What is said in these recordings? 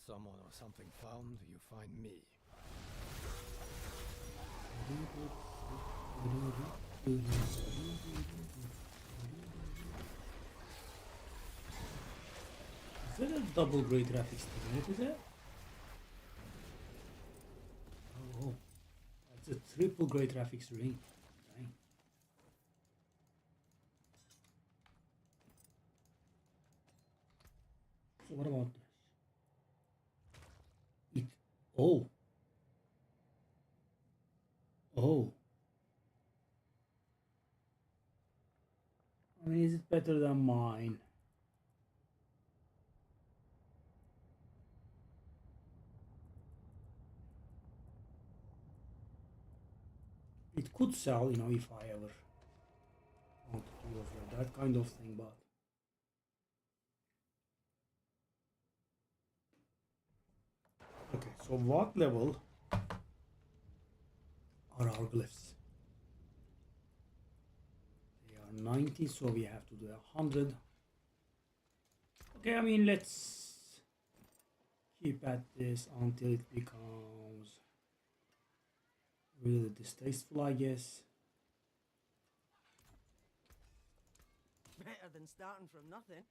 someone or something found, you find me. Is there a double grey graphics stability there? Oh, that's a triple grey graphics ring. Dang. So what about this? It. Oh. Oh. I mean, is it better than mine? It could sell, you know, if I ever wanted to go for that kind of thing, but okay, so what level are our glyphs? They are 90, so we have to do 100. Okay, I mean, let's keep at this until it becomes really distasteful, I guess. Better than starting from nothing.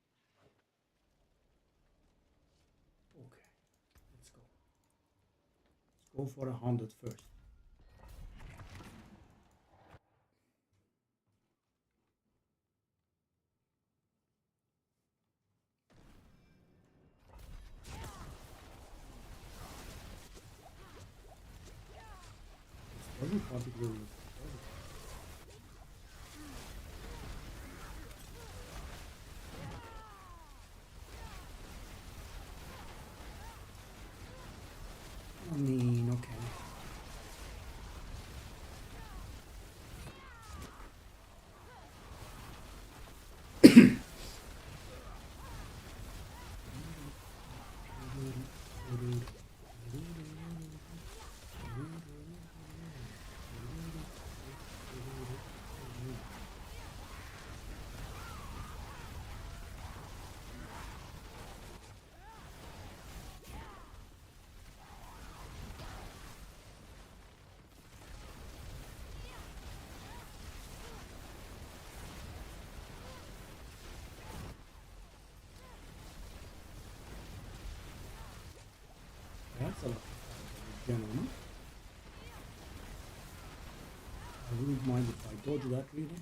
Okay, let's go. Let's go for 100 first. This doesn't particularly look positive. I mean, okay. That's a lot, gentlemen. I wouldn't mind if I dodge that really.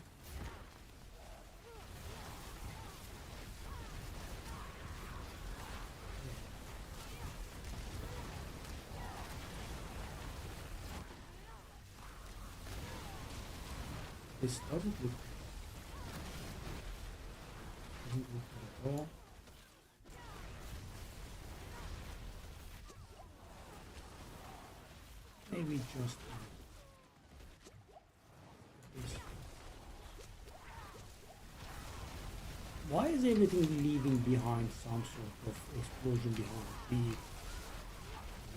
This doesn't look good at all. Maybe just this. Why is everything leaving behind some sort of explosion behind? Be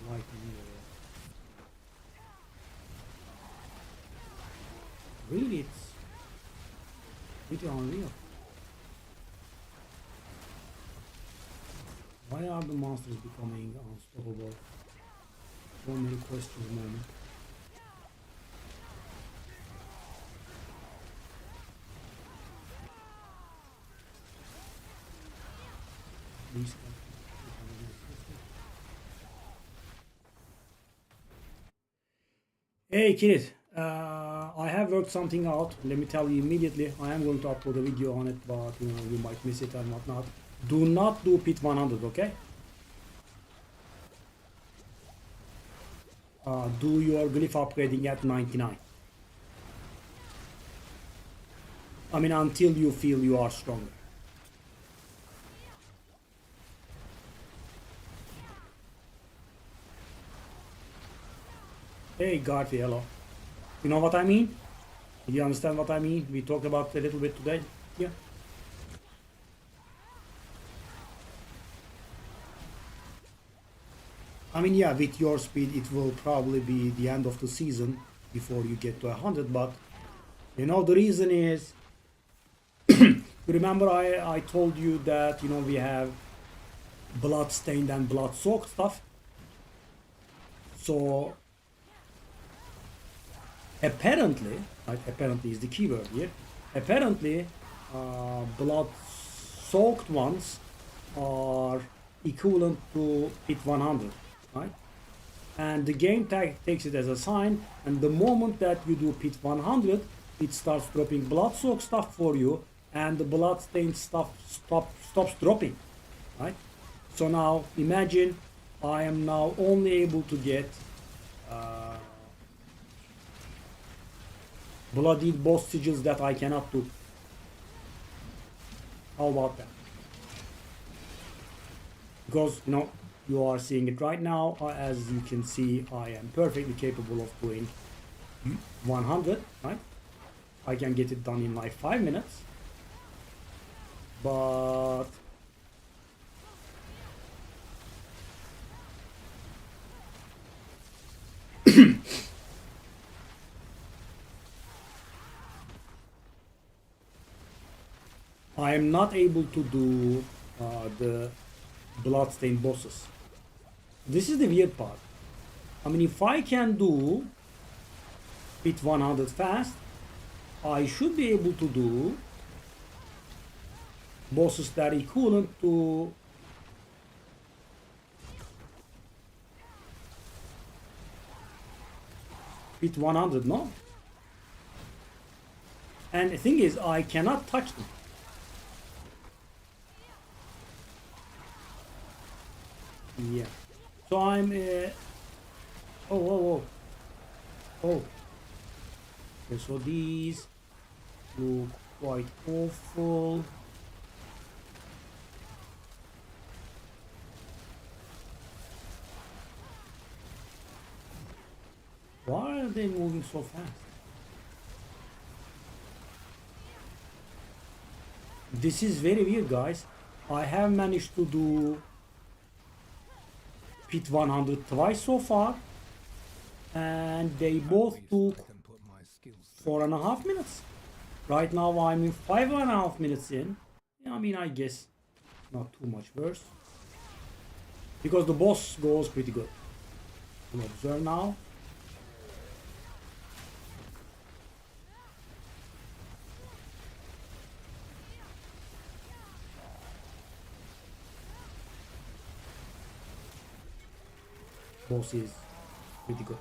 lightning or really, it's pretty unreal. Why are the monsters becoming unstoppable? So many questions, moment. Please. Hey kid, I have worked something out. Let me tell you immediately. I am going to upload a video on it, but you know, you might miss it and whatnot. Do not do pit 100, okay? Do your glyph upgrading at 99. I mean, until you feel you are stronger. Hey Garfi, hello. You know what I mean? Do you understand what I mean? We talked about it a little bit today. Yeah. I mean, yeah, with your speed, it will probably be the end of the season before you get to 100, but you know, the reason is, you remember I told you that, you know, we have blood stained and blood soaked stuff. So apparently, right, apparently is the keyword here. Apparently, blood soaked ones are equivalent to hit 100, right? And the game takes it as a sign, and the moment that you do pit 100, it starts dropping blood soaked stuff for you, and the blood stained stuff stops dropping, right? So now imagine I am now only able to get bloodied boss sigils that I cannot do. How about that? Because, you know, you are seeing it right now. As you can see, I am perfectly capable of doing 100, right? I can get it done in like 5 minutes. But I am not able to do the bloodstained bosses. This is the weird part. I mean, if I can do hit 100 fast, I should be able to do bosses that are equivalent to hit 100, no? And the thing is, I cannot touch them. Yeah. So I'm oh. Okay, so these look quite awful. Why are they moving so fast? This is very weird, guys. I have managed to do hit 100 twice so far, and they both took 4.5 minutes. Right now I'm in 5.5 minutes in. I mean, I guess not too much worse, because the boss goes pretty good. We'll observe now. Boss is pretty good.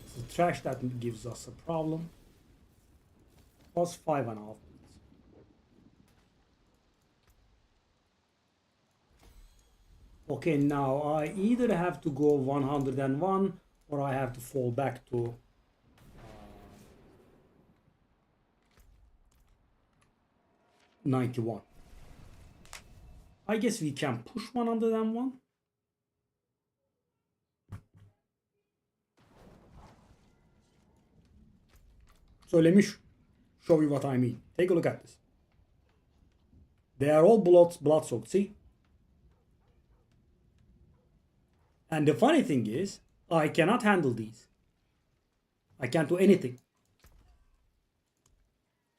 It's the trash that gives us a problem. Was 5.5 minutes. Okay, now I either have to go 101 or I have to fall back to 91. I guess we can push 101. So let me show you what I mean. Take a look at this. They are all blood soaked, see? And the funny thing is, I cannot handle these. I can't do anything.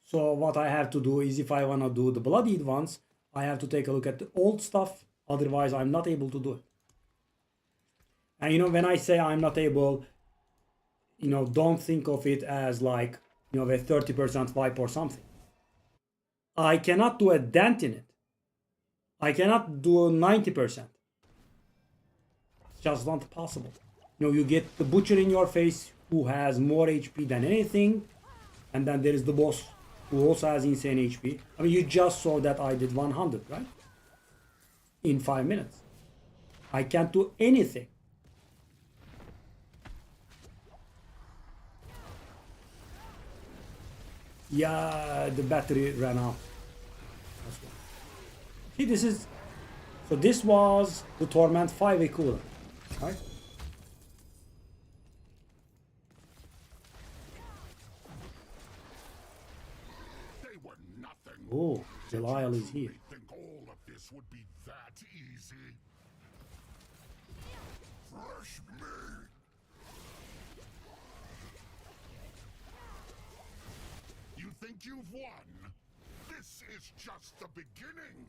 So what I have to do is, if I want to do the bloodied ones, I have to take a look at the old stuff. Otherwise, I'm not able to do it. And you know, when I say I'm not able, you know, don't think of it as like, you know, a 30% wipe or something. I cannot do a dent in it. I cannot do 90%. It's just not possible. You know, you get the butcher in your face who has more HP than anything, and then there is the boss who also has insane HP. I mean, you just saw that I did 100, right? In 5 minutes. I can't do anything. Yeah, the battery ran out. See, this is... So this was the Torment 5 equivalent, right? They were nothing. Oh, Belial is here. Think all of this would be that easy? Fresh meat. You think you've won? This is just the beginning.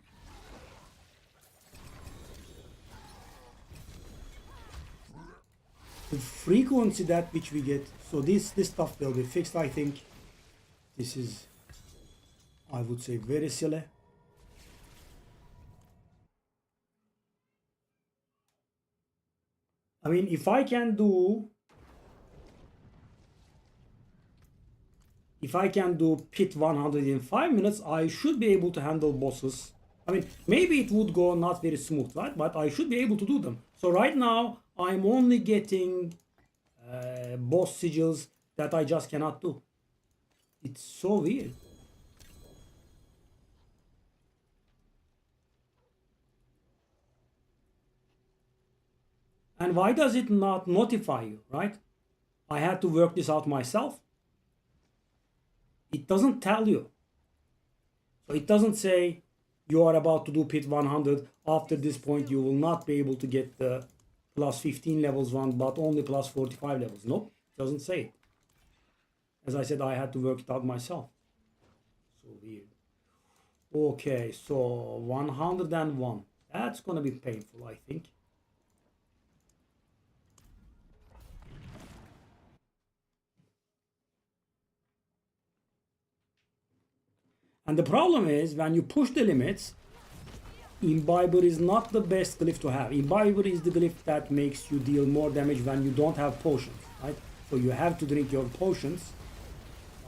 the frequency that which we get. So this stuff will be fixed, I think. This is, I would say, very silly. I mean, if I can do pit 100 in 5 minutes, I should be able to handle bosses. I mean, maybe it would go not very smooth, right? But I should be able to do them. So right now, I'm only getting boss sigils that I just cannot do. It's so weird. And why does it not notify you, right? I had to work this out myself. It doesn't tell you. So it doesn't say you are about to do pit 100. After this point, you will not be able to get the plus 15 levels one, but only plus 45 levels. Nope, it doesn't say it. As I said, I had to work it out myself. So weird. Okay, so 101. That's gonna be painful, I think. And the problem is, when you push the limits, Imbiber is not the best glyph to have. Imbiber is the glyph that makes you deal more damage when you don't have potions, right? So you have to drink your potions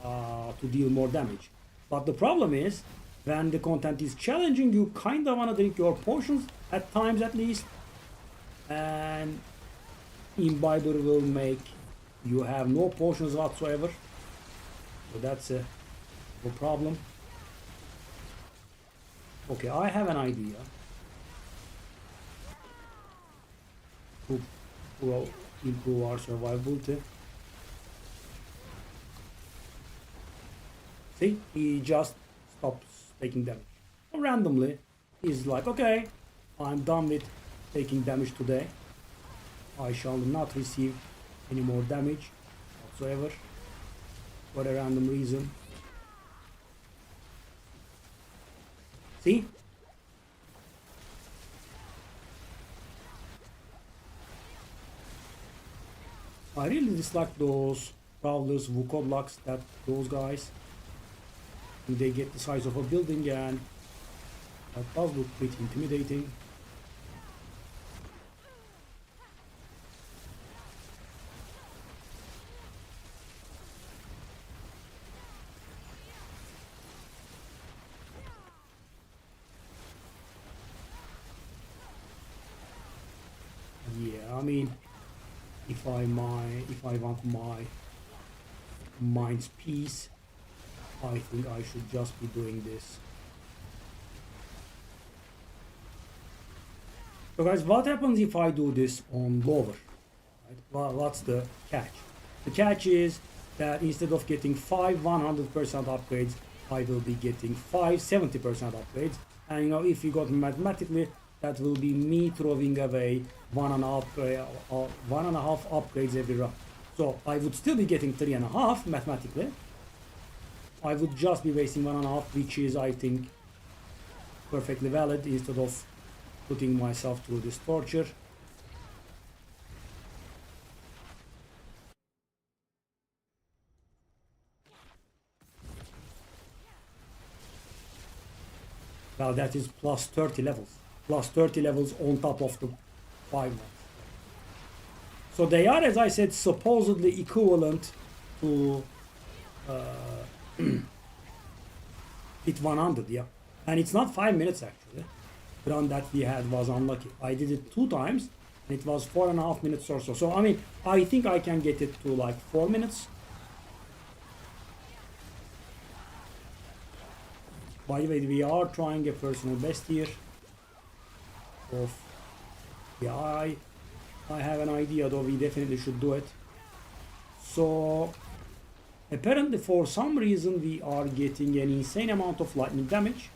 to deal more damage. But the problem is, when the content is challenging, you kind of want to drink your potions, at times at least. And Imbiber will make you have no potions whatsoever. So that's a problem. Okay, I have an idea. To improve our survivability. See, he just stops taking damage. Randomly, he's like, okay, I'm done with taking damage today. I shall not receive any more damage whatsoever for a random reason. See? I really dislike those Prowlers, Wukodlaks, those guys. They get the size of a building, and that does look pretty intimidating. Yeah, I mean, if I want my mind's peace, I think I should just be doing this. So guys, what happens if I do this on lower? Right? Well, what's the catch? The catch is that instead of getting 5 100% upgrades, I will be getting 5 70% upgrades. And you know, if you got mathematically, that will be me throwing away 1.5 upgrades every round. So I would still be getting 3.5 mathematically. I would just be wasting 1.5, which is, I think, perfectly valid, instead of putting myself through this torture. Well, that is plus 30 levels. Plus 30 levels on top of the 5 ones. So they are, as I said, supposedly equivalent to hit 100, yeah. And it's not 5 minutes actually. The run that we had was unlucky. I did it 2 times, and it was 4.5 minutes or so. So I mean, I think I can get it to like 4 minutes. By the way, we are trying a personal best here. Yeah, I have an idea, though we definitely should do it. So apparently, for some reason, we are getting an insane amount of lightning damage.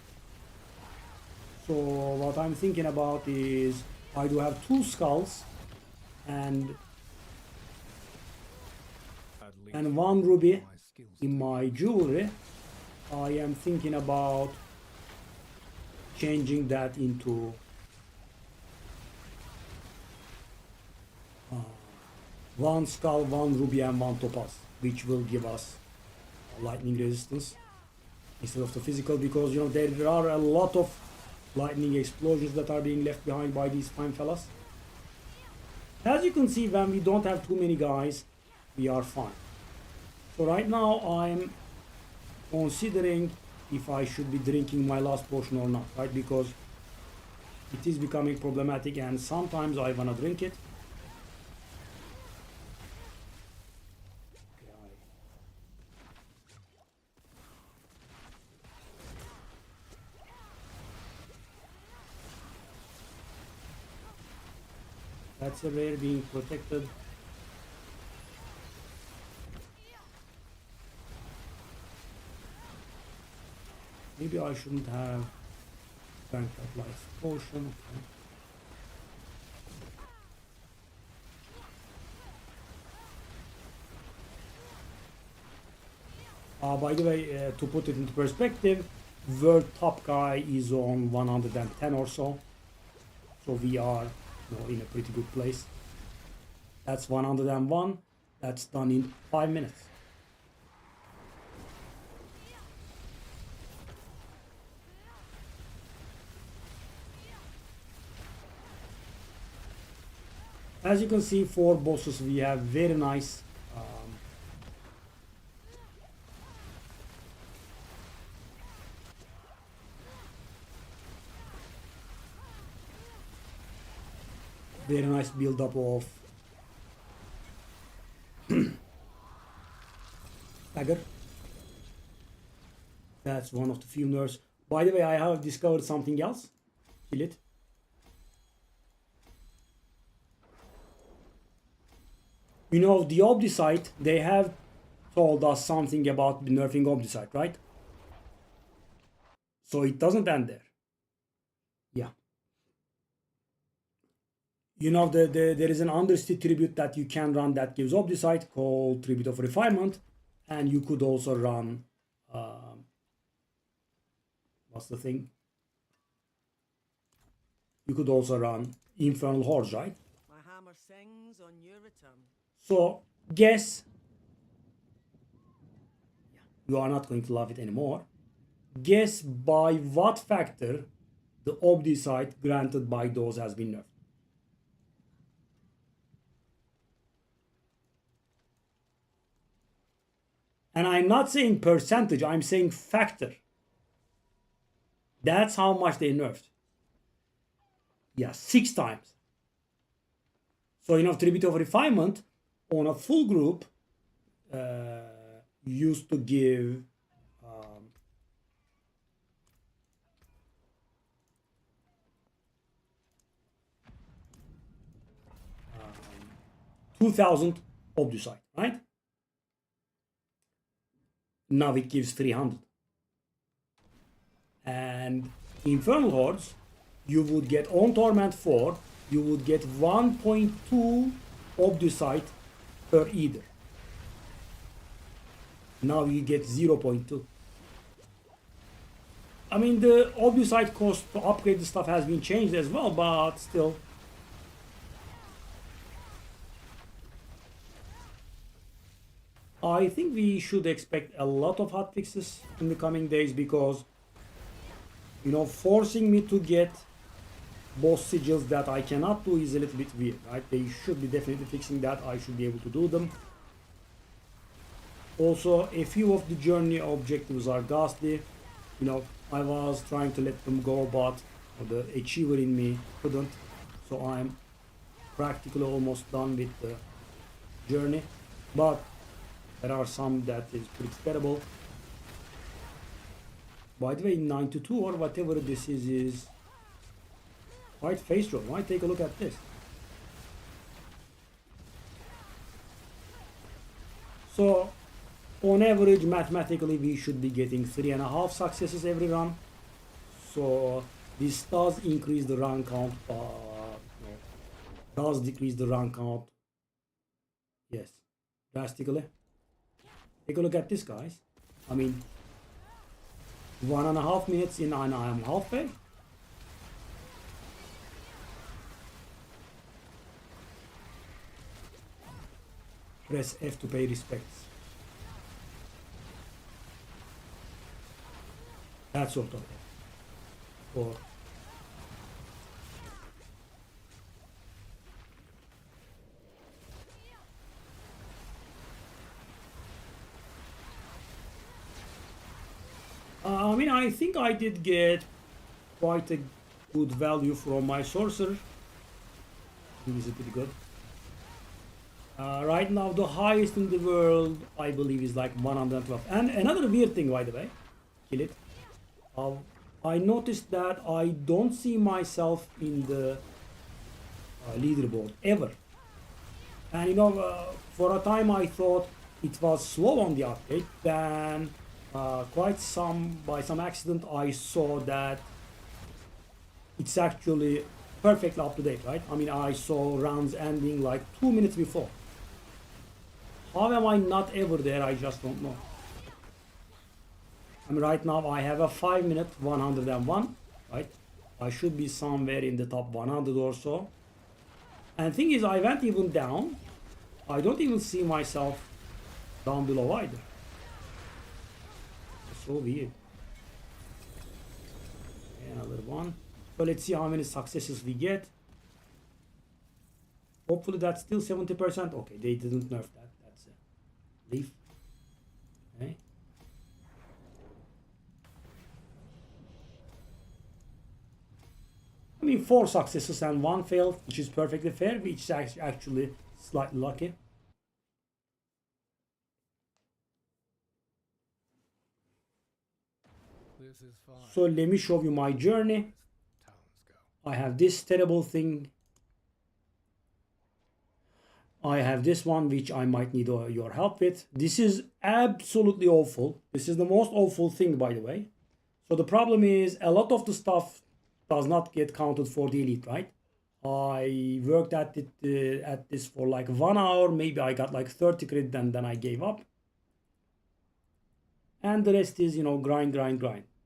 So what I'm thinking about is, I do have 2 skulls and 1 ruby in my jewelry. I am thinking about changing that into 1 skull, 1 ruby and 1 topaz, which will give us lightning resistance instead of the physical, because you know there are a lot of lightning explosions that are being left behind by these fine fellas. As you can see, when we don't have too many guys, we are fine. So right now I'm considering if I should be drinking my last potion or not, right? Because it is becoming problematic and sometimes I wanna drink it. That's a rare being protected. Maybe I shouldn't have drank that life potion. Okay. By the way, to put it into perspective, world top guy is on 110 or so. So we are in a pretty good place. That's 101. That's done in 5 minutes. As you can see, for bosses we have very nice build up of dagger. That's one of the few nerfs. By the way, I have discovered something else. Kill it. You know, the Obdicite, they have told us something about nerfing Obdicite, right? So it doesn't end there. Yeah. You know, there is an undersea tribute that you can run that gives Obdicite called Tribute of Refinement. And you could also run, what's the thing? You could also run Infernal Hordes, right? My hammer sings on your return. So, guess, you are not going to love it anymore. Guess by what factor the Obdicite granted by those has been nerfed. And I'm not saying percentage, I'm saying factor. That's how much they nerfed. Yeah, 6 times. So, you know, Tribute of Refinement on a full group used to give 2,000 Obdicite, right? Now it gives 300. And Infernal Hordes, you would get on Torment 4, you would get 1.2 Obdicite per either. Now you get 0.2. I mean, the Obdicite cost to upgrade the stuff has been changed as well, but still. I think we should expect a lot of hotfixes in the coming days because, you know, forcing me to get boss sigils that I cannot do is a little bit weird, right? They should be definitely fixing that. I should be able to do them. Also, a few of the journey objectives are ghastly. You know, I was trying to let them go, but the achiever in me couldn't. So I'm practically almost done with the journey. But there are some that is pretty terrible. By the way, 92 or whatever this is quite face roll. Why take a look at this? So, on average, mathematically, we should be getting 3.5 successes every run. So, this does increase the run count, does decrease the run count. Yes, drastically. Take a look at this, guys. I mean, 1.5 minutes in and I am halfway. press F to pay respects. That sort of thing. Or I mean, I think I did get quite a good value from my sorcerer. I think it's pretty good. Right now, the highest in the world, I believe, is like 112. And another weird thing, by the way, kill it. I noticed that I don't see myself in the leaderboard ever. And you know, for a time I thought it was slow on the update. Then, by some accident, I saw that it's actually perfectly up to date, right? I mean, I saw rounds ending like 2 minutes before. How am I not ever there? I just don't know. I mean, right now I have a 5 minute 101, right? I should be somewhere in the top 100 or so. And thing is, I went even down. I don't even see myself down below either. It's so weird. Okay, another one. So let's see how many successes we get. Hopefully that's still 70%. Okay, they didn't nerf that. That's a leaf. Okay. I mean, 4 successes and 1 failed, which is perfectly fair, which is actually slightly lucky. This is fine. So let me show you my journey. Towns go. I have this terrible thing. I have this one which I might need your help with. This is absolutely awful. This is the most awful thing, by the way. So the problem is a lot of the stuff does not get counted for the elite, right? I worked at it at this for like 1 hour. Maybe I got like 30 credit and then I gave up. And the rest is, you know, grind,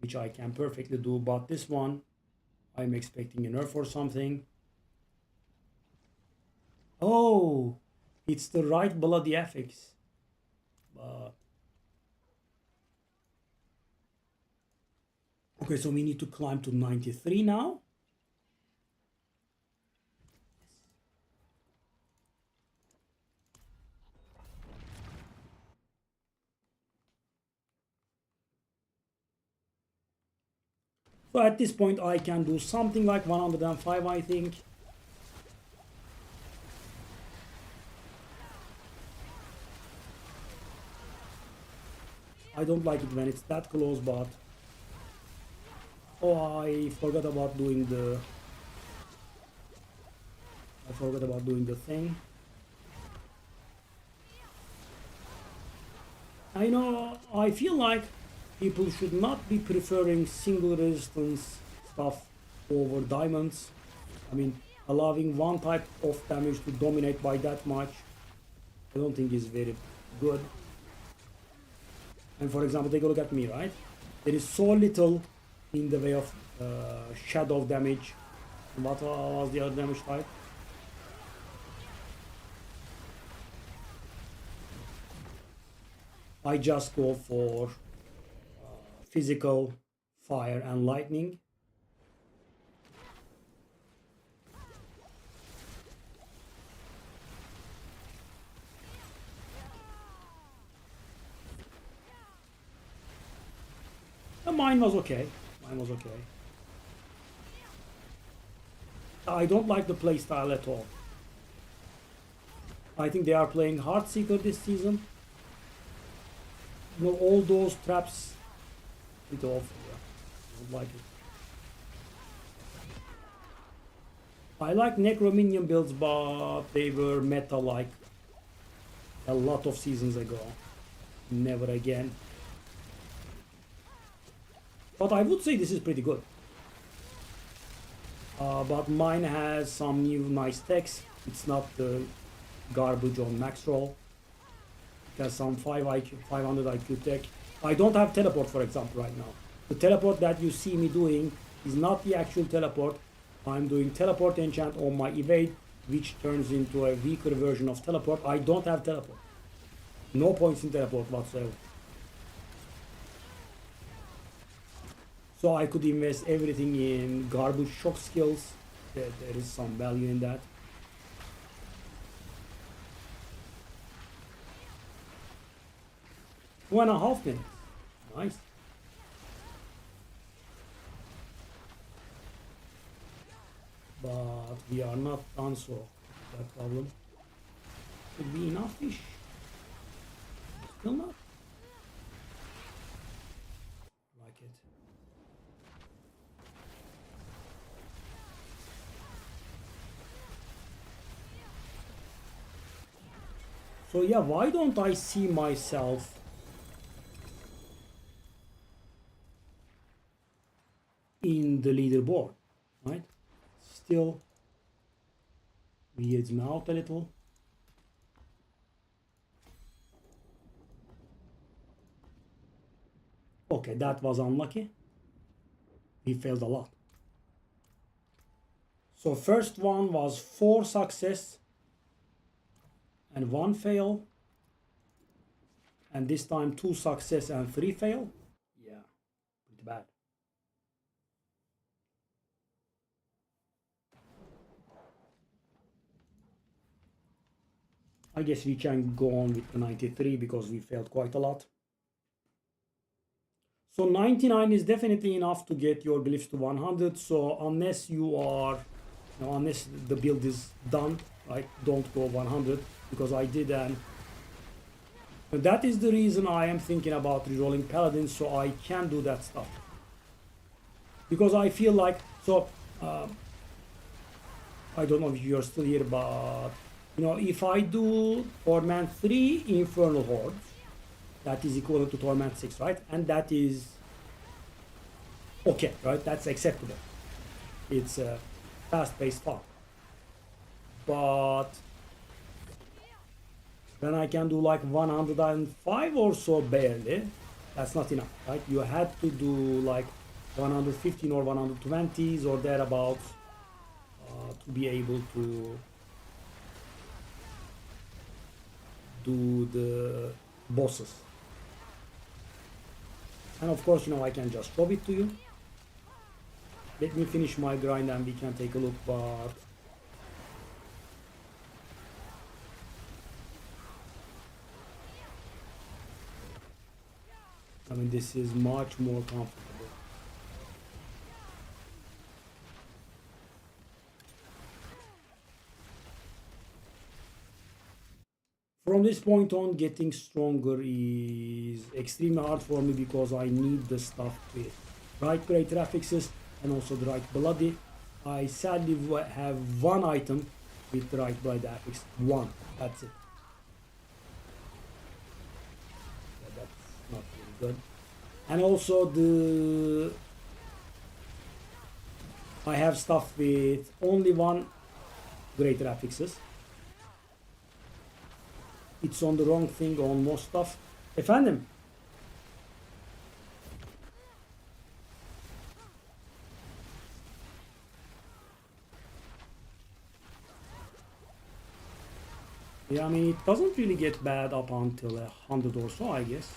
which I can perfectly do. But this one, I'm expecting a nerf or something. Oh, it's the right bloody affix. Okay, so we need to climb to 93 now. So at this point I can do something like 105, I think. I don't like it when it's that close, but oh, I forgot about doing the thing. I know, I feel like people should not be preferring single resistance stuff over diamonds. I mean, allowing one type of damage to dominate by that much, I don't think is very good. And for example, take a look at me, right? There is so little in the way of shadow damage. What was the other damage type? I just go for physical, fire and lightning. Mine was okay. I don't like the playstyle at all. I think they are playing Heartseeker this season. You know, all those traps, it's awful. Yeah. I don't like it. I like Necro Minion builds, but they were meta like a lot of seasons ago. Never again. But I would say this is pretty good. But mine has some new nice techs. It's not the garbage on max roll. It has some 500 IQ tech. I don't have teleport, for example, right now. The teleport that you see me doing is not the actual teleport. I'm doing teleport enchant on my evade, which turns into a weaker version of teleport. I don't have teleport. No points in teleport whatsoever. So I could invest everything in garbage shock skills. There is some value in that. Two and a half minutes. Nice. But we are not done, so that problem. Should be enough fish. Still not. Like it. So yeah, why don't I see myself in the leaderboard, right? Still weirds me out a little. Okay, that was unlucky. We failed a lot. So first one was 4 success and 1 fail. And this time 2 success and 3 fail. Yeah, pretty bad. I guess we can go on with the 93 because we failed quite a lot. So 99 is definitely enough to get your glyphs to 100. So unless you are, unless the build is done, right, don't go 100 because I did. And that is the reason I am thinking about rerolling Paladin, so I can do that stuff. Because I feel like, so I don't know if you're still here, but if I do Torment 3 Infernal Hordes, that is equivalent to Torment 6, right? And that is okay, right? That's acceptable. It's a fast-paced farm. But then I can do like 105 or so barely. That's not enough, right? You had to do like 115 or 120s or thereabouts to be able to do the bosses. And of course, I can just show it to you. Let me finish my grind and we can take a look, but I mean, this is much more comfortable. From this point on, getting stronger is extremely hard for me because I need the stuff with right great affixes and also the right bloody. I sadly have one item with the right bloody affix. One. That's it. Yeah, that's not really good. And also I have stuff with only one greater affixes. It's on the wrong thing on most stuff. Efendim. Yeah, I mean, it doesn't really get bad up until 100 or so, I guess.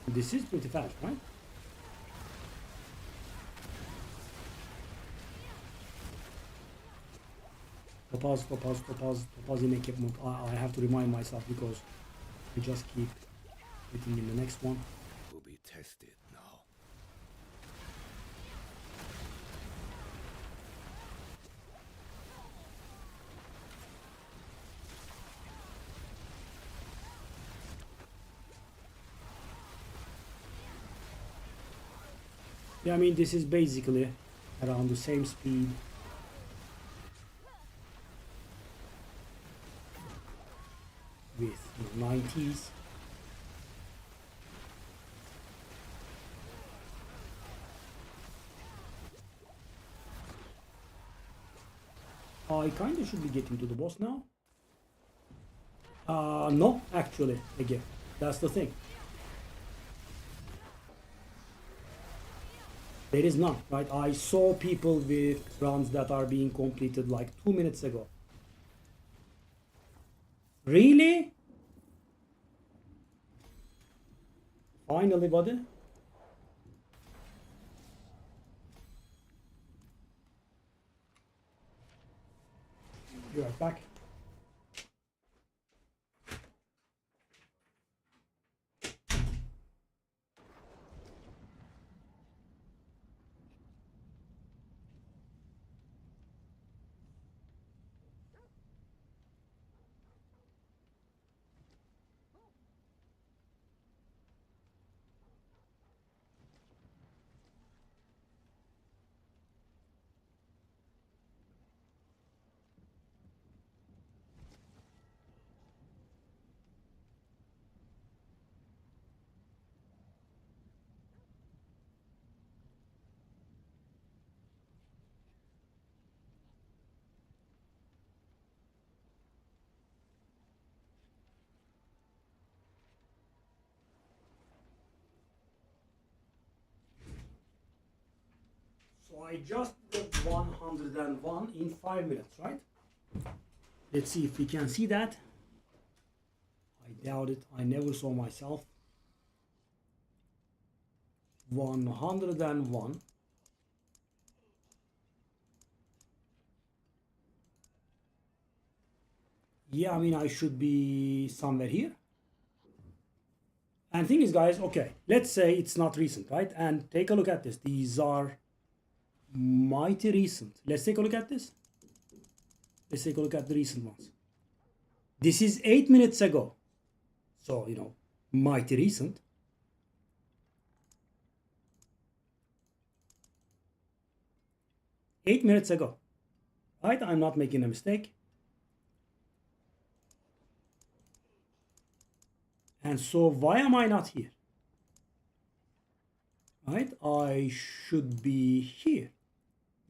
This is pretty fast, right? Topaz in equipment. I have to remind myself because I just keep hitting in the next one. Will be tested now. Yeah, I mean, this is basically around the same speed. With 90s. I kind of should be getting to the boss now. No, actually, again, that's the thing. There is none, right? I saw people with runs that are being completed like 2 minutes ago. Really? finally, buddy. Be right back. So I just did 101 in 5 minutes, right? Let's see if we can see that. I doubt it. I never saw myself. 101. Yeah, I mean, I should be somewhere here. And thing is, guys, okay, let's say it's not recent, right? And take a look at this. These are mighty recent. Let's take a look at this. Let's take a look at the recent ones. This is 8 minutes ago. So, you know, mighty recent. Eight minutes ago. Right? I'm not making a mistake. And so why am I not here? Right? I should be here.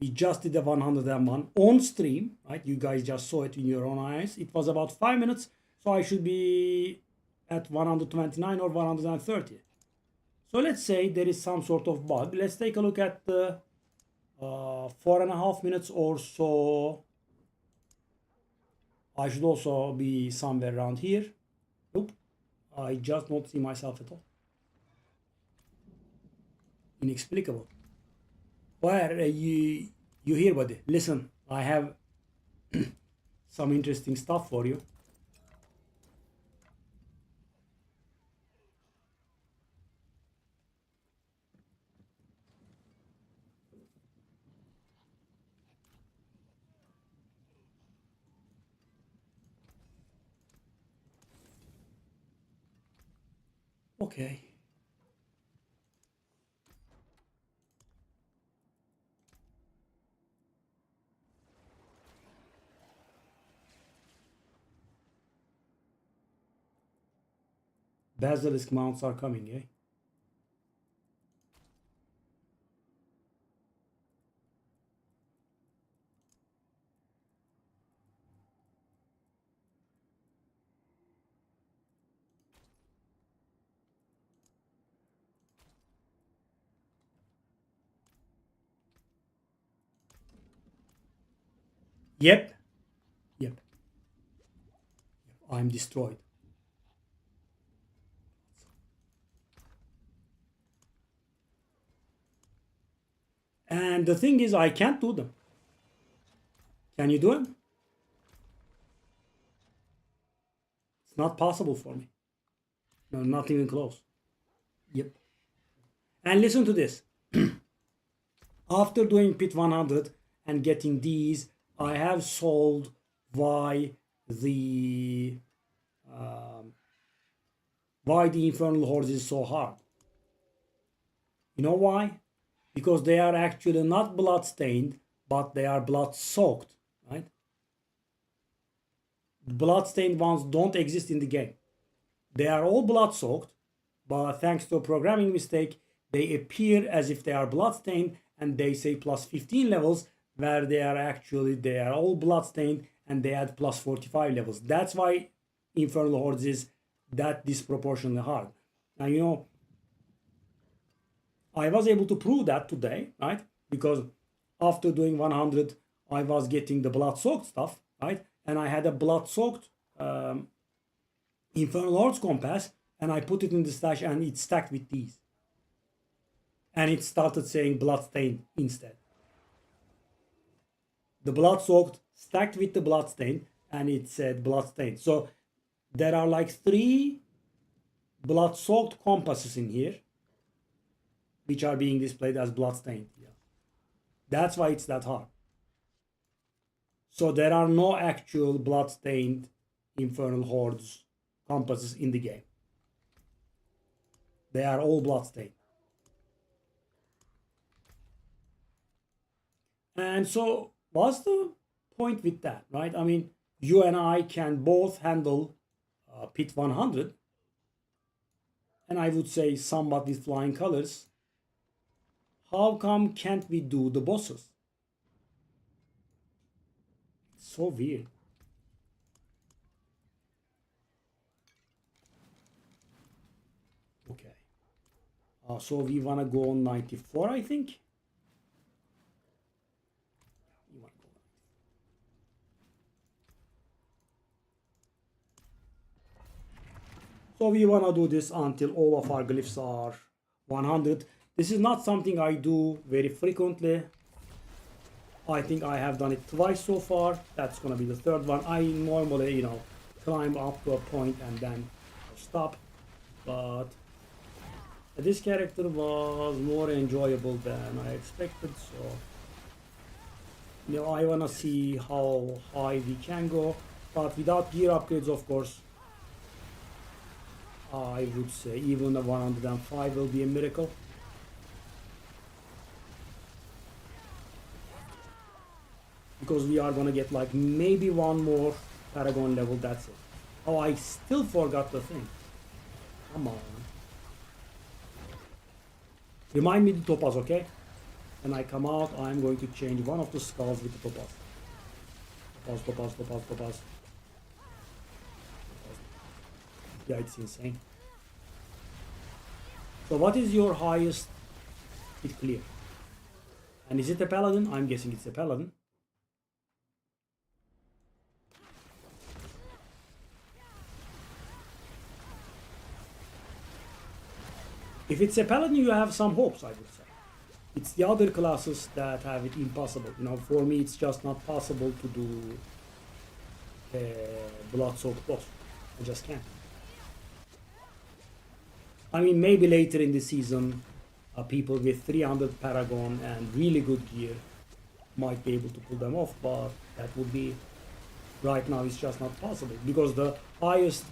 We just did the 101 on stream, right? You guys just saw it in your own eyes. It was about 5 minutes, so I should be at 129 or 130. So let's say there is some sort of bug. Let's take a look at the 4.5 minutes or so. I should also be somewhere around here. Nope. I just don't see myself at all. Inexplicable. Where you here, buddy? Listen, I have some interesting stuff for you. Okay. Basilisk mounts are coming, eh? Yep. Yep. I'm destroyed. And the thing is, I can't do them. Can you do them? It's not possible for me. No, not even close. Yep. And listen to this. After doing pit 100 and getting these, I have solved why the Infernal Hordes is so hard. You know why? Because they are actually not blood stained, but they are blood soaked, right? Blood stained ones don't exist in the game. They are all blood soaked, but thanks to a programming mistake, they appear as if they are blood stained, and they say plus 15 levels, where they are all blood stained and they add plus 45 levels. That's why Infernal Hordes is that disproportionately hard. Now, you know, I was able to prove that today, right? Because after doing 100, I was getting the blood soaked stuff, right? And I had a blood soaked Infernal Hordes compass, and I put it in the stash and it stacked with these. And it started saying bloodstain instead. The blood soaked stacked with the bloodstain and it said bloodstain. So there are like 3 blood soaked compasses in here, which are being displayed as bloodstained. Yeah. That's why it's that hard. So there are no actual bloodstained Infernal Hordes compasses in the game. They are all bloodstained. And so what's the point with that, right? I mean, you and I can both handle Pit 100, and I would say somewhat with flying colors. How come can't we do the bosses? It's so weird. Okay. So we want to go on 94, I think. So we want to do this until all of our glyphs are 100. This is not something I do very frequently. I think I have done it twice so far. That's going to be the 3rd one. I normally, climb up to a point and then stop. But this character was more enjoyable than I expected. So, I want to see how high we can go. But without gear upgrades, of course, I would say even a 105 will be a miracle. Because we are gonna get like maybe one more Paragon level, that's it. Oh, I still forgot the thing. Come on. Remind me the topaz, okay? When I come out, I'm going to change one of the skulls with the topaz. Topaz. Yeah, it's insane. So what is your highest hit clear? And is it a Paladin? I'm guessing it's a Paladin. If it's a Paladin, you have some hopes, I would say. It's the other classes that have it impossible. For me, it's just not possible to do a blood-soaked boss. I just can't. I mean, maybe later in the season, people with 300 Paragon and really good gear might be able to pull them off, but that would be, right now, it's just not possible. Because the highest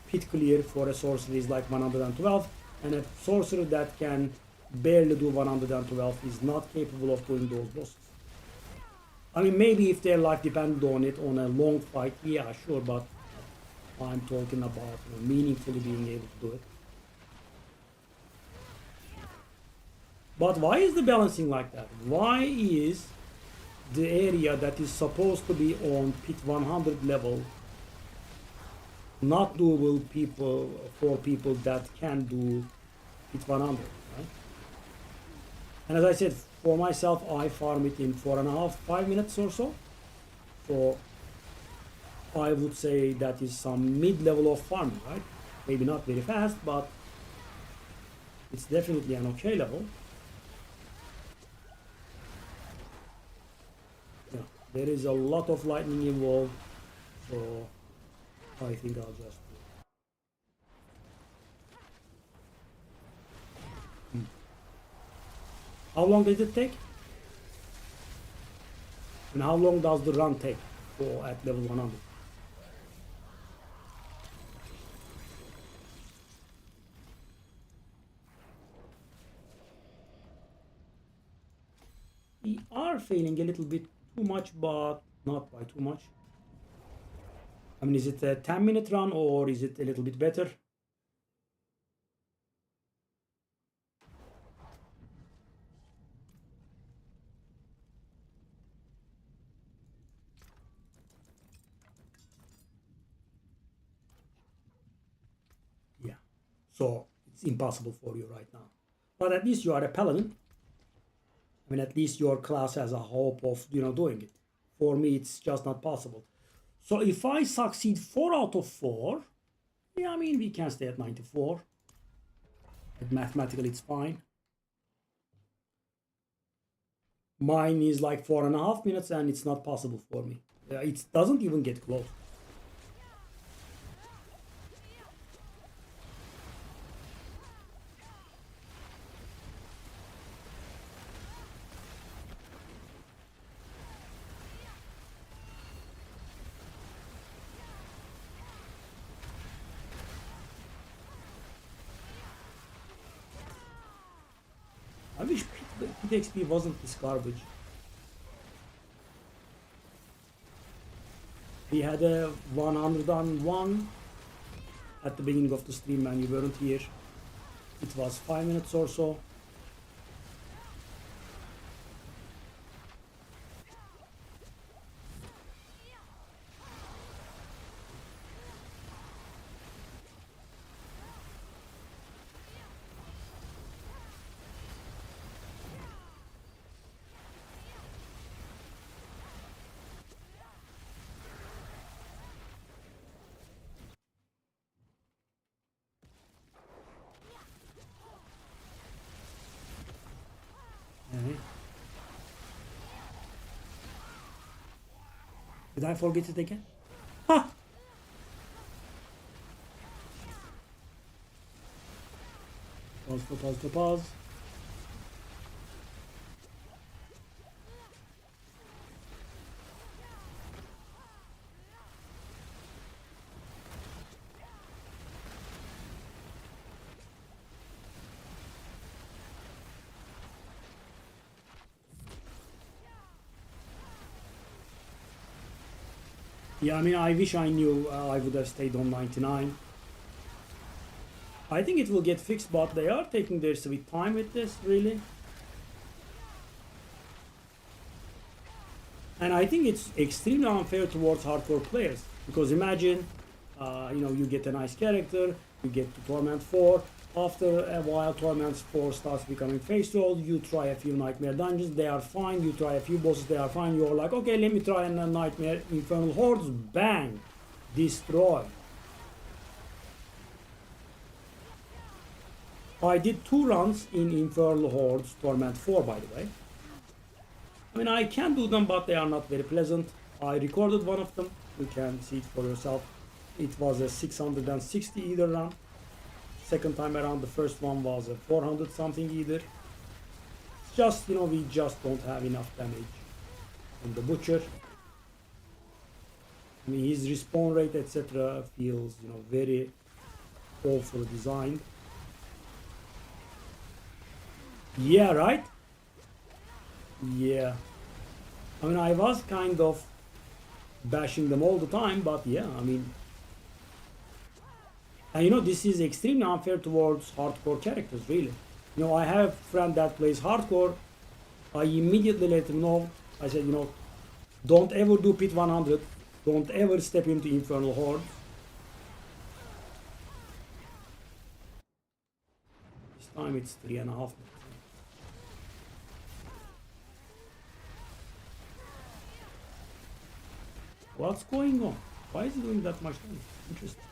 hit clear for a sorcerer is like 112, and a sorcerer that can barely do 112 is not capable of doing those bosses. I mean, maybe if their life depended on it on a long fight, yeah, sure, but I'm talking about meaningfully being able to do it. But why is the balancing like that? Why is the area that is supposed to be on Pit 100 level not doable for people that can do Pit 100, right? And as I said, for myself, I farm it in 4.5, 5 minutes or so. So I would say that is some mid-level of farming, right? Maybe not very fast, but it's definitely an okay level. Yeah, there is a lot of lightning involved, so I think I'll just How long did it take? And how long does the run take for at level 100? We are failing a little bit too much, but not by too much. I mean, is it a 10-minute run or is it a little bit better? Yeah, so it's impossible for you right now. But at least you are a Paladin. I mean, at least your class has a hope of, doing it. For me, it's just not possible. So if I succeed 4 out of 4, Yeah, I mean, we can stay at 94. But mathematically, it's fine. Mine is like 4.5 minutes and it's not possible for me. It doesn't even get close. I wish Pit XP wasn't this garbage. We had a 101 at the beginning of the stream when you weren't here. It was 5 minutes or so. Okay. Did I forget it again? Ha! Pause. Yeah, I mean, I wish I knew I would have stayed on 99. I think it will get fixed, but they are taking their sweet time with this, really. And I think it's extremely unfair towards hardcore players. Because imagine, you get a nice character, you get to Torment 4. After a while, Torment 4 starts becoming face roll. You try a few Nightmare dungeons, they are fine. You try a few bosses, they are fine. You're like, okay, let me try a Nightmare Infernal Hordes. Bang! Destroy. I did 2 runs in Infernal Hordes Torment 4, by the way. I mean, I can do them, but they are not very pleasant. I recorded one of them. You can see it for yourself. It was a 660 either run. Second time around, the first one was a 400 something either. It's just, we just don't have enough damage on the Butcher. I mean, his respawn rate, etc. feels, very awful designed. Yeah, right? Yeah. I mean, I was kind of bashing them all the time, but yeah, I mean... And this is extremely unfair towards hardcore characters, really. I have a friend that plays hardcore. I immediately let him know. I said, don't ever do Pit 100. Don't ever step into Infernal Horde. This time it's 3.5 minutes. What's going on? Why is he doing that much damage? Interesting.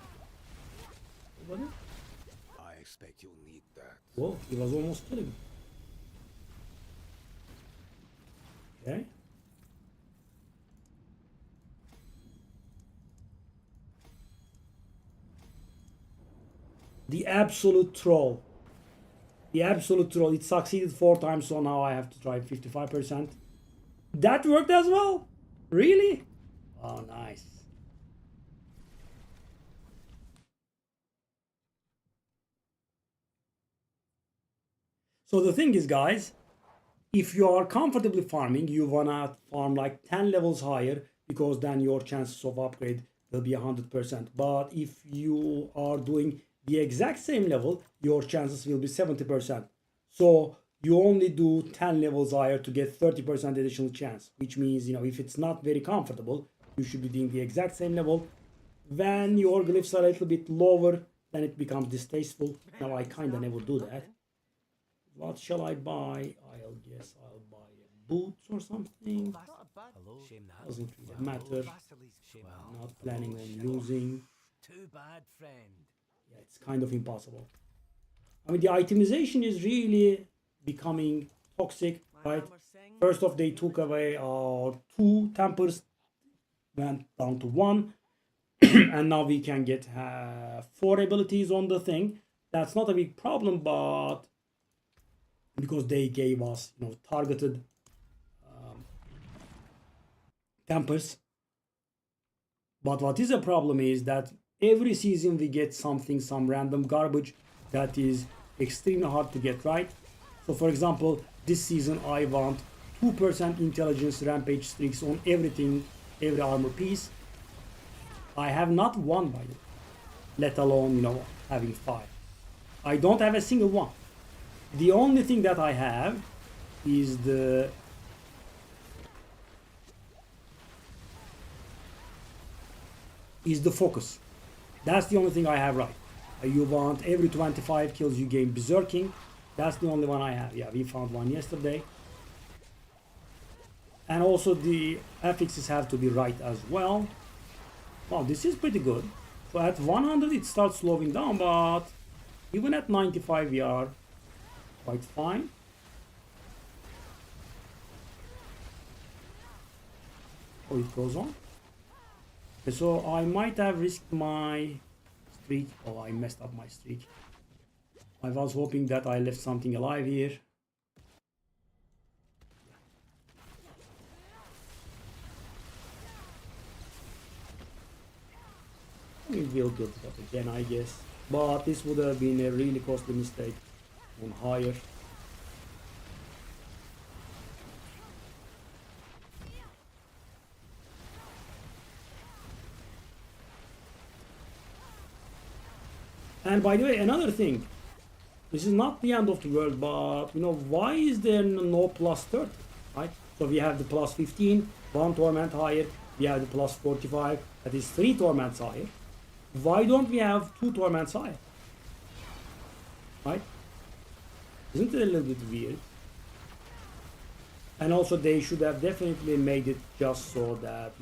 What? I expect you'll need that. Whoa, he was almost killing me. Okay. The absolute troll. The absolute troll. It succeeded 4 times, so now I have to try 55%. That worked as well? Really? Oh, nice. So the thing is, guys, if you are comfortably farming, you wanna farm like 10 levels higher, because then your chances of upgrade will be 100%. But if you are doing the exact same level, your chances will be 70%. So you only do 10 levels higher to get 30% additional chance, which means, if it's not very comfortable, you should be doing the exact same level. When your glyphs are a little bit lower, then it becomes distasteful. Now I kinda never do that. What shall I buy? I'll guess I'll buy a boots or something. Doesn't really matter. Not planning on using. Too bad, friend. Yeah, it's kind of impossible. I mean, the itemization is really becoming toxic, My right? hammer sings, First off, they feel took it. away our 2 tempers, went down to 1, and now we can get 4 abilities on the thing. That's not a big problem, but because they gave us, targeted tempers. But what is a problem is that every season we get something, some random garbage that is extremely hard to get right. So for example, this season I want 2% intelligence rampage streaks on everything, every armor piece. I have not one by the way, let alone, having 5. I don't have a single one. The only thing that I have is the focus. That's the only thing I have right. You want every 25 kills you gain berserking. That's the only one I have. Yeah, we found one yesterday. And also the affixes have to be right as well. Wow, this is pretty good. So at 100 it starts slowing down, but even at 95 we are quite fine. Oh, it goes on. Okay, so I might have risked my streak. Oh, I messed up my streak. I was hoping that I left something alive here. We will build it up again, I guess. But this would have been a really costly mistake on higher. And by the way, another thing. This is not the end of the world, but why is there no plus 30, right? So we have the plus 15, 1 torment higher, we have the plus 45, that is 3 torments higher. Why don't we have 2 torments higher? Right? Isn't it a little bit weird? And also they should have definitely made it just so that,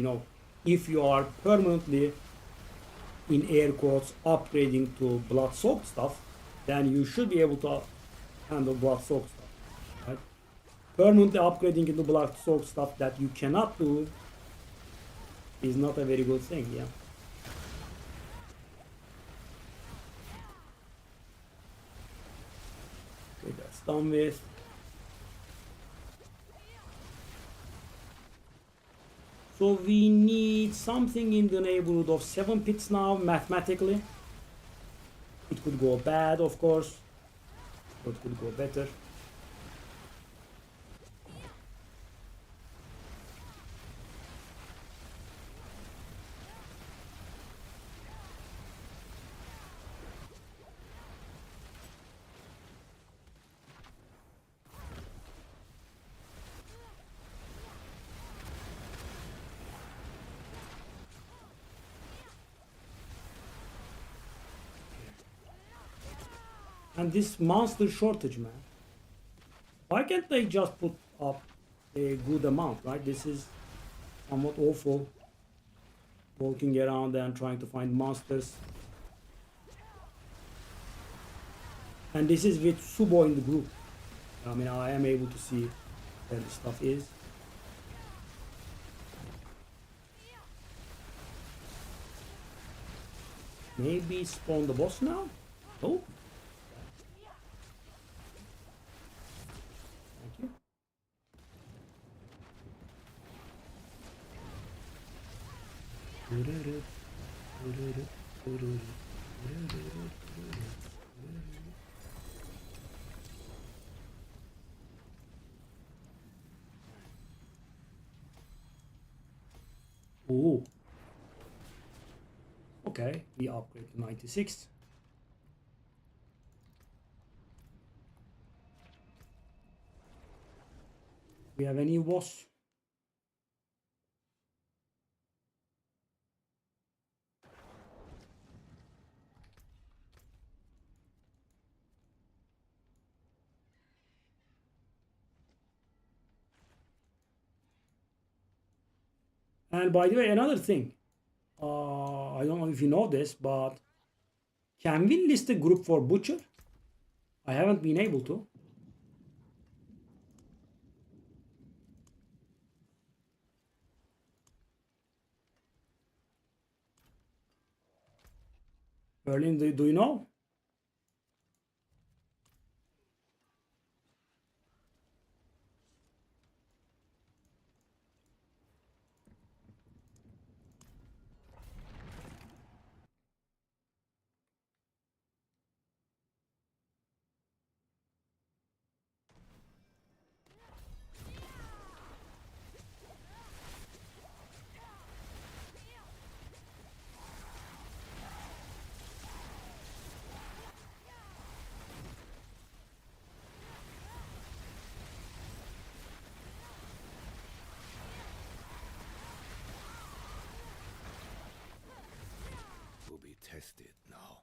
if you are permanently, in air quotes, upgrading to blood soaked stuff, then you should be able to handle blood soaked stuff, right? Permanently upgrading into blood soaked stuff that you cannot do is not a very good thing, yeah. Okay, that's done with. So we need something in the neighborhood of 7 pits now, mathematically. It could go bad, of course, or it could go better. And this monster shortage, man. Why can't they just put up a good amount, right? This is somewhat awful. Walking around and trying to find monsters. And this is with Subo in the group. I mean, I am able to see where the stuff is. Maybe spawn the boss now? Oh. Thank you. Ooh. Okay, we upgrade to 96. We have any WAS? And by the way, another thing, I don't know if you know this, but Can we list a group for butcher? I haven't been able to. Berlin, do you know? Will be tested now.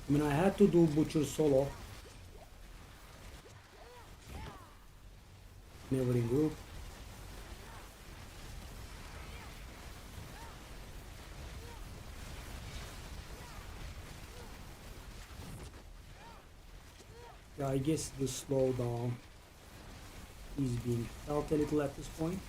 I mean, I had to do butcher solo. Never in group. Yeah, I guess the slowdown is being felt a little at this point.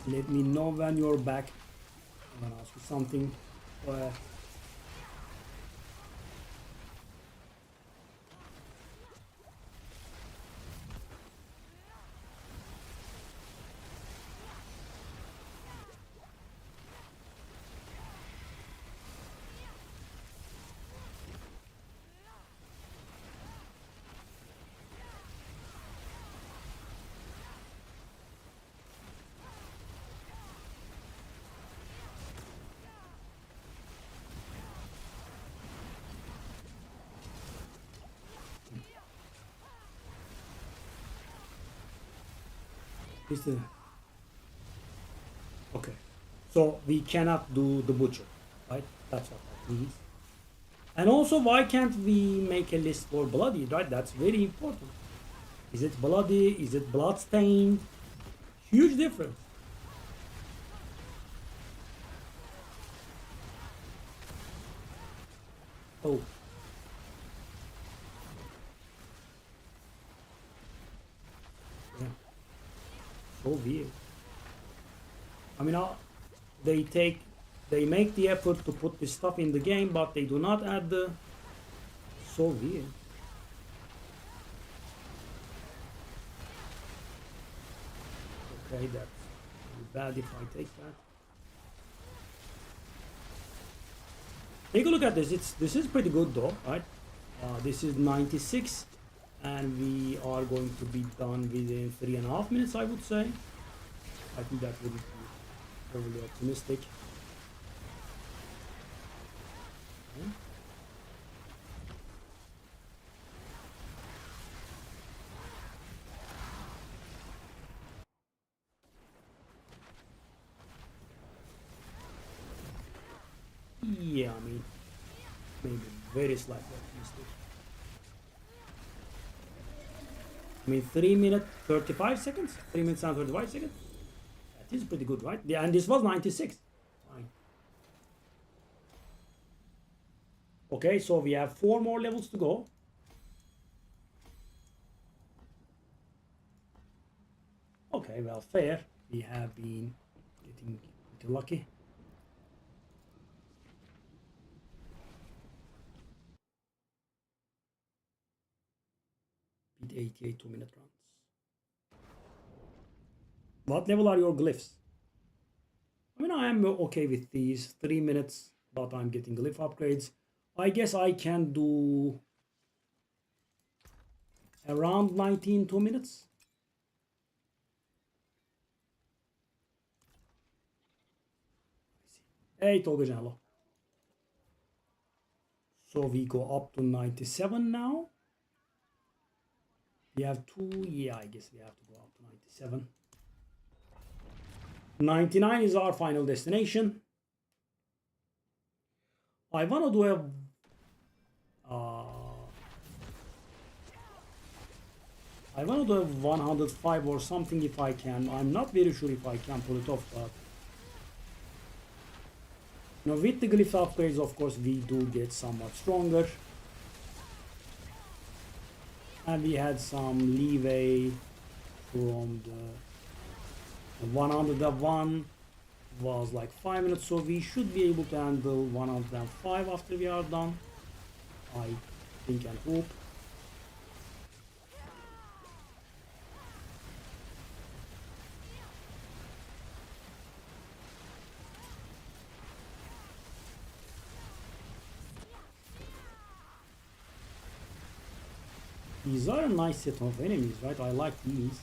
Let me know when you're back. I'm gonna ask you something. Okay, so we cannot do the butcher, right? That's what that means. And also, why can't we make a list for bloody, right? That's very important. Is it bloody? Is it bloodstained? Huge difference. Oh. Yeah. So weird. I mean, they make the effort to put this stuff in the game, but they do not add the. So weird. Okay, that's bad if I take that. Take a look at this. This is pretty good though, right? This is 96, and we are going to be done within 3.5 minutes, I would say. I think that wouldn't be overly optimistic. Okay. Yeah, I mean, maybe very slightly optimistic. I mean, 3 minutes 35 seconds. 3 minutes and 35 seconds. That is pretty good, right? Yeah, and this was 96. Fine. Okay, so we have 4 more levels to go. Okay, well, fair. We have been getting pretty lucky. Beat 88 2-minute runs. What level are your glyphs? I mean, I am okay with these 3 minutes, but I'm getting glyph upgrades. I guess I can do around 19 2 minutes. Hey, Tolgajanlo. So we go up to 97 now. We have two. Yeah, I guess we have to go up to 97. 99 is our final destination. I want to do a I want to do a 105 or something if I can. I'm not very sure if I can pull it off, but you know, with the glyph upgrades, of course, we do get somewhat stronger, and we had some leeway from the 101 was like 5 minutes, so we should be able to handle 105 after we are done. I think and hope. These are a nice set of enemies, right? I like these.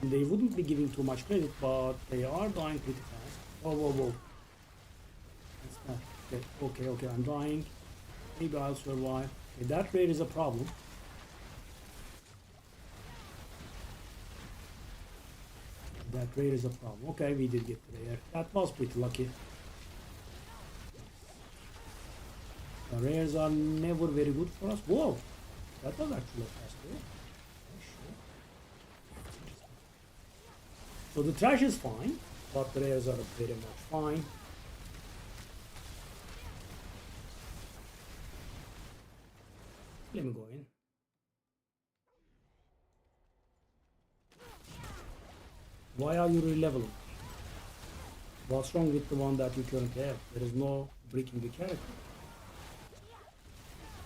They wouldn't be giving too much credit, but they are dying pretty fast. Whoa, whoa, whoa. That's not okay. Okay, okay, I'm dying. Maybe I'll survive. Okay, that rate is a problem. That rate is a problem. Okay, we did get the rare. That was pretty lucky. The rares are never very good for us. Whoa! That was actually a fast rare. So the trash is fine, but the rares are very much fine. Let me go in. Why are you re-leveling? What's wrong with the one that you currently have? There is no breaking the character.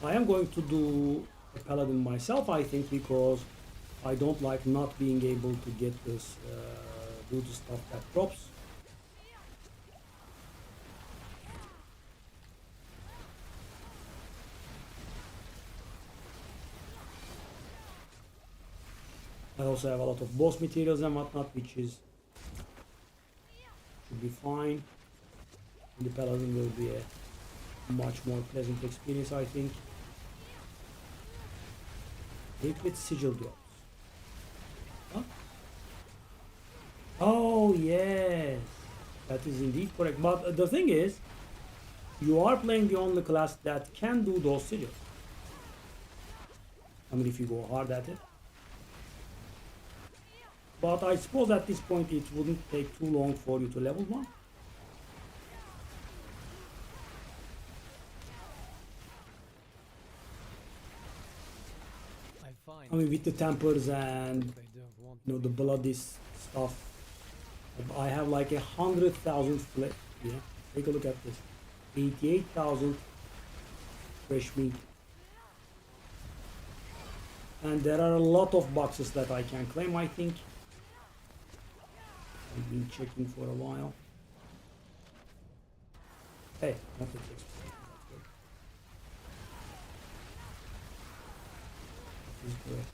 I am going to do a Paladin myself, I think, because I don't like not being able to get this, do the stuff that drops. I also have a lot of boss materials and whatnot, which is should be fine. And the Paladin will be a much more pleasant experience, I think. Liquid sigil drops. Huh? Oh yes, that is indeed correct. But the thing is, you are playing the only class that can do those sigils. I mean, if you go hard at it. But I suppose at this point it wouldn't take too long for you to level one. I mean, with the tempers and you know the bloody stuff, I have like 100,000 flip. Yeah, take a look at this, 88,000 fresh meat, and there are a lot of boxes that I can claim. I think I've been checking for a while. Hey, not the text. Correct.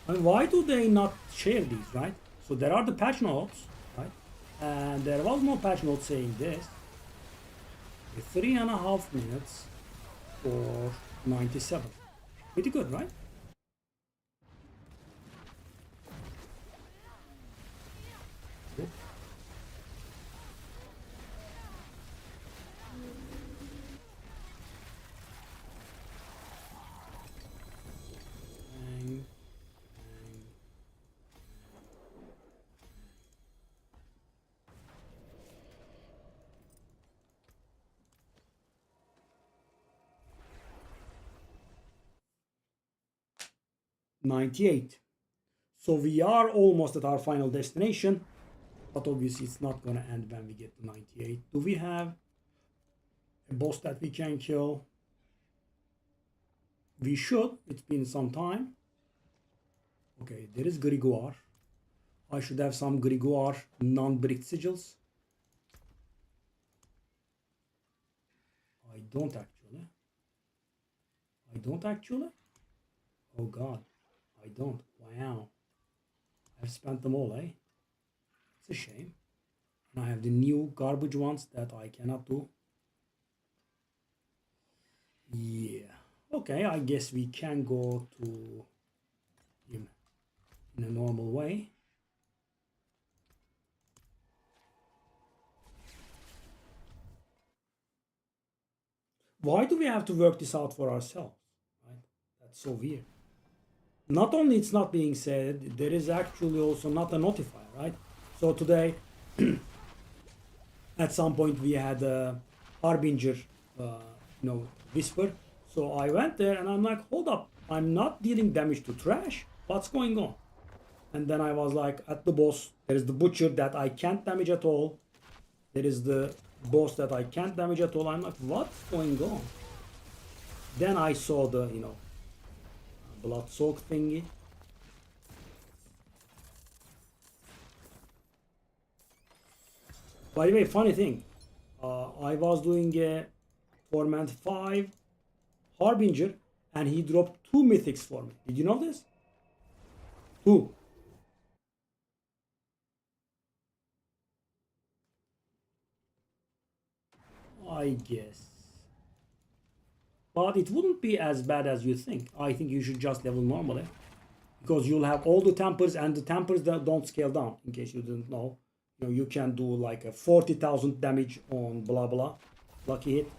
And why do they not share these, right? So there are the patch notes, right? And there was no patch note saying this. 3.5 minutes for 97. Pretty good, right? Good. Bang, bang. 98. So we are almost at our final destination, but obviously it's not gonna end when we get to 98. Do we have a boss that we can kill? We should. It's been some time. Okay, there is Grigor. I should have some Grigor non-bricked sigils. I don't actually. I don't actually. Oh god, I don't. Wow. I've spent them all, eh? It's a shame. And I have the new garbage ones that I cannot do. Yeah. Okay, I guess we can go to him in a normal way. Why do we have to work this out for ourselves? Right? That's so weird. Not only it's not being said, there is actually also not a notifier, right? So today, at some point we had a harbinger, whisper. So I went there and I'm like, hold up, I'm not dealing damage to trash. What's going on? And then I was like, at the boss, there is the butcher that I can't damage at all. There is the boss that I can't damage at all. I'm like, what's going on? Then I saw the, blood soak thingy. By the way, funny thing, I was doing a Torment 5 Harbinger and he dropped 2 mythics for me. Did you know this? 2. I guess. But it wouldn't be as bad as you think. I think you should just level normally. Because you'll have all the tempers and the tempers that don't scale down, in case you didn't know. You can do like a 40,000 damage on blah blah. Lucky hit.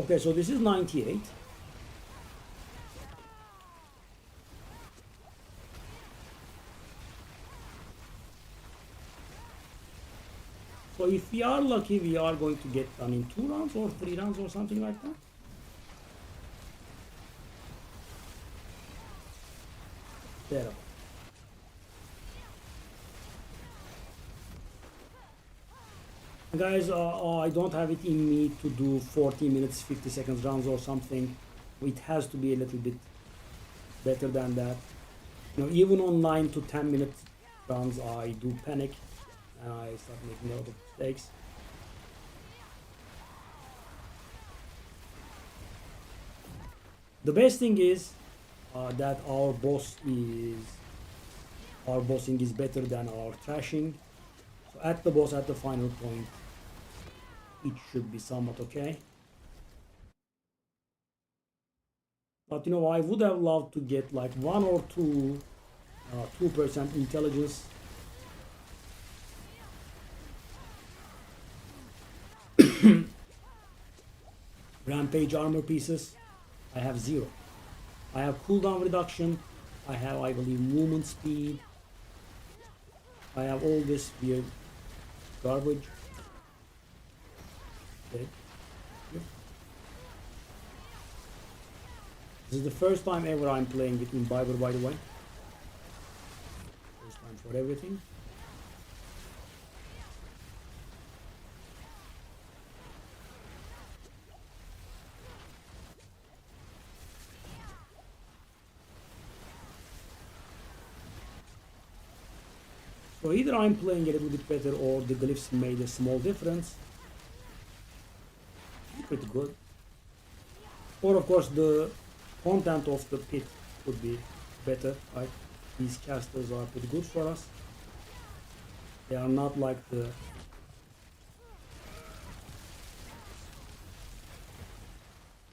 Okay, so this is 98. So if we are lucky, we are going to get done in 2 rounds or 3 rounds or something like that. Terrible. Guys, I don't have it in me to do 40 minutes, 50 seconds rounds or something. It has to be a little bit better than that. Even on 9 to 10 minute rounds, I do panic and I start making a lot of mistakes. The best thing is that our bossing is better than our trashing. So at the boss, at the final point, it should be somewhat okay. But I would have loved to get like 1 or 2 2% intelligence. Rampage armor pieces. I have 0. I have cooldown reduction. I have, I believe, movement speed. I have all this weird garbage. Okay. Yep. This is the first time ever I'm playing with Imbiber, by the way. First time for everything. So either I'm playing a little bit better or the glyphs made a small difference. Pretty good. Or of course the content of the pit would be better, right? These casters are pretty good for us. They are not like those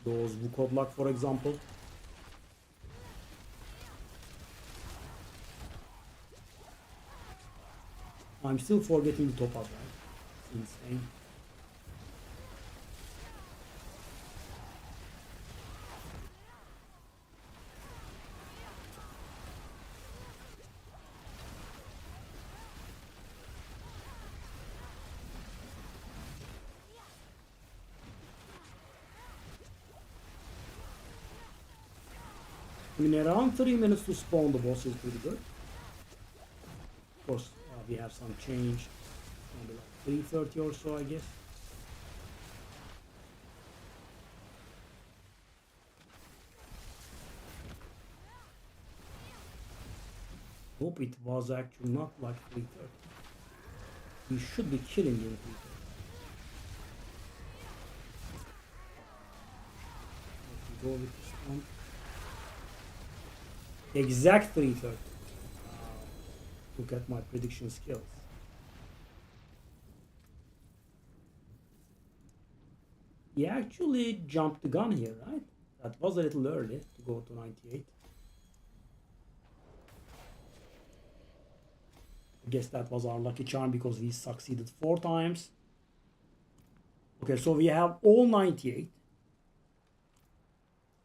Wukodlak, for example. I'm still forgetting the top up, right? It's insane. I mean, around 3 minutes to spawn the boss is pretty good. Of course, we have some change. Maybe like 3:30 or so, I guess. Hope it was actually not like 3:30. We should be killing you in 3:30. Let me go with this one. Exact 330. Look at my prediction skills. He actually jumped the gun here, right? That was a little early to go to 98. I guess that was our lucky charm because we succeeded 4 times. Okay, so we have all 98.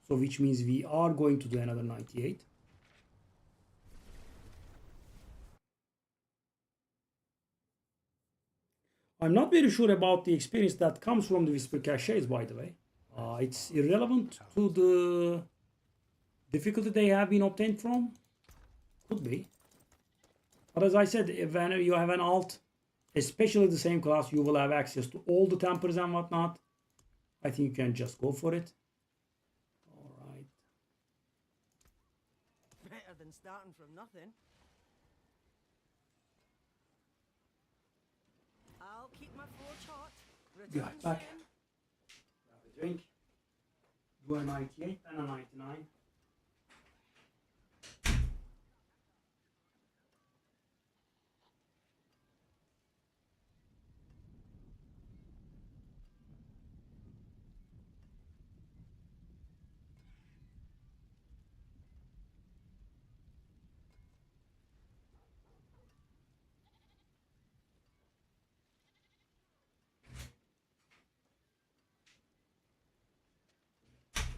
So which means we are going to do another 98. I'm not very sure about the experience that comes from the Whisper Caches, by the way. It's irrelevant to the difficulty they have been obtained from. Could be. But as I said, if you have an alt, especially the same class, you will have access to all the tempers and whatnot. I think you can just go for it. Alright. Better than starting from nothing. I'll keep my forge hot. Be Return right back. soon. Have a drink. Do a 98 and a 99.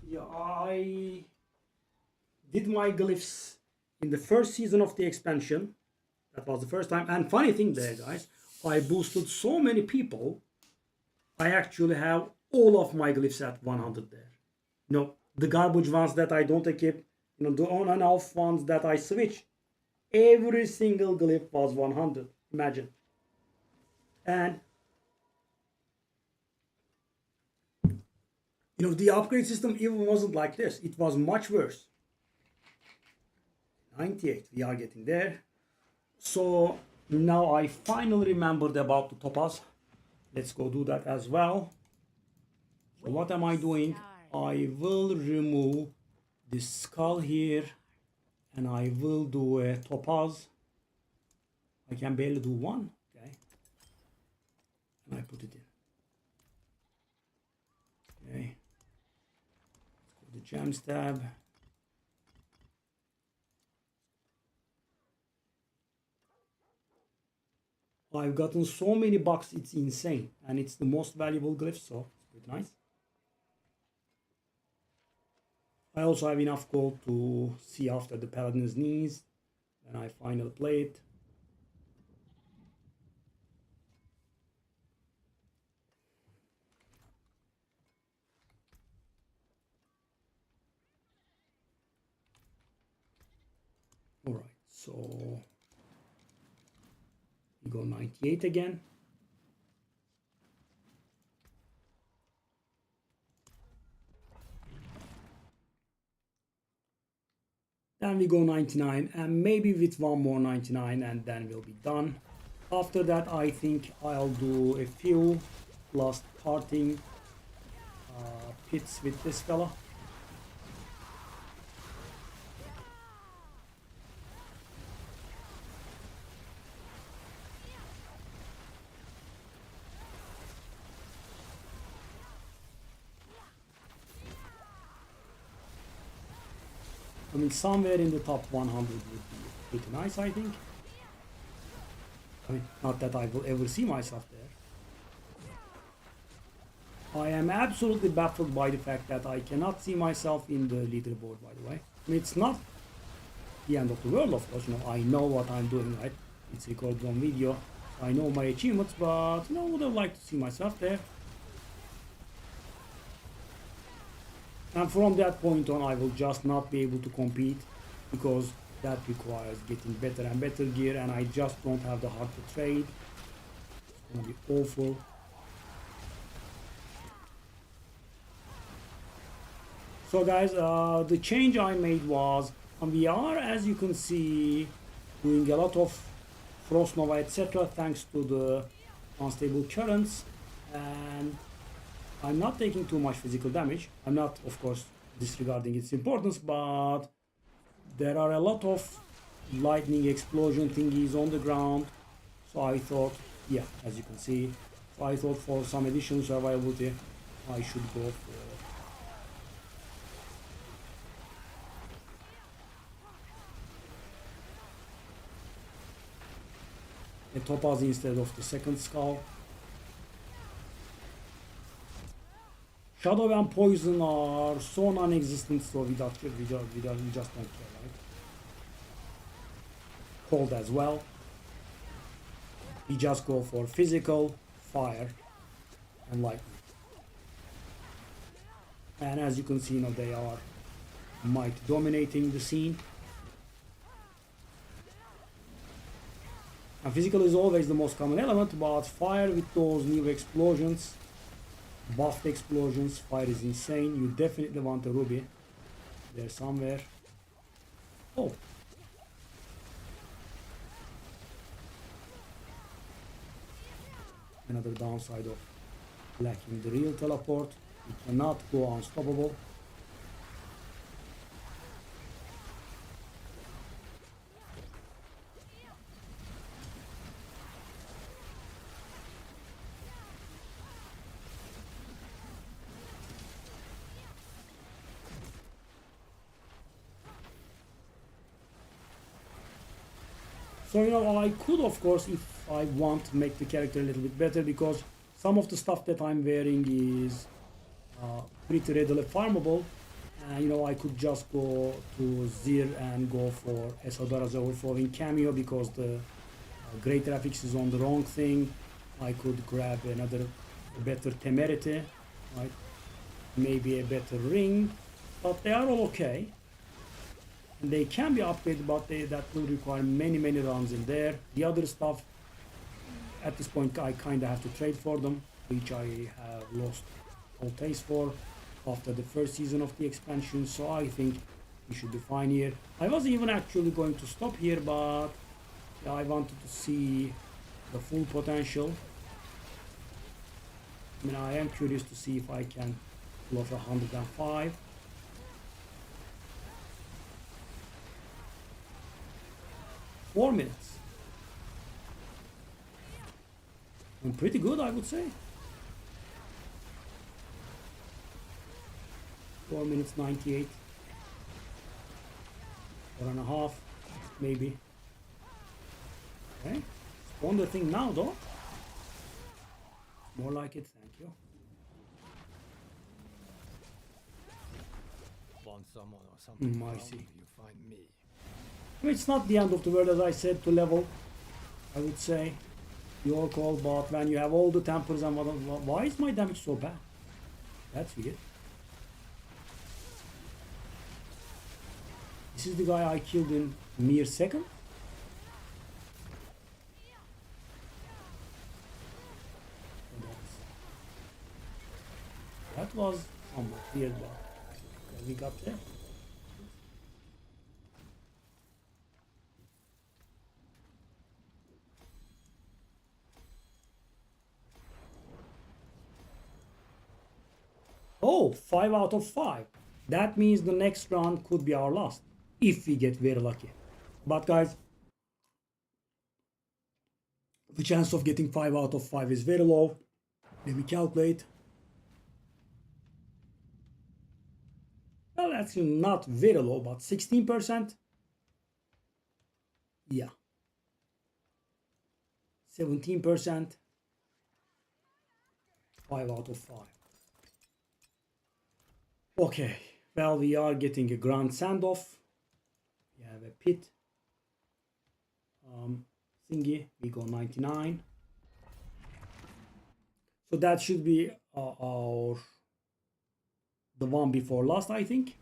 Yeah, I did my glyphs in the first season of the expansion. That was the first time. And funny thing there, guys, I boosted so many people. I actually have all of my glyphs at 100 there. You know, the garbage ones that I don't equip, you know, the on and off ones that I switch. Every single glyph was 100. Imagine. And you know, the upgrade system even wasn't like this. It was much worse. 98, we are getting there. So now I finally remembered about the topaz. Let's go do that as well. So what am I doing? I will remove this skull here and I will do a topaz. I can barely do one. Okay. And I put it in. Okay. The gems tab. I've gotten so many bucks, it's insane, and it's the most valuable glyph, so it's pretty nice. I also have enough gold to see after the Paladin's knees, and I final plate. Alright, so we go 98 again. Then we go 99 and maybe with one more 99 and then we'll be done. After that I think I'll do a few last parting pits with this fella. I mean, somewhere in the top 100 would be pretty nice, I think. I mean, not that I will ever see myself there. I am absolutely baffled by the fact that I cannot see myself in the leaderboard, by the way. I mean, it's not the end of the world, of course. You know, I know what I'm doing, right? It's recorded on video. I know my achievements, but, you know, I would have liked to see myself there. And from that point on, I will just not be able to compete because that requires getting better and better gear, and I just don't have the heart to trade. It's gonna be awful. So guys, the change I made was, we are, as you can see, doing a lot of Frost Nova, etc. thanks to the unstable currents, and I'm not taking too much physical damage. I'm not, of course, disregarding its importance, but there are a lot of lightning explosion thingies on the ground. So I thought, yeah, as you can see, so I thought for some additional survivability, I should go for a topaz instead of the second skull. Shadow and poison are so non-existent, so we just don't care, right? Cold as well. We just go for physical, fire, and lightning. And as you can see, they are might dominating the scene. And physical is always the most common element, but fire with those new explosions, buffed explosions, fire is insane. You definitely want a ruby there somewhere. Oh. Another downside of lacking the real teleport. You cannot go unstoppable. So I could, of course, if I want, make the character a little bit better, because some of the stuff that I'm wearing is pretty readily farmable. And I could just go to Zir and go for Esodora's overflowing cameo because the great graphics is on the wrong thing. I could grab a better temerity, right? Maybe a better ring, but they are all okay. And they can be upgraded, but that will require many runs in there. The other stuff, at this point, I kind of have to trade for them, which I have lost all taste for after the first season of the expansion. So I think we should be fine here. I was even actually going to stop here, but yeah, I wanted to see the full potential. I mean, I am curious to see if I can pull off 105. Four minutes. And pretty good, I would say. 4 minutes 98. 4.5, maybe. Okay. Spawn the thing now, though. More like it, thank you. Want someone or something? I wrong, see. You find me. It's not the end of the world, as I said, to level. I would say. Your call, but when you have all the tempers and why is my damage so bad? That's weird. This is the guy I killed in mere second. That was somewhat weird, but we got there. Oh, 5 out of 5. That means the next round could be our last, if we get very lucky. But guys, the chance of getting 5 out of 5 is very low. Let me calculate. Well, that's not very low, but 16%. Yeah. 17%. 5 out of 5. Okay, well, we are getting a grand send-off. We have a pit thingy. We go 99. So that should be the one before last, I think.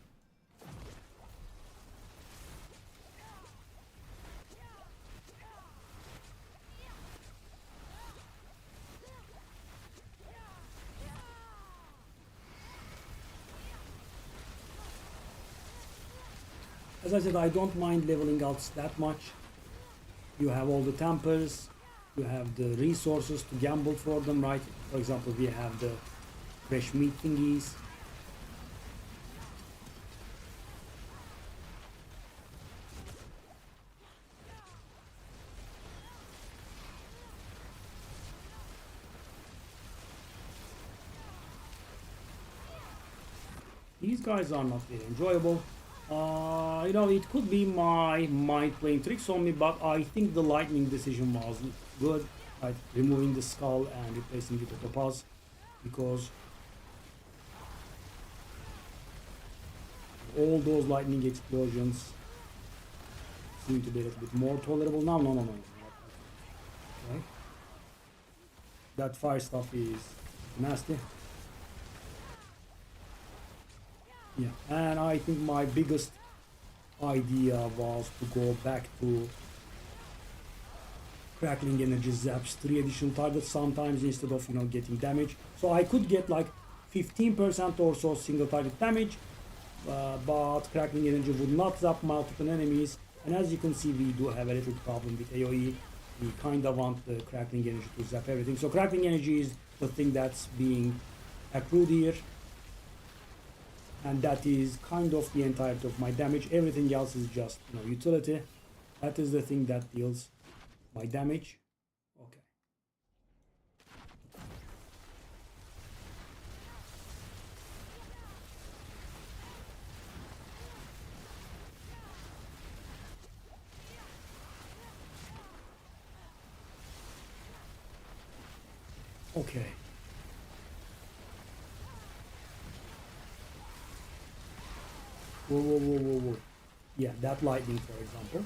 As I said, I don't mind leveling out that much. You have all the tempers, you have the resources to gamble for them, right? For example, we have the fresh meat thingies. These guys are not very enjoyable. You know, it could be my mind playing tricks on me, but I think the lightning decision was good. Right, removing the skull and replacing it with a pause, because all those lightning explosions seem to be a little bit more tolerable now. No. Okay. That fire stuff is nasty. Yeah, and I think my biggest idea was to go back to crackling energy zaps 3 additional targets sometimes instead of, you know, getting damage. So I could get like 15% or so single target damage, but crackling energy would not zap multiple enemies. And as you can see, we do have a little problem with AoE. We kind of want the crackling energy to zap everything. So crackling energy is the thing that's being accrued here. And that is kind of the entirety of my damage. Everything else is just, you know, utility. That is the thing that deals my damage. Okay. Okay. Whoa. Yeah, that lightning, for example.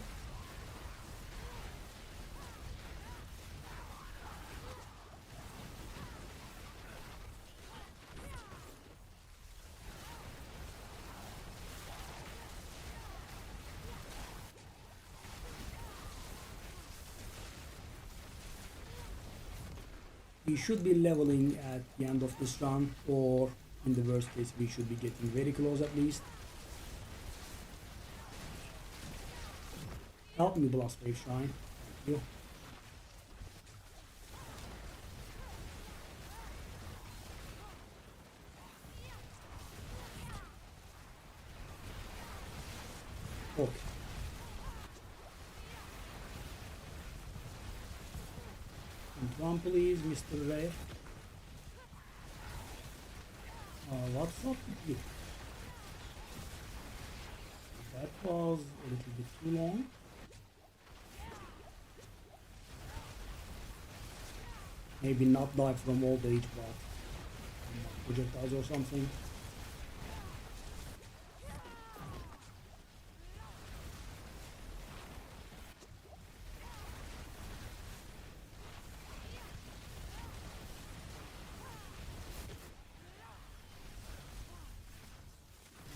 We should be leveling at the end of this run, or in the worst case, we should be getting very close at least. Help me, Blast Wave Shrine. Thank you. Okay. And one please, Mr. Rare. What's up with you? That was a little bit too long. Maybe not die from old age, but projectiles or something.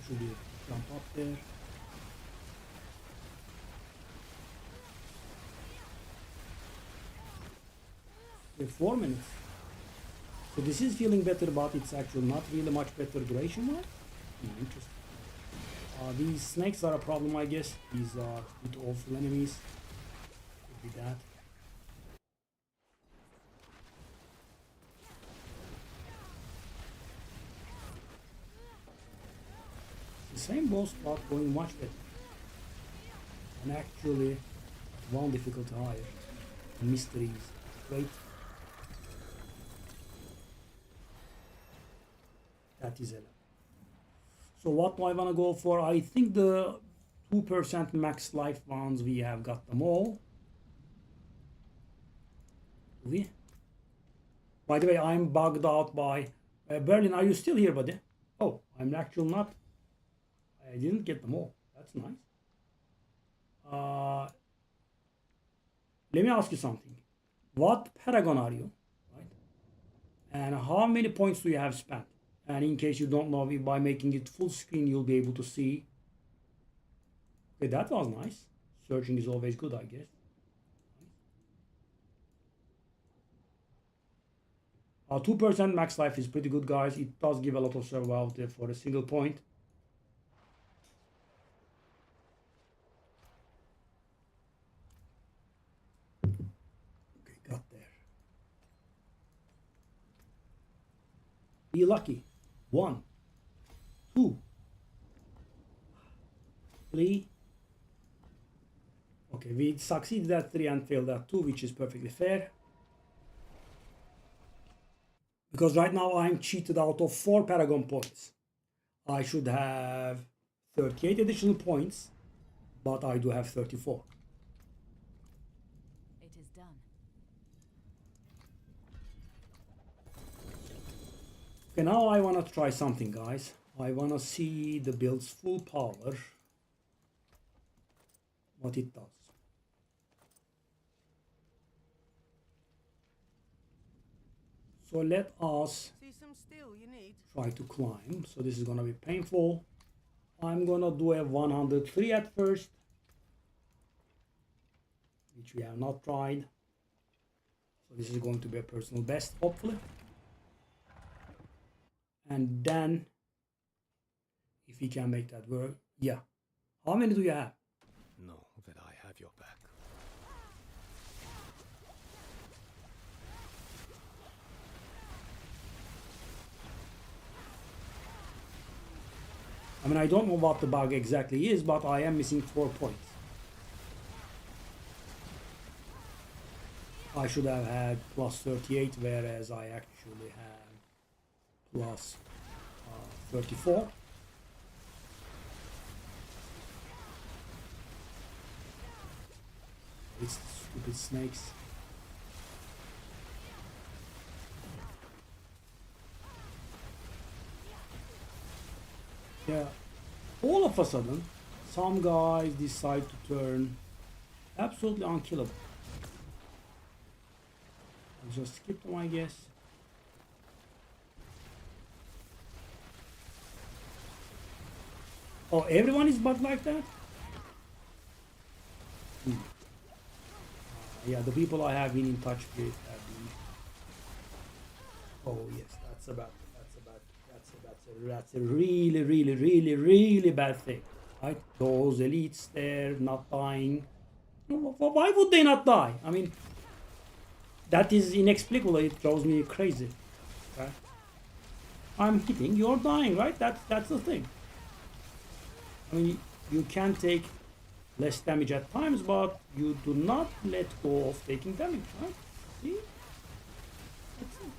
Should be able to jump up there. Okay, 4 minutes. So this is feeling better, but it's actually not really much better duration-wise. Interesting. These snakes are a problem, I guess. These are a bit awful enemies. Could be that. The same boss but going much better. And actually, one difficulty higher. Mysteries. Great. That is 11. So what do I want to go for? I think the 2% max life ones, we have got them all. We? By the way, I'm bugged out by... Berlin, are you still here, buddy? Oh, I'm actually not. I didn't get them all. That's nice. Let me ask you something. What Paragon are you? Right? And how many points do you have spent? And in case you don't know, by making it full screen, you'll be able to see. Okay, that was nice. Searching is always good, I guess. 2% max life is pretty good, guys. It does give a lot of survival for a single point. Okay, got there. Be lucky. 1, 2, 3. Okay, we succeeded at 3 and failed at 2, which is perfectly fair. Because right now I'm cheated out of 4 Paragon points. I should have 38 additional points, but I do have 34. It is done. Okay, now I want to try something, guys. I want to see the build's full power, what it does. So let us See some steel you need? try to climb. So this is gonna be painful. I'm gonna do a 103 at first, which we have not tried. So this is going to be a personal best, hopefully. And then, if we can make that work, yeah. How many do you have? Know that I have your back. I mean, I don't know what the bug exactly is, but I am missing 4 points. I should have had plus 38, whereas I actually have plus 34. It's stupid snakes. Yeah, all of a sudden, some guys decide to turn absolutely unkillable. I'll just skip them, I guess. Oh, everyone is bugged like that? Yeah, the people I have been in touch with have been. Oh yes, that's a really bad thing, right? Those elites there not dying. Why would they not die? I mean, that is inexplicable. It drives me crazy. Right? I'm hitting, you're dying, right? That's the thing. I mean, you can take less damage at times, but you do not let go of taking damage, right? See? That's it.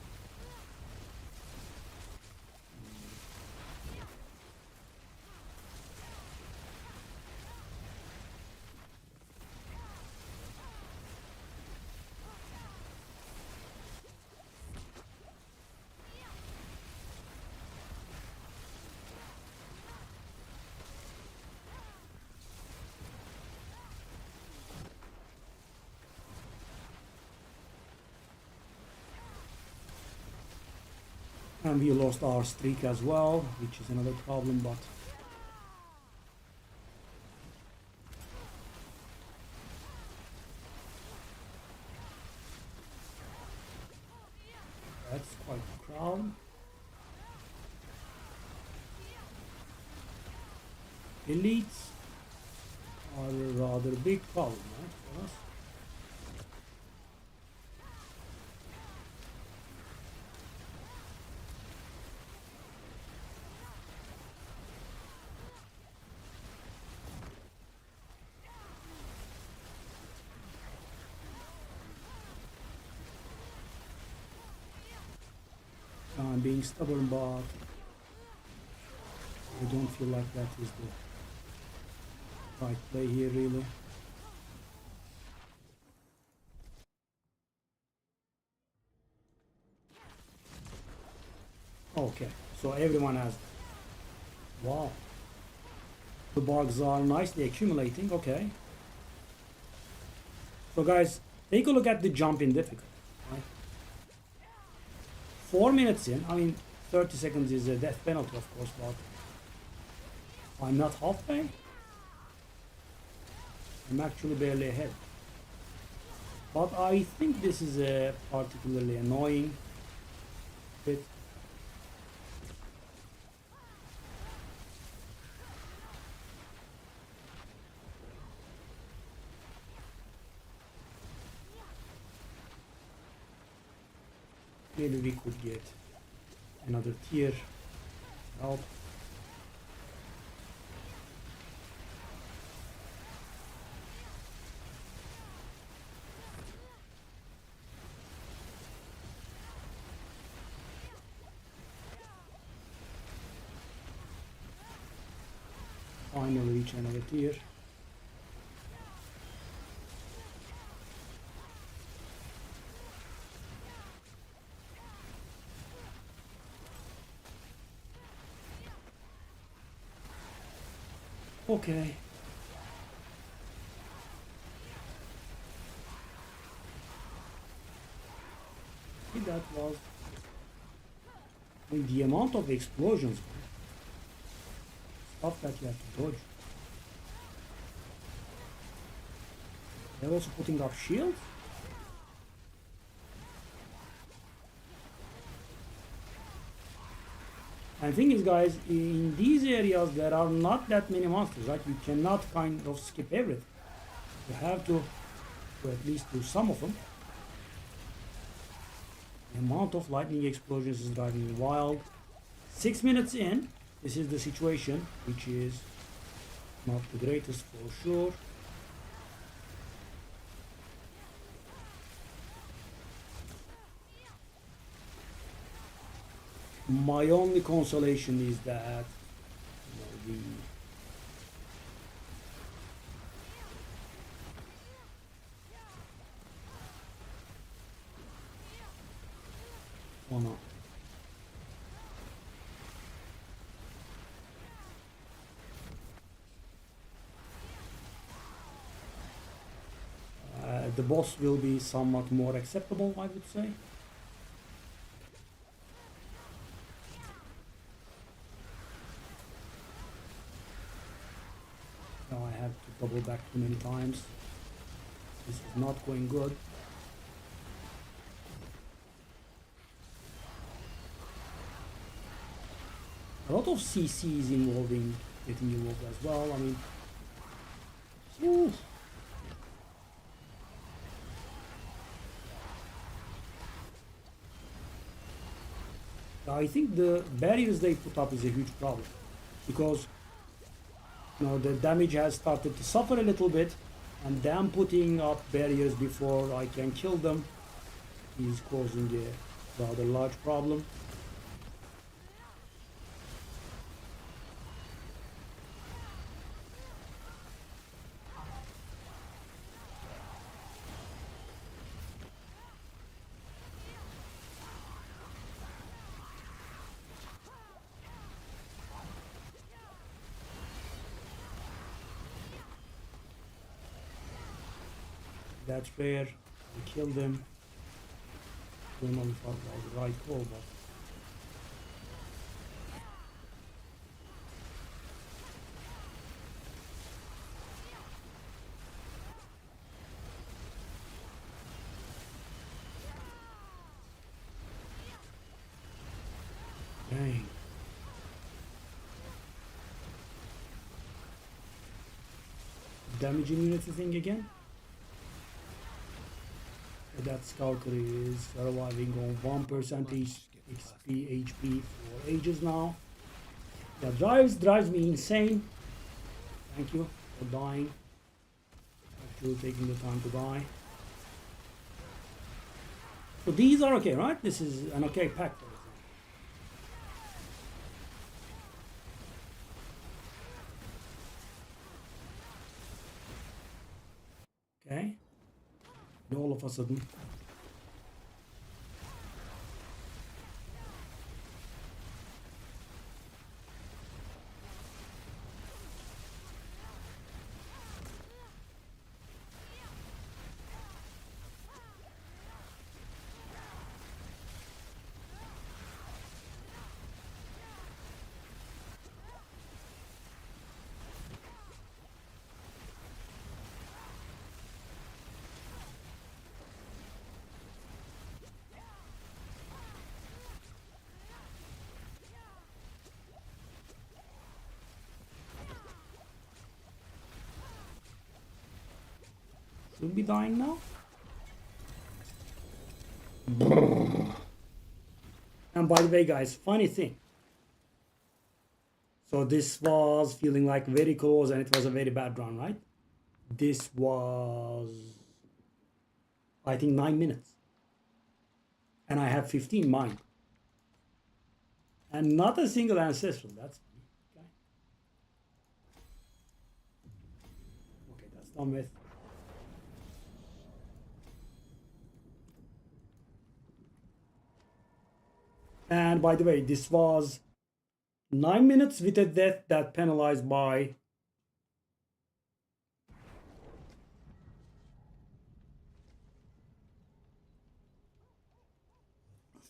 And we lost our streak as well, which is another problem, but that's quite a crowd. Elites are a rather big problem, right, for us. I'm being stubborn, but I don't feel like that is the right play here, really. Okay, so everyone has. Wow. The bugs are nicely accumulating, okay. So guys, take a look at the jump in difficulty, right? 4 minutes in, I mean, 30 seconds is a death penalty, of course, but I'm not halfway. I'm actually barely ahead. But I think this is a particularly annoying bit. Maybe we could get another tier help. finally reach another tier. Okay. That was, I mean, the amount of explosions, stuff that you have to dodge. They're also putting up shields. And the thing is, guys, in these areas there are not that many monsters, right? You cannot kind of skip everything. You have to at least do some of them. The amount of lightning explosions is driving me wild. 6 minutes in, this is the situation, which is not the greatest for sure. My only consolation is that the oh no. The boss will be somewhat more acceptable, I would say. Now I have to double back too many times. This is not going good. A lot of CCs getting involved as well. I mean, whew. I think the barriers they put up is a huge problem, because the damage has started to suffer a little bit, and them putting up barriers before I can kill them is causing a rather large problem. That's fair. I killed him. Don't know if I was the right call, but dang. Damaging unity thing again. That Skulker is surviving on 1% XP HP for ages now. That drives me insane. Thank you for dying. Actually taking the time to die. So these are okay, right? This is an okay pack for example. Okay. And all of a sudden should be dying now. And by the way, guys, funny thing. So this was feeling like very close and it was a very bad run, right? This was, I think, 9 minutes. And I have 15 mine. And not a single ancestral. That's funny. Okay. done with. And by the way, this was 9 minutes with a death that penalized by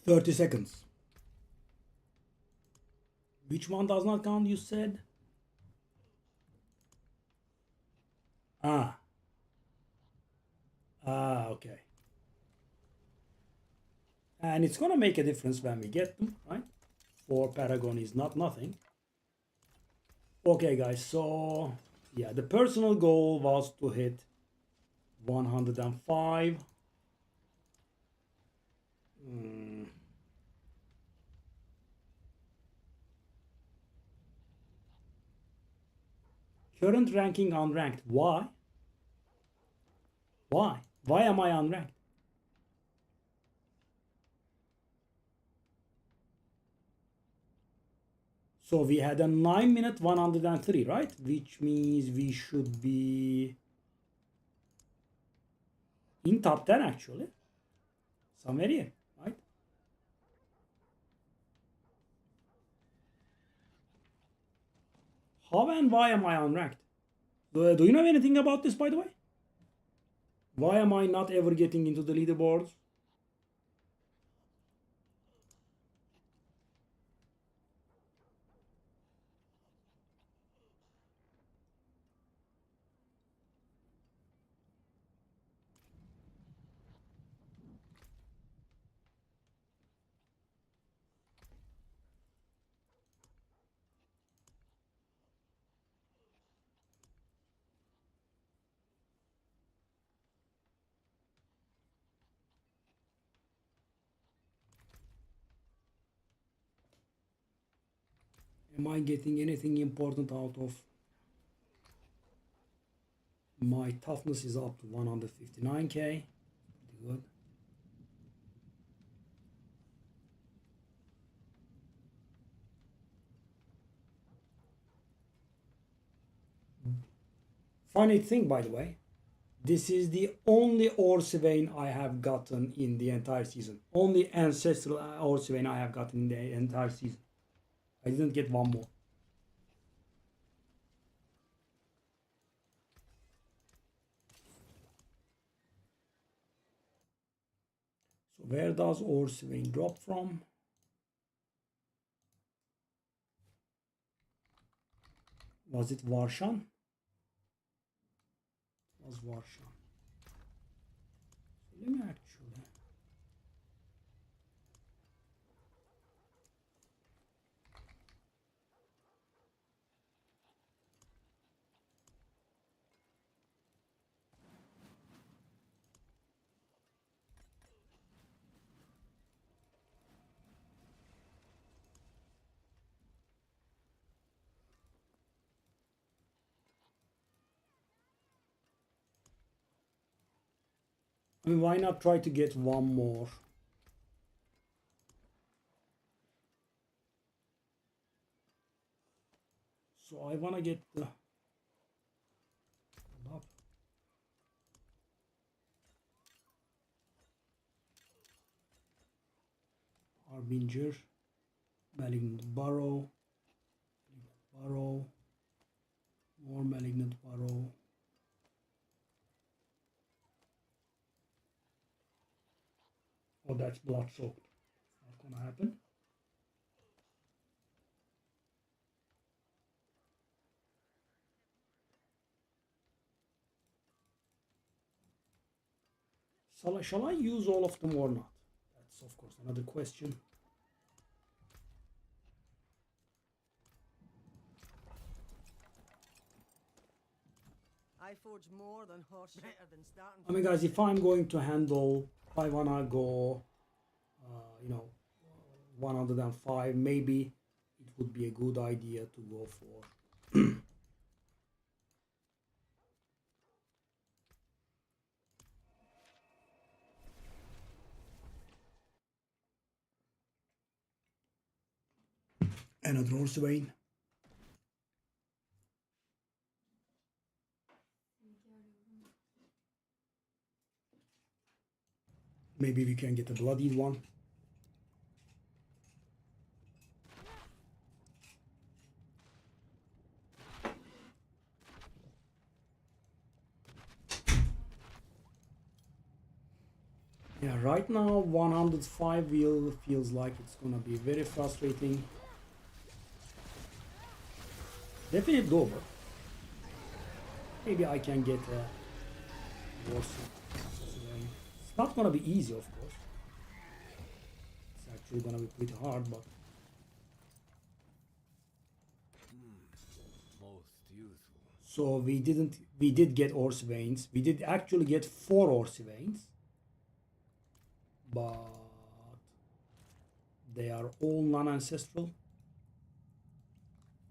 30 seconds. Which one does not count, you said? Okay. And it's gonna make a difference when we get them, right? 4 Paragon is not nothing. Okay, guys, so yeah, the personal goal was to hit 105. Current ranking unranked. Why? Why? Why am I unranked? So we had a 9 minute 103, right? Which means we should be in top 10 actually. Somewhere here, right? How and why am I unranked? Do you know anything about this, by the way? Why am I not ever getting into the leaderboards? Am I getting anything important out of my toughness is up to 159k. Pretty good. Funny thing, by the way, this is the only Orsivain I have gotten in the entire season. Only ancestral Orsivain I have gotten in the entire season. I didn't get one more. So where does Orsivain drop from? Was it Varshan? It was Varshan. So let me actually. I mean, why not try to get one more? So I want to get the Harbinger, Malignant Burrow, more Malignant Burrow. Oh, that's blood soaked. Not gonna happen. Shall I use all of them or not? That's of course another question. I forge more than horse better than starting. I mean, guys, if I'm going to handle, if I wanna go, 105, maybe it would be a good idea to go for another Orsivain. Maybe we can get a bloodied one. Yeah, right now 105 wheel feels like it's gonna be very frustrating. Definitely doable. Maybe I can get a worse. It's not gonna be easy, of course. It's actually gonna be pretty hard, but Most useful. so we did get Orse Veins. We did actually get 4 Orse Veins. But they are all non-ancestral.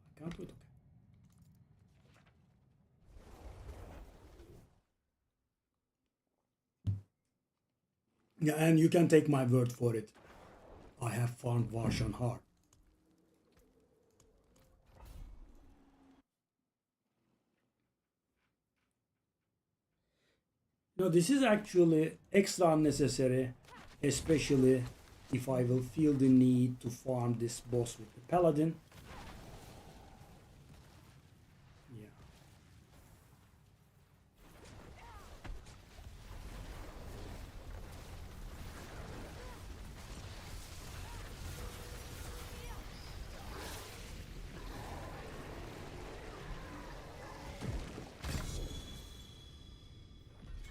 I can't do it. Okay. Yeah, and you can take my word for it. I have found Varshan hard. No, this is actually extra unnecessary, especially if I will feel the need to farm this boss with the Paladin. Yeah.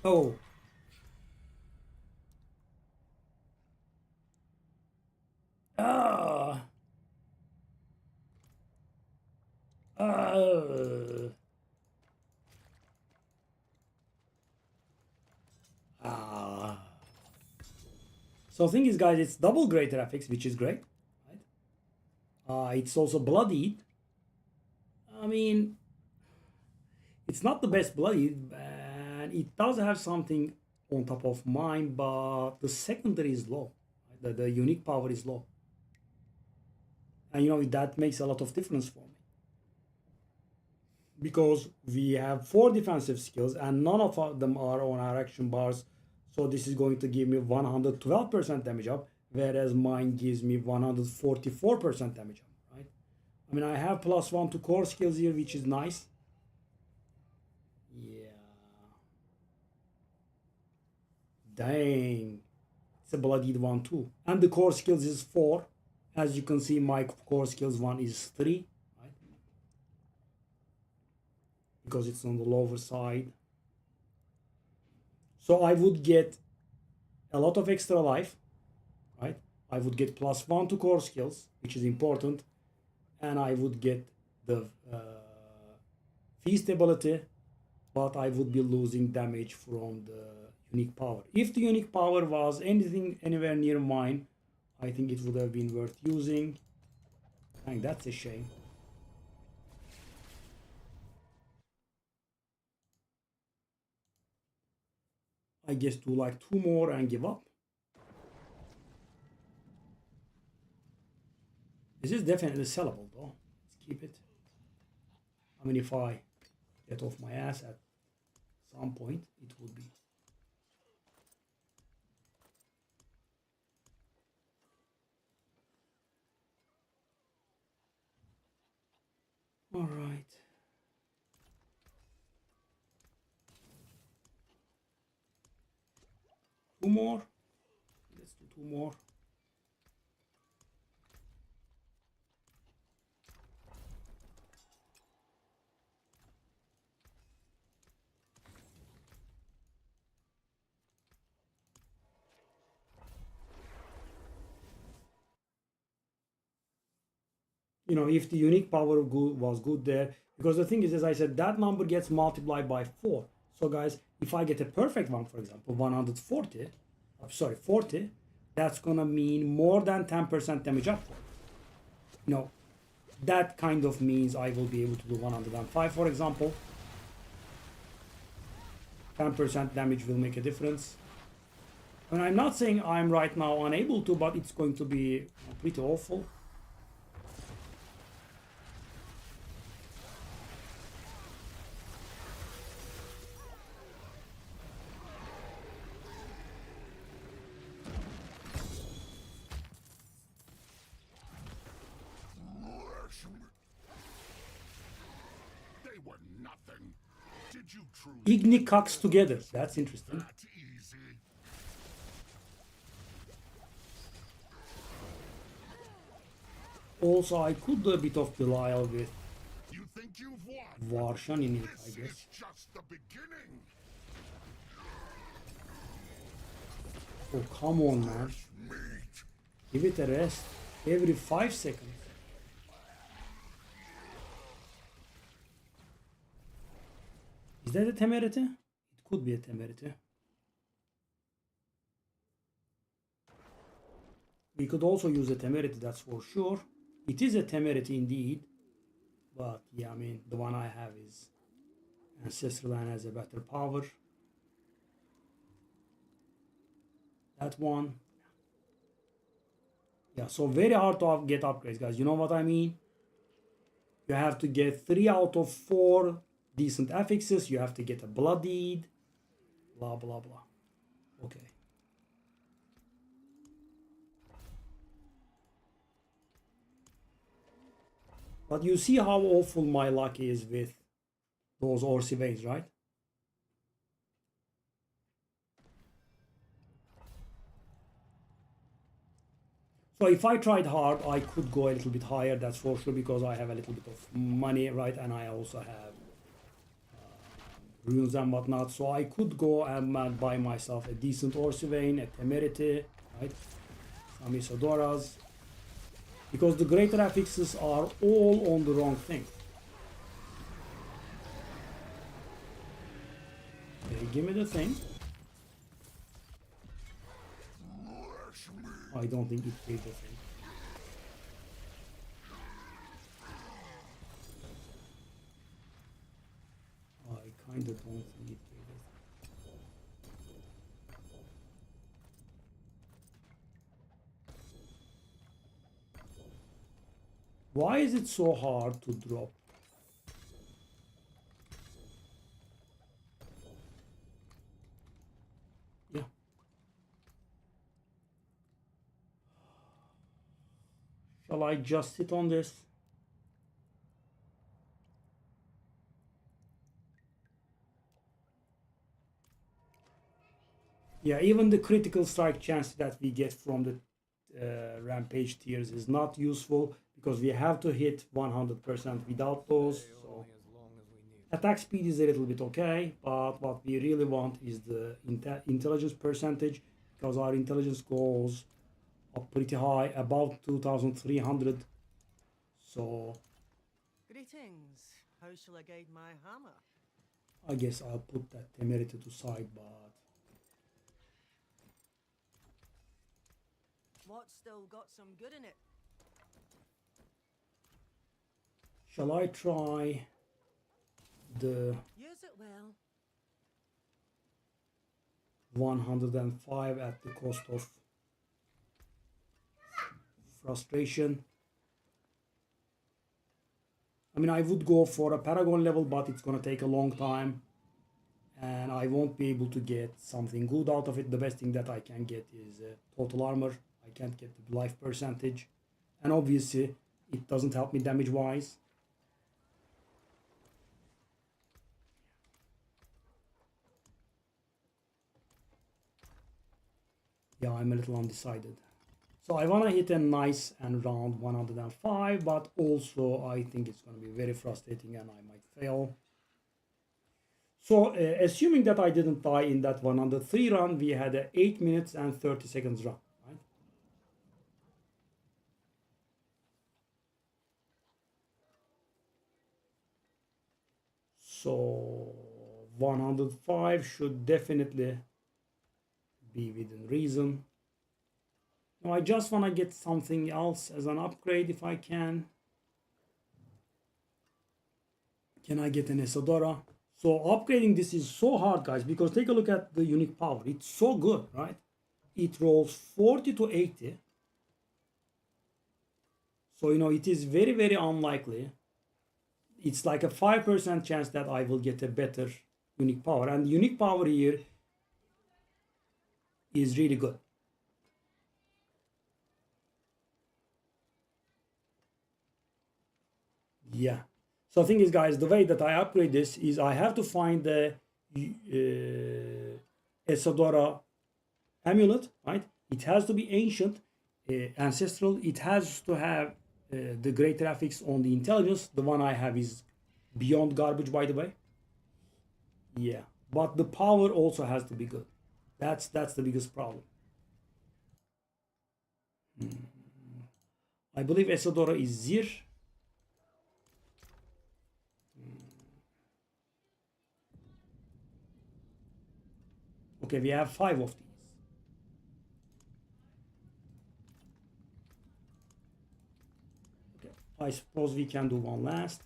Oh. Ah. Ah. So the thing is, guys, it's double greater FX, which is great. Right? It's also bloodied. I mean, it's not the best bloodied, and it does have something on top of mine, but the secondary is low. Right? The unique power is low. And you know, that makes a lot of difference for me. Because we have 4 defensive skills and none of them are on our action bars. So this is going to give me 112% damage up, whereas mine gives me 144% damage up, right? I mean, I have +1 to core skills here, which is nice. Yeah. Dang. It's a bloodied one too. And the core skills is 4. As you can see, my core skills one is 3. Right? Because it's on the lower side. So I would get a lot of extra life, right? I would get +1 to core skills, which is important. And I would get the feast ability, but I would be losing damage from the unique power. If the unique power was anything anywhere near mine, I think it would have been worth using. Dang, that's a shame. I guess do like 2 more and give up. This is definitely sellable though. Let's keep it. I mean, if I get off my ass at some point, it would be. All right. Two more. Let's do 2 more. You know, if the unique power was good there, because the thing is, as I said, that number gets multiplied by 4. So guys, if I get a perfect one, for example, 140, sorry, 40, that's gonna mean more than 10% damage up. You know, that kind of means I will be able to do 105, for example. 10% damage will make a difference. And I'm not saying I'm right now unable to, but it's going to be pretty awful. nothing. Did you truly Igni cocks together. That's interesting. that easy? Also, I could do a bit of Belial with You think you've won? Varshan in it, I This guess. is just the beginning. Oh, come on, man. Meat. Give it a rest. Every 5 seconds. Is that a temerity? It could be a temerity. We could also use a temerity, that's for sure. It is a temerity indeed. But yeah, I mean, the one I have is ancestral and has a better power. That one. Yeah, so very hard to get upgrades, guys. You know what I mean? You have to get 3 out of 4 decent affixes. You have to get a bloodied. Blah, blah, blah. Okay. But you see how awful my luck is with those Orsi veins, right? So if I tried hard, I could go a little bit higher, that's for sure, because I have a little bit of money, right? And I also have runes and whatnot. So I could go and buy myself a decent Orsi vein, a temerity, right? Some Isadoras. Because the greater affixes are all on the wrong thing. Okay, give me the thing. I don't think it gave the thing. I kinda don't think it gave it. Why is it so hard to drop? Yeah. Shall I just sit on this? Yeah, even the critical strike chance that we get from the rampage tiers is not useful because we have to hit 100% without those. So attack speed is a little bit okay, but what we really want is the intelligence percentage, because our intelligence goes up pretty high, about 2,300. So Greetings. How shall I guide my hammer? I guess I'll put that temerity to side, but What's still got some good in it? shall I try the Use it well. 105 at the cost of frustration? I mean, I would go for a Paragon level, but it's gonna take a long time and I won't be able to get something good out of it. The best thing that I can get is total armor. I can't get the life percentage, and obviously it doesn't help me damage wise. Yeah, I'm a little undecided. So I want to hit a nice and round 105, but also I think it's going to be very frustrating and I might fail. So assuming that I didn't die in that 103 run, we had a 8 minutes and 30 seconds run, right? So 105 should definitely be within reason. Now I just want to get something else as an upgrade if I can. Can I get an Isadora? So upgrading this is so hard, guys, because take a look at the unique power. It's so good, right? It rolls 40 to 80. So, you know, it is very, very unlikely. It's like a 5% chance that I will get a better unique power. And unique power here is really good. Yeah. So the thing is, guys, the way that I upgrade this is I have to find the Esodora amulet, right? It has to be ancient, ancestral. It has to have the great graphics on the intelligence. The one I have is beyond garbage, by the way. Yeah, but the power also has to be good. That's the biggest problem. I believe Esodora is Zir. Okay, we have 5 of these. Okay, I suppose we can do one last.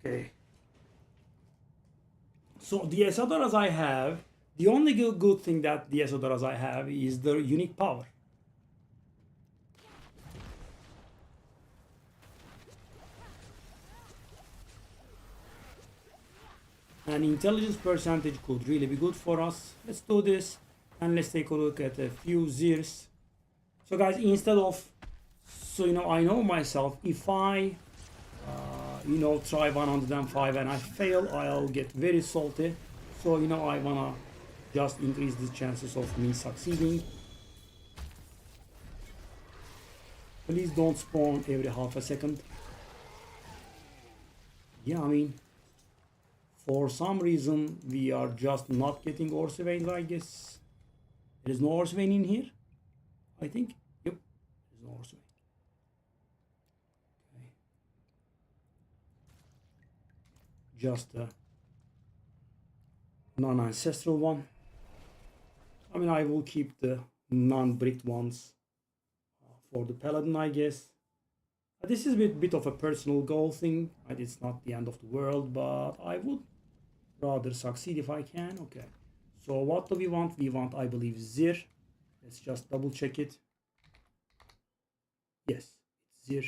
Okay. So the Esodoras I have, the only good thing that the Esodoras I have is the unique power. And intelligence percentage could really be good for us. Let's do this and let's take a look at a few Zirs. So guys, instead of, so you know, I know myself, if I you know, try 105 and I fail, I'll get very salty. So you know, I wanna just increase the chances of me succeeding. Please don't spawn every half a second. Yeah, I mean, for some reason we are just not getting Orsevains, I guess. There is no Orsevain in here, I think. Yep, there's no Orsevain. Just a non-ancestral one. I mean, I will keep the non-bricked ones for the Paladin, I guess. This is a bit of a personal goal thing. It's not the end of the world, but I would rather succeed if I can. Okay. So what do we want? We want, I believe, Zir. Let's just double check it. Yes, it's Zir.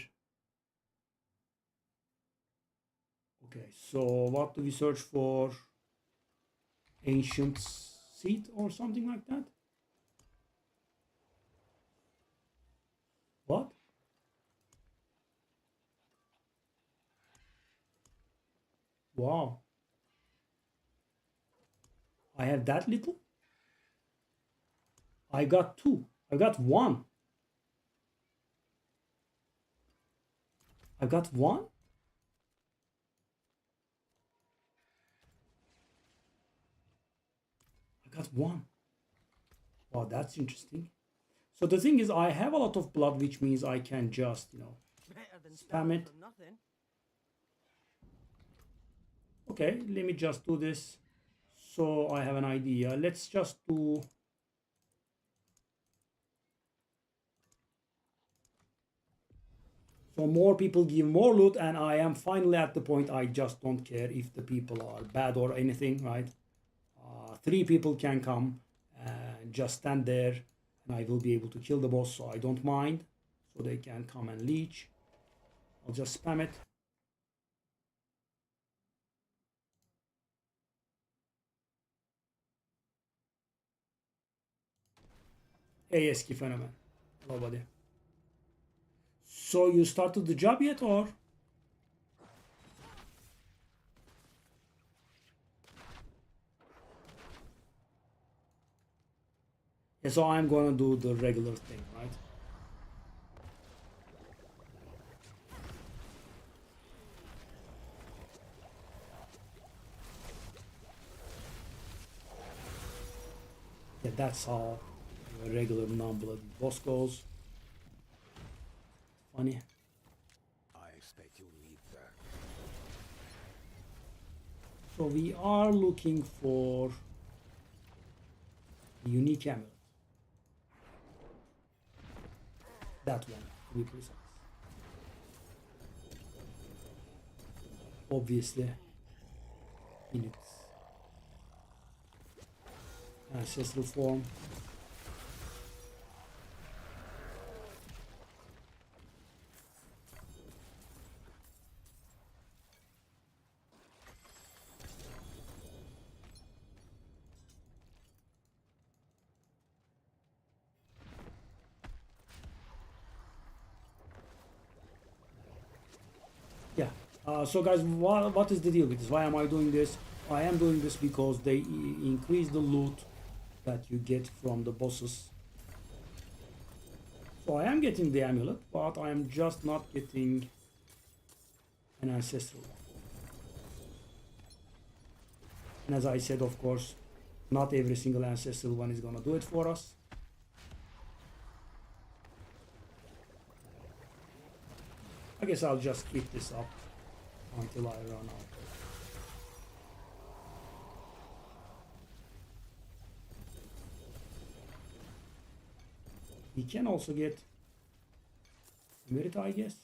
Okay, so what do we search for? Ancient seat or something like that? What? Wow. I have that little? I got 2. I got 1. I got 1? Got 1. Wow, that's interesting. So the thing is, I have a lot of blood, which means I can just, you know, spam it. Okay, let me just do this. So I have an idea. Let's just do... So more people give more loot, and I am finally at the point I just don't care if the people are bad or anything, right? 3 people can come and just stand there, and I will be able to kill the boss, so I don't mind. So they can come and leech. I'll just spam it. Hey, eski fenomen. Hello, buddy. So you started the job yet, or? Yeah, so I'm gonna do the regular thing, right? Yeah, that's how a regular non-bloody boss goes. Funny. I expect you'll need that. So we are looking for a unique amulet. That one, to be precise. Obviously, in its ancestral form. Yeah. So guys, what is the deal with this? Why am I doing this? I am doing this because they increase the loot that you get from the bosses. So I am getting the amulet, but I am just not getting an ancestral one. And as I said, of course, not every single ancestral one is gonna do it for us. I guess I'll just keep this up until I run out. We can also get merit, I guess.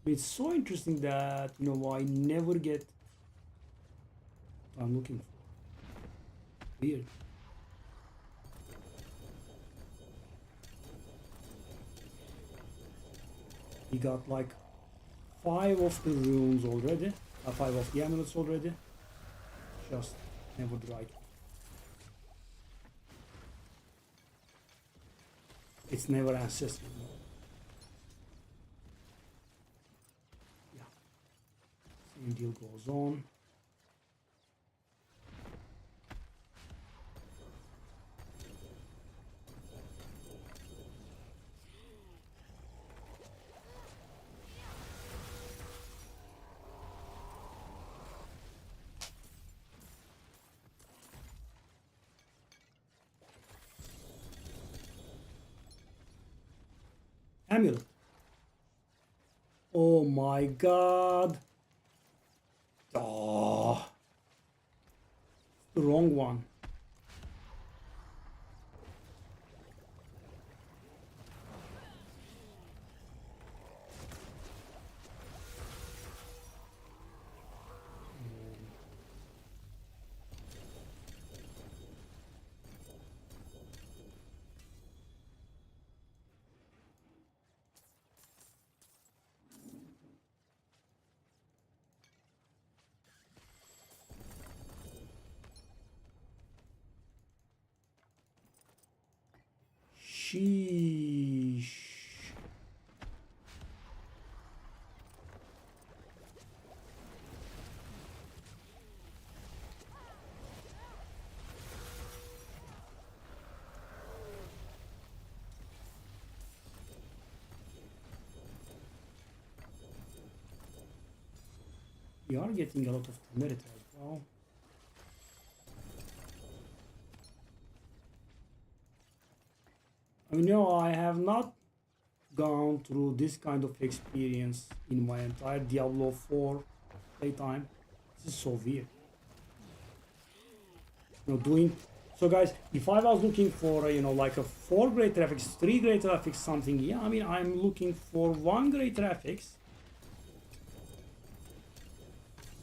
It's so interesting that, you know, I never get what I'm looking for. Weird. We got like 5 of the runes already, 5 of the amulets already. Just never the right one. It's never ancestral. No? Same deal goes on. Amulet. Oh my god. Oh, the wrong one. Sheesh. We are getting a lot of merit as well. I mean, no, I have not gone through this kind of experience in my entire Diablo 4 playtime. This is so weird. You know, doing so, guys. If I was looking for you know, like a 4 great graphics, 3 great graphics, something, yeah. I mean, I'm looking for 1 great graphics.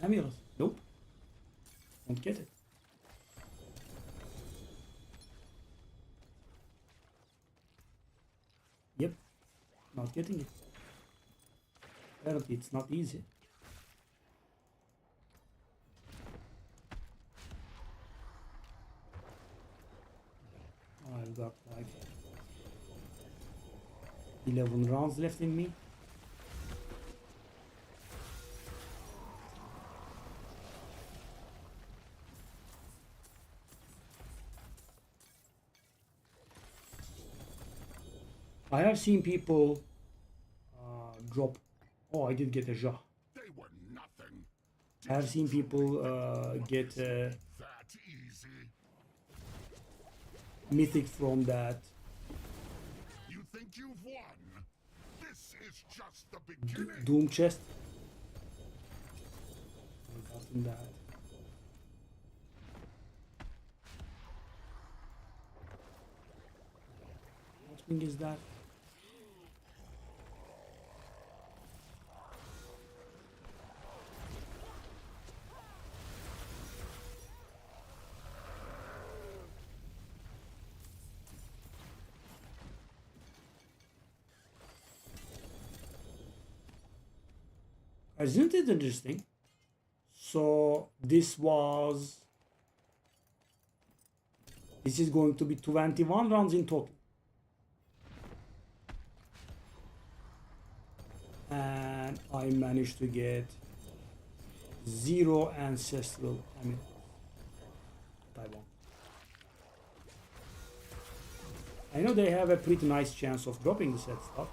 Amulet, nope, don't get it. not getting it. Apparently it's not easy. I've got like 11 rounds left in me. I have seen people drop. Oh, I did get a Ja. They were nothing. I have seen people get That easy. mythic from that. You think you've won? This is just the beginning. Doom chest. I gotten that. What thing is that? Isn't it interesting? So this is going to be 21 rounds in total. And I managed to get 0 ancestral amulets. Taiwan. I know they have a pretty nice chance of dropping the set stuff.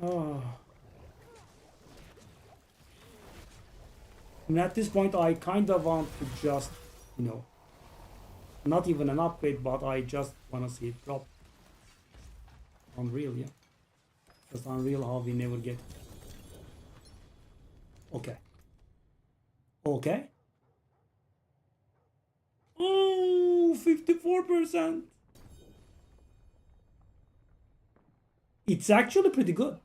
Oh. And at this point, I kind of want to just, not even an upgrade, but I just want to see it drop. Unreal, yeah. Just unreal how we never get it. Okay. Okay. Oh, 54%. It's actually pretty good.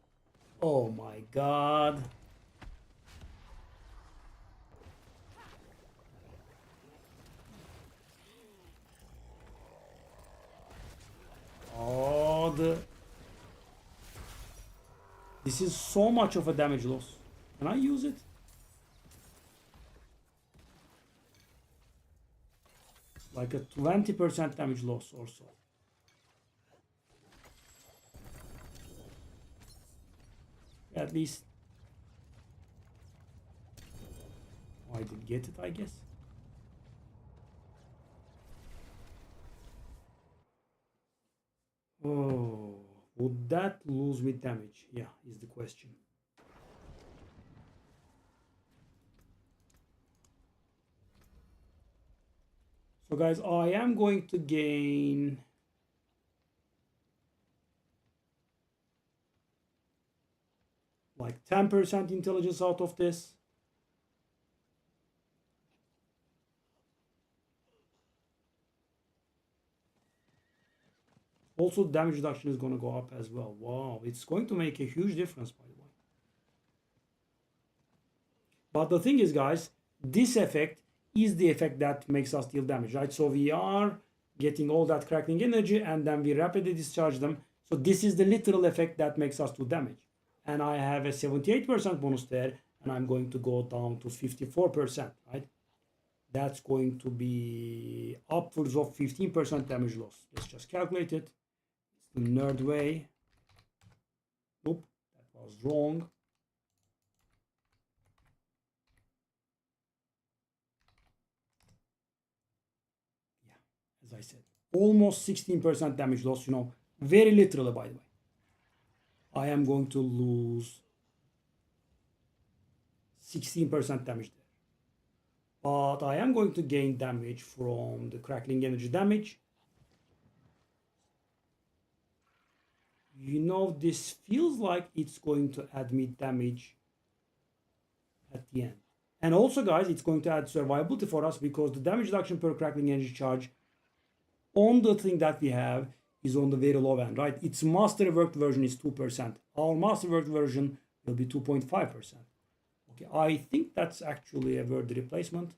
Oh my god. Oh, this is so much of a damage loss. Can I use it? Like a 20% damage loss or so. At least I did get it, I guess. Oh, would that lose me damage? Yeah, is the question. So guys, I am going to gain like 10% intelligence out of this. Also, damage reduction is going to go up as well. Wow, it's going to make a huge difference, by the way. But the thing is, guys, this effect is the effect that makes us deal damage, right? So we are getting all that crackling energy and then we rapidly discharge them. So this is the literal effect that makes us do damage. And I have a 78% bonus there, and I'm going to go down to 54%, right? That's going to be upwards of 15% damage loss. Let's just calculate it. It's the nerd way. Nope, that was wrong. Yeah, as I said, almost 16% damage loss, very literally, by the way. I am going to lose 16% damage there. But I am going to gain damage from the crackling energy damage. You know, this feels like it's going to add me damage at the end. And also, guys, it's going to add survivability for us because the damage reduction per crackling energy charge on the thing that we have is on the very low end, right? Its master worked version is 2%. Our master worked version will be 2.5%. Okay, I think that's actually a worthy replacement.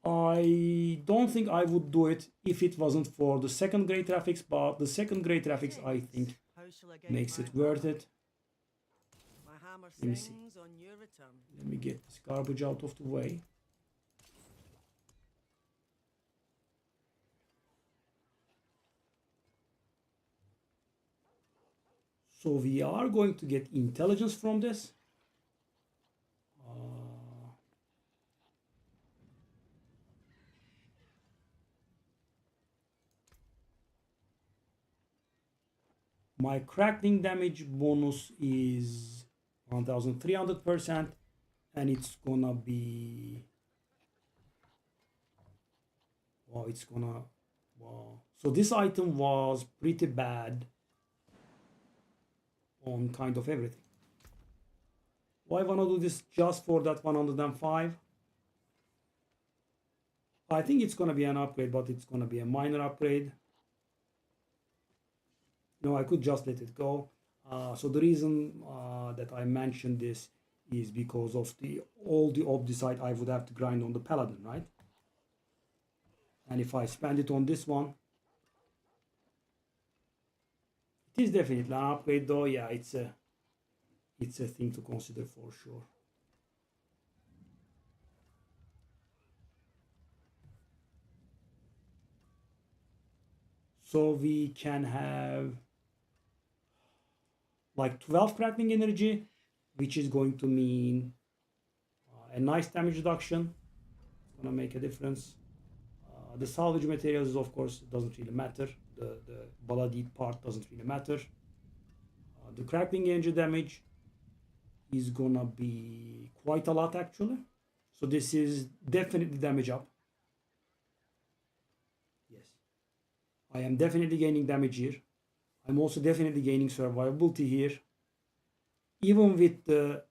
I don't think I would do it if it wasn't for the second grade graphics, but the second grade graphics I think How shall I get makes my it worth hammer? it. My hammer Let me see. sings on your return. Let me get this garbage out of the way. So we are going to get intelligence from this. My crackling damage bonus is 1300%, and it's gonna be, wow, it's gonna, wow. So this item was pretty bad on kind of everything. Why wanna do this just for that 105? I think it's gonna be an upgrade, but it's gonna be a minor upgrade. No, I could just let it go. So the reason that I mentioned this is because of all the obdicite I would have to grind on the Paladin, right? And if I spend it on this one, it is definitely an upgrade though. Yeah, it's a thing to consider for sure. So we can have like 12 crackling energy, which is going to mean a nice damage reduction. It's gonna make a difference. The salvage materials, of course, doesn't really matter. The Paladin part doesn't really matter. The crackling energy damage is gonna be quite a lot actually. So this is definitely damage up. Yes, I am definitely gaining damage here. I'm also definitely gaining survivability here. Even with the,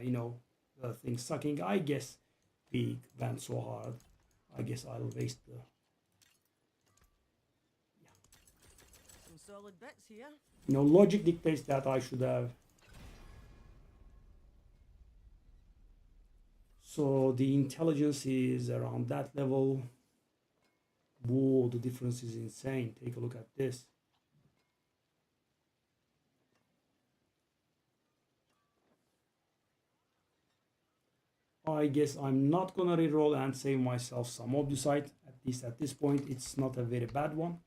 the thing sucking, I guess we went so hard. I guess I'll waste the... Some solid bits here. Logic dictates that I should have. So the intelligence is around that level. Whoa, the difference is insane. Take a look at this. I guess I'm not gonna reroll and save myself some obdicite. At least at this point, it's not a very bad one.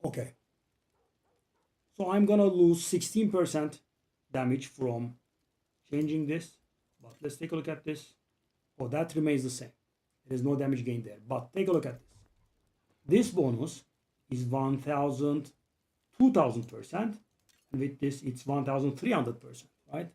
Okay. So I'm gonna lose 16% damage from changing this. But let's take a look at this. Oh, that remains the same. There is no damage gain there. But take a look at this. This bonus is 1000, 2000%. And with this, it's 1300%, right?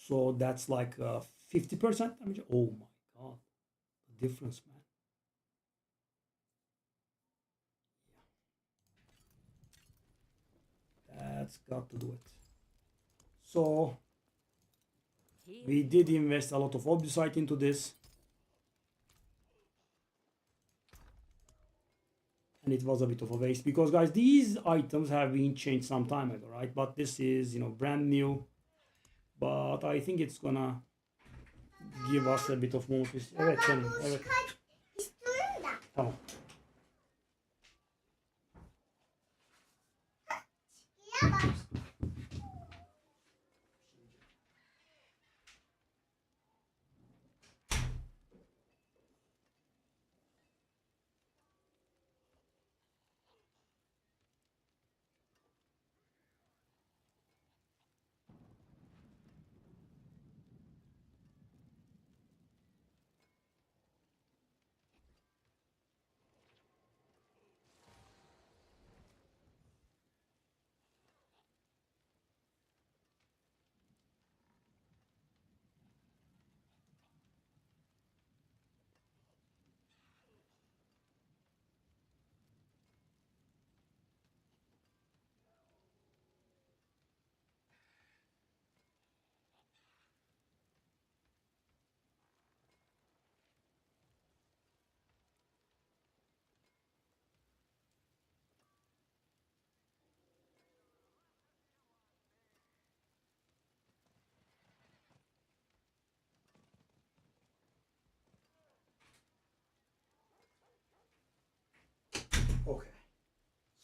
So that's like 50% damage. Oh my god, the difference, man. That's got to do it. So we did invest a lot of obdicite into this. And it was a bit of a waste because, guys, these items have been changed some time ago, right? But this is, brand new. But I think it's gonna give us a bit of more. Evet canım, evet. Tamam.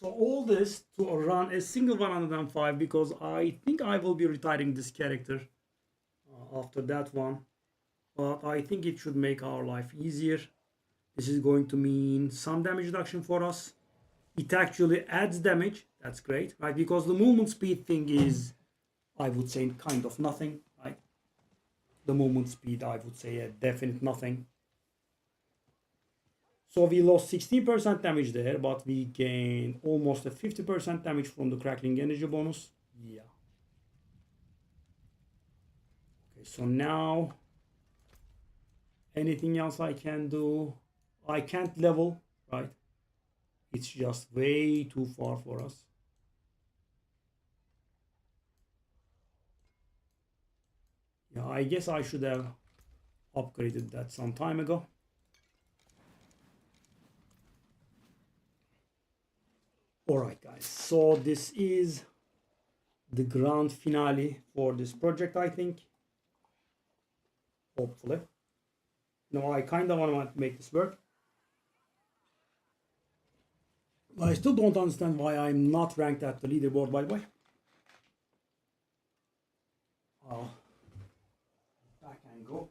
So all this to run a single 105 because I think I will be retiring this character after that one. But I think it should make our life easier. This is going to mean some damage reduction for us. It actually adds damage. That's great, right? Because the movement speed thing is, I would say, kind of nothing, right? The movement speed, I would say, a definite nothing. So we lost 16% damage there, but we gained almost a 50% damage from the crackling energy bonus. Yeah. Okay, so now anything else I can do? I can't level, right? It's just way too far for us. Yeah, I guess I should have upgraded that some time ago. Alright guys, so this is the grand finale for this project, I think. Hopefully. No, I kind of want to make this work. I still don't understand why I'm not ranked at the leaderboard, by the way. Oh, back and go.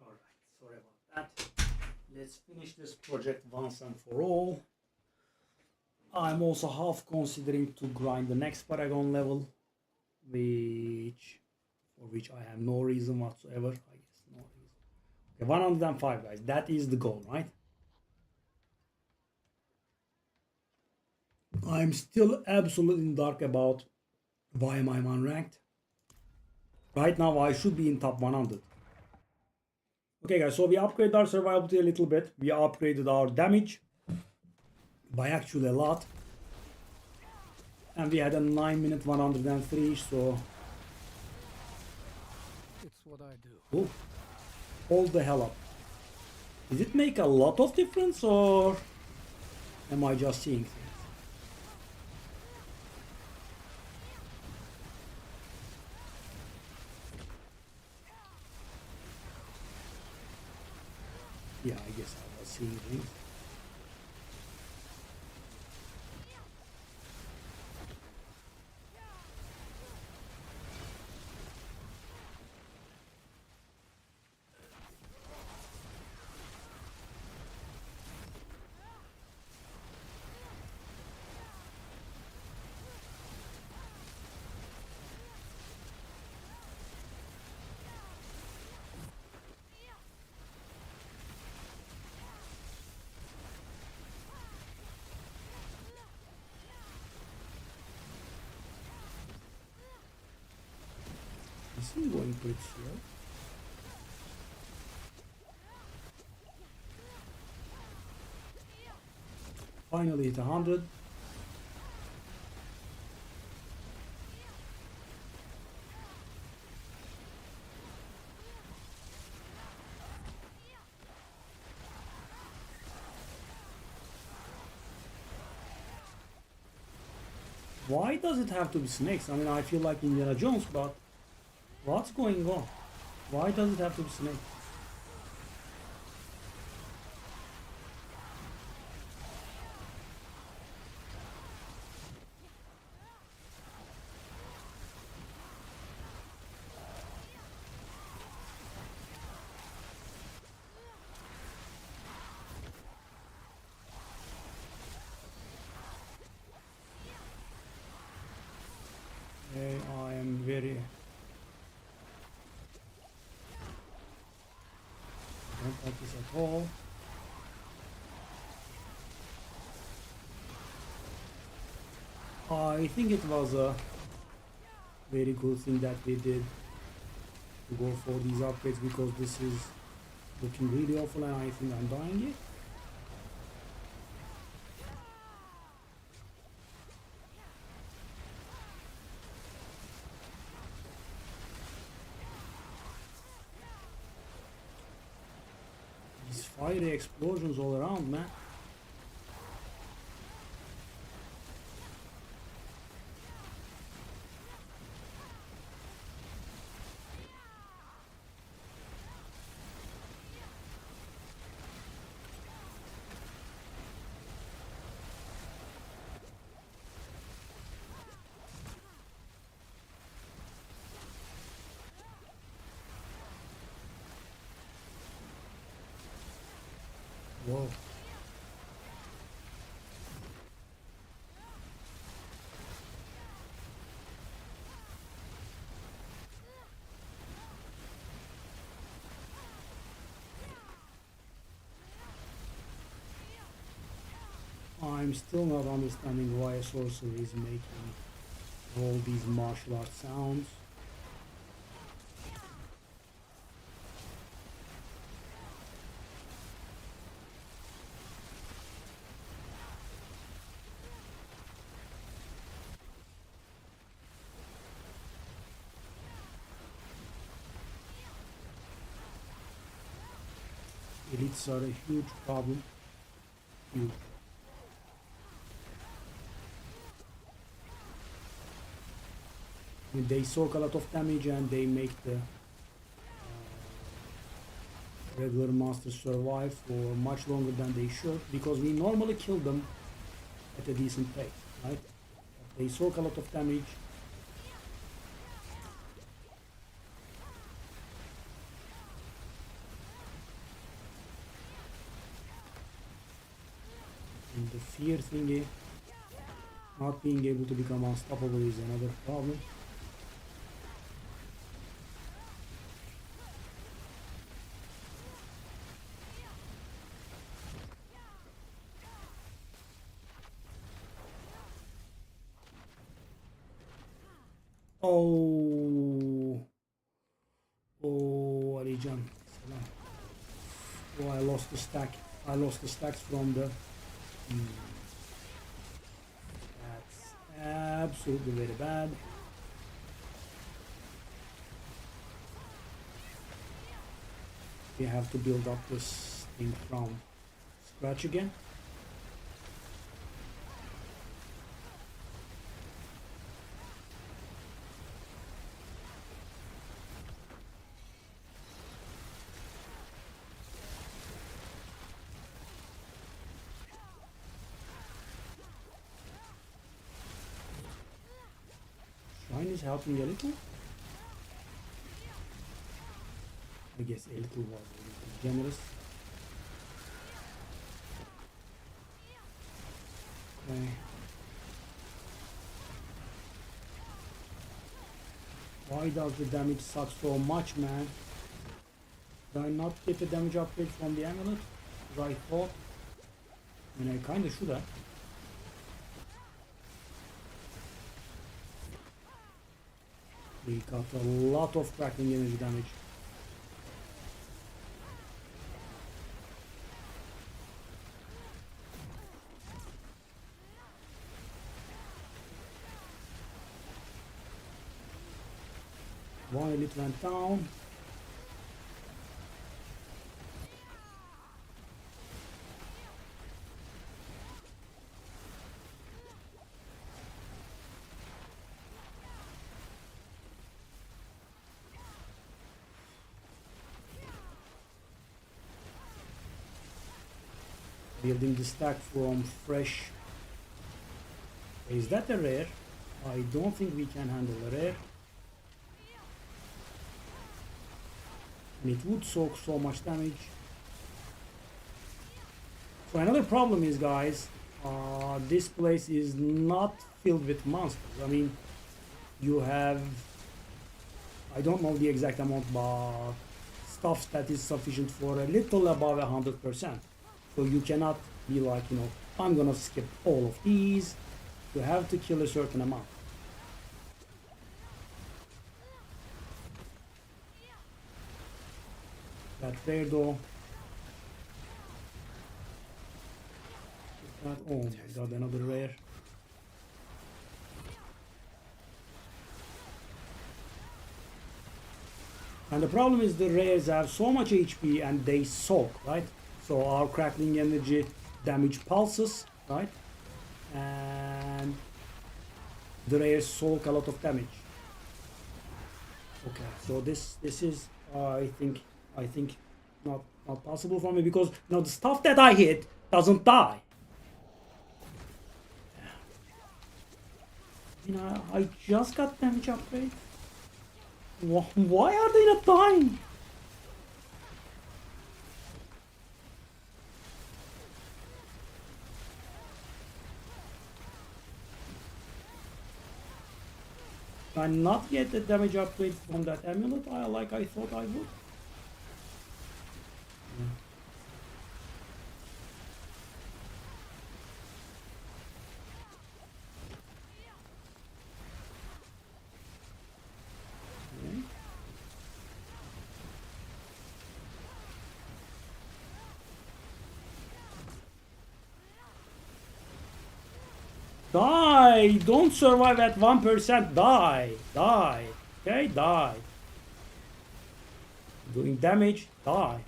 Alright, sorry about that. Let's finish this project once and for all. I'm also half considering to grind the next Paragon level, for which I have no reason whatsoever. I guess no reason. Okay, 105 guys, that is the goal, right? I'm still absolutely in the dark about why am I unranked. Right now I should be in top 100. Okay guys, so we upgraded our survivability a little bit. We upgraded our damage by actually a lot. And we had a 9-minute 103, so It's what I do. oh, hold the hell up. Does it make a lot of difference, or am I just seeing things? Yeah, I guess I was seeing things. This is going pretty slow. Finally hit 100. Why does it have to be snakes? I mean, I feel like Indiana Jones, but what's going on? Why does it have to be snakes? I am very... don't like this at all. I think it was a very good thing that we did to go for these upgrades, because this is looking really awful and I think I'm dying it. These fiery explosions all around, man. Whoa. I'm still not understanding why a sorcerer is making all these martial arts sounds. Elites are a huge problem. Huge. I mean, they soak a lot of damage and they make the regular monsters survive for much longer than they should, because we normally kill them at a decent pace, right? They soak a lot of damage. And the fear thingy, not being able to become unstoppable, is another problem. Oh, Alijan. Oh, I lost the stack. I lost the stacks from the... That's absolutely very bad. We have to build up this thing from scratch again. Shrine is helping a little. I guess a little was a little generous. Okay. Why does the damage suck so much, man? Did I not get the damage upgrade from the amulet? As I thought. I mean, I kinda should have. We got a lot of cracking energy damage. While it went down. Building the stack from fresh. Is that a rare? I don't think we can handle a rare. And it would soak so much damage. So another problem is, guys, this place is not filled with monsters. I mean, you have, I don't know the exact amount, but stuff that is sufficient for a little above 100%. So you cannot be like, you know, I'm gonna skip all of these. You have to kill a certain amount. That rare though. That, oh my god, another rare. And the problem is the rares have so much HP and they soak, right? So our crackling energy damage pulses, right? And the rares soak a lot of damage. Okay, so this is I think not possible for me, because you know the stuff that I hit doesn't die. You know, I just got damage upgrade. Why are they not dying? I not get the damage upgrade from that amulet like I thought I would. Okay. Die! Don't survive at 1%. Die! Die! Okay, die. Doing damage. Die.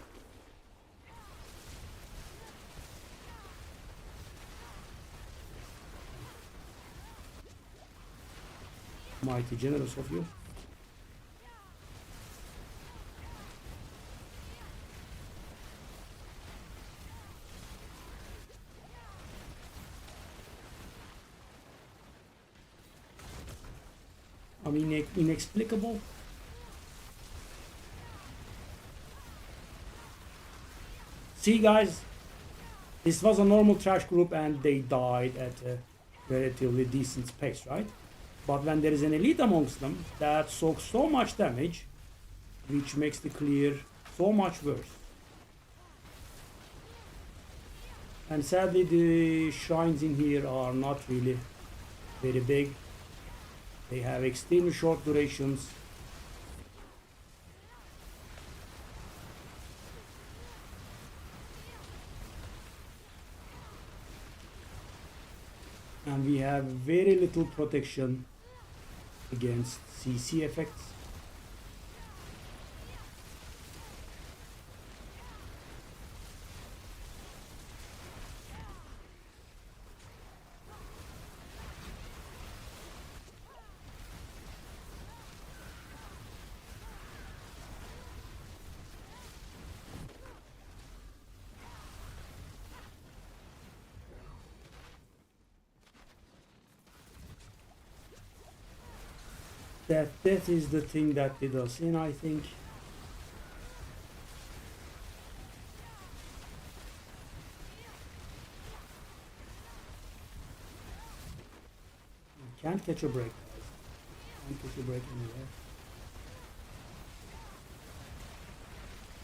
Mighty generous of you. I mean, inexplicable. See, guys, this was a normal trash group and they died at a relatively decent pace, right? But when there is an elite amongst them that soaks so much damage, which makes the clear so much worse. And sadly, the shrines in here are not really very big. They have extremely short durations. And we have very little protection against CC effects. That is the thing that did us in, I think. You can't catch a break, guys. Can't catch a break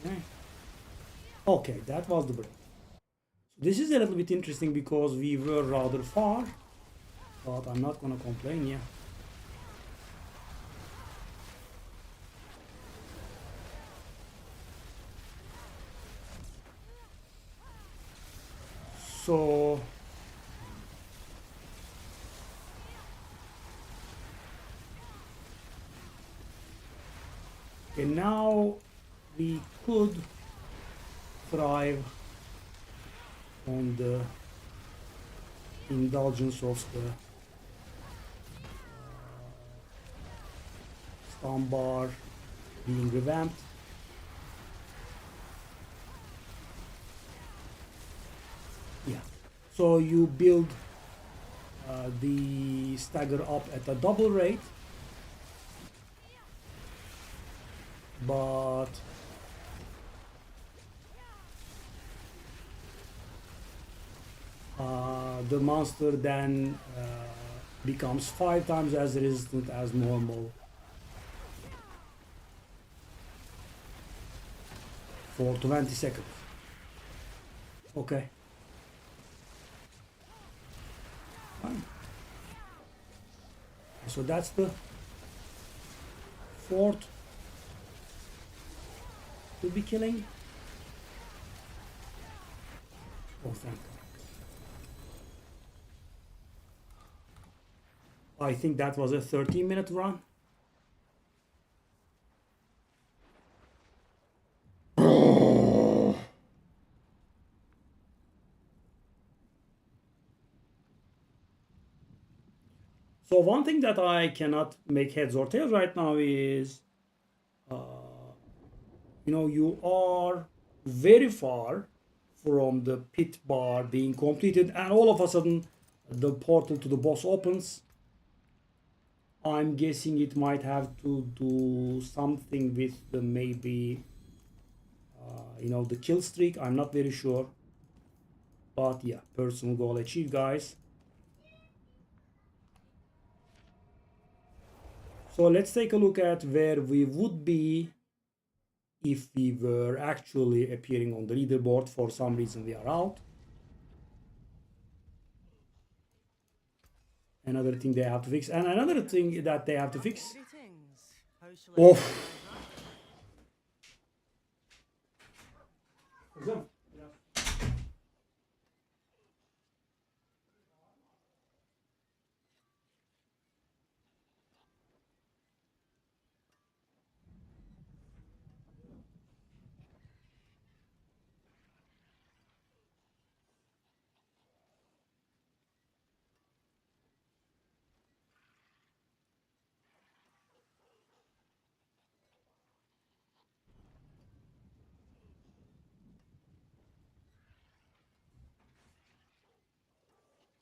anywhere. Okay, that was the break. So this is a little bit interesting because we were rather far, but I'm not gonna complain, yeah. So okay, now we could thrive on the indulgence of the stun bar being revamped. Yeah, so you build the stagger up at a double rate, but the monster then becomes 5 times as resistant as normal for 20 seconds. Okay. Fine. So that's the 4th to be killing. Oh, thank God. I think that was a 13-minute run. So one thing that I cannot make heads or tails right now is, you are very far from the pit bar being completed, and all of a sudden the portal to the boss opens. I'm guessing it might have to do something with the maybe, the kill streak. I'm not very sure. But yeah, personal goal achieved, guys. So let's take a look at where we would be if we were actually appearing on the leaderboard. For some reason we are out. Another thing they have to fix, and another thing that they have to fix. Oh.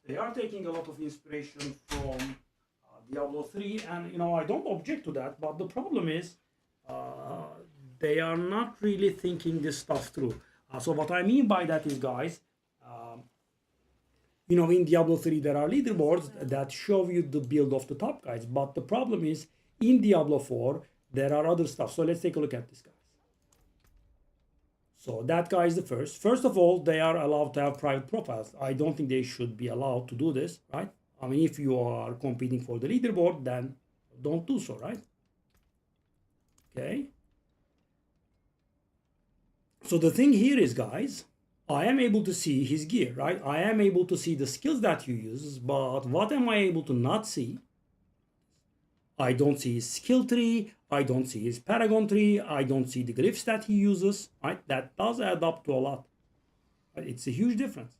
They are taking a lot of inspiration from Diablo 3, and I don't object to that, but the problem is they are not really thinking this stuff through. So what I mean by that is, guys, in Diablo 3 there are leaderboards that show you the build of the top guys, but the problem is in Diablo 4 there are other stuff. So let's take a look at this, guys. So that guy is the first. First of all, they are allowed to have private profiles. I don't think they should be allowed to do this, right? I mean, if you are competing for the leaderboard, then don't do so, right? Okay. So the thing here is, guys, I am able to see his gear, right? I am able to see the skills that he uses, but what am I able to not see? I don't see his skill tree, I don't see his paragon tree, I don't see the glyphs that he uses, right? That does add up to a lot. But it's a huge difference.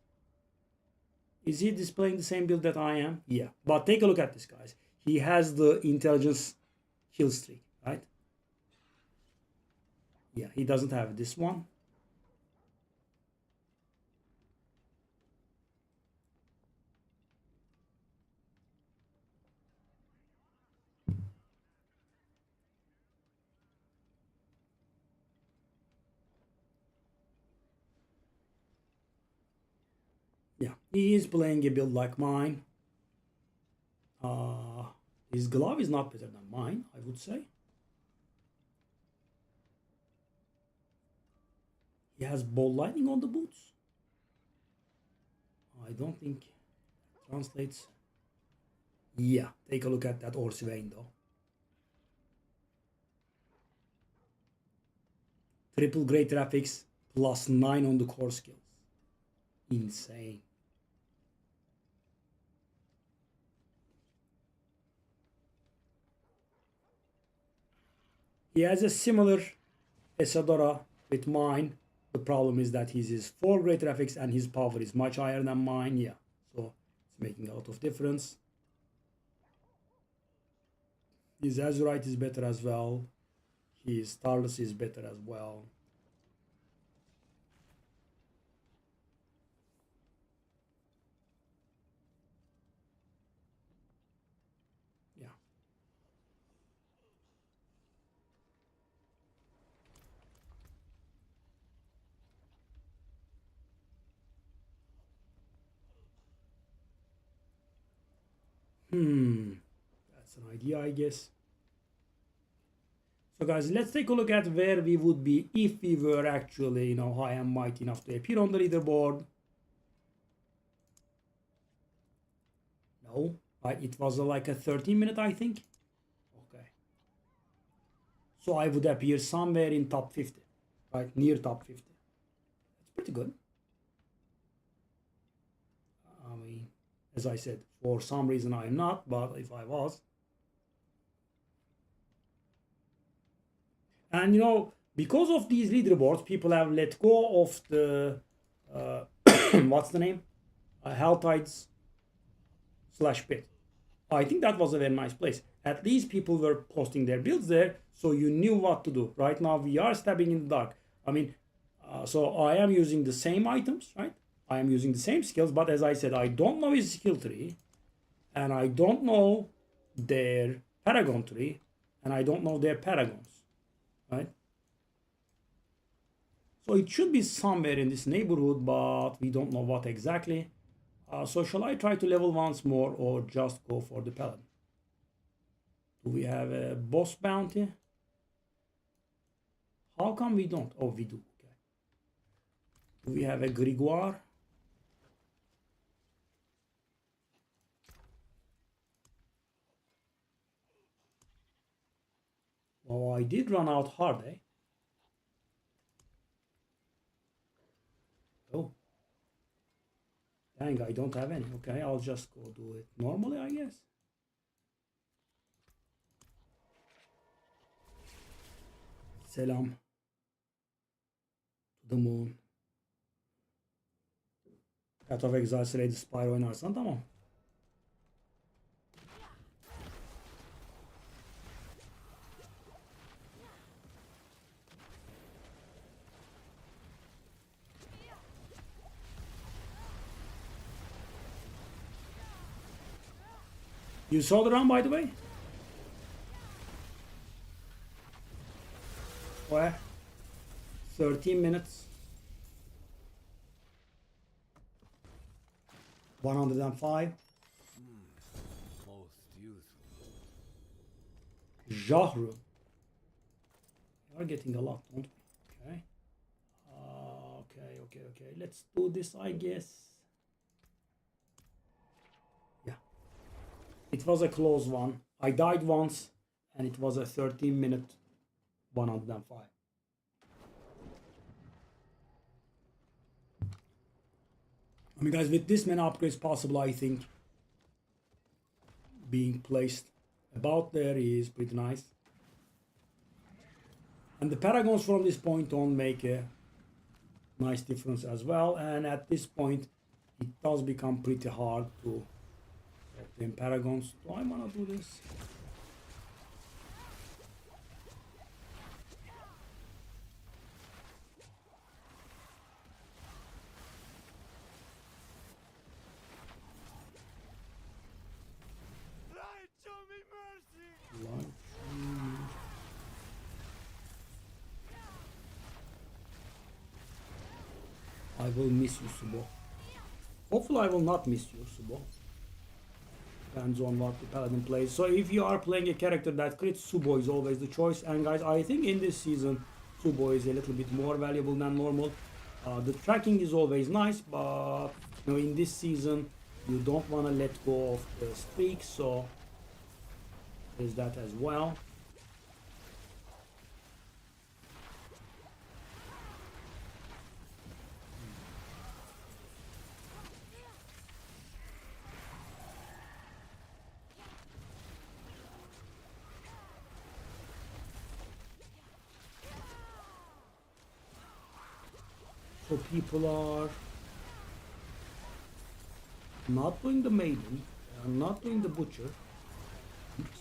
Is he displaying the same build that I am? Yeah. But take a look at this, guys. He has the intelligence kill streak, right? Yeah, he doesn't have this one. Yeah, he is playing a build like mine. His glove is not better than mine, I would say. He has ball lightning on the boots. I don't think it translates. Yeah, take a look at that Orsivain though. Triple great graphics plus 9 on the core skills. Insane. He has a similar Isadora with mine. The problem is that his is 4 great graphics and his power is much higher than mine. Yeah, so it's making a lot of difference. His Azurite is better as well. His Starless is better as well. Yeah. That's an idea, I guess. So guys, let's take a look at where we would be if we were actually, high and mighty enough to appear on the leaderboard. No, it was like a 13-minute, I think. Okay. So I would appear somewhere in top 50, right? Near top 50. That's pretty good. I mean, as I said, for some reason I am not, but if I was. And because of these leaderboards, people have let go of the, what's the name? Helltides / pit. I think that was a very nice place. At least people were posting their builds there, so you knew what to do. Right now we are stabbing in the dark. I mean, so I am using the same items, right? I am using the same skills, but as I said, I don't know his skill tree, and I don't know their paragon tree, and I don't know their paragons, right? So it should be somewhere in this neighborhood, but we don't know what exactly. So shall I try to level once more or just go for the Paladin? Do we have a boss bounty? How come we don't? Oh, we do. Okay. Do we have a Grimoire? Oh, I did run out hard, eh? Oh. Dang, I don't have any. Okay, I'll just go do it normally, I guess. Selam. To the moon. Path of Exile Slade Spire oynarsan tamam. You saw the run, by the way? Where? 13 minutes. 105. Most useful. Jahru. We are getting a lot, don't we? Okay. Okay. Let's do this, I guess. Yeah. It was a close one. I died once, and it was a 13-minute 105. I mean, guys, with this many upgrades possible, I think being placed about there is pretty nice. And the Paragons from this point on make a nice difference as well. And at this point, it does become pretty hard to obtain Paragons. Do I want to do this? I will miss you, Subo. Hopefully I will not miss you, Subo. Depends on what the Paladin plays. So if you are playing a character that crits, Subo is always the choice. And guys, I think in this season, Subo is a little bit more valuable than normal. The tracking is always nice, but you know, in this season, you don't want to let go of the streak, so there's that as well. So people are not doing the maiden, they are not doing the butcher. Oops.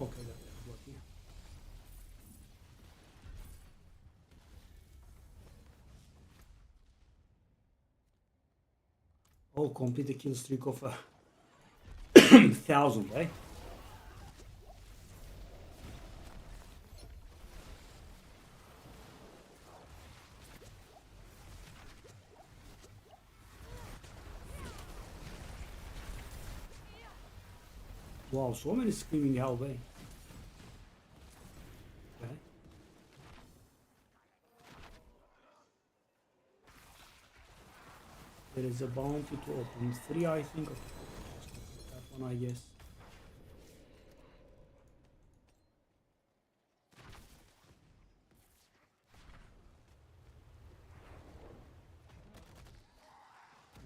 Okay, that's working. Oh, complete a kill streak of 1,000, eh? Wow, so many screaming hell, eh? Okay. There is a bounty to open. 3, I think. Okay. That one, I guess.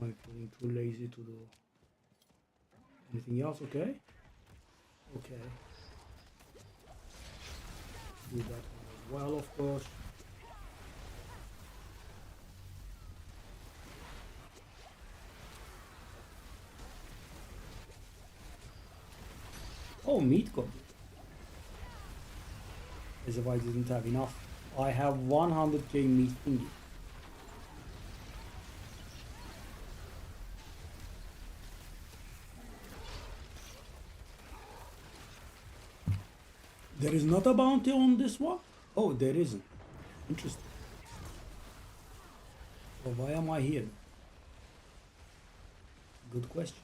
I'm feeling too lazy to do anything else. Okay. Okay. Do that one as well, of course. Oh, meat got it. As if I didn't have enough. I have 100k meat thingy. There is not a bounty on this one? Oh, there isn't. Interesting. So why am I here? Good question.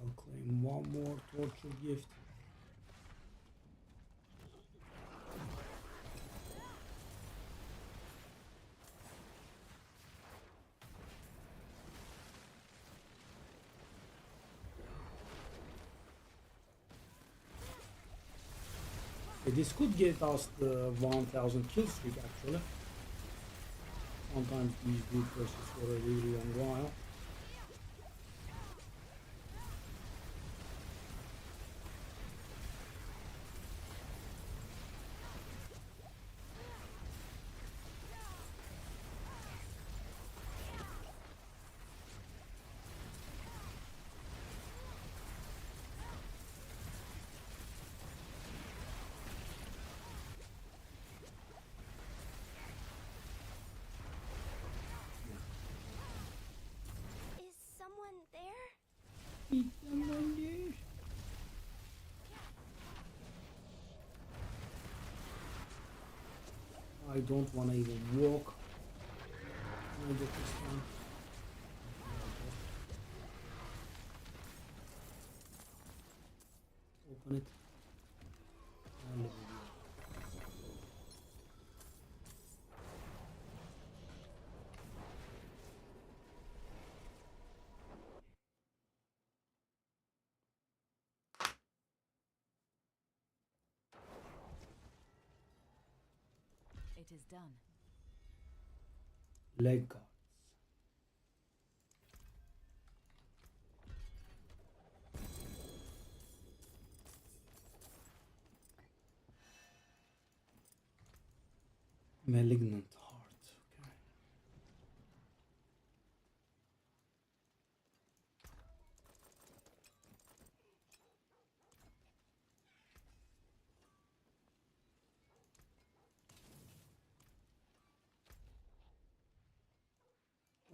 I'll claim one more torture gift. This could get us the 1000 kill streak actually. Sometimes these do persist for a really long while. I don't want to even walk. Can I get this one? Open it. And level you up. It is done. Leg guards. Malignant heart. Okay.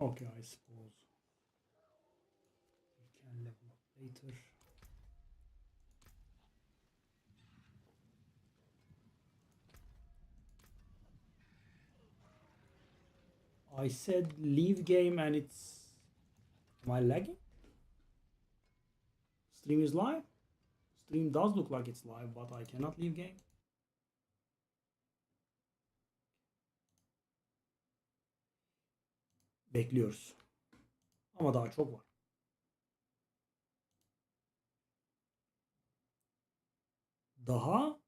Okay, I suppose we can level up later. I said leave game and it's... Am I lagging? Stream is live? Stream does look like it's live, but I cannot leave game. Bekliyoruz. Ama daha çok var. Daha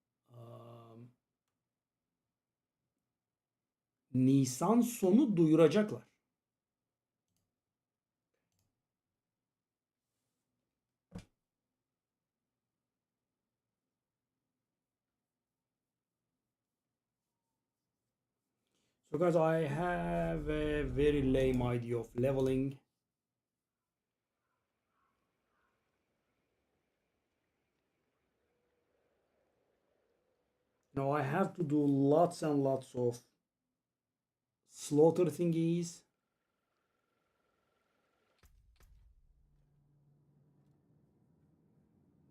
Nisan sonu duyuracaklar. So guys, I have a very lame idea of leveling. Now I have to do lots and lots of slaughter thingies.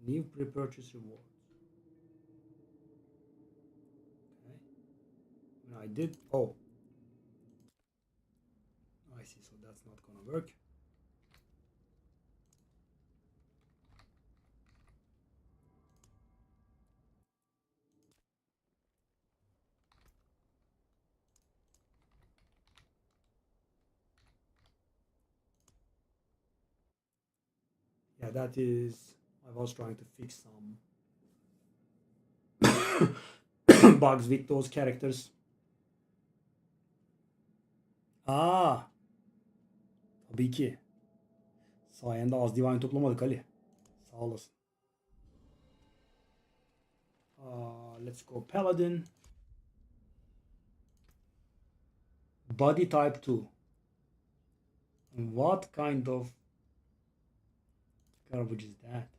New pre-purchase rewards. Okay. When I did, oh, I see. So that's not gonna work. Yeah, that is. I was trying to fix some bugs with those characters. Aa, tabii ki. Sayende az divine toplamadık Ali. Sağ olasın. Let's go Paladin. Body type 2. What kind of garbage is that?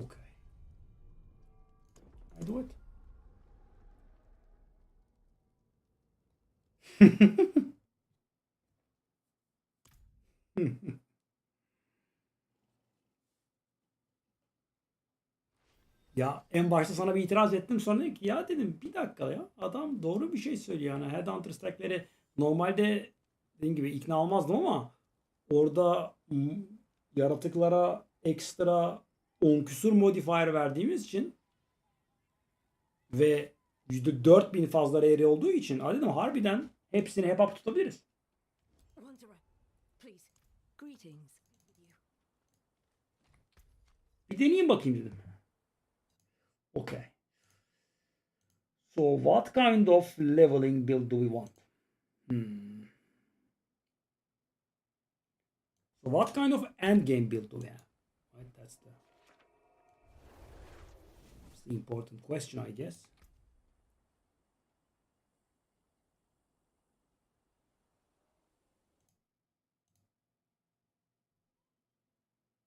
Okay. I do it. Ya en başta sana bir itiraz ettim, sonra dedim ki ya dedim bir dakika ya adam doğru bir şey söylüyor yani Headhunter stack'leri normalde dediğim gibi ikna olmazdım ama orada yaratıklara ekstra 10 küsur modifier verdiğimiz için ve %4000 fazla rare olduğu için dedim harbiden hepsini hep up tutabiliriz. Wanderer, please. Greetings. Bir deneyeyim bakayım dedim. Okay. So what kind of leveling build do we want? So what kind of end game build do we have? Right, that's the important question, I guess.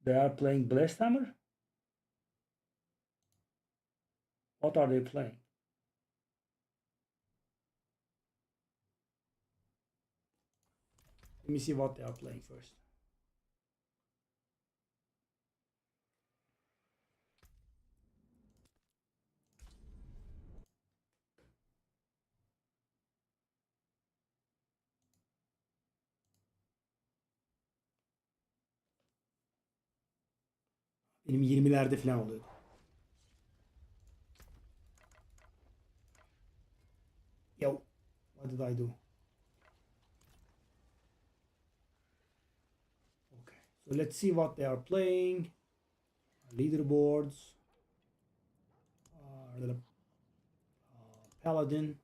They are playing Blessed Hammer? What are they playing? Let me see what they are playing first. Benim 20'lerde falan oluyordu. Yo, what did I do? Okay, so let's see what they are playing. Leaderboards. Paladin.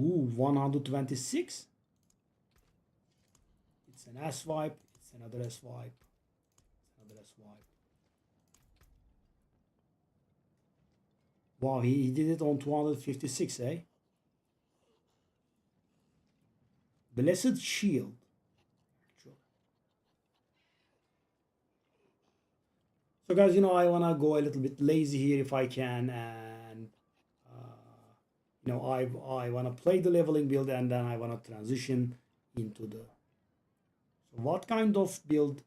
Ooh, 126. It's an S wipe. It's another S wipe. It's another S wipe. Wow, he did it on 256, eh? Blessed Shield. Sure. So guys, you know, I want to go a little bit lazy here if I can, and you know, I want to play the leveling build, and then I want to transition into the... So what kind of build?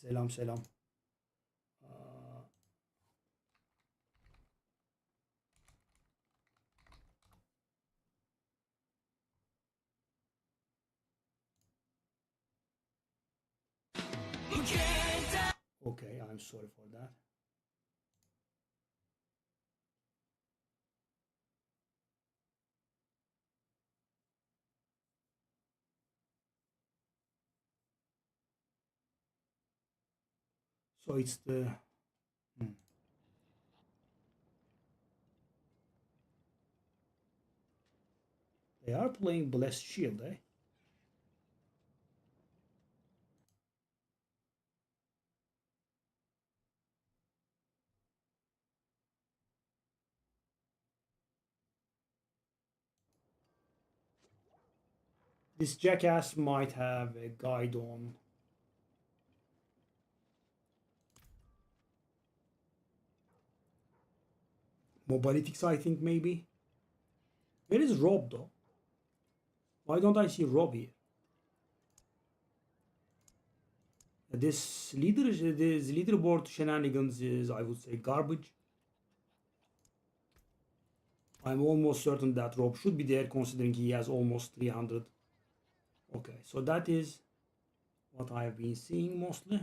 Selam selam. Okay, I'm sorry for that. So it's the... They are playing Blessed Shield, eh? This jackass might have a guide on Mobilitics, I think, maybe. Where is Rob, though? Why don't I see Rob here? This leaderboard shenanigans is, I would say, garbage. I'm almost certain that Rob should be there, considering he has almost 300. Okay, so that is what I have been seeing mostly.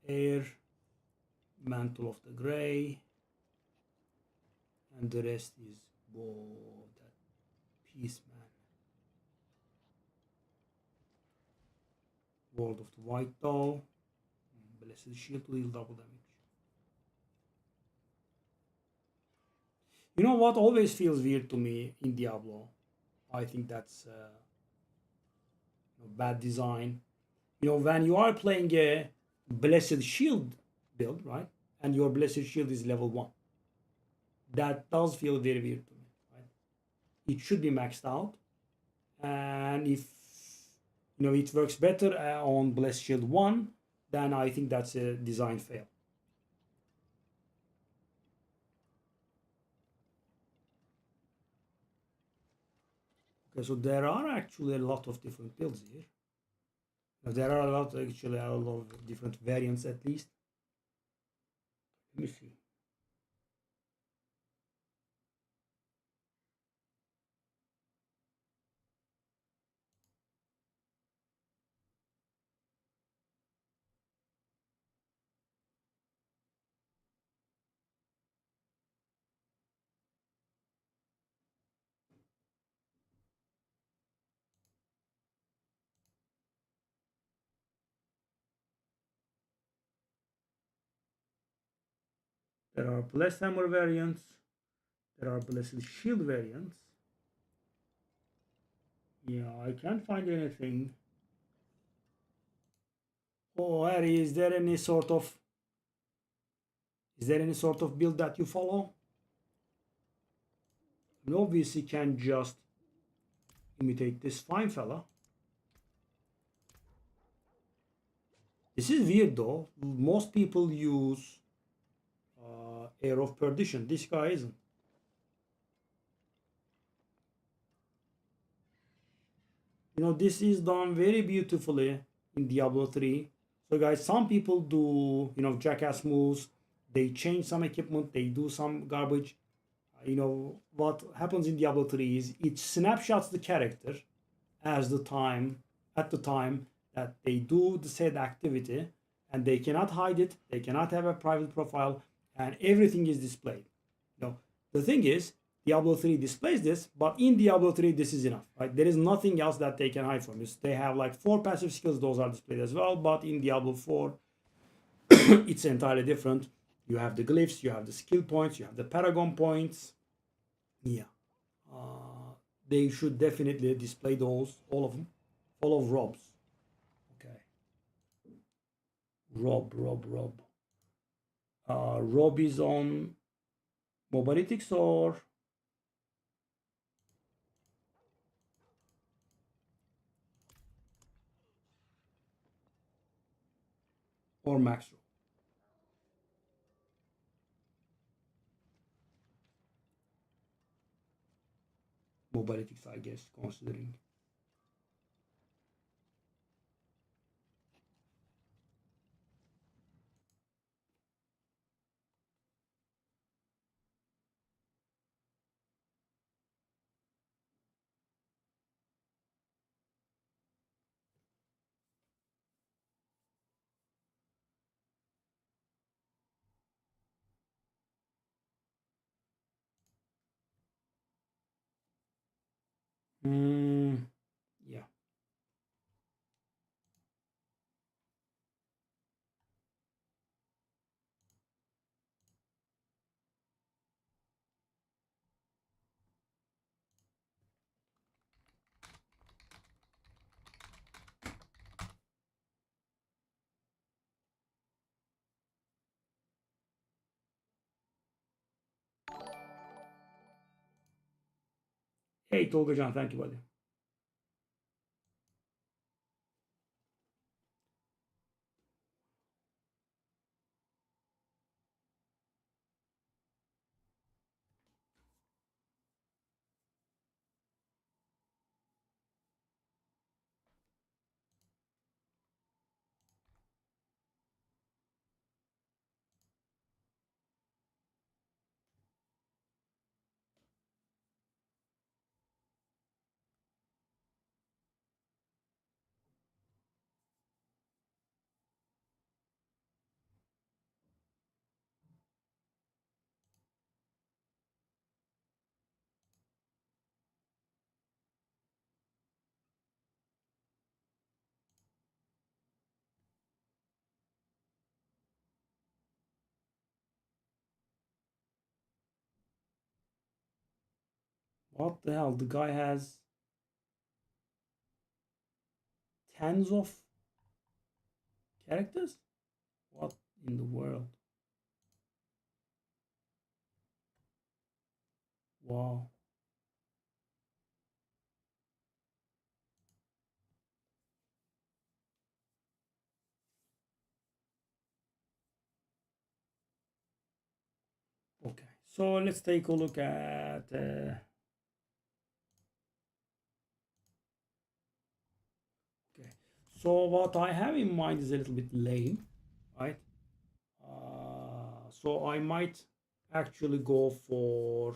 Air, Mantle of the Grey, and the rest is, whoa, that Peace Man. World of the White Doll, Blessed Shield to deal double damage. You know what always feels weird to me in Diablo? I think that's bad design. You know, when you are playing a Blessed Shield build, right? And your Blessed Shield is level 1. That does feel very weird to me, right? It should be maxed out. And if, you know, it works better on Blessed Shield 1, then I think that's a design fail. Okay, so there are actually a lot of different builds here. There are actually a lot of different variants at least. Let me see. There are Blessed Hammer variants. There are Blessed Shield variants. Yeah, I can't find anything. Oh, Harry, is there any sort of build that you follow? And obviously can just imitate this fine fella. This is weird though. Most people use Air of Perdition. This guy isn't. You know, this is done very beautifully in Diablo 3. So guys, some people do, you know, jackass moves. They change some equipment. They do some garbage. You know, what happens in Diablo 3 is it snapshots the character as the time, at the time that they do the said activity, and they cannot hide it. They cannot have a private profile, and everything is displayed. You know, the thing is, Diablo 3 displays this, but in Diablo 3 this is enough, right? There is nothing else that they can hide from this. They have like 4 passive skills, those are displayed as well, but in Diablo 4 it's entirely different. You have the glyphs, you have the skill points, you have the paragon points. Yeah, they should definitely display those, all of them. All of Rob's. Okay. Rob. Rob is on Mobalytics or Max Rob. Mobalytics, I guess, considering. Yeah. Hey, Tolga Can, thank you, buddy. What the hell? The guy has tens of characters? What in the world? Wow. Okay, so let's take a look at okay. So what I have in mind is a little bit lame, right? So I might actually go for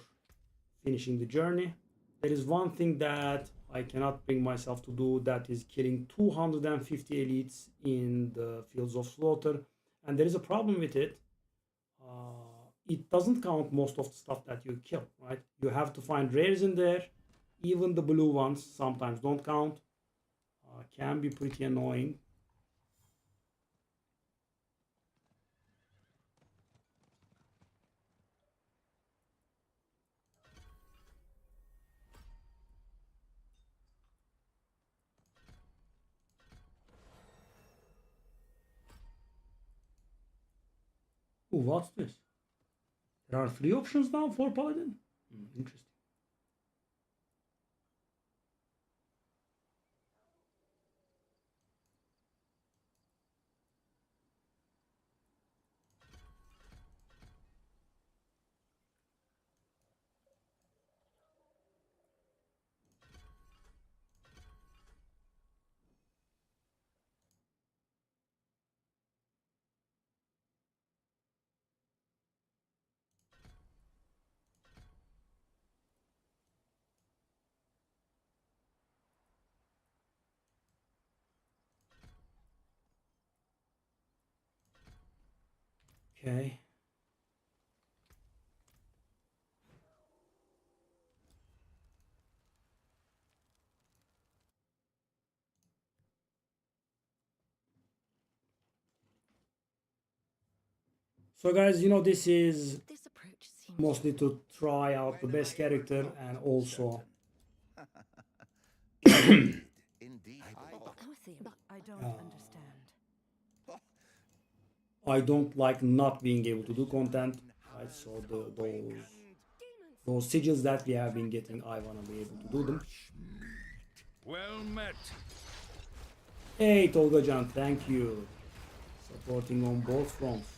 finishing the journey. There is one thing that I cannot bring myself to do, that is killing 250 elites in the Fields of Slaughter, and there is a problem with it. It doesn't count most of the stuff that you kill, right? You have to find rares in there. Even the blue ones sometimes don't count. Can be pretty annoying. Ooh, what's this? There are 3 options now for Paladin? Interesting. Okay. So guys, you know, this is This approach seems mostly to try out the best character and also Indeed, our theory. But I don't understand. I don't like not being able to do content, right? So those sigils that we have been getting, I wanna be able to do them. Well met. Hey Tolgajan, thank you. Supporting on both fronts.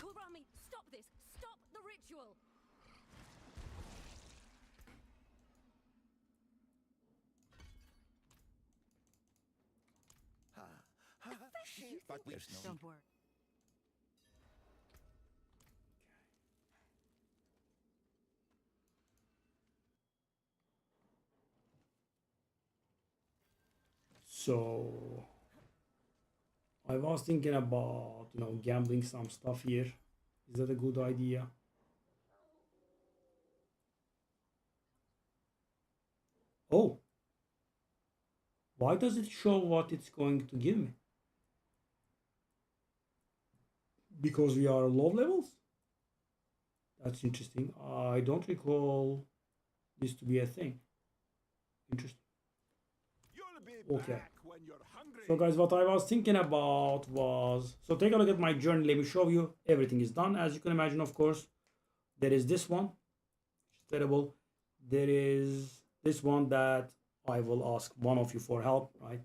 Kurami, stop this! Stop the ritual! but there's no Don't worry. So I was thinking about, you know, gambling some stuff here. Is that a good idea? Oh, why does it show what it's going to give me? Because we are low levels? That's interesting. I don't recall this to be a thing. Interesting. You'll be Okay. back when you're hungry. So guys, what I was thinking about was, so take a look at my journey. Let me show you. Everything is done, as you can imagine, of course. There is this one, which is terrible. There is this one that I will ask one of you for help, right?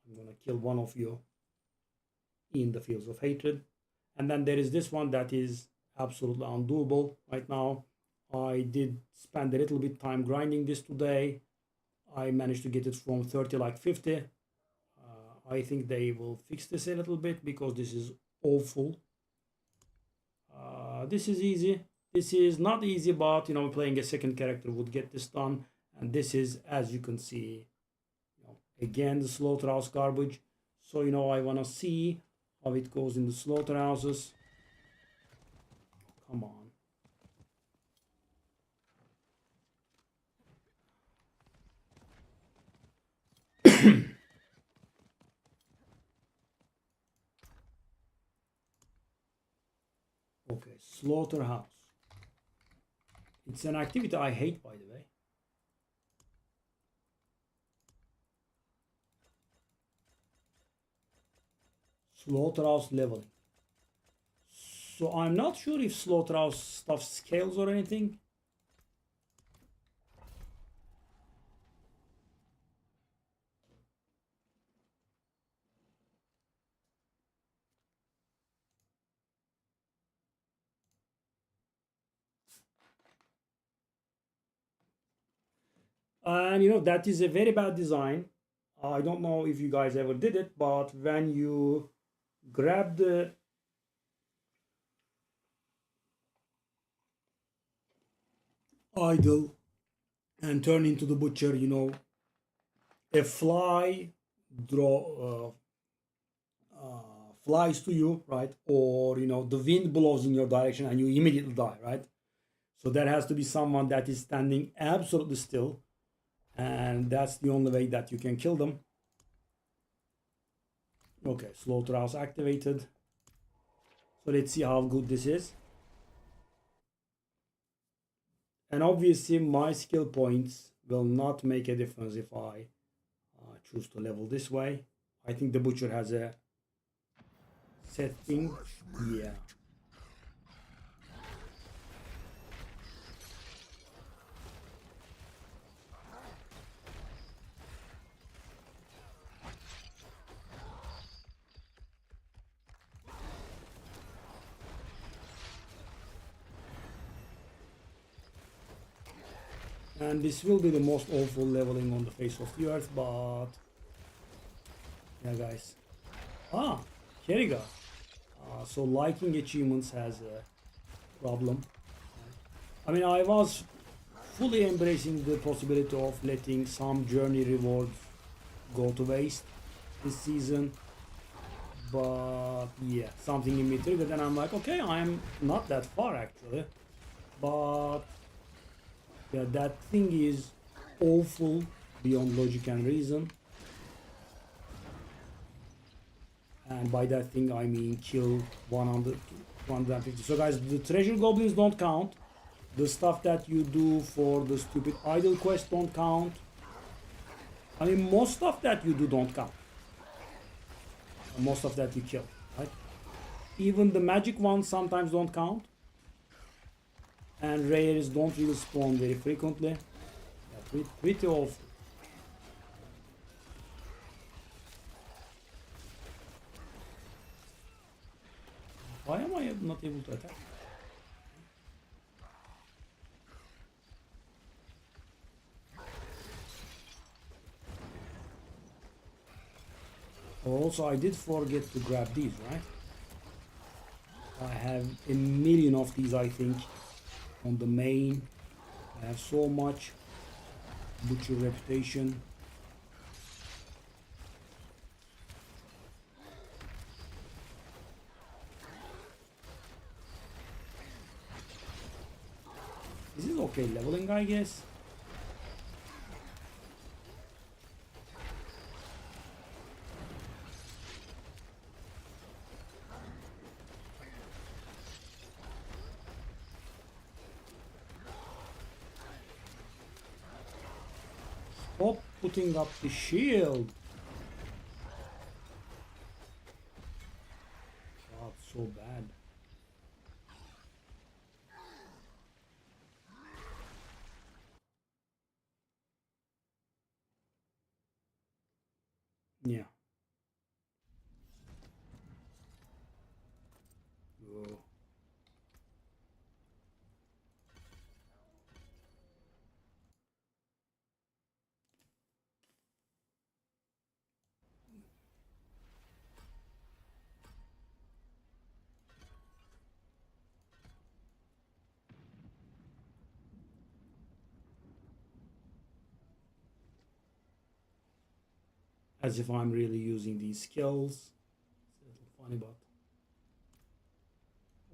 I'm gonna kill one of you in the fields of hatred. And then there is this one that is absolutely undoable right now. I did spend a little bit time grinding this today. I managed to get it from 30 like 50. I think they will fix this a little bit because this is awful. This is easy. This is not easy, but you know, playing a second character would get this done. And this is, as you can see, you know, again the slaughterhouse garbage. So you know, I wanna see how it goes in the slaughterhouses. Come on. Okay, slaughterhouse. It's an activity I hate, by the way. Slaughterhouse leveling. So I'm not sure if slaughterhouse stuff scales or anything. And you know, that is a very bad design. I don't know if you guys ever did it, but when you grab the idol and turn into the butcher, you know, a fly flies to you, right? Or you know, the wind blows in your direction and you immediately die, right? So there has to be someone that is standing absolutely still, and that's the only way that you can kill them. Okay, slaughterhouse activated. So let's see how good this is. And obviously my skill points will not make a difference if I choose to level this way. I think the butcher has a setting. Yeah. And this will be the most awful leveling on the face of the earth, but yeah, guys. Ah, Keriga. So liking achievements has a problem. I mean, I was fully embracing the possibility of letting some journey rewards go to waste this season, But yeah, something in me triggered and I'm like, okay, I'm not that far actually. But yeah, that thing is awful beyond logic and reason. And by that thing I mean kill 100 to 150. So guys, the treasure goblins don't count. The stuff that you do for the stupid idle quest don't count. I mean, most stuff that you do don't count. Most of that you kill, right? Even the magic ones sometimes don't count. And rares don't really spawn very frequently. Yeah, pretty awful. Why am I not able to attack? Also, I did forget to grab these, right? I have a million of these, I think, on the main. I have so much butcher reputation. This is okay leveling, I guess. Stop putting up the shield. God, so bad. Yeah. Whoa. As if I'm really using these skills. It's a little funny, but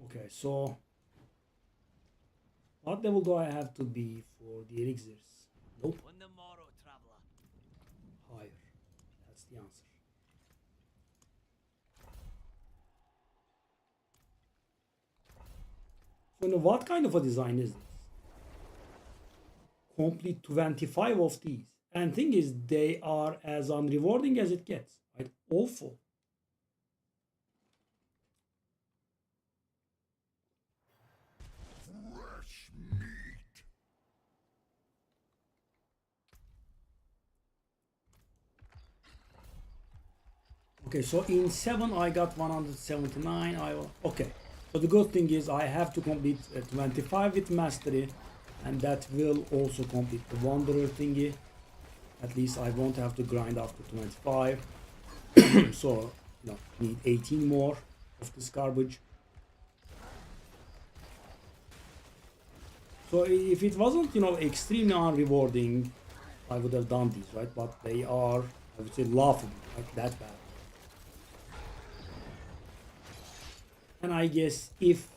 okay, so what level do I have to be for the elixirs? Nope. On the morrow, traveler. Higher. That's the answer. So now what kind of a design is this? Complete 25 of these. And thing is, they are as unrewarding as it gets. Right? Awful. Fresh meat. Okay, so in 7 I got 179. Okay. So the good thing is I have to complete 25 with mastery, and that will also complete the wanderer thingy. At least I won't have to grind after 25. So, you know, need 18 more of this garbage. So if it wasn't, you know, extremely unrewarding, I would have done these, right? But they are, I would say, laughable, like that bad. And I guess if,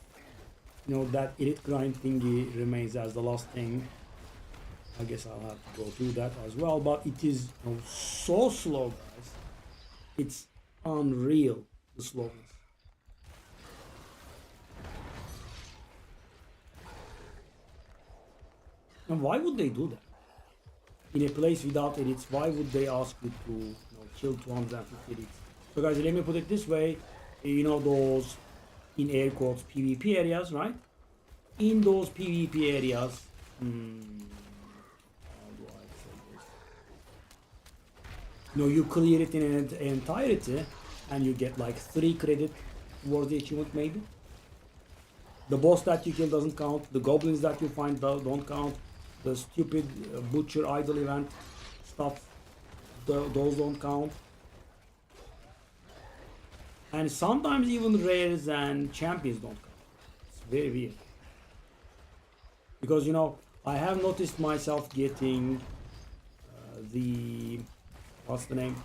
you know, that elite grind thingy remains as the last thing, I guess I'll have to go through that as well. But it is, you know, so slow, guys. It's unreal, the slowness. And why would they do that? In a place without elites, why would they ask you to, you know, kill 250 elites? So guys, let me put it this way. You know those, in air quotes, PvP areas, right? In those PvP areas, how do I say this? You know, you clear it in an entirety, and you get like 3 credit towards the achievement, maybe. The boss that you kill doesn't count. The goblins that you find don't count. The stupid butcher idol event stuff, those don't count. And sometimes even rares and champions don't count. It's very weird. Because, you know, I have noticed myself getting what's the name?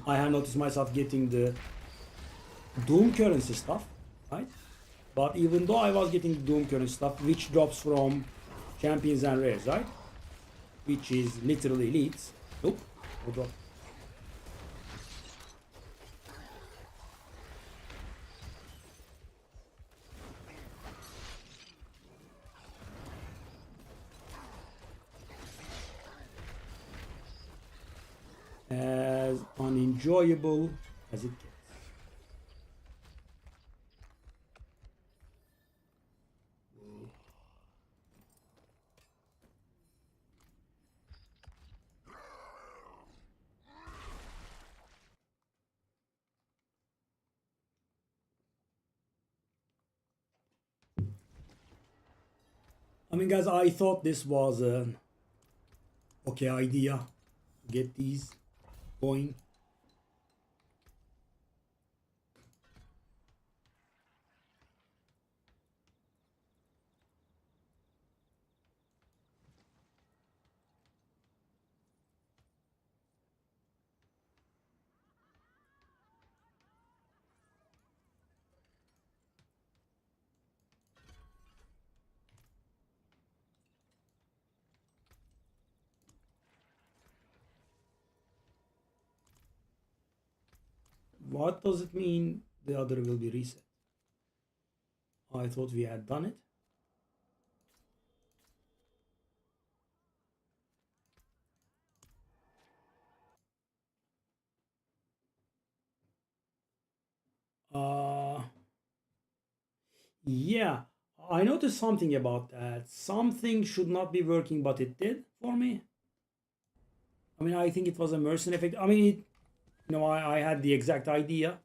I have noticed myself getting the Doom currency stuff, right? But even though I was getting the Doom currency stuff, which drops from champions and rares, right? Which is literally elites. Nope, no drop. As unenjoyable as it gets. I mean, guys, I thought this was an okay idea to get these going. What does it mean the other will be reset? I thought we had done it. Yeah, I noticed something about that. Something should not be working, but it did for me. I mean, I think it was a mercenary effect. I mean, I had the exact idea.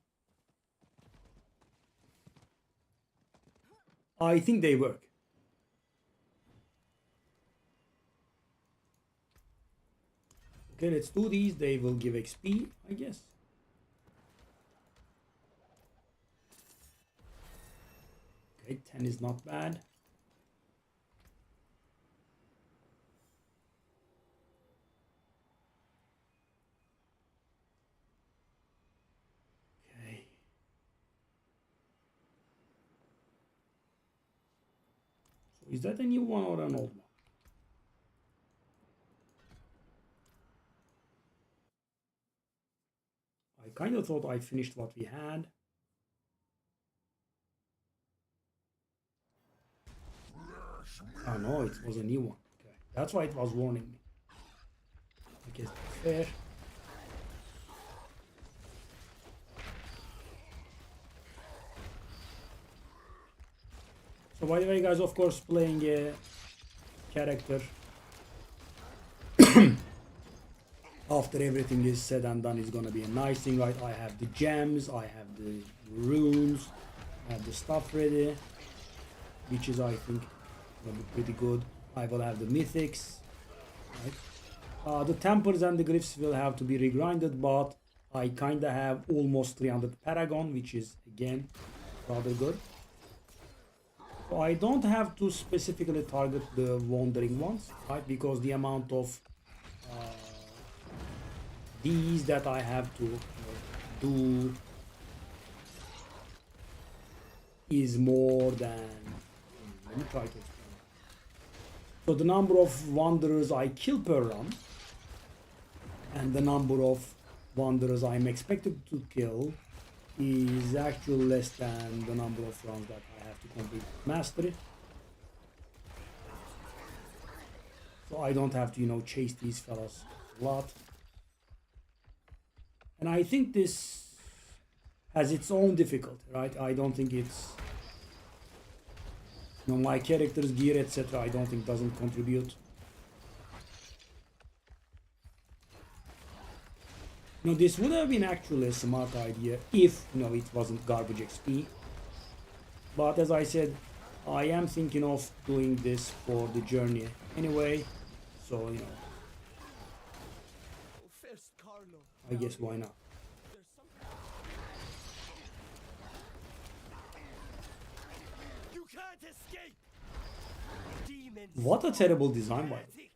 I think they work. Okay, let's do these. They will give XP, I guess. Okay, 10 is not bad. Okay. So is that a new one or an old one? I kind of thought I finished what we had. Oh no, it was a new one. Okay. That's why it was warning me. I guess that's fair. So by the way, guys, of course, playing a character after everything is said and done is gonna be a nice thing, right? I have the gems, I have the runes, I have the stuff ready, which is, I think, gonna be pretty good. I will have the mythics, right? The tempers and the glyphs will have to be regrinded, but I kinda have almost 300 paragon, which is again rather good. So I don't have to specifically target the wandering ones, right? Because the amount of these that I have to do is more than, let me try to explain. So the number of wanderers I kill per run and the number of wanderers I'm expected to kill is actually less than the number of runs that I have to complete mastery. So I don't have to, chase these fellas a lot. And I think this has its own difficulty, right? I don't think it's, my character's gear, etc. I don't think doesn't contribute. This would have been actually a smart idea if, it wasn't garbage XP. But as I said, I am thinking of doing this for the journey anyway. So, I guess why not? You can't escape. Demons. What a terrible design, by the way.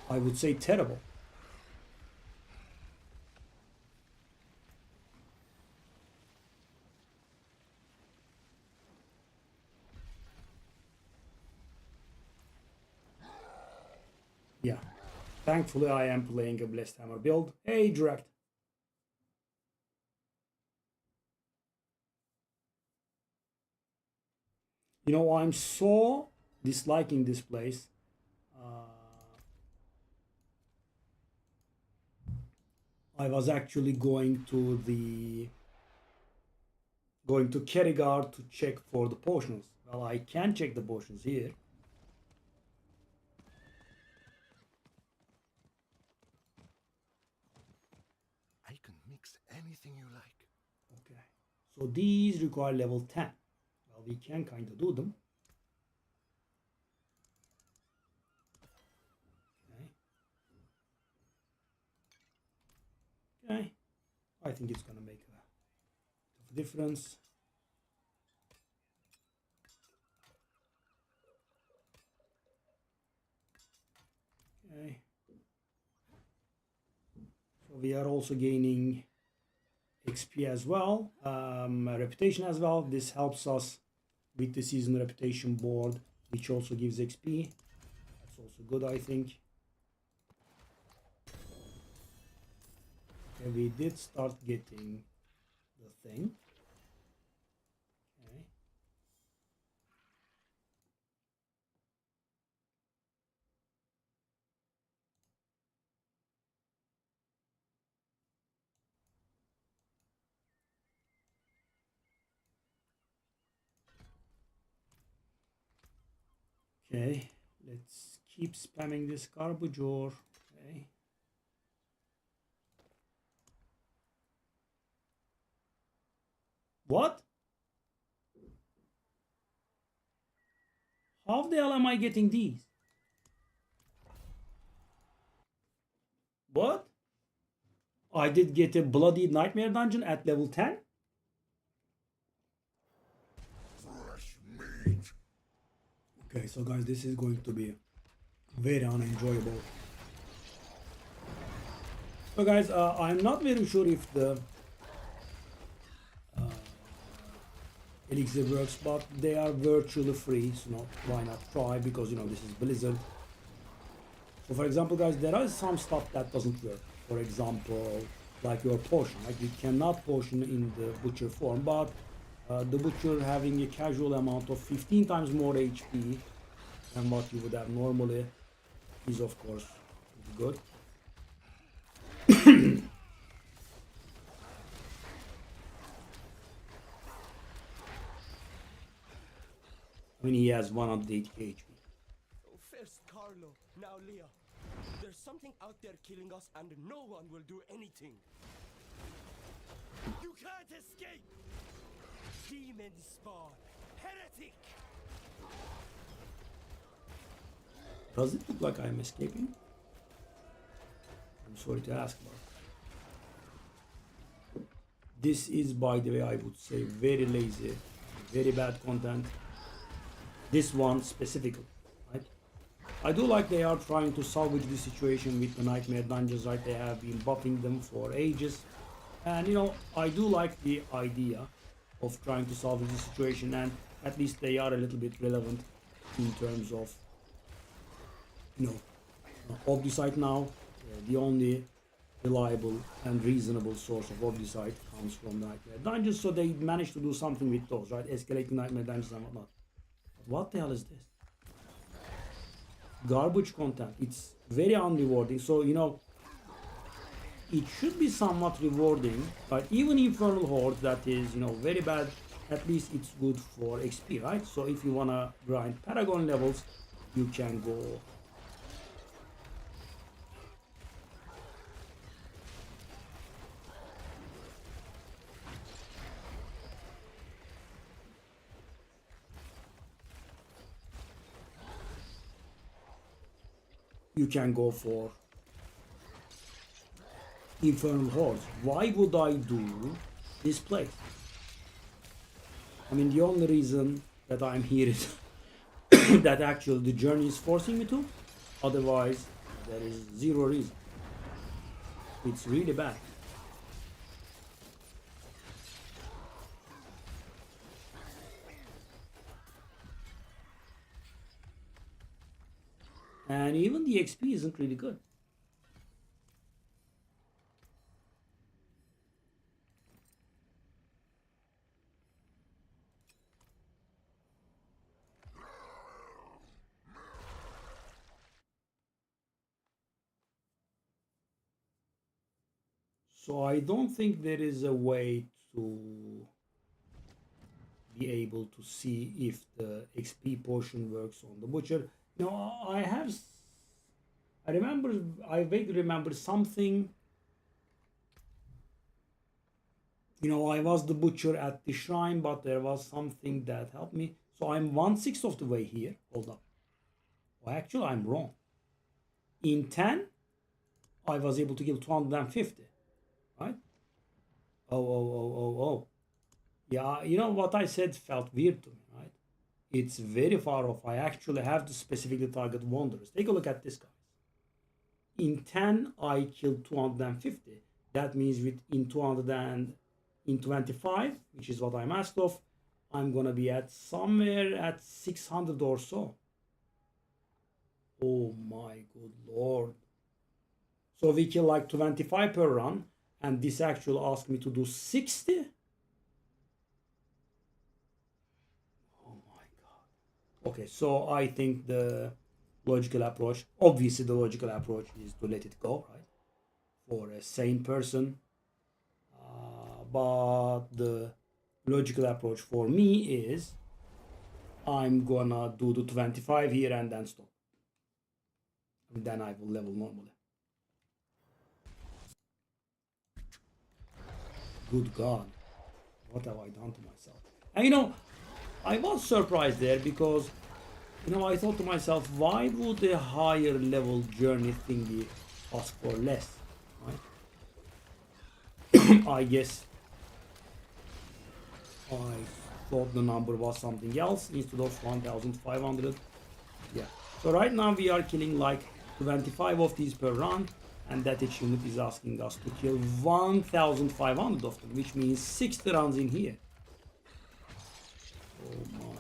I would say terrible. Yeah. Thankfully, I am playing a Blessed Hammer build. Hey, Direct. You know, I'm so disliking this place. I was actually going to Kerrigar to check for the potions. Well, I can check the potions here. I can mix anything you like. Okay. So these require level 10. Well, we can kind of do them. Okay. I think it's gonna make a difference. Okay. So we are also gaining XP as well, reputation as well. This helps us with the season reputation board, which also gives XP. That's also good, I think. Okay, we did start getting the thing. Okay. Okay, let's keep spamming this garbage ore. Okay. What? How the hell am I getting these? What? I did get a bloody nightmare dungeon at level 10? Fresh meat. Okay, so guys, this is going to be very unenjoyable. So guys, I'm not very sure if the elixir works, but they are virtually free, so why not try, because this is Blizzard. So for example guys, there is some stuff that doesn't work. For example, like your potion, like you cannot potion in the butcher form, but the butcher having a casual amount of 15 times more HP than what you would have normally is of course good. I mean, he has 180 HP. First Carlo, now Leah. There's something out there killing us and no one will do anything. You can't escape! Demon spawn! Heretic! Does it look like I'm escaping? I'm sorry to ask, but this is, by the way, I would say very lazy, very bad content. This one specifically, right? I do like they are trying to salvage the situation with the nightmare dungeons, right? They have been buffing them for ages, and I do like the idea of trying to salvage the situation, and at least they are a little bit relevant in terms of Obdusite now. The only reliable and reasonable source of Obdusite comes from nightmare dungeons, so they managed to do something with those, right? Escalating nightmare dungeons and whatnot. What the hell is this? Garbage content. It's very unrewarding. So, it should be somewhat rewarding, but even Infernal Horde that is, very bad, at least it's good for XP, right? So if you wanna grind Paragon levels, you can go. You can go for Infernal Hordes. Why would I do this place? I mean, the only reason that I'm here is that actually the journey is forcing me to. Otherwise, There is zero reason. It's really bad. And even the XP isn't really good. So I don't think there is a way to be able to see if the XP portion works on the butcher. No, I vaguely remember something. You know, I was the butcher at the shrine, but there was something that helped me. So I'm 1/6 of the way here. Hold up. Well, actually, I'm wrong. In 10, I was able to kill 250. Right? Oh. Yeah, you know what I said felt weird to me, right? It's very far off. I actually have to specifically target wanderers. Take a look at this, guys. In 10, I killed 250. That means in 25, which is what I'm asked of, I'm gonna be at somewhere at 600 or so. Oh my good lord. So we kill like 25 per run, and this actually asked me to do 60. Oh my god. Okay, so I think the logical approach, obviously the logical approach is to let it go, right? For a sane person. But the logical approach for me is I'm gonna do the 25 here and then stop. And then I will level normally. Good God, what have I done to myself? And you know, I was surprised there because, you know, I thought to myself, why would a higher level journey thingy ask for less, right? I guess I thought the number was something else instead of 1,500. Yeah. So right now we are killing like 25 of these per run, and that achievement is asking us to kill 1,500 of them, which means 60 runs in here. Oh my.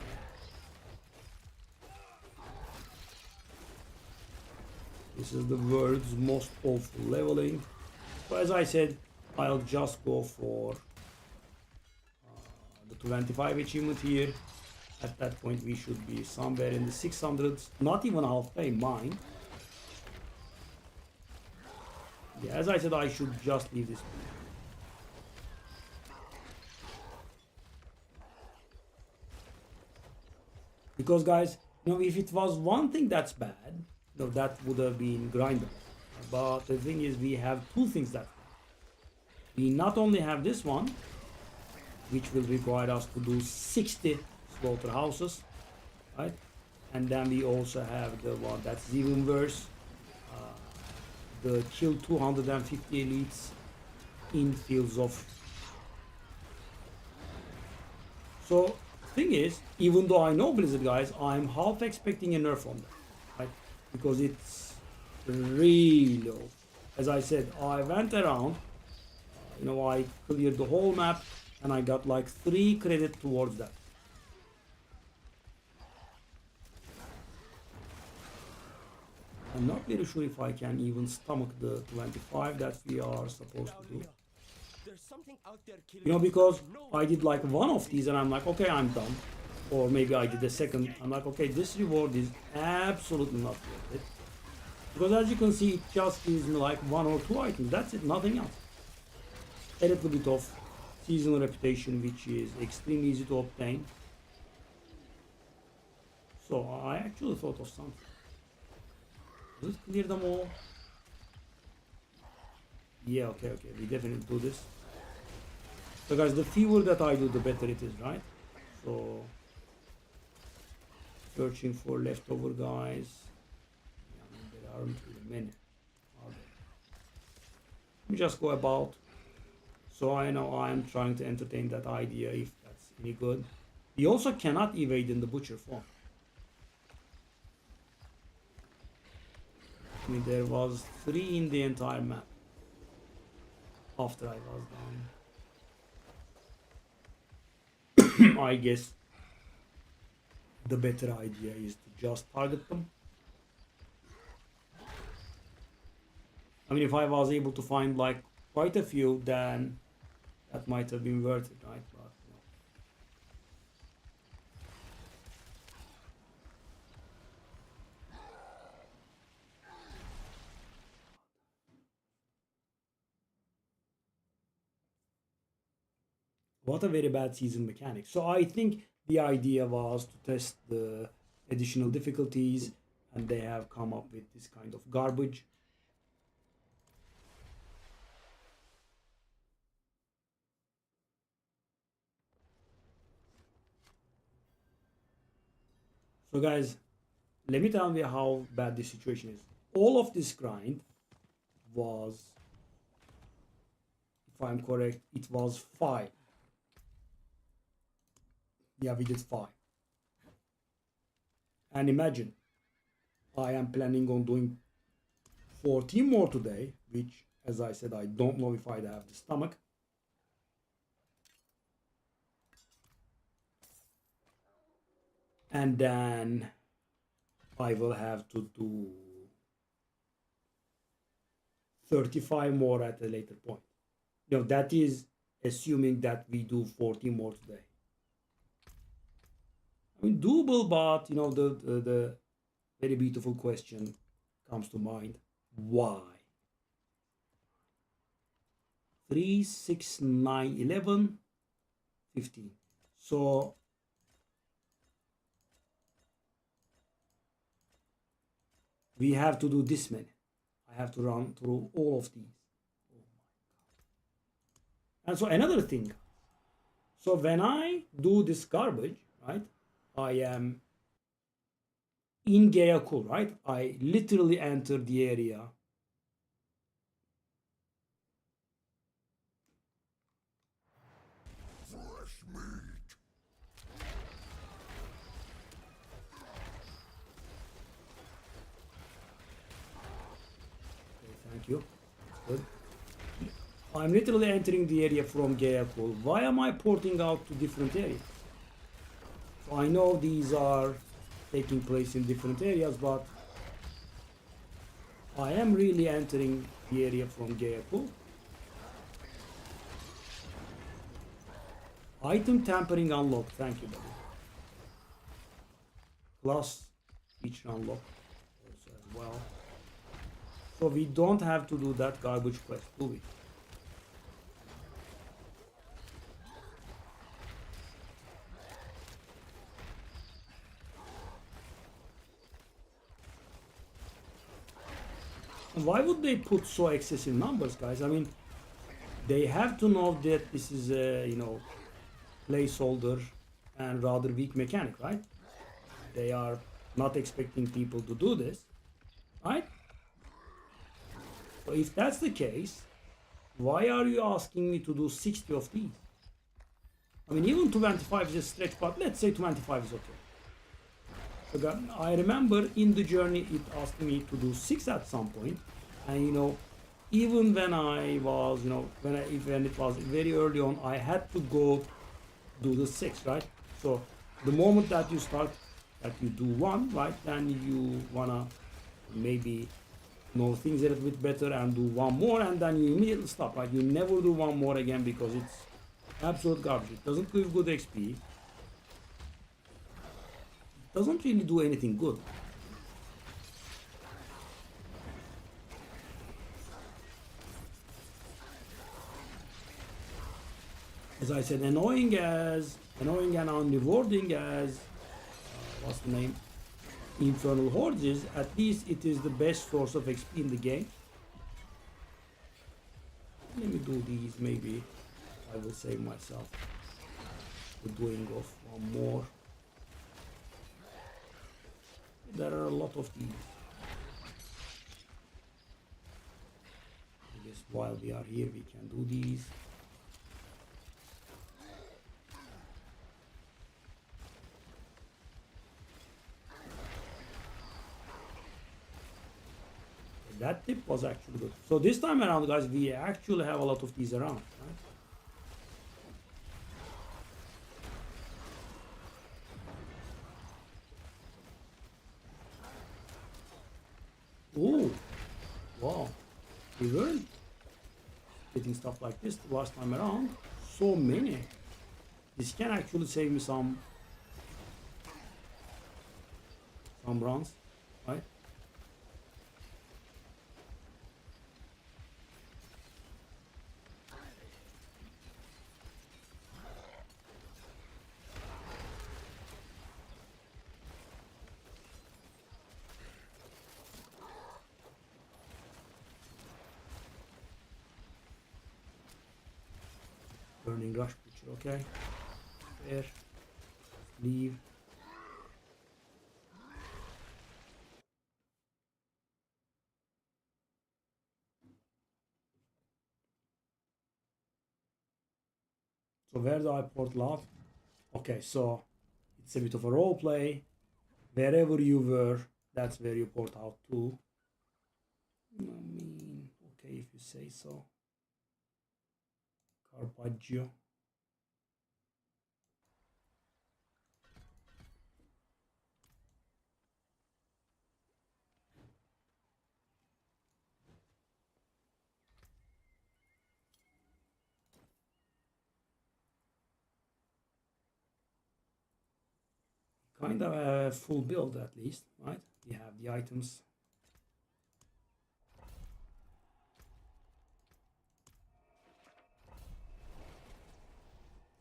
This is the world's most awful leveling. So as I said, I'll just go for the 25 achievement here. At that point we should be somewhere in the 600s, not even halfway mine. Yeah, as I said, I should just leave this. Because guys, you know, if it was one thing that's bad, you know, that would have been grindable. But the thing is, we have two things that's bad. We not only have this one, which will require us to do 60 slaughterhouses, right? And then we also have the one that's even worse, the kill 250 elites in Fields of. So thing is, even though I know Blizzard, guys, I'm half expecting a nerf on that, right? Because it's really low. As I said, I went around, you know, I cleared the whole map and I got like 3 credit towards that. I'm not very sure if I can even stomach the 25 that we are supposed to do. You know, because I did like one of these and I'm like, okay, I'm done. Or maybe I did a second. I'm like, okay, this reward is absolutely not worth it. Because as you can see, it just gives me like 1 or 2 items. That's it, nothing else. A little bit of seasonal reputation, which is extremely easy to obtain. So I actually thought of something. Does it clear them all? Yeah, okay, we definitely do this. So guys, the fewer that I do, the better it is, right? So, searching for leftover guys. Yeah, I mean, there aren't really many, are there? Let me just go about. So I know I am trying to entertain that idea, if that's any good. We also cannot evade in the butcher form. me there was 3 in the entire map. After I was down. I guess the better idea is to just target them. I mean, if I was able to find like quite a few, then that might have been worth it, right? But no. What a very bad season mechanic. So I think the idea was to test the additional difficulties, and they have come up with this kind of garbage. So guys, let me tell you how bad this situation is. All of this grind was, if I'm correct, it was 5. Yeah, we did 5. And imagine, I am planning on doing 14 more today, which, as I said, I don't know if I'd have the stomach. And then I will have to do 35 more at a later point. You know, that is assuming that we do 14 more today. I mean, doable, but you know, the very beautiful question comes to mind. Why? 3, 6, 9, 11, 15. So we have to do this many. I have to run through all of these. Oh my God. And so another thing. So when I do this garbage, right, I am in Gayakul, right? I literally enter the area. Fresh meat. Okay, thank you. Good. I'm literally entering the area from Gayakul. Why am I porting out to different areas? So I know these are taking place in different areas, but I am really entering the area from Gayakul. Item tampering unlocked. Thank you, buddy. Plus feature unlocked also as well. So we don't have to do that garbage quest, do we? And why would they put so excessive numbers, guys? I mean, they have to know that this is a, you know, placeholder and rather weak mechanic, right? They are not expecting people to do this, right? So if that's the case, why are you asking me to do 60 of these? I mean, even 25 is a stretch, but let's say 25 is okay. So I remember in the journey it asked me to do 6 at some point, and you know, even when I was, you know, when it was very early on, I had to go do the 6, right? So the moment that you start, that you do 1, right, then you wanna maybe know things a little bit better and do 1 more, and then you immediately stop, right? You never do 1 more again because it's absolute garbage. It doesn't give good XP. It doesn't really do anything good. As I said, annoying and unrewarding as what's the name? Infernal Hordes is, at least it is the best source of XP in the game. Let me do these, maybe I will save myself the doing of 1 more. There are a lot of these. I guess while we are here we can do these. That tip was actually good. So this time around, guys, we actually have a lot of these around. Right? Oh, wow. We weren't getting stuff like this the last time around. So many. This can actually save me some runs, right? Burning rush picture, okay. There. Leave. So where do I port love? Okay, so it's a bit of a role play. Wherever you were, that's where you port out to. I mean, okay, if you say so. Carpaccio. Kind of a full build at least, right? We have the items.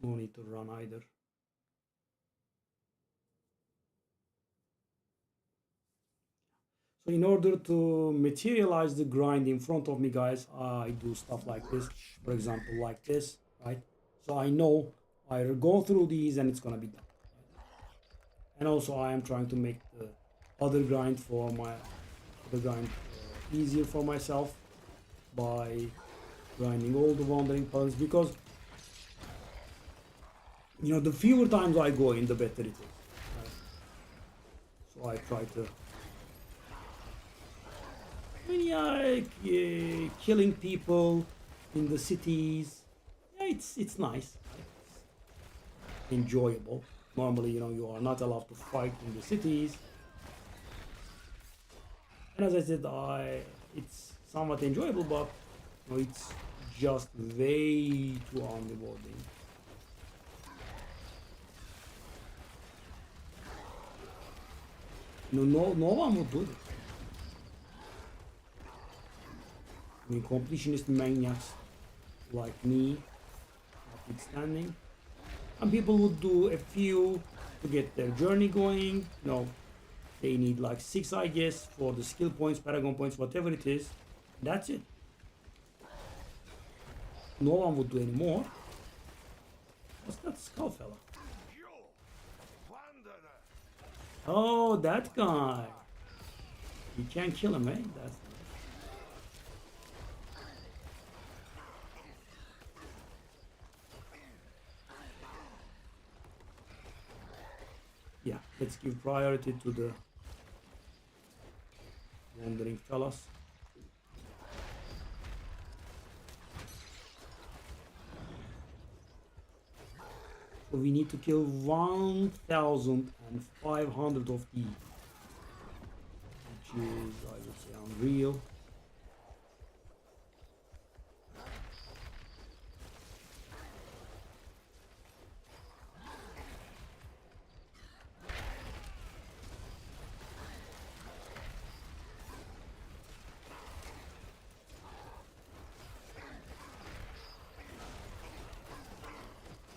No need to run either. So in order to materialize the grind in front of me, guys, I do stuff like this. For example, like this, right? So I know I go through these and it's gonna be done. And also I am trying to make the other grind for my easier for myself by grinding all the wandering paths, because you know the fewer times I go in, the better it is. Right? So I try to. I mean, yeah, killing people in the cities. Yeah, it's nice. It's enjoyable. Normally, you know, you are not allowed to fight in the cities. And as I said, it's somewhat enjoyable, but you know, it's just way too unrewarding. No one would do this. I mean, completionist maniacs like me, notwithstanding, and people would do a few to get their journey going. You know, they need like 6, I guess, for the skill points, paragon points, whatever it is. That's it. No one would do any more. What's that skull fella? Oh, that guy. You can't kill him, eh? That's yeah, let's give priority to the wandering fellas. So we need to kill 1,500 of these, which is, I would say, unreal.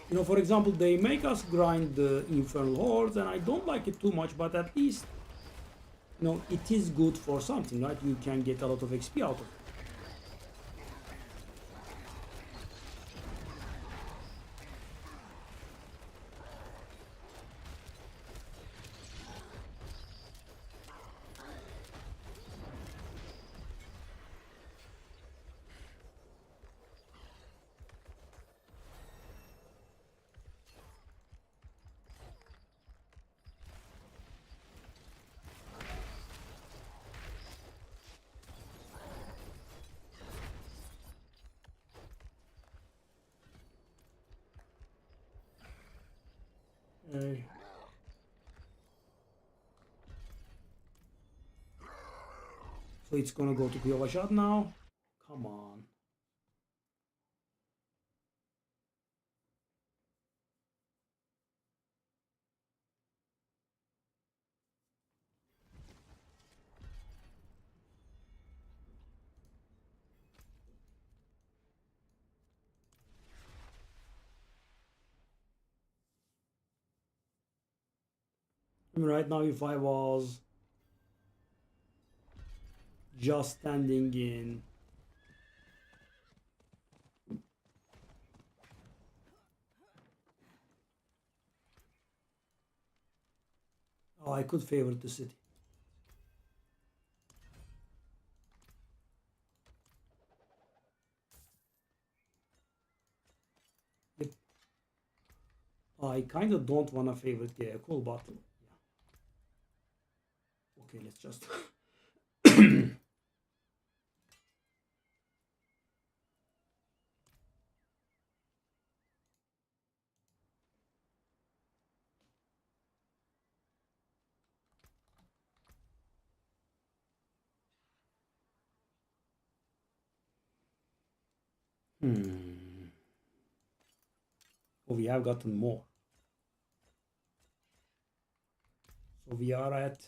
You know, for example, they make us grind the Infernal Hordes, and I don't like it too much, but at least, you know, it is good for something, right? You can get a lot of XP out of it. Okay. So it's gonna go to Kyowa shot now. Come on. I mean, right now, if I was just standing in oh, I could favor the city. Yep. I kind of don't want to favor the cool, but yeah. Okay, let's just Oh, we have gotten more. So we are at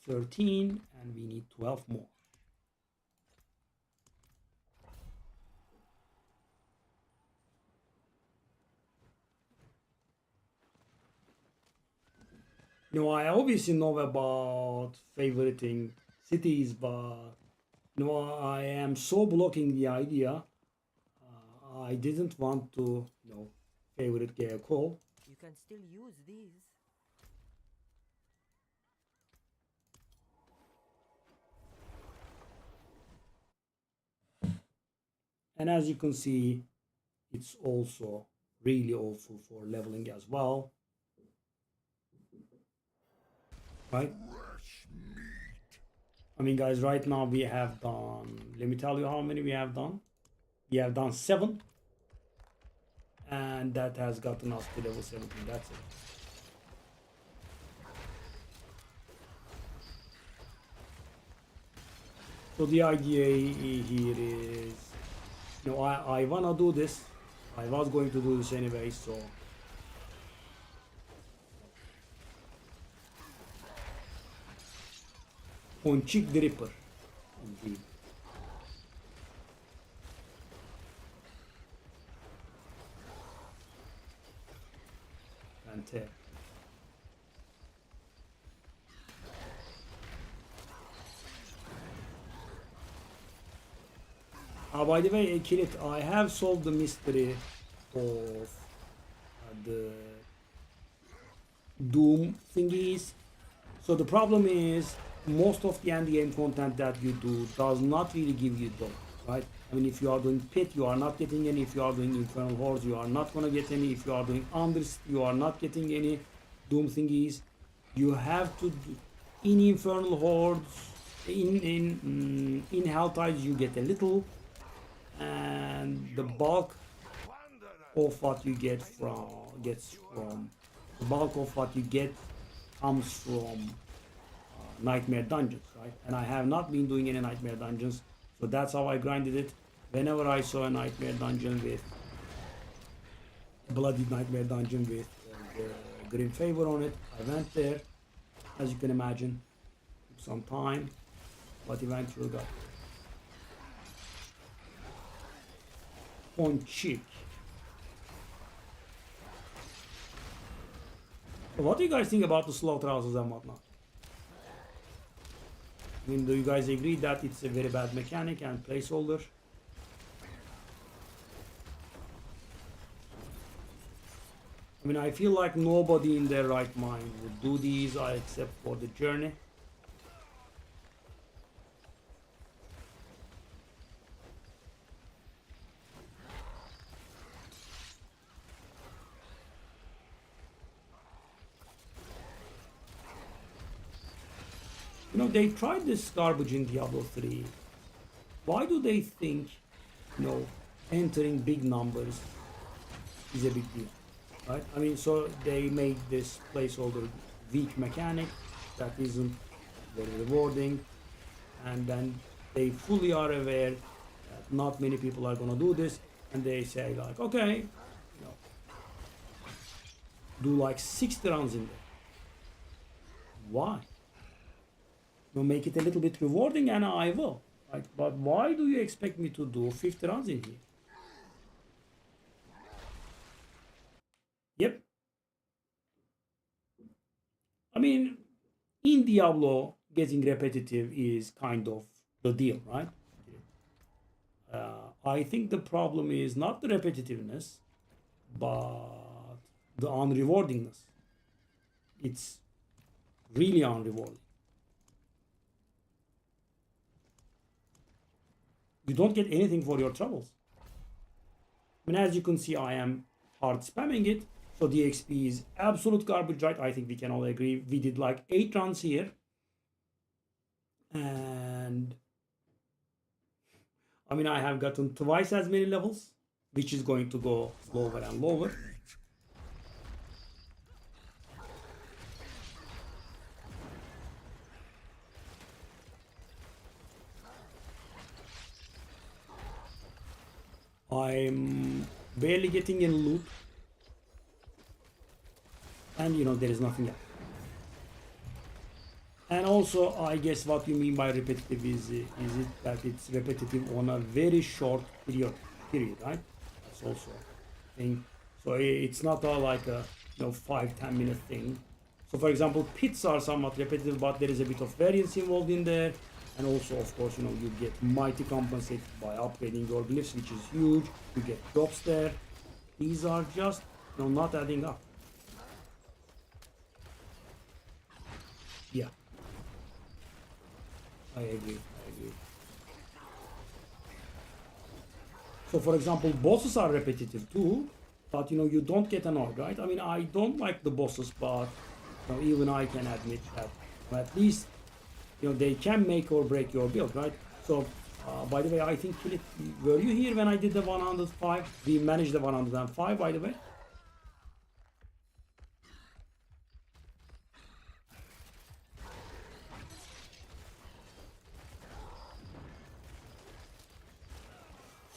13 and we need 12 more. You know, I obviously know about favoriting cities, but you know, I am so blocking the idea. I didn't want to, you know, favorite Gecko. You can still use these. And as you can see, it's also really awful for leveling as well. Right? I mean, guys, right now we have done, let me tell you how many we have done. We have done 7. And that has gotten us to level 17. That's it. So the idea here is, you know, I wanna do this. I was going to do this anyway, so. Ponçik the Ripper. Indeed. And tear. By the way, Kirit, I have solved the mystery of the Doom thingies. So the problem is, most of the end game content that you do does not really give you Doom, right? I mean, if you are doing Pit, you are not getting any. If you are doing Infernal Hordes, you are not gonna get any. If you are doing Unders, you are not getting any Doom thingies. You have to do, in Infernal Hordes, in Helltides, you get a little, and the bulk of what you get the bulk of what you get comes from Nightmare Dungeons, right? And I have not been doing any Nightmare Dungeons, so that's how I grinded it. Whenever I saw a Nightmare Dungeon with Bloody Nightmare Dungeon with Grim Favor on it, I went there. As you can imagine, took some time, but eventually got on cheek. So what do you guys think about the slaughterhouses and whatnot? I mean, do you guys agree that it's a very bad mechanic and placeholder? I mean, I feel like nobody in their right mind would do these except for the journey. You know, they tried this garbage in Diablo 3. Why do they think, you know, entering big numbers is a big deal? right? I mean, so they made this placeholder weak mechanic that isn't very rewarding, and then they fully are aware that not many people are gonna do this, and they say like, okay, you know, do like 60 rounds in there. Why? You know, make it a little bit rewarding, and I will. Like, but why do you expect me to do 50 rounds in here? Yep. I mean, in Diablo, getting repetitive is kind of the deal, right? I think the problem is not the repetitiveness, but the unrewardingness. It's really unrewarding. You don't get anything for your troubles. I mean, as you can see, I am hard spamming it. So the XP is absolute garbage, right? I think we can all agree. We did like 8 rounds here. And I mean, I have gotten twice as many levels, which is going to go lower and lower. I'm barely getting any loot. And you know, there is nothing else. And also, I guess what you mean by repetitive is it that it's repetitive on a very short period, right? That's also a thing. So it's not like a 5-10 minute thing. So for example, pits are somewhat repetitive, but there is a bit of variance involved in there. And also, of course, you get mighty compensated by upgrading your glyphs, which is huge. You get drops there. These are just not adding up. Yeah. I agree. So for example, bosses are repetitive too, but you don't get annoyed, right? I mean, I don't like the bosses, but even I can admit that at least they can make or break your build, right? So by the way, I think Philip, were you here when I did the 105? We managed the 105, by the way.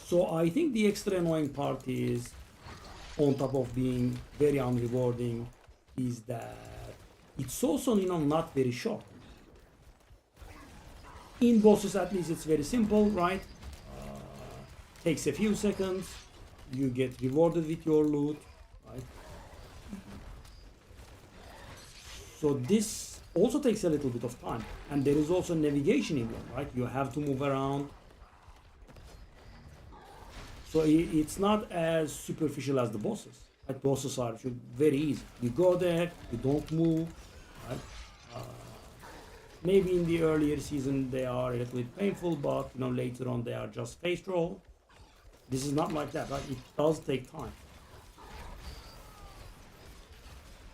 So I think the extra annoying part is, on top of being very unrewarding, is that it's also not very short. In bosses, at least, it's very simple, right? Takes a few seconds, you get rewarded with your loot, right? So this also takes a little bit of time, and there is also navigation involved, right? You have to move around. So it's not as superficial as the bosses. Like bosses are very easy. You go there, you don't move, right? Maybe in the earlier season they are a little bit painful, but later on they are just face roll. This is not like that, right? It does take time.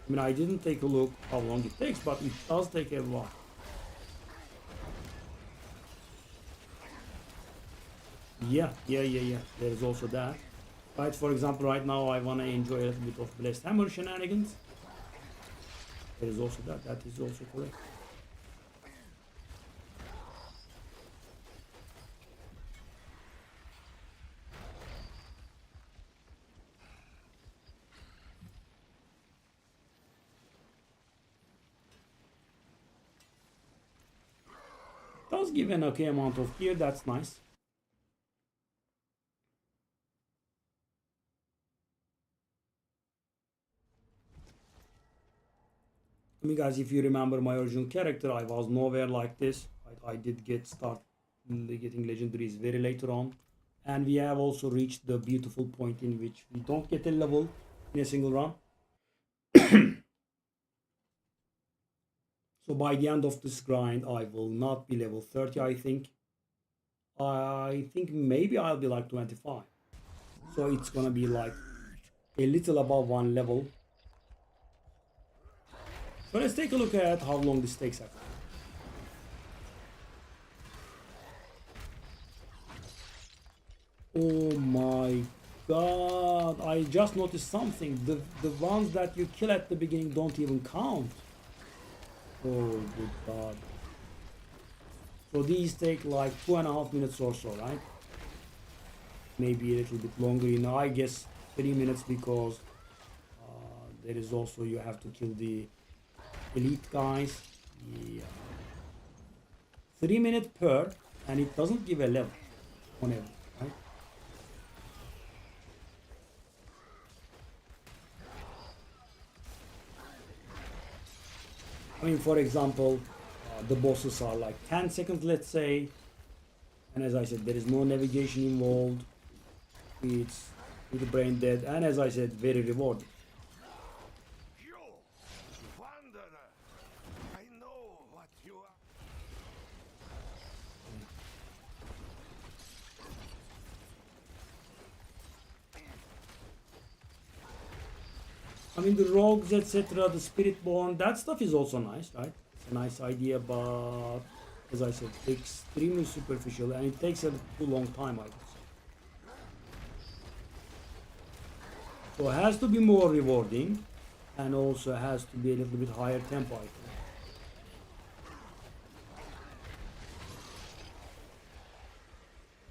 I mean, I didn't take a look how long it takes, but it does take a while. Yeah. There is also that. Right, for example, right now I want to enjoy a little bit of Blessed Hammer shenanigans. There is also that. That is also correct. Does give an okay amount of gear, that's nice. I mean, guys, if you remember my original character, I was nowhere like this. I did start getting legendaries very later on. And we have also reached the beautiful point in which we don't get a level in a single run. So by the end of this grind, I will not be level 30, I think. I think maybe I'll be like 25. So it's gonna be like a little above 1 level. So let's take a look at how long this takes actually. Oh my god, I just noticed something. The ones that you kill at the beginning don't even count. Oh, good god. So these take like 2.5 minutes or so, right? Maybe a little bit longer, you know, I guess 3 minutes because there is also, you have to kill the elite guys. Yeah. 3 minutes per, and it doesn't give a level on every, right? I mean, for example, the bosses are like 10 seconds, let's say. And as I said, there is no navigation involved. It's with the brain dead. And as I said, very rewarding. You, wanderer, I know what you are. I mean, the rogues, etc., the spiritborn, that stuff is also nice, right? It's a nice idea, but as I said, extremely superficial, and it takes a too long time, I guess. So it has to be more rewarding, and also has to be a little bit higher tempo, I think.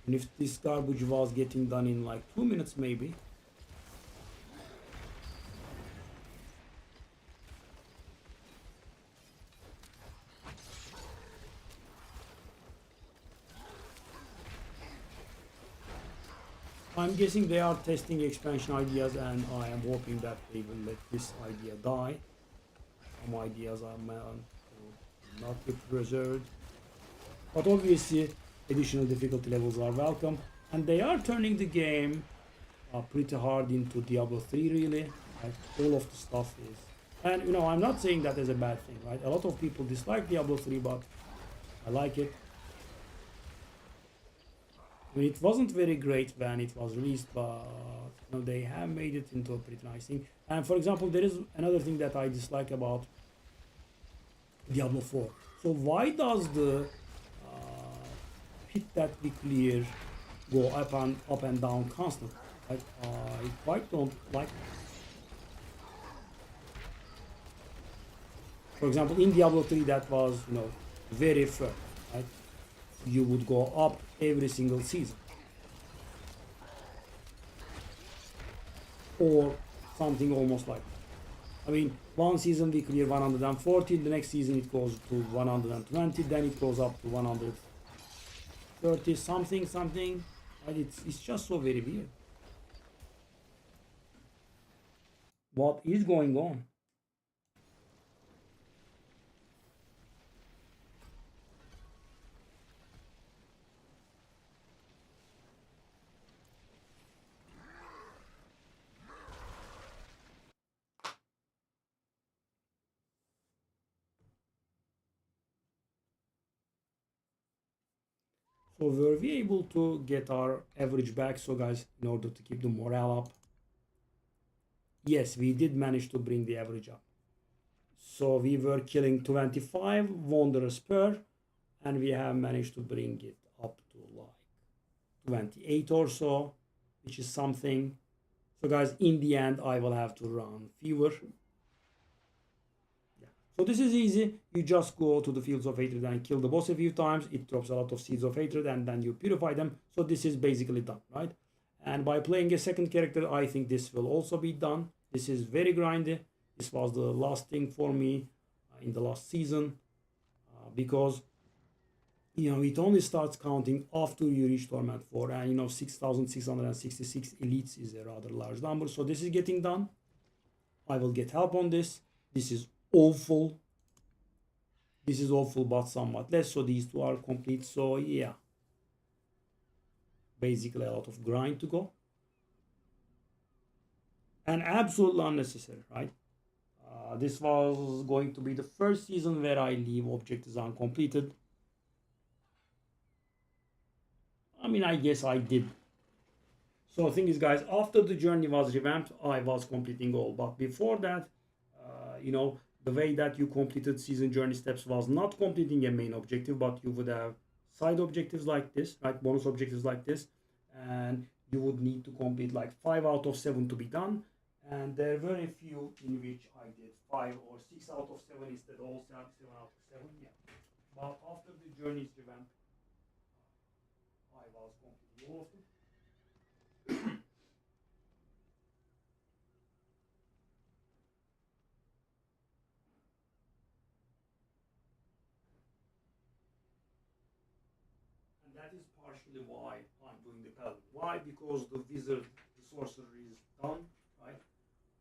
And if this garbage was getting done in like 2 minutes, maybe. I'm guessing they are testing expansion ideas, and I am hoping that they will let this idea die. Some ideas are meant to not be preserved. But obviously, additional difficulty levels are welcome. And they are turning the game pretty hard into Diablo 3, really. Like, all of the stuff is. And, you know, I'm not saying that as a bad thing, right? A lot of people dislike Diablo 3, but I like it. I mean, it wasn't very great when it was released, but you know, they have made it into a pretty nice thing. And for example, there is another thing that I dislike about Diablo 4. So why does the pit that we clear go up and down constantly? Like, I quite don't like it. For example, in Diablo 3, that was, you know, very fair, right? You would go up every single season, or something almost like that. I mean, one season we clear 140, the next season it goes to 120, then it goes up to 130 something, and it's just so very weird. What is going on? So were we able to get our average back? So guys, in order to keep the morale up, yes, we did manage to bring the average up. So we were killing 25 wanderers per, and we have managed to bring it up to like 28 or so, which is something. So guys, in the end, I will have to run fewer. So this is easy. You just go to the Fields of Hatred and kill the boss a few times. It drops a lot of Seeds of Hatred, and then you purify them. So this is basically done, right? And by playing a second character, I think this will also be done. This is very grindy. This was the last thing for me in the last season. Because, you know, it only starts counting after you reach Torment 4. And, you know, 6,666 elites is a rather large number. So this is getting done. I will get help on this. This is awful. This is awful, but somewhat less. So these two are complete. So yeah, basically a lot of grind to go, and absolutely unnecessary, right? This was going to be the first season where I leave objectives uncompleted. I mean, I guess I did. So the thing is, guys, after the journey was revamped, I was completing all, but before that, you know, the way that you completed season journey steps was not completing a main objective, but you would have side objectives like this, right? Bonus objectives like this, and you would need to complete like 5 out of 7 to be done. And there were a few in which I did 5 or 6 out of 7 instead of all 7 out of 7. Yeah. But after the journey's revamp, I was completing all of them. And that is partially why I'm doing the Paladin. Why? Because the wizard, the sorcerer is done, right?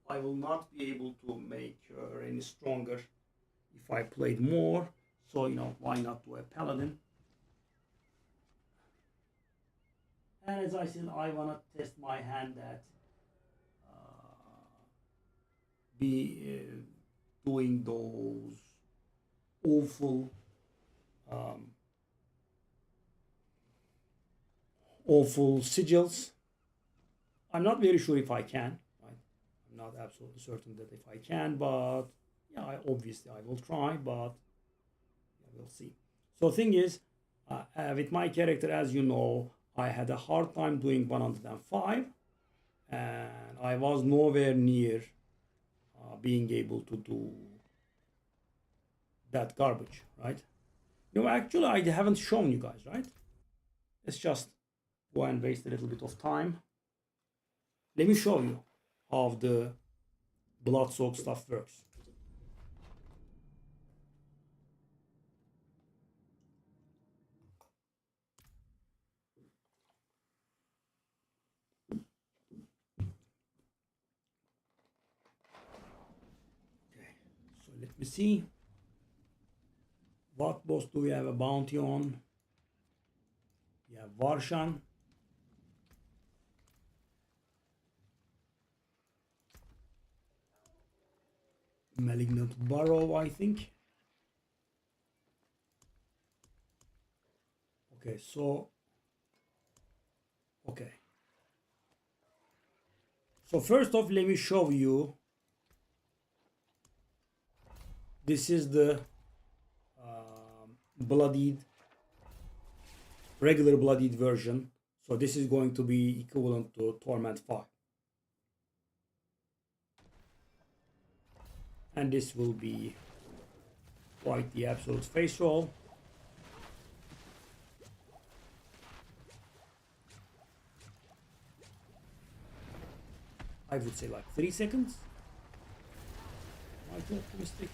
I will not be able to make her any stronger if I played more. So, you know, why not do a Paladin? And as I said, I want to test my hand at doing those awful awful sigils. I'm not very sure if I can, right? I'm not absolutely certain that if I can, but yeah, obviously I will try, but yeah, we'll see. So thing is, with my character, as you know, I had a hard time doing 105, and I was nowhere near being able to do that garbage, right? You know, actually, I haven't shown you guys, right? Let's just go and waste a little bit of time. Let me show you how the blood soak stuff works. So let me see. What boss do we have a bounty on? We have Varshan. Malignant Burrow, I think. Okay, so So first off, let me show you. This is the bloodied, regular bloodied version. So this is going to be equivalent to Torment 5. And this will be quite the absolute face roll. I would say like 3 seconds. Am I optimistic?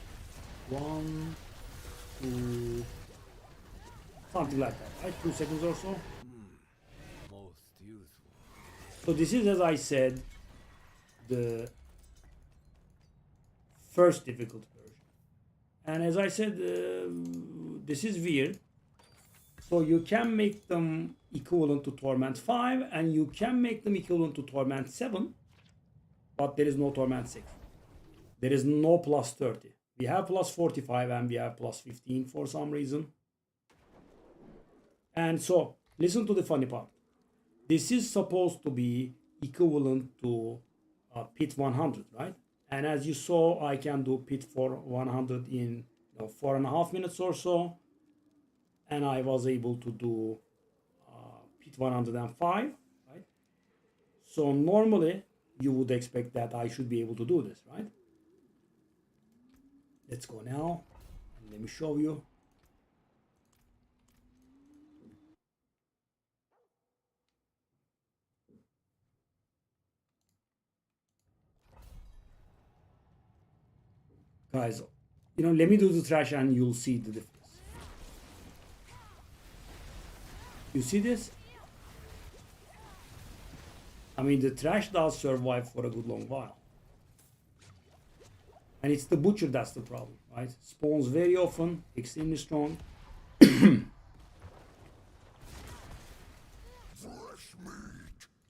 1, 2, something like that, right? 2 seconds or so. Most useful. So this is, as I said, the first difficult version. And as I said, this is weird. So you can make them equivalent to Torment 5 and you can make them equivalent to Torment 7, but there is no Torment 6. There is no plus 30. We have plus 45 and we have plus 15 for some reason. And so, listen to the funny part. This is supposed to be equivalent to Pit 100, right? And as you saw, I can do Pit for 100 in 4.5 minutes or so. And I was able to do Pit 105, right? So normally, you would expect that I should be able to do this, right? Let's go now, and let me show you. Guys, let me do the trash and you'll see the difference. You see this? I mean, the trash does survive for a good long while. And it's the butcher that's the problem, right? Spawns very often, extremely strong.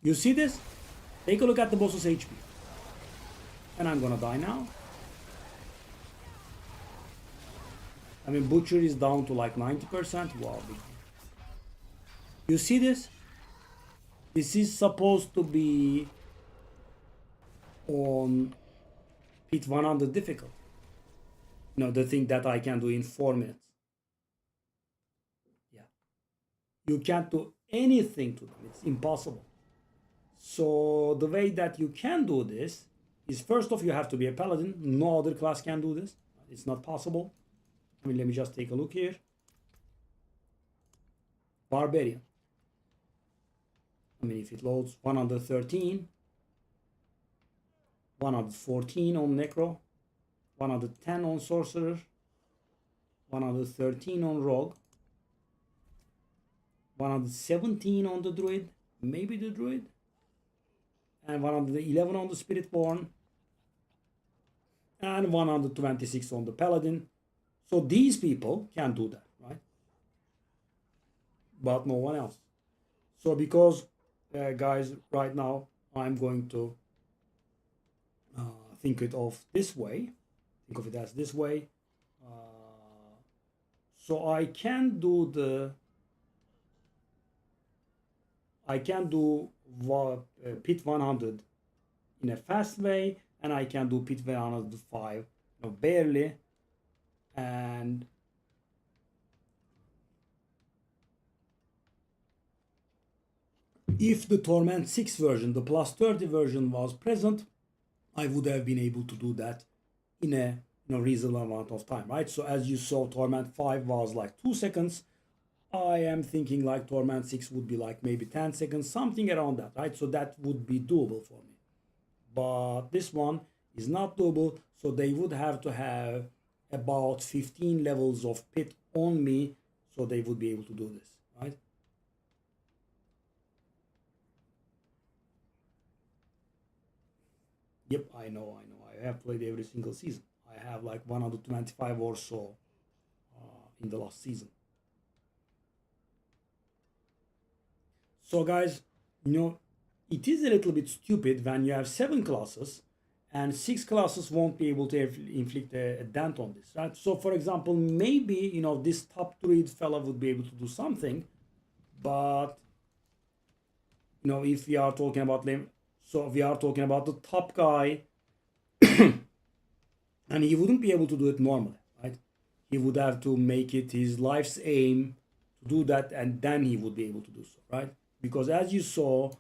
You see this? Take a look at the boss's HP. And I'm gonna die now. I mean, butcher is down to like 90%. Wow, big deal. You see this? This is supposed to be on Pit 100 difficult. The thing that I can do in 4 minutes. Yeah. You can't do anything to them. It's impossible. So the way that you can do this is, first off, you have to be a paladin. No other class can do this. It's not possible. I mean, let me just take a look here. Barbarian. I mean, if it loads, 113, 114 on Necro, 110 on Sorcerer, 113 on Rogue, 117 on the Druid, maybe the Druid, and 111 on the Spiritborn, and 126 on the Paladin. So these people can do that, right? But no one else. So because, guys, right now I'm going to think it of this way. Think of it as this way. So I can do pit 100 in a fast way, and I can do pit 105 barely. And if the Torment 6 version, the plus 30 version, was present, I would have been able to do that in a reasonable amount of time, right? So as you saw, Torment 5 was like 2 seconds. I am thinking like Torment 6 would be like maybe 10 seconds, something around that, right? So that would be doable for me. But this one is not doable, so they would have to have about 15 levels of pit on me, so they would be able to do this, right? Yep, I know. I have played every single season. I have like 125 or so in the last season. So guys, it is a little bit stupid when you have 7 classes and 6 classes won't be able to inflict a dent on this, right? So for example, maybe, this top druid fella would be able to do something, but, if we are talking about them, so we are talking about the top guy, and he wouldn't be able to do it normally, right? He would have to make it his life's aim to do that, and then he would be able to do so, right? Because as you saw,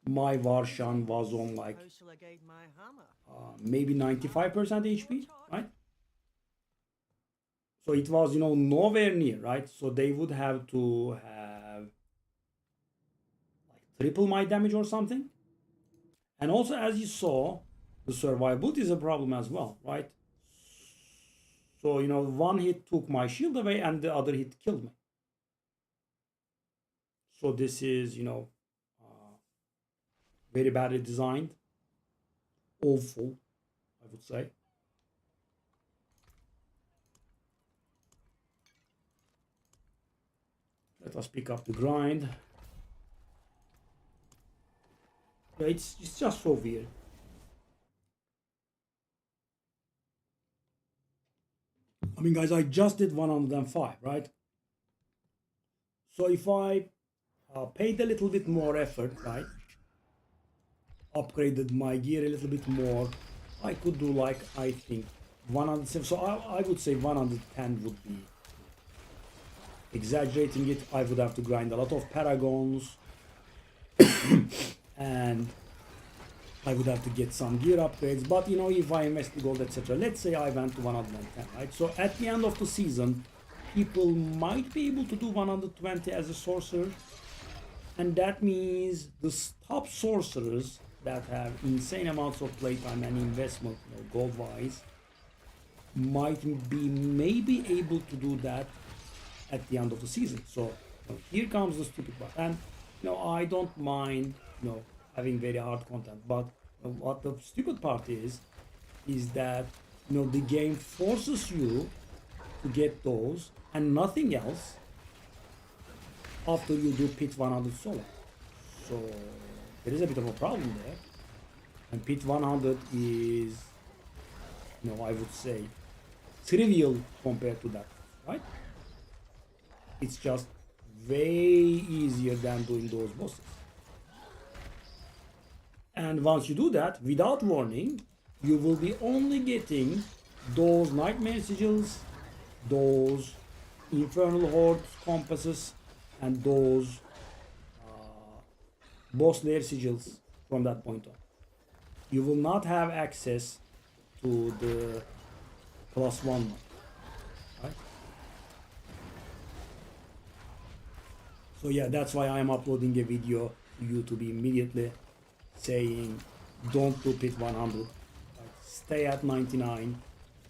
my Varshan was on like How shall I guide my hammer? maybe 95% HP, right? So it was, nowhere near, right? So they would have to have like triple my damage or something. And also, as you saw, the survivability is a problem as well, right? So, one hit took my shield away and the other hit killed me. So this is, very badly designed. Awful, I would say. Let us pick up the grind. Yeah, it's just so weird. I mean, guys, I just did 105, right? So if I paid a little bit more effort, right? Upgraded my gear a little bit more, I could do like, I think, 107. So I would say 110 would be exaggerating it. I would have to grind a lot of paragons. And I would have to get some gear upgrades, but if I invest the gold, etc., let's say I went to 110, right? So at the end of the season, people might be able to do 120 as a sorcerer, and that means the top sorcerers that have insane amounts of playtime and investment, gold-wise, might be maybe able to do that at the end of the season. So here comes the stupid part, and I don't mind having very hard content, but what the stupid part is that the game forces you to get those and nothing else after you do pit 100 solo. So there is a bit of a problem there, and pit 100 is, I would say, trivial compared to that, right? It's just way easier than doing those bosses. And once you do that, without warning, you will be only getting those nightmare sigils, those infernal horde compasses, and those boss lair sigils from that point on. You will not have access to the +1 one, right? So yeah, that's why I'm uploading a video to YouTube immediately saying don't do pit 100. Right? Stay at 99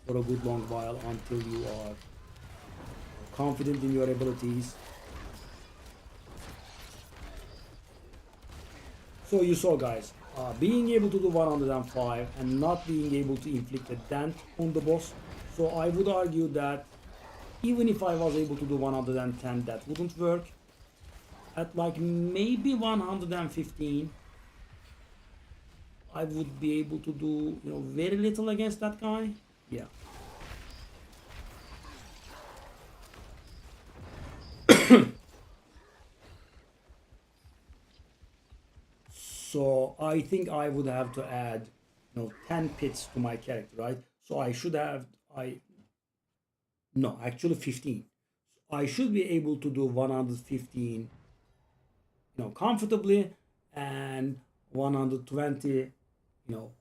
for a good long while until you are confident in your abilities. So you saw, guys, being able to do 105 and not being able to inflict a dent on the boss. So I would argue that even if I was able to do 110, that wouldn't work. At like maybe 115, I would be able to do, you know, very little against that guy. Yeah. So I think I would have to add, you know, 10 pits to my character, right? So I should have, no, actually 15. I should be able to do 115, you know, comfortably, and 120, you know,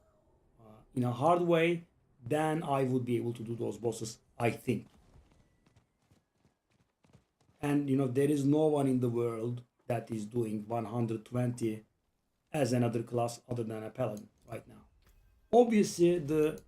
in a hard way. Then I would be able to do those bosses, I think. And, you know, there is no one in the world that is doing 120 as another class other than a Paladin right now. Obviously, the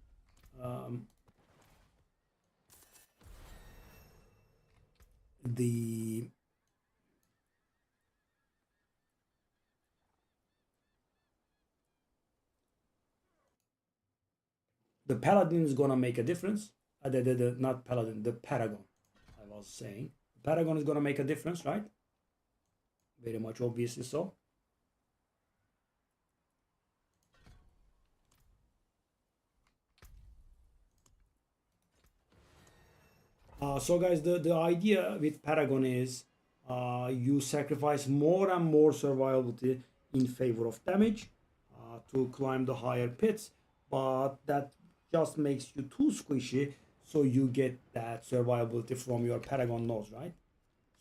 Paladin is gonna make a difference. Not Paladin, the Paragon. I was saying the Paragon is gonna make a difference, right? Very much obviously so. So guys, the idea with Paragon is you sacrifice more and more survivability in favor of damage to climb the higher pits, but that just makes you too squishy, so you get that survivability from your Paragon nose, right?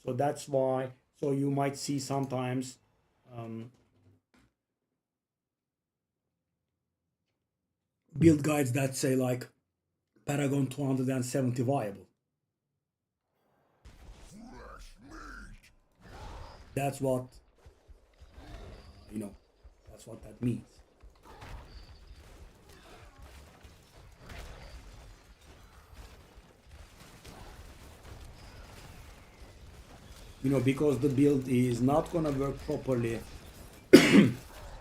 So that's why, so you might see sometimes build guides that say like Paragon 270 viable. That's what, you know, that's what that means. You know, because the build is not gonna work properly.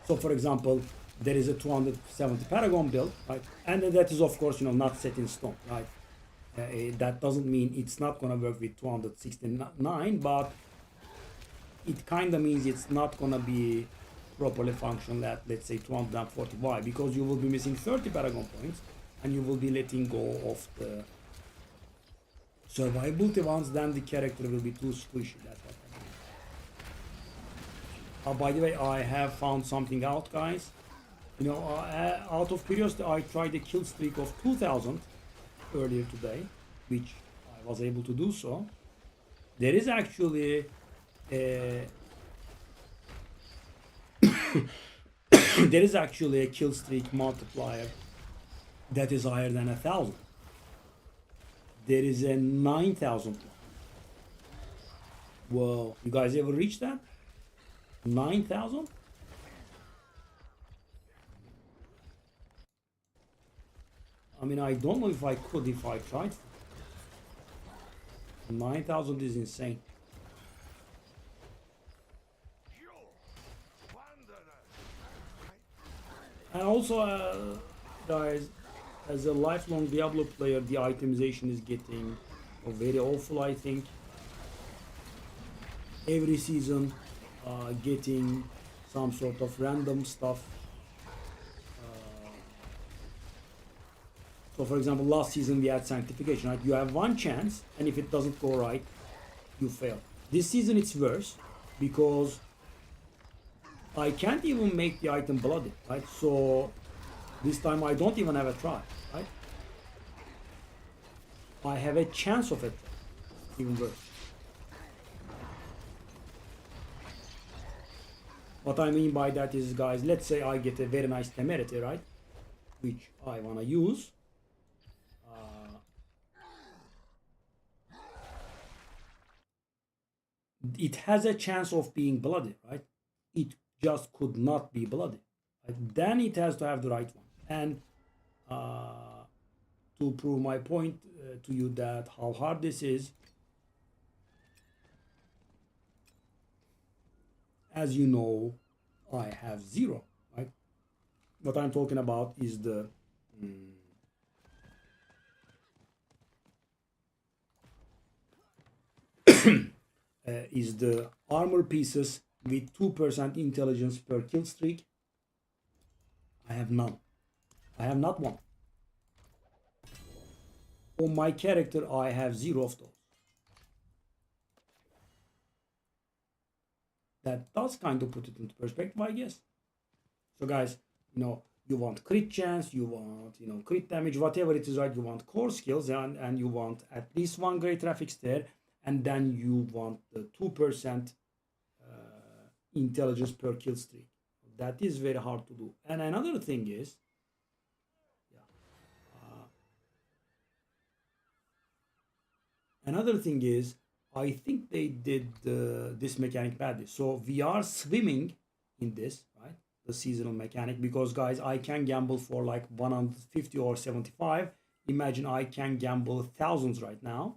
So for example, there is a 270 Paragon build, right? And that is of course, you know, not set in stone, right? That doesn't mean it's not gonna work with 269, but it kind of means it's not gonna be properly functional at, let's say, 240. Why? Because you will be missing 30 Paragon points and you will be letting go of the survivability ones. Then the character will be too squishy. That's what I mean. By the way, I have found something out, guys. You know, out of curiosity, I tried a kill streak of 2000 earlier today, which I was able to do so. There is actually there is actually a kill streak multiplier that is higher than 1000. There is a 9000. Whoa, you guys ever reach that? 9000? I mean, I don't know if I could if I tried. 9000 is insane. And also, guys, as a lifelong Diablo player, the itemization is getting very awful, I think. Every season, getting some sort of random stuff. So for example, last season we had Sanctification, right? You have one chance, and if it doesn't go right, you fail. This season it's worse, because I can't even make the item bloody, right? So this time I don't even have a try, right? I have a chance of it, even worse. What I mean by that is, guys, let's say I get a very nice temerity, right? Which I wanna use. It has a chance of being bloody, right? It just could not be bloody. Right? Then it has to have the right one. And to prove my point to you that how hard this is, as you know, I have 0, right? What I'm talking about is the is the armor pieces with 2% intelligence per kill streak. I have none. I have not one. On my character, I have 0 of those. That does kind of put it into perspective, I guess. So guys, you want crit chance, you want, crit damage, whatever it is, right? You want core skills and you want at least 1 great traffic there, and then you want the 2% intelligence per kill streak. That is very hard to do. And another thing is, I think they did this mechanic badly. So we are swimming in this, right? The seasonal mechanic, because guys, I can gamble for like 150 or 75. Imagine I can gamble thousands right now.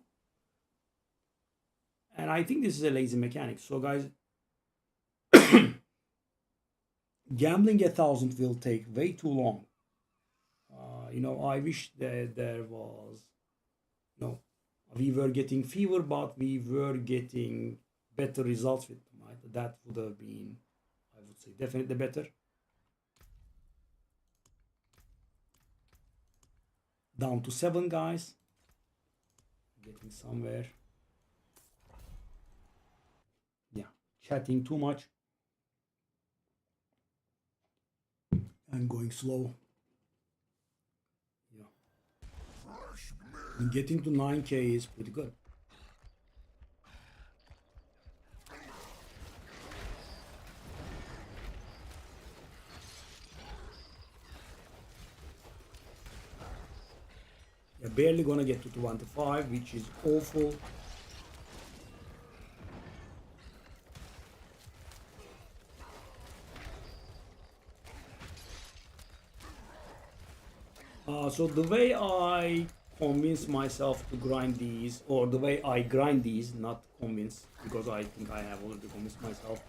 And I think this is a lazy mechanic. So guys, gambling 1,000 will take way too long. I wish that there was, we were getting fever, but we were getting better results with them, right? That would have been, I would say, definitely better. Down to 7, guys. Getting somewhere. Yeah, chatting too much. And going slow. And getting to 9k is pretty good. You're barely gonna get to 25, which is awful. So the way I convince myself to grind these, or the way I grind these, not convince, because I think I have already convinced myself.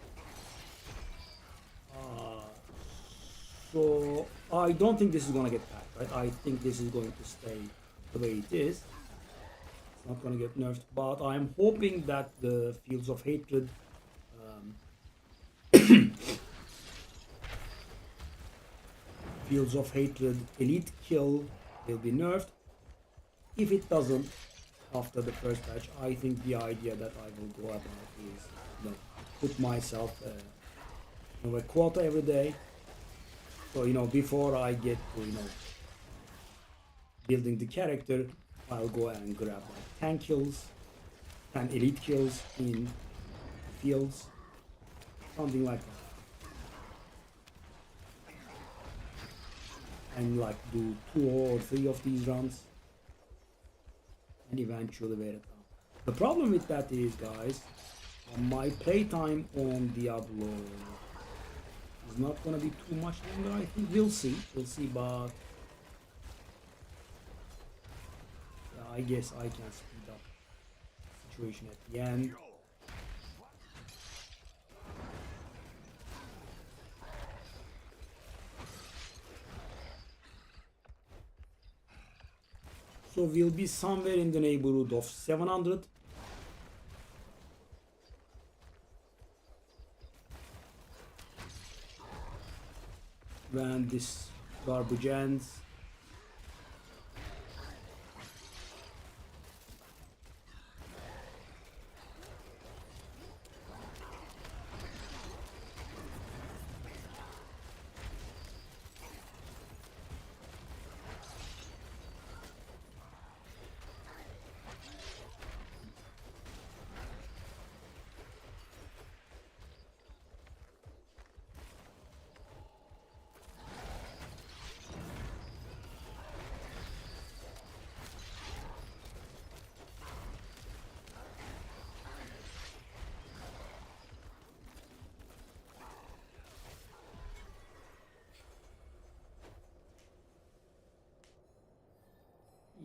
So I don't think this is gonna get packed, right? I think this is going to stay the way it is. It's not gonna get nerfed, but I'm hoping that the Fields of Hatred Fields of Hatred Elite Kill will be nerfed. If it doesn't, after the first patch, I think the idea that I will go about is, put myself a quota every day. So, before I get to, building the character, I'll go and grab like 10 kills, 10 elite kills in fields, something like that. And like do 2 or 3 of these runs. And eventually wear it down. The problem with that is, guys, my playtime on Diablo is not gonna be too much longer. I think we'll see, but yeah, I guess I can speed up the situation at the end. So we'll be somewhere in the neighborhood of 700. When this garbage ends.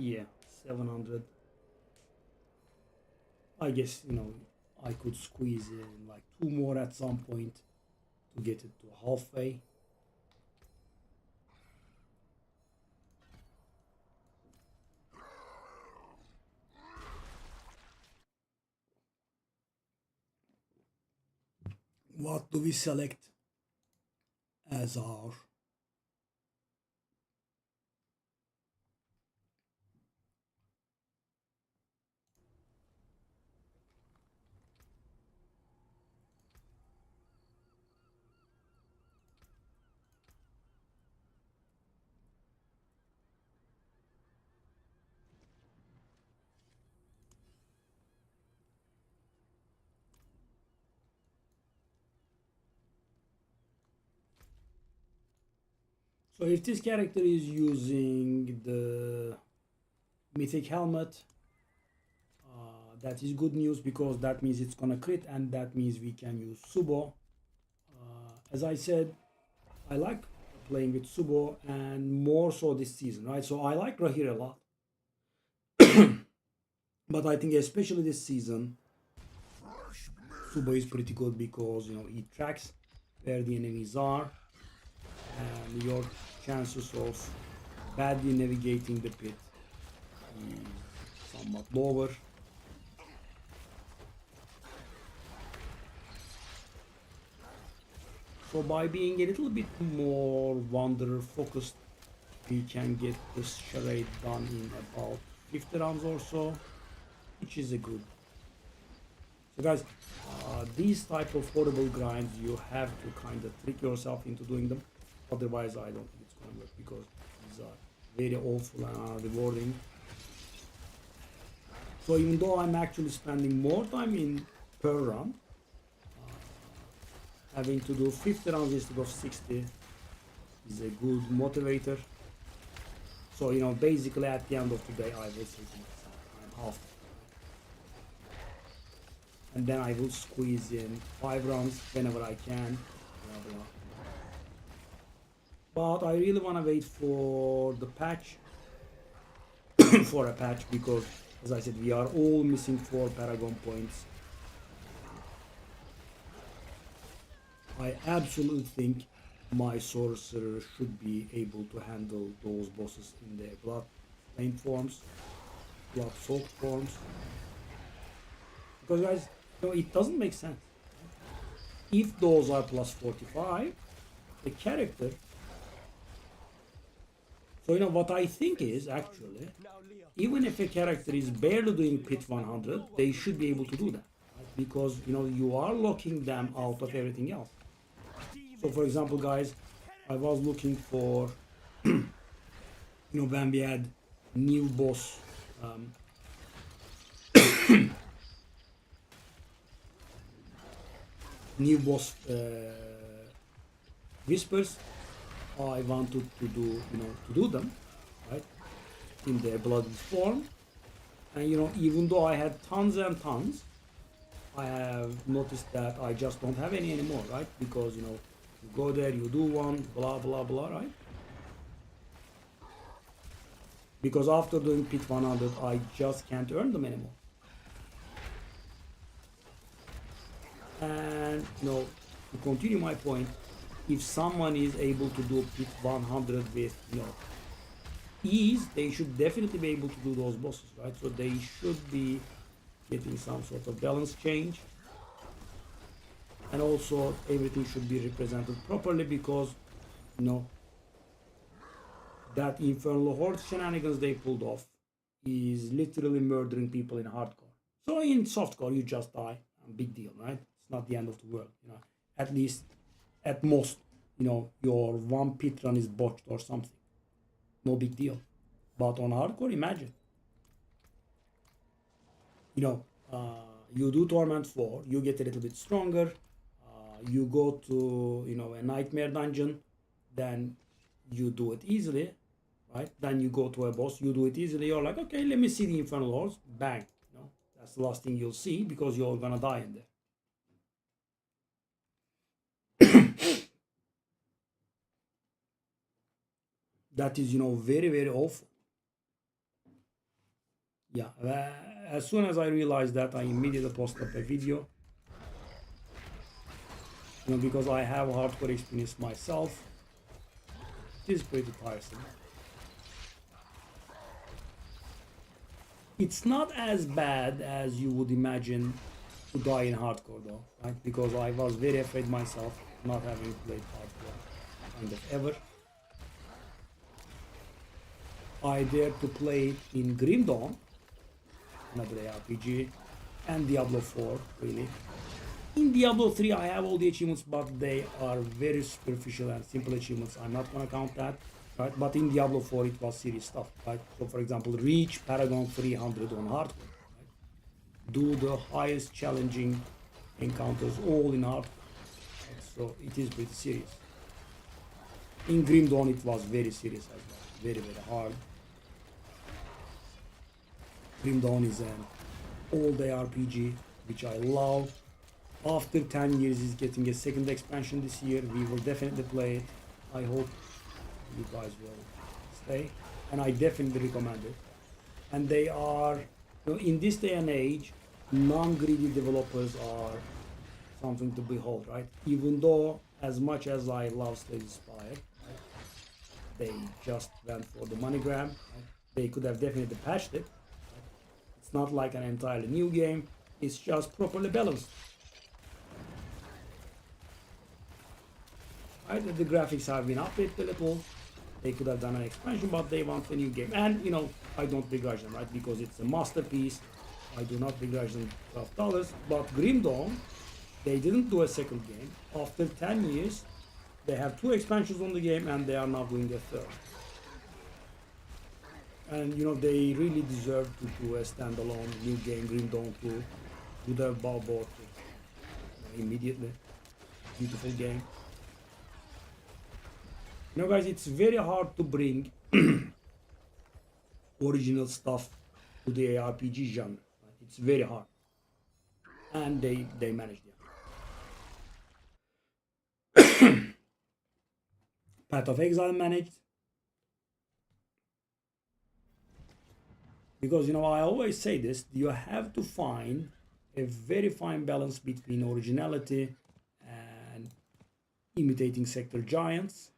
Yeah, 700. I guess, you know, I could squeeze in like 2 more at some point to get it to halfway. What do we select as our so if this character is using the mythic helmet, that is good news because that means it's gonna crit and that means we can use Subo. As I said, I like playing with Subo and more so this season, right? So I like Rahir a lot. But I think especially this season, Subo is pretty good because, you know, he tracks where the enemies are and your chances of badly navigating the pit is somewhat lower. So by being a little bit more wanderer focused, we can get this charade done in about 50 rounds or so, which is a good. So guys, these type of horrible grinds, you have to kind of trick yourself into doing them. Otherwise, I don't think it's going to work because these are very awful and rewarding. So even though I'm actually spending more time in per run, having to do 50 rounds instead of 60 is a good motivator. So, you know, basically at the end of the day, I will say to myself, I'm half. And then I will squeeze in 5 rounds whenever I can. Blah, blah. But I really want to wait for the patch, for a patch, because as I said, we are all missing 4 Paragon points. I absolutely think my sorcerer should be able to handle those bosses in their blood stained forms, blood soaked forms. Because guys, you know, it doesn't make sense. If those are plus 45, the character. So you know what I think is actually, even if a character is barely doing pit 100, they should be able to do that. Right? Because you know you are locking them out of everything else. So for example, guys, I was looking for, you know, when we had new boss, new boss whispers. I wanted to do, you know, to do them, right, in their bloody form. And you know, even though I had tons and tons, I have noticed that I just don't have any anymore, right? Because you know, you go there, you do one, blah blah blah, right? Because after doing pit 100, I just can't earn them anymore. And you know, to continue my point, if someone is able to do pit 100 with, you know, ease, they should definitely be able to do those bosses, right? So they should be getting some sort of balance change. And also everything should be represented properly because, you know, that Infernal Horde shenanigans they pulled off is literally murdering people in hardcore. So in softcore, you just die. Big deal, right? It's not the end of the world, you know. At least, at most, you know, your one pit run is botched or something. No big deal. But on hardcore, imagine. You know, you do Torment 4, you get a little bit stronger. You go to, you know, a Nightmare dungeon, then you do it easily, right? Then you go to a boss, you do it easily. You're like, okay, let me see the Infernal Hordes. Bang. You know, that's the last thing you'll see because you're gonna die in there. That is, you know, very, very awful. Yeah, as soon as I realized that, I immediately posted up a video. You know, because I have hardcore experience myself. It is pretty tiresome. It's not as bad as you would imagine to die in hardcore though, right? Because I was very afraid myself, not having played hardcore kind of ever. I dared to play it in Grim Dawn, another ARPG, and Diablo 4, really. In Diablo 3 I have all the achievements, but they are very superficial and simple achievements. I'm not gonna count that, right? But in Diablo 4 it was serious stuff, right? So for example, reach Paragon 300 on hardcore, right? Do the highest challenging encounters all in hardcore, right? So it is pretty serious. In Grim Dawn it was very serious as well, very hard. Grim Dawn is an all-day RPG, which I love. After 10 years, is getting a second expansion this year. We will definitely play it. I hope you guys will stay, and I definitely recommend it. And they are, you know, in this day and age, non-greedy developers are something to behold, right? Even though, as much as I love Slay the Spire, right, they just went for the money grab. Right? They could have definitely patched it. Right? It's not like an entirely new game. It's just properly balanced. Right? The graphics have been updated a little. They could have done an expansion, but they want a new game. And, you know, I don't begrudge them, right? Because it's a masterpiece. I do not begrudge them $12. But Grim Dawn, they didn't do a second game. After 10 years, they have 2 expansions on the game, and they are now doing a third. And, you know, they really deserve to do a standalone new game, Grim Dawn 2. Would have bought it immediately. Beautiful game. You know, guys, it's very hard to bring original stuff to the ARPG genre. Right? It's very hard, and they managed it. Path of Exile managed, because, you know, I always say this: you have to find a very fine balance between originality and imitating sector giants.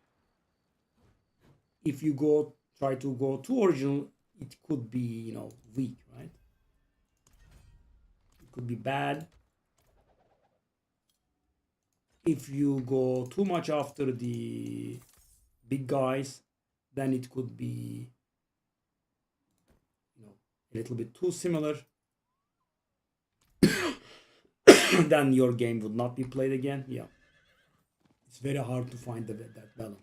If you try to go too original, it could be, you know, weak, right? It could be bad. If you go too much after the big guys, then it could be, you know, a little bit too similar. Then your game would not be played again. Yeah, it's very hard to find that balance.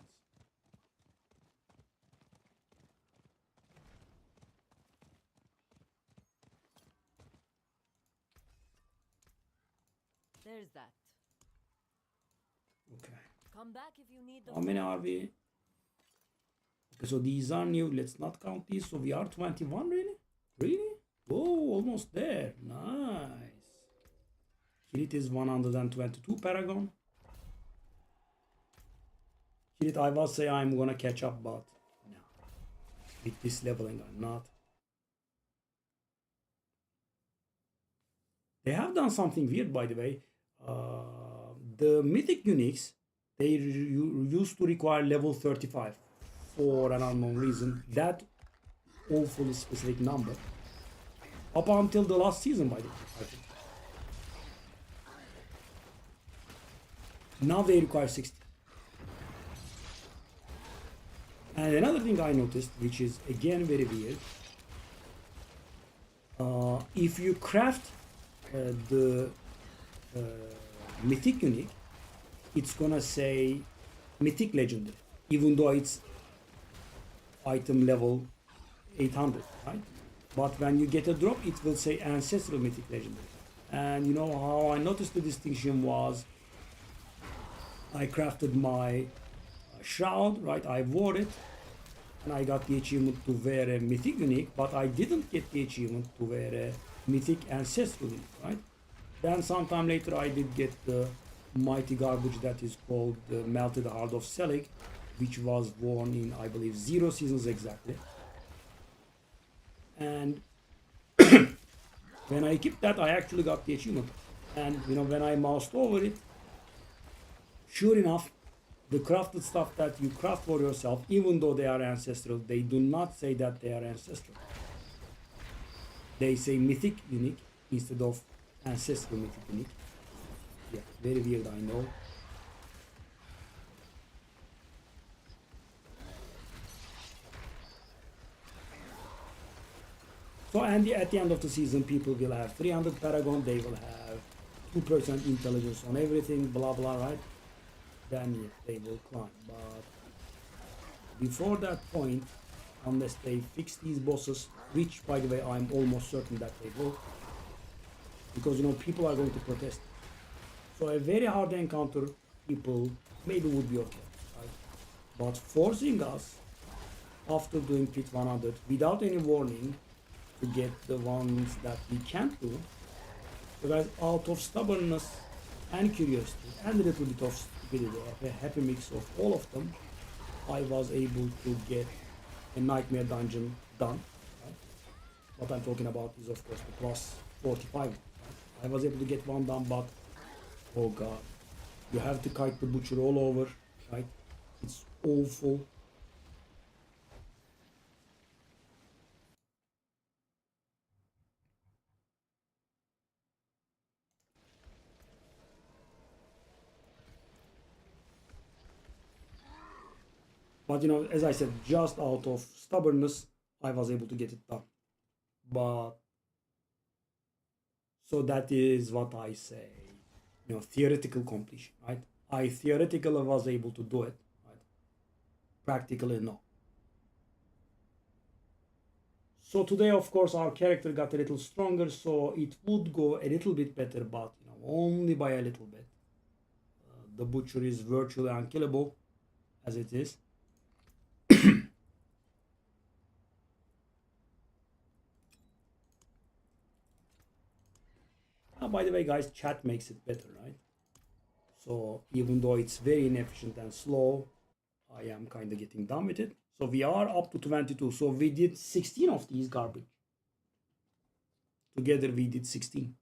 There's that. Okay. Come back if you need the. How many are we? Okay, so these are new. Let's not count these. So we are 21, really? Really? Oh, almost there. Nice. Kirit is 122 Paragon. Kirit, I will say I'm gonna catch up, but no. With this leveling, I'm not. They have done something weird, by the way. The mythic uniques, they used to require level 35 for an unknown reason. That awfully specific number. Up until the last season, by the way, I think. Now they require 60. And another thing I noticed, which is again very weird, if you craft the mythic unique, it's gonna say mythic legendary, even though it's item level 800, right? But when you get a drop, it will say ancestral mythic legendary. And you know how I noticed the distinction was, I crafted my shroud, right? I wore it, and I got the achievement to wear a mythic unique, but I didn't get the achievement to wear a mythic ancestral unique, right? Then sometime later I did get the mighty garbage that is called the Melted Heart of Selig, which was worn in, I believe, 0 seasons exactly. And When I equipped that, I actually got the achievement. And you know, when I moused over it, sure enough, the crafted stuff that you craft for yourself, even though they are ancestral, they do not say that they are ancestral. They say mythic unique instead of ancestral mythic unique. Yeah, very weird, I know. So, and at the end of the season, people will have 300 Paragon, they will have 2% intelligence on everything, blah blah, right? Then yeah, they will climb. But before that point, unless they fix these bosses, which by the way, I'm almost certain that they will, because you know, people are going to protest. So a very hard encounter, people maybe would be okay, right? But forcing us after doing pit 100 without any warning to get the ones that we can't do, because out of stubbornness and curiosity and a little bit of stupidity, a happy mix of all of them, I was able to get a nightmare dungeon done. Right? What I'm talking about is of course the plus 45. Right? I was able to get one done, but oh god, you have to kite the butcher all over, right? It's awful. But you know, as I said, just out of stubbornness, I was able to get it done. But so that is what I say, you know, theoretical completion, right? I theoretically was able to do it, right? Practically, no. So today, of course, our character got a little stronger, so it would go a little bit better, but you know, only by a little bit. The butcher is virtually unkillable, as it is. By the way, guys, chat makes it better, right? So even though it's very inefficient and slow, I am kind of getting done with it. So we are up to 22. So we did 16 of these garbage. Together we did 16.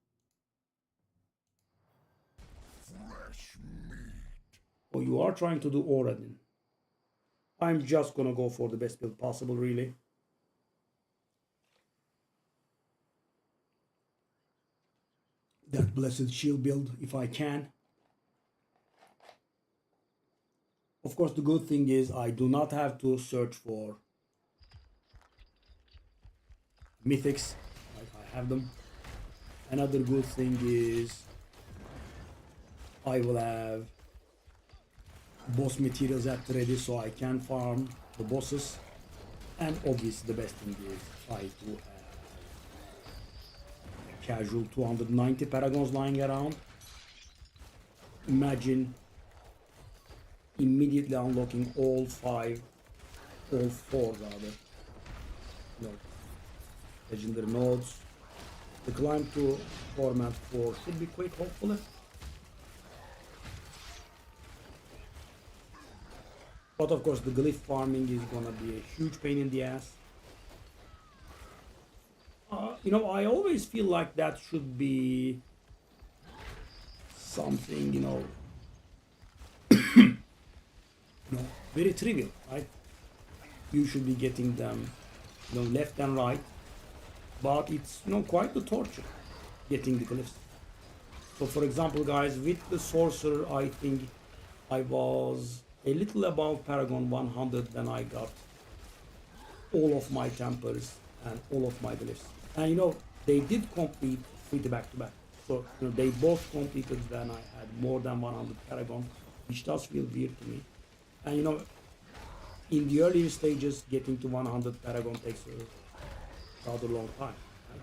Fresh meat. Oh, you are trying to do Oradin. I'm just gonna go for the best build possible, really. That blessed shield build, if I can. Of course, the good thing is I do not have to search for mythics. I have them. Another good thing is I will have boss materials at ready, so I can farm the bosses. And obviously the best thing is I do have casual 290 paragons lying around. Imagine immediately unlocking all four rather, no, legendary nodes. The climb to format 4 should be quick, hopefully. But of course the glyph farming is gonna be a huge pain in the ass. You know, I always feel like that should be something, you know, very trivial, right? You should be getting them, you know, left and right. But it's, you know, quite the torture getting the glyphs. So for example, guys, with the sorcerer, I think I was a little above Paragon 100 when I got all of my tempers and all of my glyphs. And you know, they did complete with the back-to-back. So you know, they both completed when I had more than 100 Paragon, which does feel weird to me. And you know, in the earlier stages, getting to 100 Paragon takes a rather long time. Right?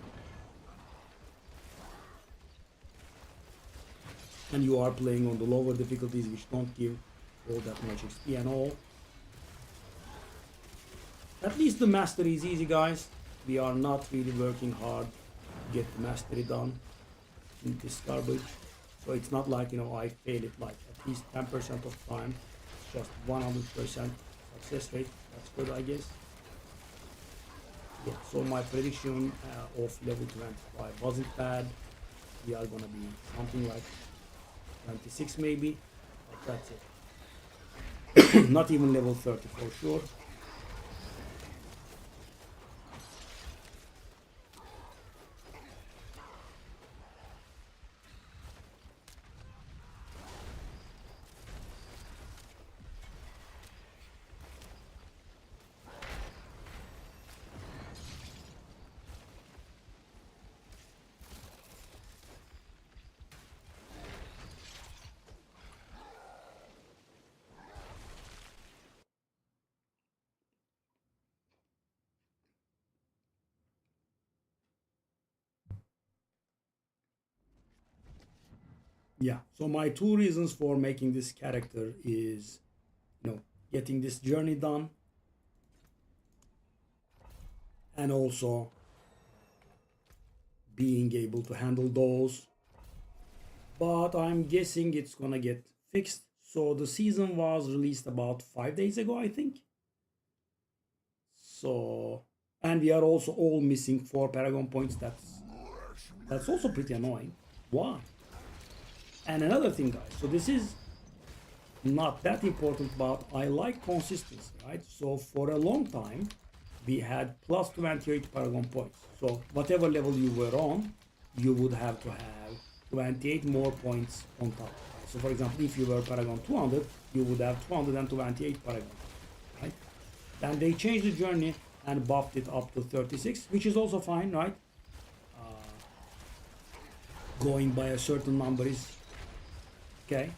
And you are playing on the lower difficulties, which don't give all that much XP and all. At least the mastery is easy, guys. We are not really working hard to get the mastery done in this garbage. So it's not like, you know, I fail it like at least 10% of the time. It's just 100% success rate. That's good, I guess. Yeah, so my prediction of level 25 wasn't bad. We are gonna be something like 26 maybe, but that's it. Not even level 30 for sure. Yeah, so my two reasons for making this character is, getting this journey done, and also being able to handle those. But I'm guessing it's gonna get fixed. So the season was released about 5 days ago, I think. So, and we are also all missing 4 Paragon points. That's also pretty annoying. Why? And another thing, guys, so this is not that important, but I like consistency, right? So for a long time, we had plus 28 Paragon points. So whatever level you were on, you would have to have 28 more points on top. So for example, if you were Paragon 200, you would have 228 Paragon, right? Then they changed the journey and buffed it up to 36, which is also fine, right? Going by a certain number is okay.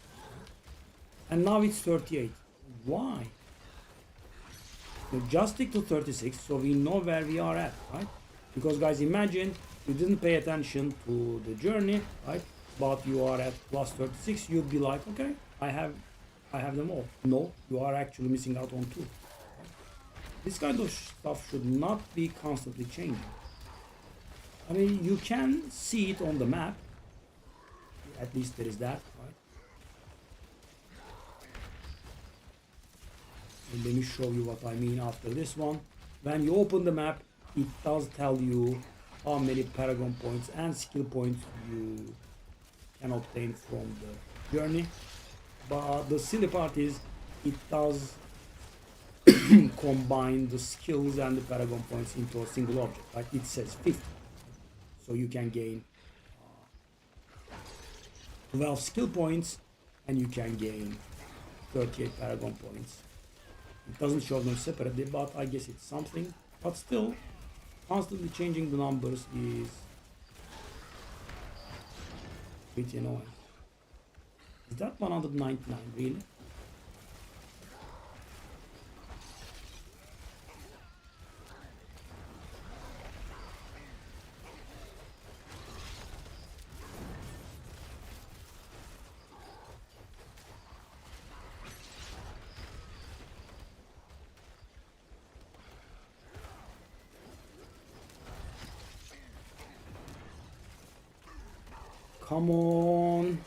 And now it's 38. Why? So just stick to 36 so we know where we are at, right? Because guys, imagine you didn't pay attention to the journey, right? But you are at plus 36, you'd be like, okay, I have them all. No, you are actually missing out on 2. This kind of stuff should not be constantly changing. I mean, you can see it on the map. At least there is that, right? And let me show you what I mean after this one. When you open the map, it does tell you how many Paragon points and skill points you can obtain from the journey. But the silly part is, it does combine the skills and the Paragon points into a single object. Like it says 50. So you can gain 12 skill points and you can gain 38 Paragon points. It doesn't show them separately, but I guess it's something. But still, constantly changing the numbers is pretty annoying. Is that 199 really? Come on.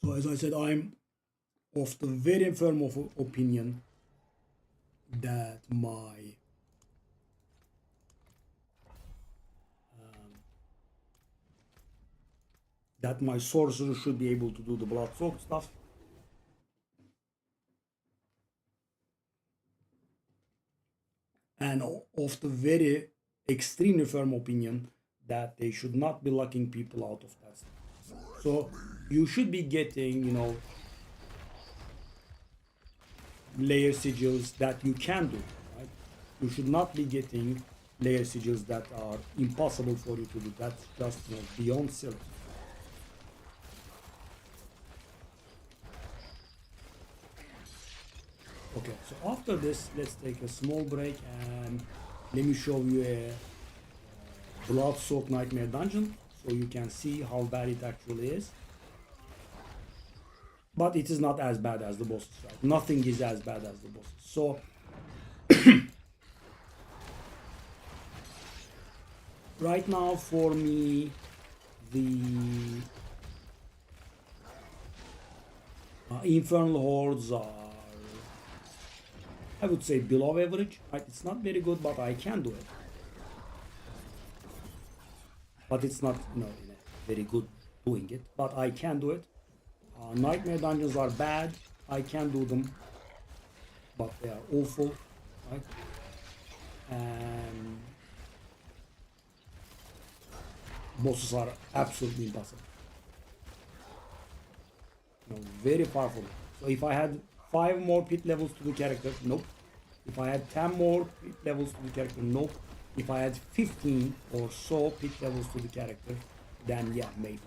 So as I said, I'm of the very firm of opinion that my sorcerer should be able to do the blood soak stuff. And of the very extremely firm opinion that they should not be locking people out of that stuff. So you should be getting, layer sigils that you can do, right? You should not be getting layer sigils that are impossible for you to do. That's just beyond silly. Okay, so after this, let's take a small break and let me show you a Blood Soak Nightmare dungeon so you can see how bad it actually is. But it is not as bad as the bosses, right? Nothing is as bad as the bosses. So right now for me, the Infernal Hordes are, I would say, below average. Right? It's not very good, but I can do it. But it's not, very good doing it. But I can do it. Nightmare dungeons are bad. I can do them, but they are awful, right? And bosses are absolutely impossible. Very far from it. So if I had 5 more pit levels to the character, nope. If I had 10 more pit levels to the character, nope. If I had 15 or so pit levels to the character, then yeah, maybe.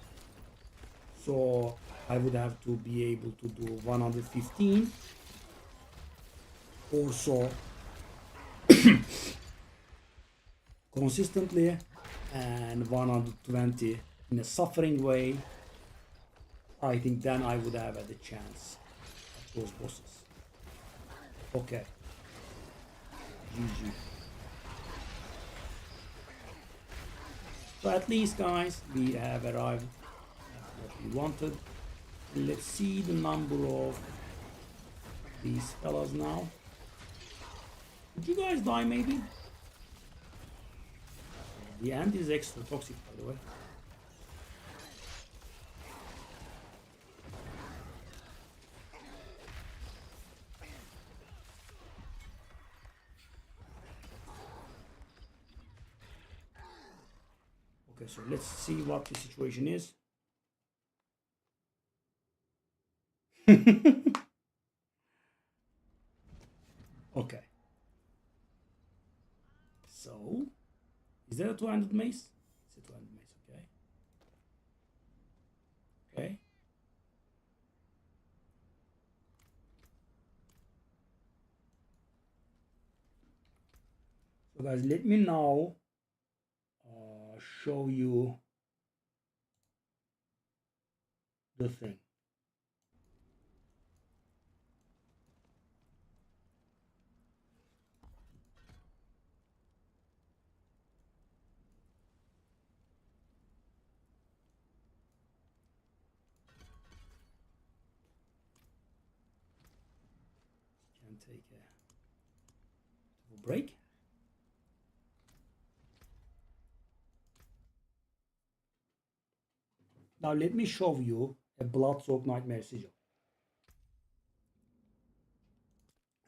So I would have to be able to do 115 or so consistently, and 120 in a suffering way. I think then I would have had a chance at those bosses. Okay. GG. So at least, guys, we have arrived at what we wanted. Let's see the number of these fellas now. Did you guys die maybe? The end is extra toxic, by the way. Okay, so let's see what the situation is. Okay. So, is there a 200 mace? It's a 200 mace, okay. Okay. So guys, let me now show you the thing. Can take a break. Now let me show you a blood-soaked nightmare sigil.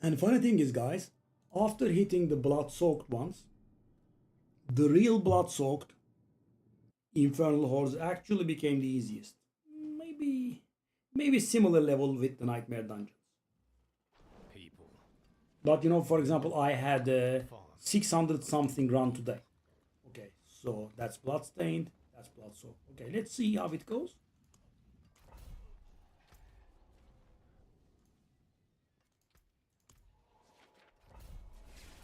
And funny thing is, guys, after hitting the blood-soaked ones, the real blood-soaked Infernal Hordes actually became the easiest. Maybe similar level with the Nightmare Dungeons. People. But for example, I had 600 something run today. Okay, so that's bloodstained, that's blood-soaked. Okay, let's see how it goes.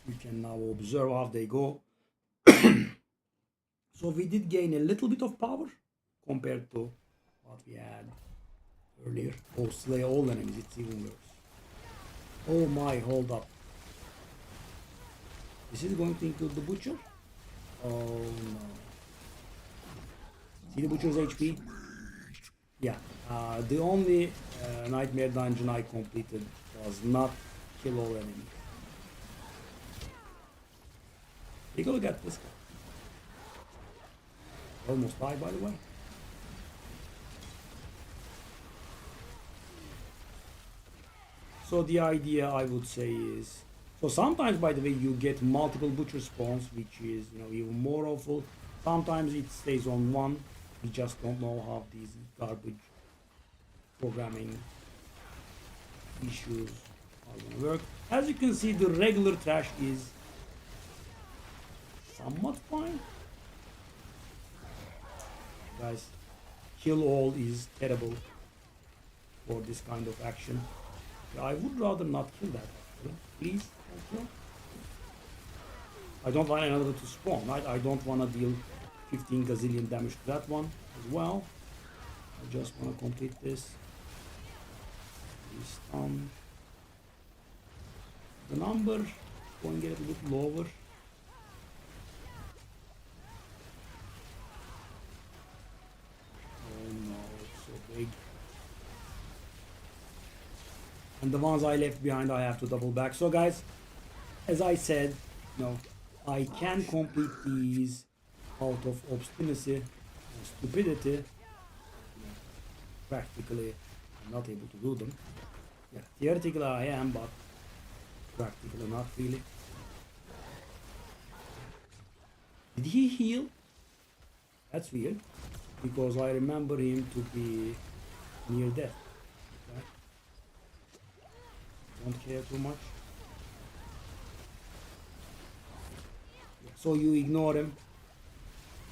You can now observe how they go. So we did gain a little bit of power compared to what we had earlier. Oh, slay all enemies, it's even worse. Oh my, hold up. This is going to include the butcher? Oh no. See the butcher's HP? Yeah, the only nightmare dungeon I completed was not kill all enemies. Take a look at this guy. Almost died, by the way. So the idea, I would say, is, so sometimes, by the way, you get multiple butcher spawns, which is even more awful. Sometimes it stays on one. We just don't know how these garbage programming issues are going to work. As you can see, the regular trash is somewhat fine. Guys, kill all is terrible for this kind of action. I would rather not kill that, actually. Please, don't kill. I don't want another to spawn, right? I don't want to deal 15 gazillion damage to that one as well. I just want to complete this. He's stunned. The number going to get a little bit lower. Oh no, it's so big. And the ones I left behind, I have to double back. So guys, as I said, I can complete these out of obstinacy and stupidity. Practically, I'm not able to do them. Yeah, theoretically I am, but practically not really. Did he heal? That's weird, because I remember him to be near death. Okay. Don't care too much. Yeah, so you ignore him.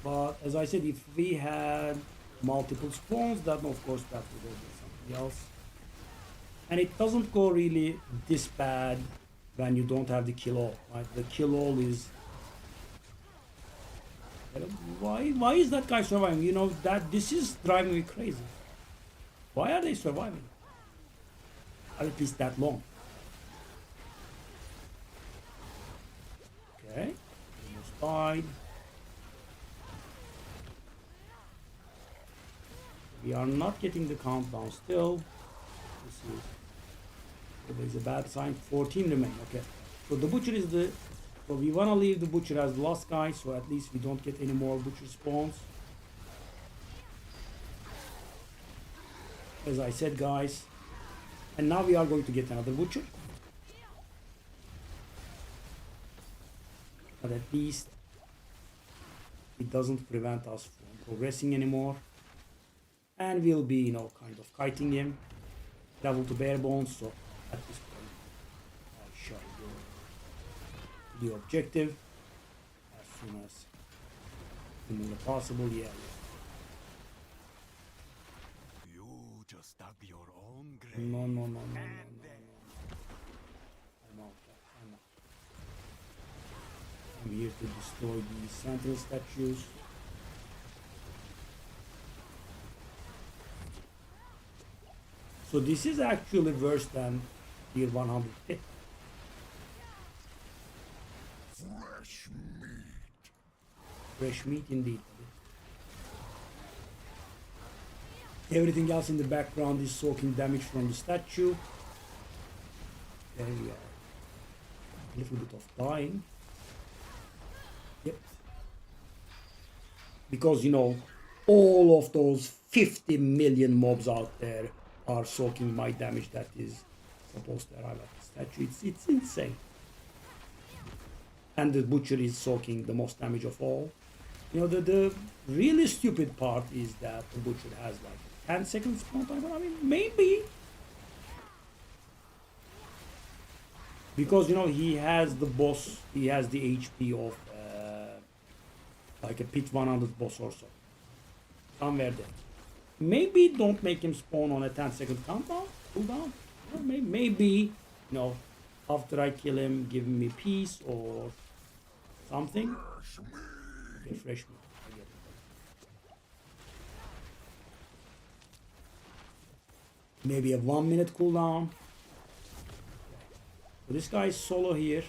But as I said, if we had multiple spawns, then of course that would go with something else. And it doesn't go really this bad when you don't have the kill all, right? The kill all is... Why is that guy surviving? You know, that this is driving me crazy. Why are they surviving? At least that long. Okay, almost died. We are not getting the countdown still. This is... There's a bad sign. 14 remain. Okay. So the butcher is the... So we want to leave the butcher as the last guy, so at least we don't get any more butcher spawns. As I said, guys. And now we are going to get another butcher. But at least it doesn't prevent us from progressing anymore. And we'll be, you know, kind of kiting him. Level to bare bones, so at this point I shall go to the objective as soon as humanly possible. Yeah. You just dug your own grave. No. I'm out. I'm here to destroy these sentinel statues. So this is actually worse than tier 100. Fresh meat. Fresh meat indeed. Everything else in the background is soaking damage from the statue. There we are. A little bit of dying. Yep. Because, you know, all of those 50 million mobs out there are soaking my damage that is supposed to arrive at the statue. It's insane. And the butcher is soaking the most damage of all. You know, the really stupid part is that the butcher has like 10 seconds spawn time. I mean, maybe. Because, you know, he has the boss, he has the HP of like a pit 100 boss or so. Somewhere there. Maybe don't make him spawn on a 10-second countdown, cooldown. Or maybe, you know, after I kill him, give me peace or something. Refresh me. I get it. Maybe a 1 minute cooldown. So this guy is solo here.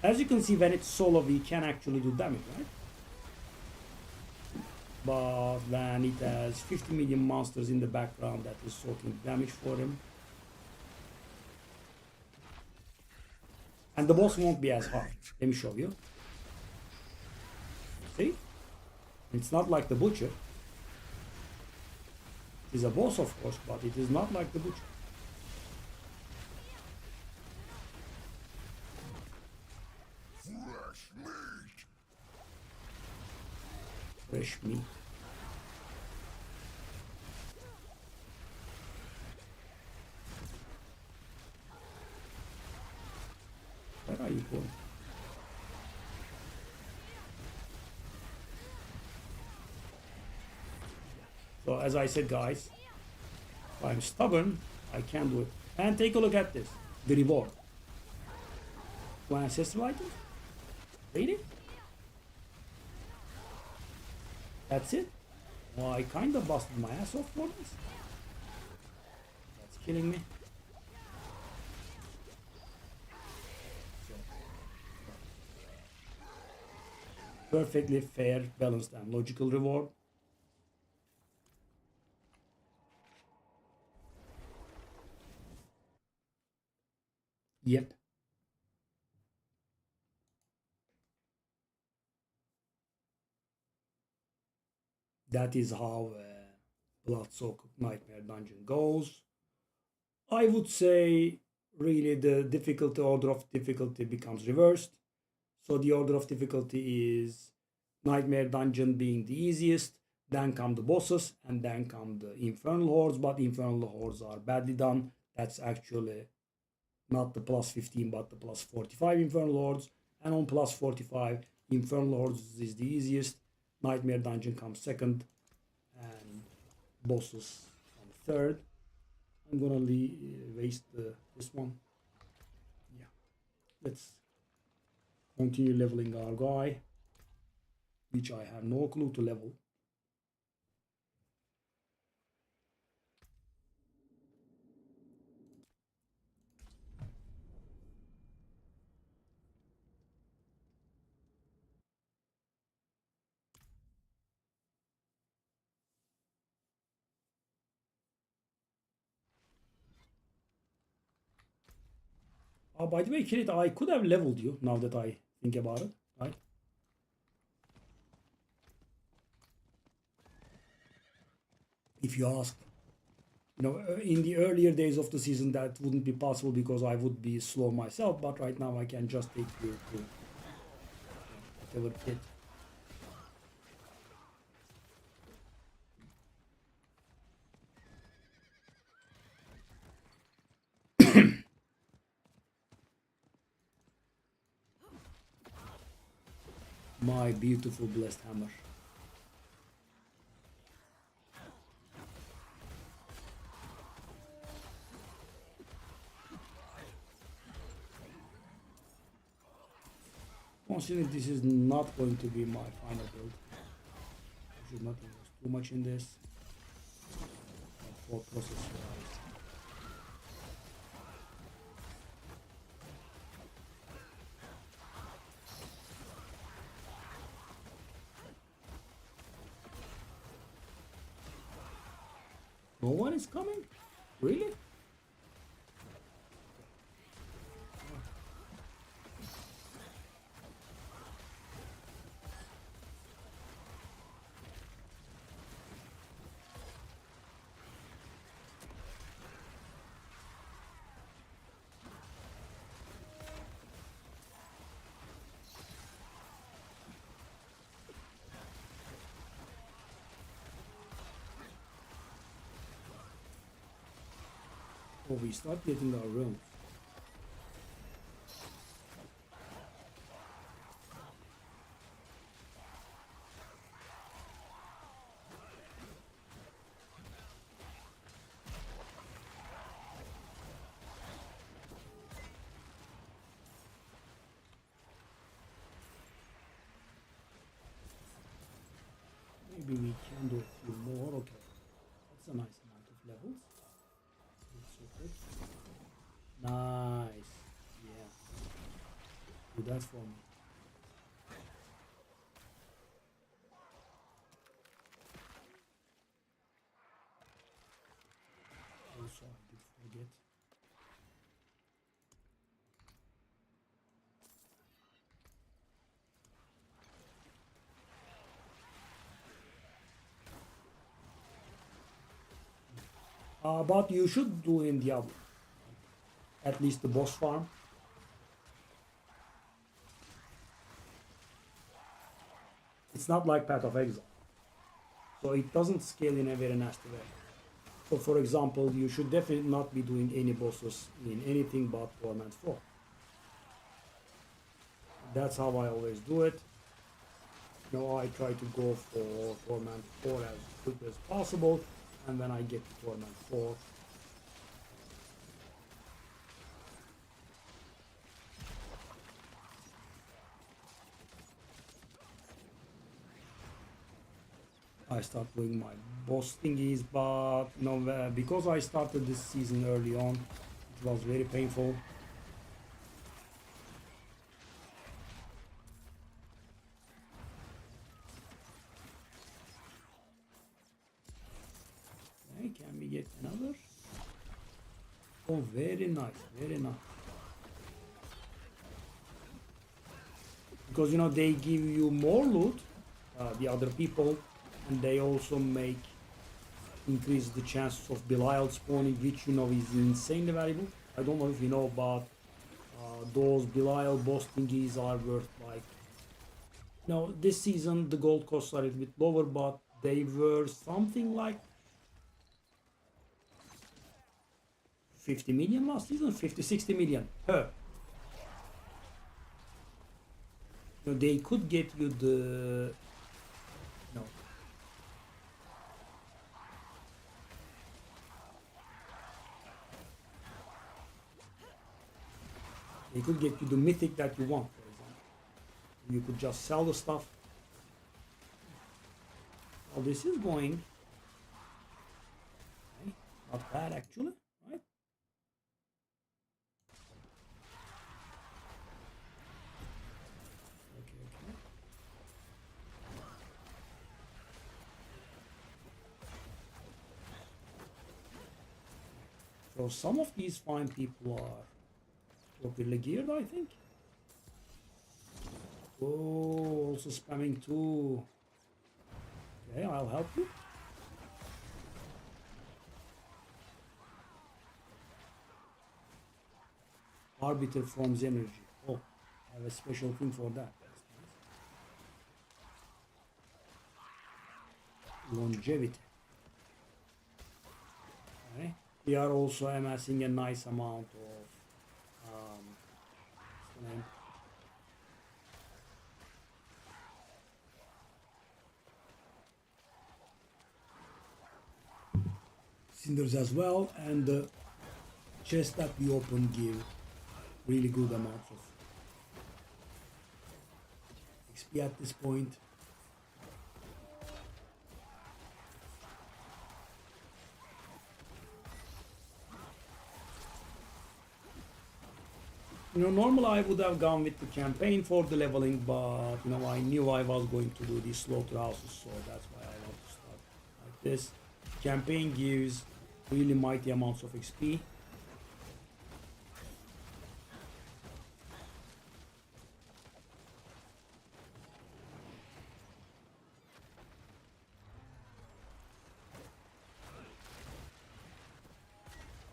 As you can see, when it's solo, we can actually do damage, right? But when it has 50 million monsters in the background that is soaking damage for him. And the boss won't be as hard. Let me show you. See? It's not like the butcher. It is a boss, of course, but it is not like the butcher. Fresh meat. Fresh meat. Where are you going? So as I said, guys, if I'm stubborn, I can't do it. And take a look at this. The reward. One ancestral item? Really? That's it? Well, I kind of busted my ass off for this. That's killing me. perfectly fair, balanced, and logical reward. Yep. That is how Bloodsoaked Nightmare Dungeon goes. I would say really the difficulty order of difficulty becomes reversed. So the order of difficulty is Nightmare Dungeon being the easiest, then come the bosses, and then come the Infernal Hordes, but Infernal Hordes are badly done. That's actually not the plus 15 but the plus 45 Infernal Hordes, and on plus 45 Infernal Hordes is the easiest, Nightmare Dungeon comes second, and bosses on third. I'm gonna waste this one. Yeah, let's continue leveling our guy, which I have no clue to level. By the way, Kirit, I could have leveled you now that I think about it, right? If you ask. In the earlier days of the season, that wouldn't be possible because I would be slow myself, but right now I can just take you to whatever pit. My beautiful blessed hammer. Considering this is not going to be my final build, I should not invest too much in this. For process wise. No one is coming? Really? Oh, we start getting our realms. Maybe we can do a few more. Okay, that's a nice amount of levels. Nice. Yeah. Do that for me. Also, I did forget. But you should do in Diablo. At least the boss farm. It's not like Path of Exile. So it doesn't scale in a very nasty way. So for example, you should definitely not be doing any bosses in anything but Torment 4. That's how I always do it. I try to go for Torment 4 as quick as possible, and when I get to Torment 4, I start doing my boss thingies, but because I started this season early on, it was very painful. Oh, very nice, very nice. Because you know they give you more loot, the other people, and they also increase the chances of Belial spawning, which you know is insanely valuable. I don't know if you know about those Belial boss thingies are worth like. No, this season the gold costs are a little bit lower, but they were something like 50 million last season, 50, 60 million per. You know, they could get you the no. They could get you the mythic that you want, for example. You could just sell the stuff. Well, this is going okay. Not bad actually, right? Okay, okay. So some of these fine people are properly geared, I think. Oh, also spamming too. Okay, I'll help you. Arbiter forms energy. Oh, I have a special thing for that. That's nice. Longevity. Okay. We are also amassing a nice amount of what's the name? Cinders as well, and the chests that we open give really good amounts of XP at this point. You know, normally I would have gone with the campaign for the leveling, but you know, I knew I was going to do these slaughterhouses, so that's why I want to start like this. Campaign gives really mighty amounts of XP.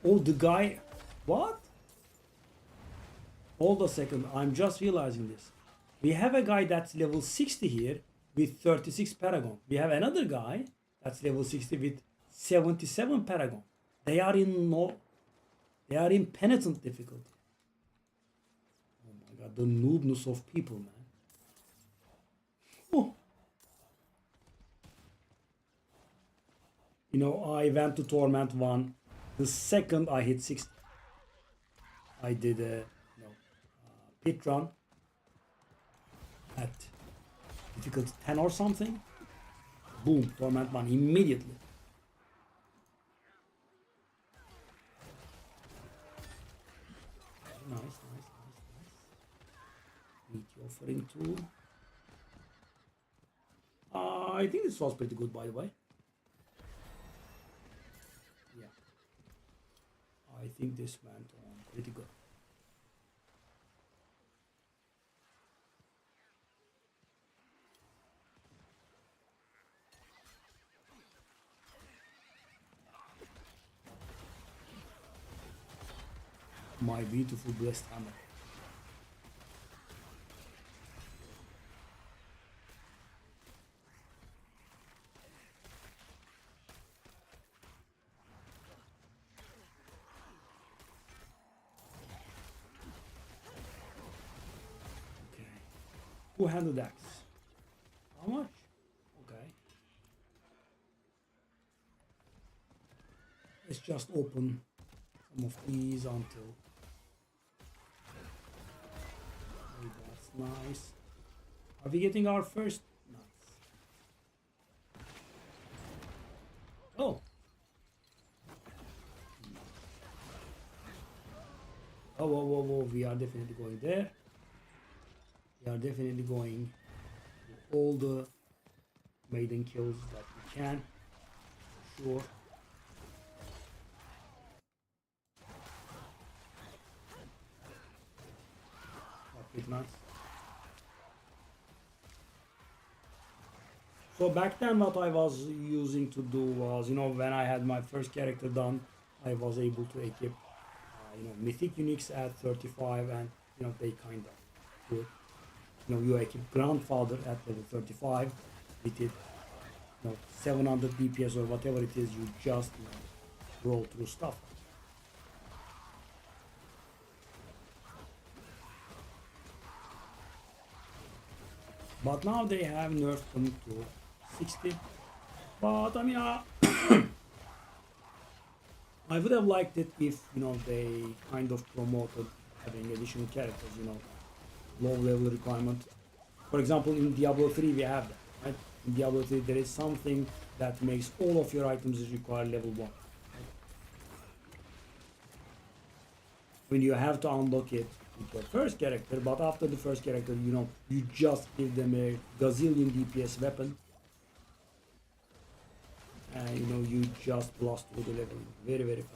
Oh, the guy, what? Hold a second, I'm just realizing this. We have a guy that's level 60 here with 36 Paragon. We have another guy that's level 60 with 77 Paragon. They are in penitent difficulty. Oh my god, the noobness of people, man. Oh. You know, I went to Torment 1. The second I hit 60. I did a pit run at difficulty 10 or something. Boom, Torment 1 immediately. Nice, nice, nice, nice. Meat offering too. I think this was pretty good, by the way. Yeah. I think this went on pretty good. My beautiful blessed hammer. Okay. Two-handed axe. How much? Okay. Let's just open some of these until. Oh, that's nice. Are we getting our first? Nice. Oh. Oh, whoa, whoa, whoa. We are definitely going there. We are definitely going to all the maiden kills that we can. For sure. pretty nice. So back then what I was using to do was, you know, when I had my first character done, I was able to equip, you know, mythic uniques at 35, and, you know, they kind of good. You know, you equip grandfather at level 35 with it, you know, 700 DPS or whatever it is, you just, you know, roll through stuff. But now they have nerfed them to 60. But I mean, I would have liked it if, you know, they kind of promoted having additional characters, you know, low level requirement. For example, in Diablo 3 we have that, right? In Diablo 3 there is something that makes all of your items require level 1. Right? When you have to unlock it with your first character, but after the first character, you know, you just give them a gazillion DPS weapon. And, you know, you just blast through the level very, very fast.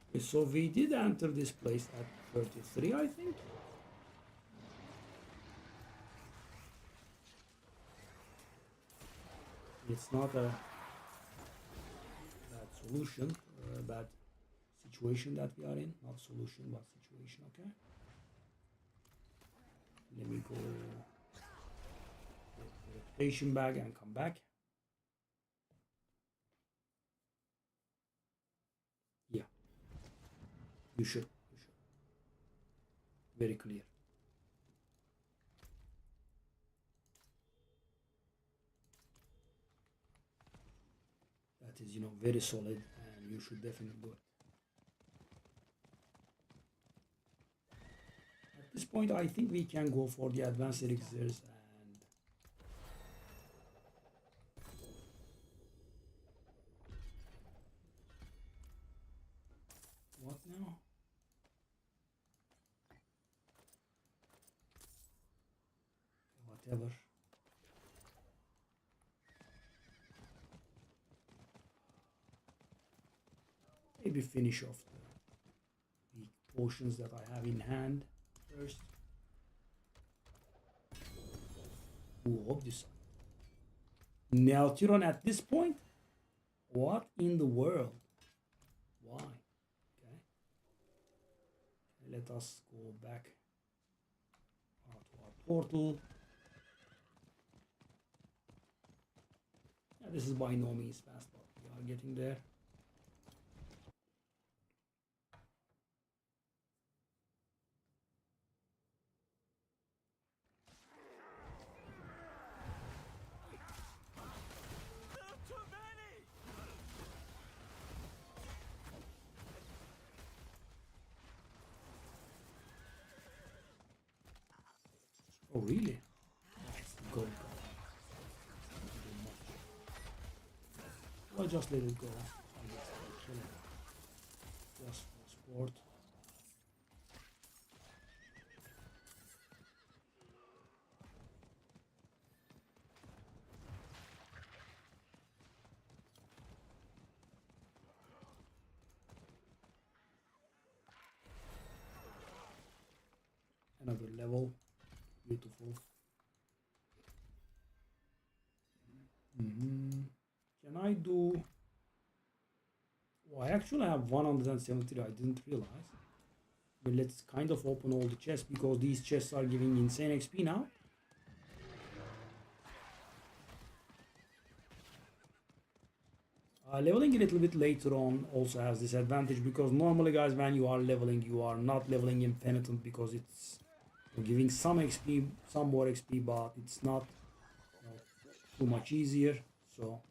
Okay, so we did enter this place at 33, I think. It's not a bad solution, bad situation that we are in. Not solution, but situation, okay? Let me go get the reputation bag and come back. Yeah. You should. Very clear. That is, you know, very solid, and you should definitely do it. At this point, I think we can go for the advanced elixirs and what now? Whatever. Maybe finish off the potions that I have in hand first. Ooh, obviously. Neutron at this point? What in the world? Why? Okay. Let us go back to our portal. Yeah, this is by no means fast, but we are getting there. Oh, really? Go. I'll just let it go. I'll kill it. Just for sport. Another level. Beautiful. Can I do... Oh, I actually have 173. I didn't realize. But let's kind of open all the chests, because these chests are giving insane XP now. Leveling a little bit later on also has this advantage, because normally, guys, when you are leveling, you are not leveling impenitent, because it's giving some XP, some more XP, but it's not, you know, too much easier. So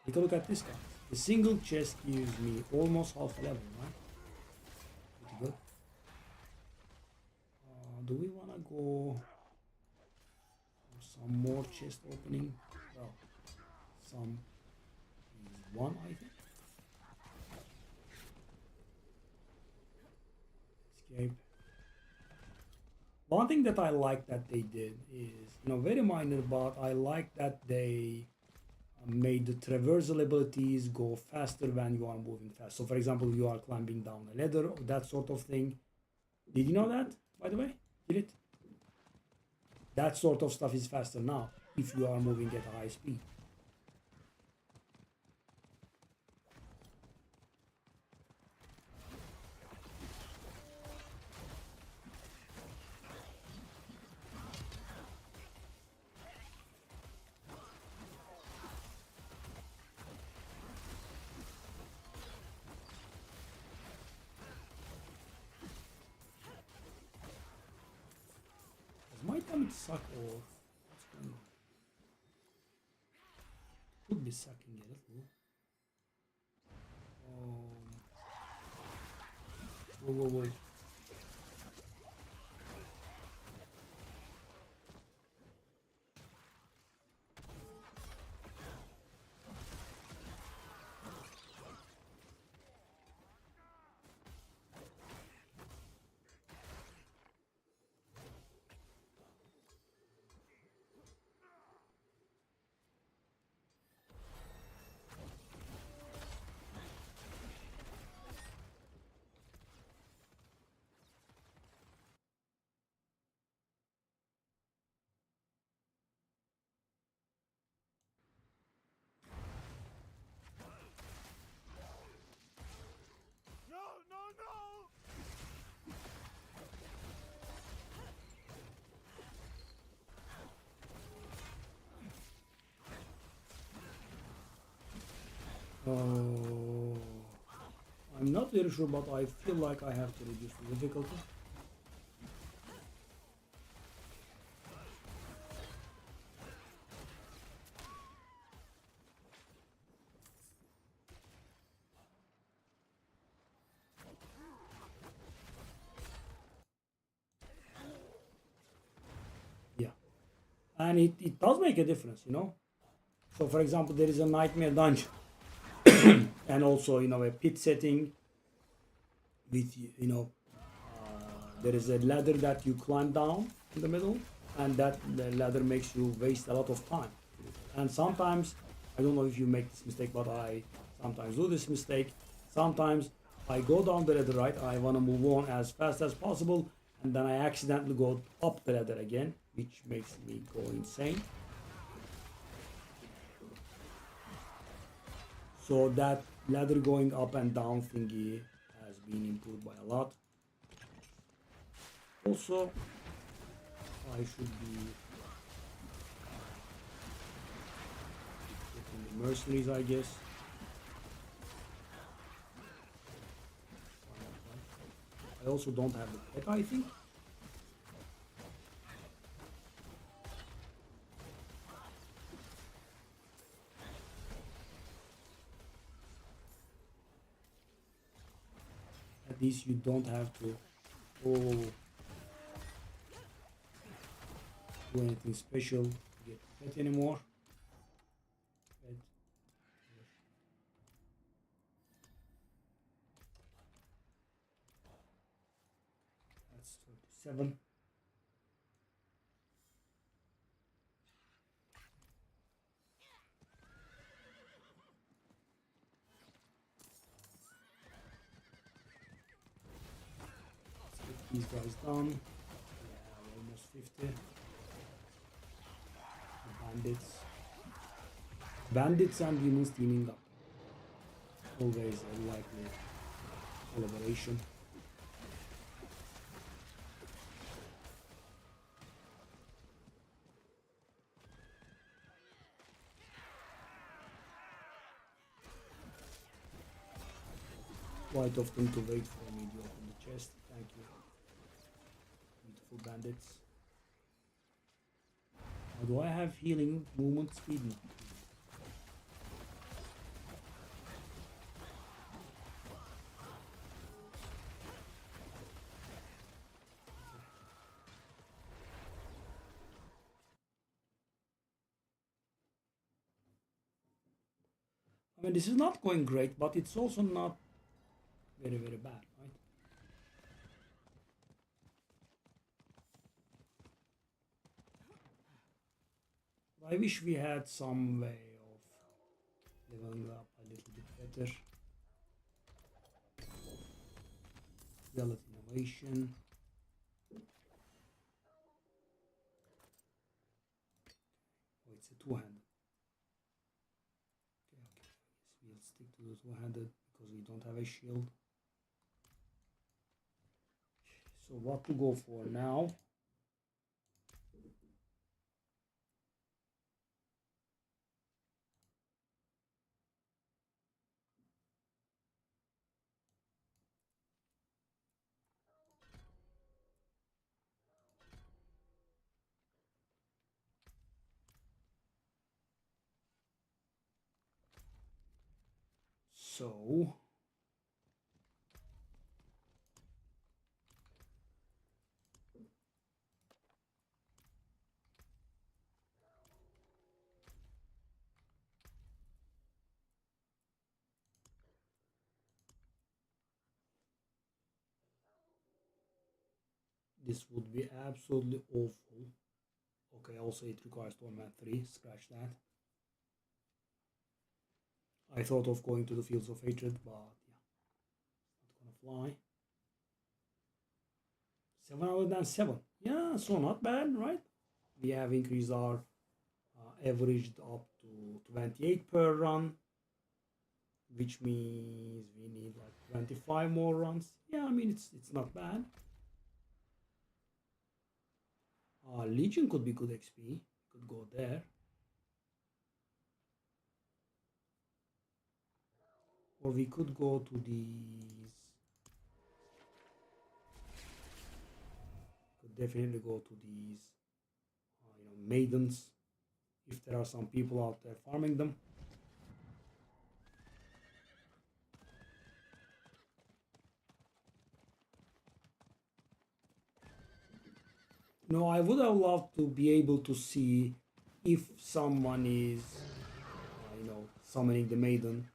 take a look at this guy. The single chest gives me almost half a level, right? Pretty good. Do we want to go for some more chest opening? Well, some is one, I think. Escape. One thing that I like that they did is, very minor, but I like that they made the traversal abilities go faster when you are moving fast. So for example, you are climbing down a ladder, that sort of thing. Did you know that, by the way? Did it? That sort of stuff is faster now if you are moving at a high speed. My damage suck or what's going on? Could be sucking a little. Whoa, whoa, whoa. Oh, I'm not very sure, but I feel like I have to reduce the difficulty. Yeah, and it does make a difference, So for example, there is a nightmare dungeon. And also, a pit setting with, there is a ladder that you climb down in the middle, and that the ladder makes you waste a lot of time. And sometimes, I don't know if you make this mistake, but I sometimes do this mistake. Sometimes I go down the ladder, right? I want to move on as fast as possible, and then I accidentally go up the ladder again, which makes me go insane. So that ladder going up and down thingy has been improved by a lot. Also, I should be getting the mercenaries, I guess. I also don't have the pet, I think. At least you don't have to do anything special to get the pet anymore. Pet. That's 37. These guys down. Yeah, almost 50. The bandits and demons teaming up. Always a likely collaboration. Quite often to wait for me to open the chest. Thank you. Beautiful bandits. Now, do I have healing movement speed now? I mean, this is not going great, but it's also not very, very bad, right? I wish we had some way of leveling up a little bit better. Zealot innovation. Oh, it's a two-handed. Okay, okay. I guess we'll stick to the two-handed because we don't have a shield. So what to go for now? So this would be absolutely awful. Okay, also it requires Torment 3, scratch that. I thought of going to the Fields of Hatred, but yeah, not gonna fly. 707. Yeah, so not bad, right? We have increased our averaged up to 28 per run, which means we need like 25 more runs. Yeah, I mean it's not bad. Legion could be good XP. Could go there. Or we could go to these. Could definitely go to these, maidens. If there are some people out there farming them. No, I would have loved to be able to see if someone is, summoning the maiden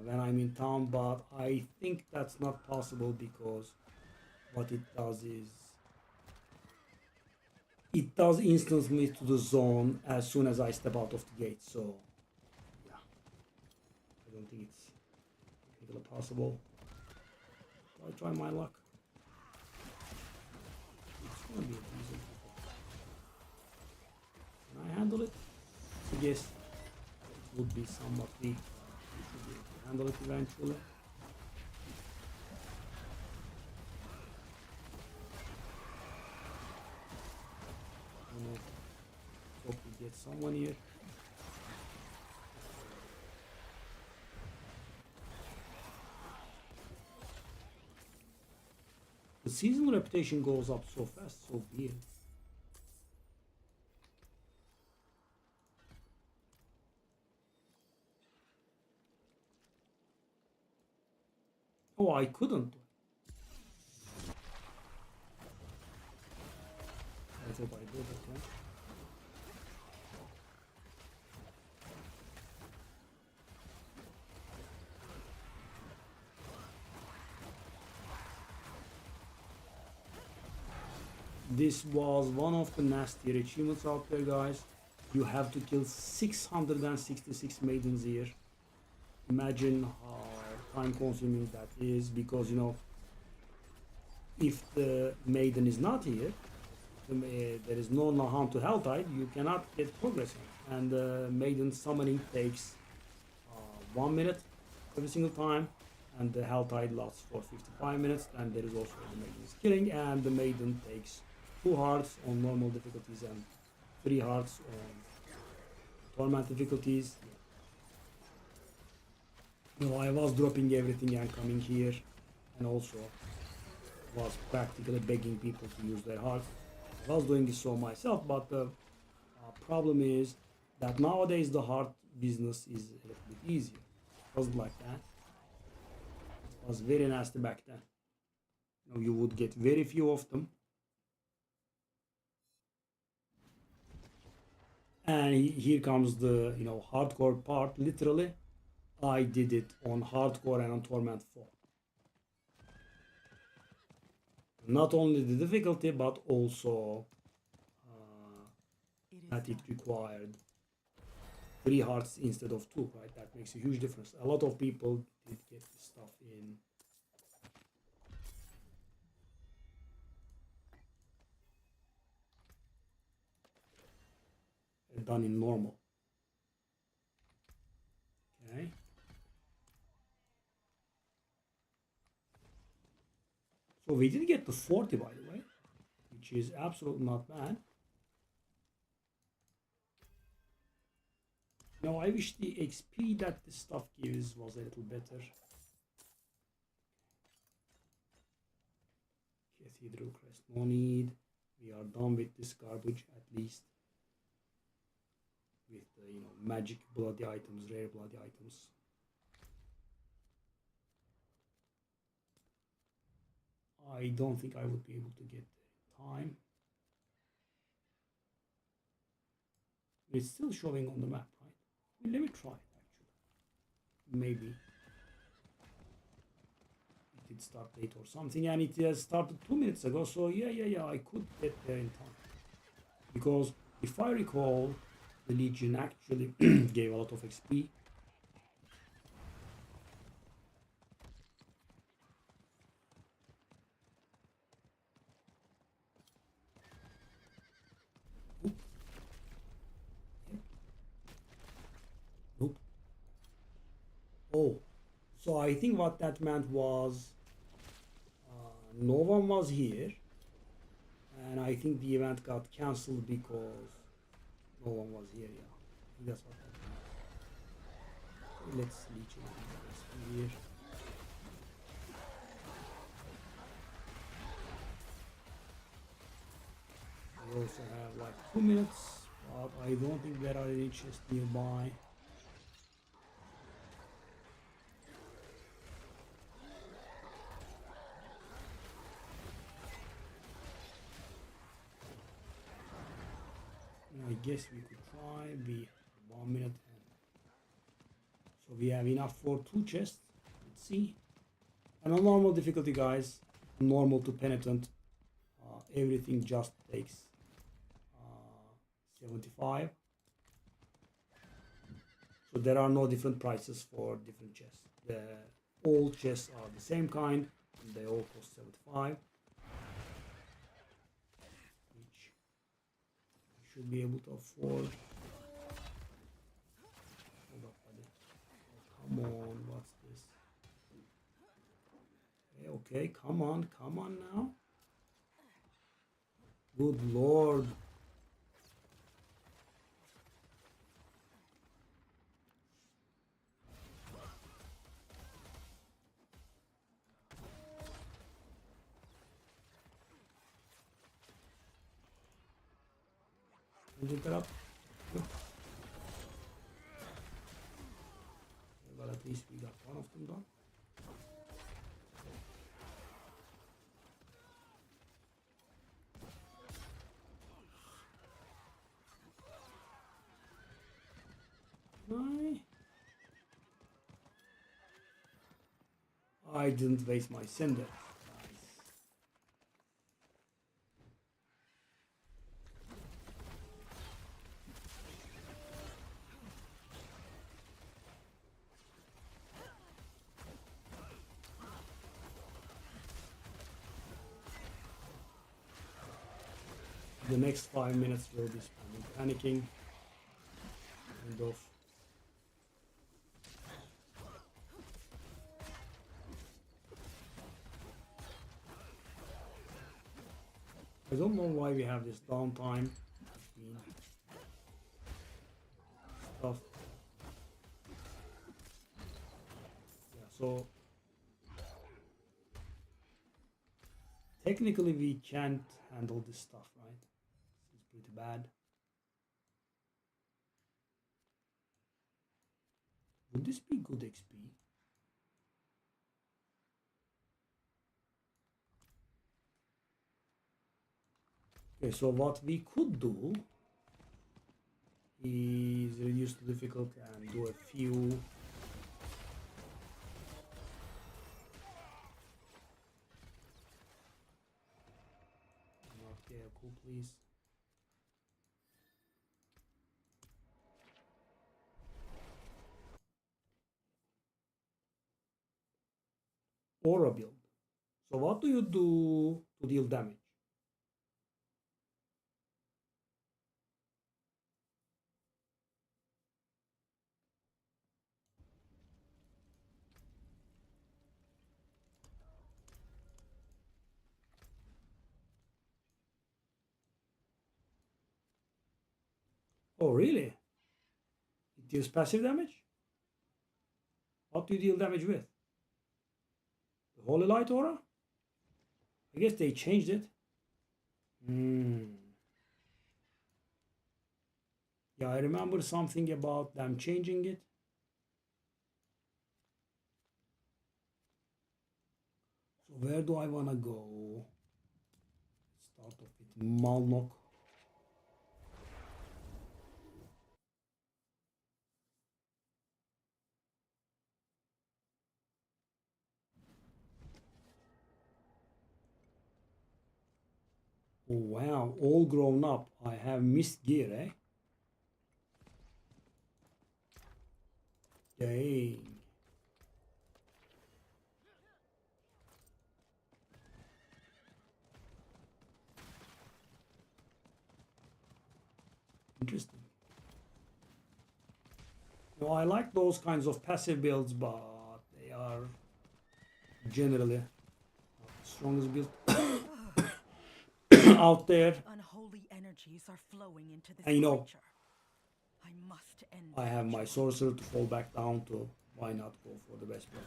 when I'm in town, but I think that's not possible because what it does is it does instance me to the zone as soon as I step out of the gate. So yeah, I don't think it's technically possible. I'll try my luck. It's gonna be a decent. Can I handle it? I guess it would be somewhat weak. We should be able to handle it eventually. Hope we get someone here. The seasonal reputation goes up so fast, so be it. Oh, I couldn't. I thought I did, okay. This was one of the nastier achievements out there, guys. You have to kill 666 maidens here. Imagine how time consuming that is, because if the maiden is not here, there is no Naham to Helltide, you cannot get progressing. And the maiden summoning takes 1 minute every single time, and the Helltide lasts for 55 minutes, and there is also the maiden's killing, and the maiden takes 2 hearts on normal difficulties and 3 hearts on torment difficulties. I was dropping everything and coming here, and also was practically begging people to use their hearts. I was doing this so myself, but the problem is that nowadays the heart business is a little bit easier. It wasn't like that. It was very nasty back then. You would get very few of them. And here comes the hardcore part. Literally, I did it on hardcore and on Torment 4. Not only the difficulty, but also that it required 3 hearts instead of 2, right? That makes a huge difference. A lot of people did get this stuff in done in normal. Okay. So we did get to 40, by the way, which is absolutely not bad. Now I wish the XP that this stuff gives was a little better. Cathedral Crest, no need. We are done with this garbage at least. With the, you know, magic bloody items, rare bloody items. I don't think I would be able to get time. It's still showing on the map, right? Well, let me try it actually. Maybe it did start late or something, and it has started 2 minutes ago. So yeah, I could get there in time. Because if I recall, the Legion actually gave a lot of XP. Nope. Oh, so I think what that meant was no one was here, and I think the event got cancelled because no one was here. Yeah, I think that's what that meant. Let's leech it here. We also have like 2 minutes, but I don't think there are any chests nearby. I guess we could try. We 1 minute. So we have enough for 2 chests. Let's see. And on normal difficulty, guys, normal to penitent, everything just takes 75. So there are no different prices for different chests. All chests are the same kind, and they all cost 75. Should be able to afford. Hold up, buddy. Oh, come on, what's this? Okay, come on now. Good lord. Interrupt. Well, at least we got one of them done. I didn't waste my cinder. The next 5 minutes will be spent panicking and off. I don't know why we have this downtime between stuff. Yeah, so technically we can't handle this stuff, right? It's pretty bad. Would this be good XP? Okay, so what we could do is reduce the difficulty and do a few not there, cool, please. aura build. So what do you do to deal damage? Oh, really? It deals passive damage? What do you deal damage with? The Holy Light aura? I guess they changed it. Yeah, I remember something about them changing it. So where do I want to go? Start off with Malnok. Oh wow, all grown up. I have missed gear, eh? Dang. Interesting. No, I like those kinds of passive builds, but they are generally not the strongest build out there. Unholy energies are flowing into this And you know, creature. I must end I the have my ritual. sorcerer to fall back down to. Why not go for the best build?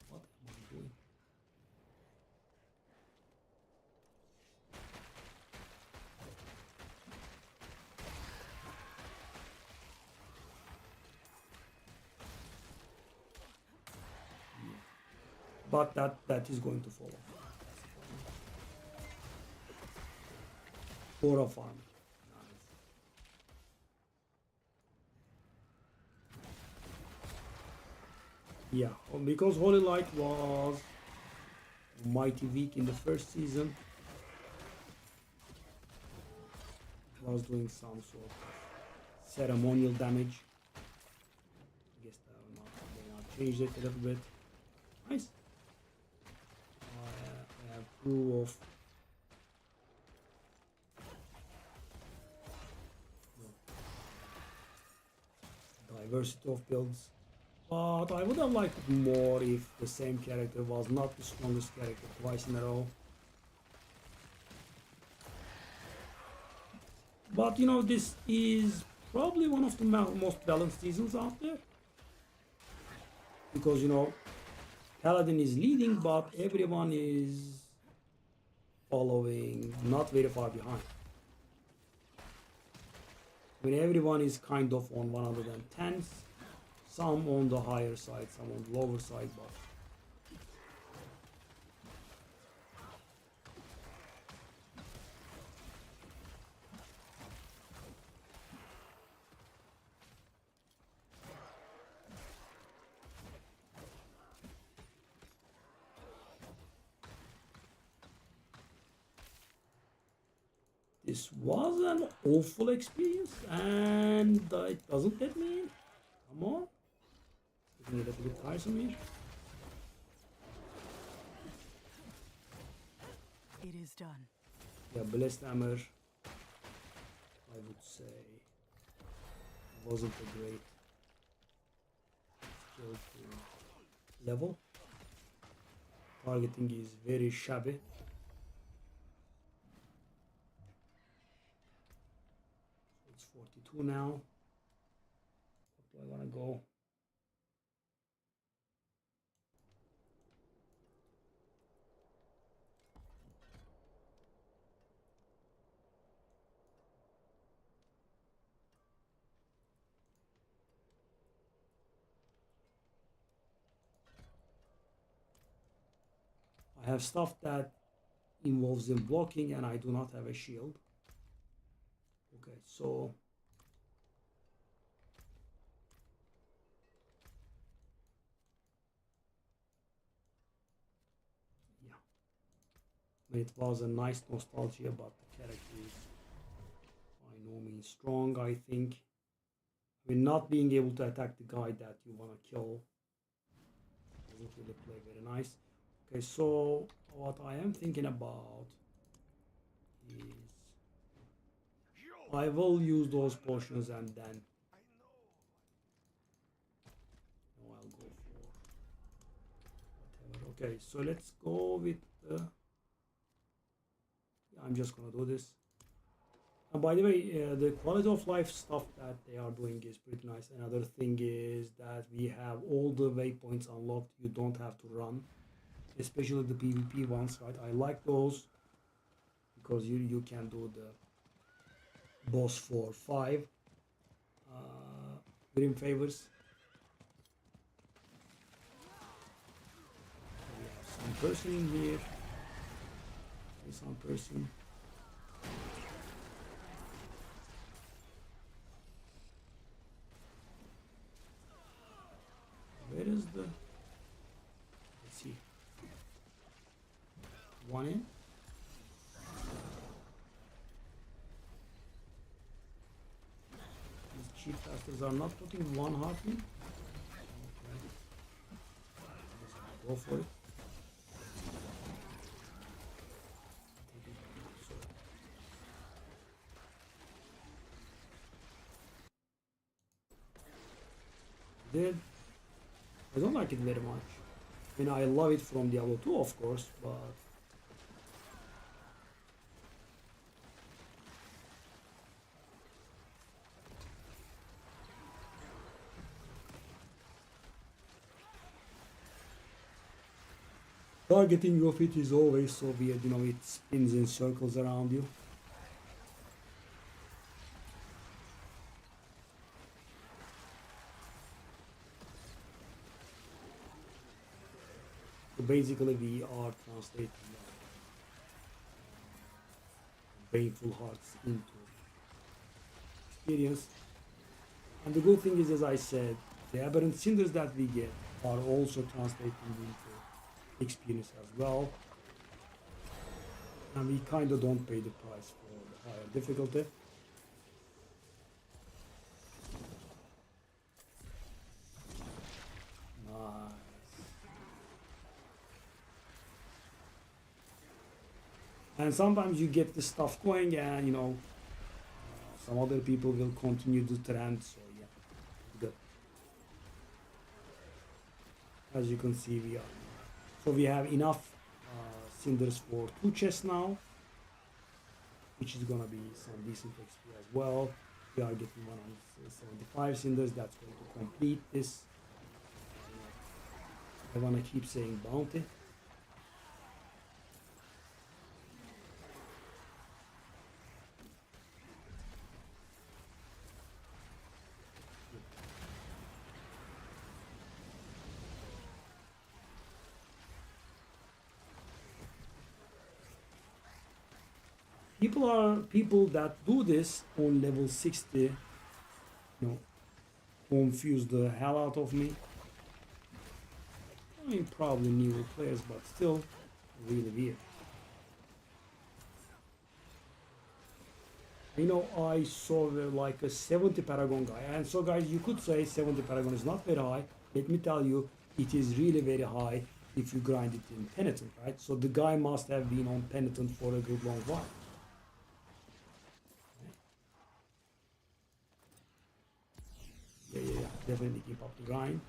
What am I doing? But that is going to fall off. Aura farm. Nice. Yeah, because Holy Light was mighty weak in the first season. It was doing some sort of ceremonial damage. I guess they now changed it a little bit. Nice. I have crew of diversity of builds. But I would have liked it more if the same character was not the strongest character twice in a row. But you know, this is probably one of the most balanced seasons out there. Because you know, Paladin is leading, but everyone is following, not very far behind. I mean, everyone is kind of on 110s, some on the higher side, some on the lower side, but this was an awful experience, and it doesn't let me in. Come on. It's getting a little bit tiresome here. It is done. Yeah, Blessed Hammer, I would say, wasn't a great skill to level. Targeting is very shabby. It's 42 now. What do I want to go? I have stuff that involves in blocking, and I do not have a shield. Okay, so yeah, it was a nice nostalgia, but the character is by no means strong. I think, I mean, not being able to attack the guy that you want to kill doesn't really play very nice. Okay, so what I am thinking about is I will use those potions, and then I'll go for whatever. Okay, so let's go with the, yeah, I'm just gonna do this. And by the way, the quality of life stuff that they are doing is pretty nice. Another thing is that we have all the waypoints unlocked. You don't have to run, especially the PvP ones, right? I like those because you can do the boss for 5 grim favors. We have some person in here. Some person. Where is the? Let's see. One in. These cheap bastards are not putting one heart in. Okay. Go for it. Dead. I don't like it very much. I mean, I love it from Diablo 2, of course, but targeting of it is always so weird, you know, it spins in circles around you. So basically we are translating painful hearts into experience. And the good thing is, as I said, the aberrant cinders that we get are also translating into experience as well. And we kind of don't pay the price for the higher difficulty. Nice. And sometimes you get the stuff going, and you know, some other people will continue the trend. So yeah, good. As you can see, we have enough cinders for 2 chests now, which is gonna be some decent XP as well. We are getting 175 cinders. That's going to complete this. I wanna keep saying bounty. People that do this on level 60, you know, confuse the hell out of me. I mean, probably newer players, but still really weird. You know, I saw like a 70 Paragon guy, and so guys, you could say 70 Paragon is not very high. Let me tell you, it is really very high if you grind it in Penitent, right? So the guy must have been on Penitent for a good long while. Yeah, definitely keep up the grind.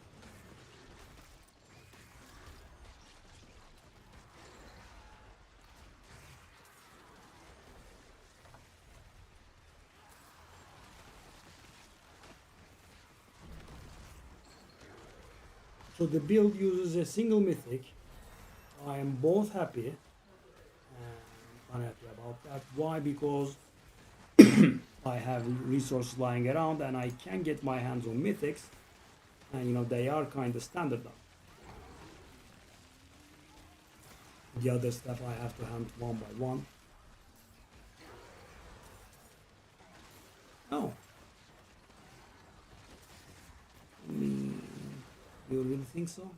So the build uses a single mythic. I am both happy and unhappy about that. Why? Because I have resources lying around and I can get my hands on mythics, and you know, they are kind of standard now. The other stuff I have to hunt one by one. Oh. I mean, you really think so?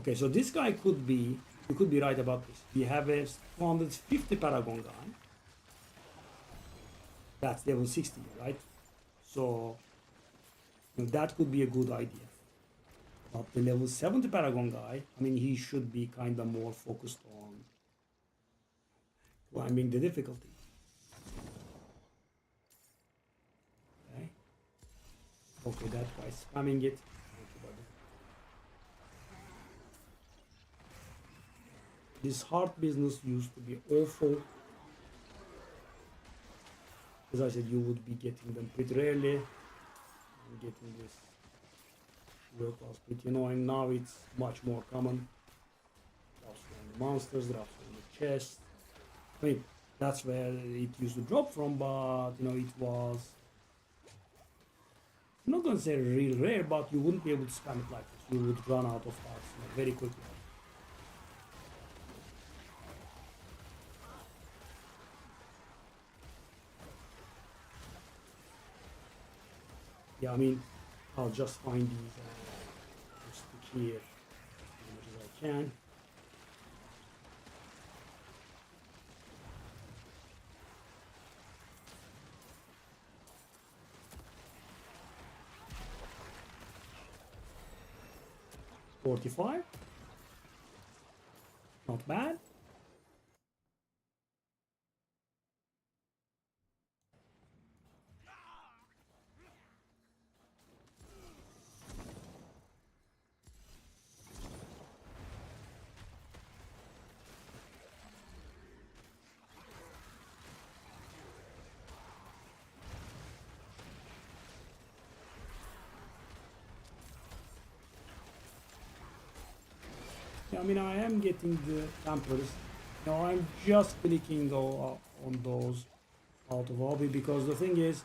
Okay, so this guy could be, you could be right about this. We have a 250 Paragon guy. That's level 60, right? So that could be a good idea. But the level 70 Paragon guy, I mean, he should be kind of more focused on climbing the difficulty. Okay. Okay, that guy's spamming it. Thank you, buddy. This heart business used to be awful. As I said, you would be getting them pretty rarely. And getting this work was pretty annoying. Now it's much more common. Drops from the monsters, drops from the chest. I mean, that's where it used to drop from, but you know, it was, I'm not gonna say real rare, but you wouldn't be able to spam it like this. You would run out of hearts, you know, very quickly. Yeah, I mean, I'll just find these just stick here as much as I can. $45. Not bad. I mean, I am getting the dampers. Now I'm just clicking on those out of hobby because the thing is,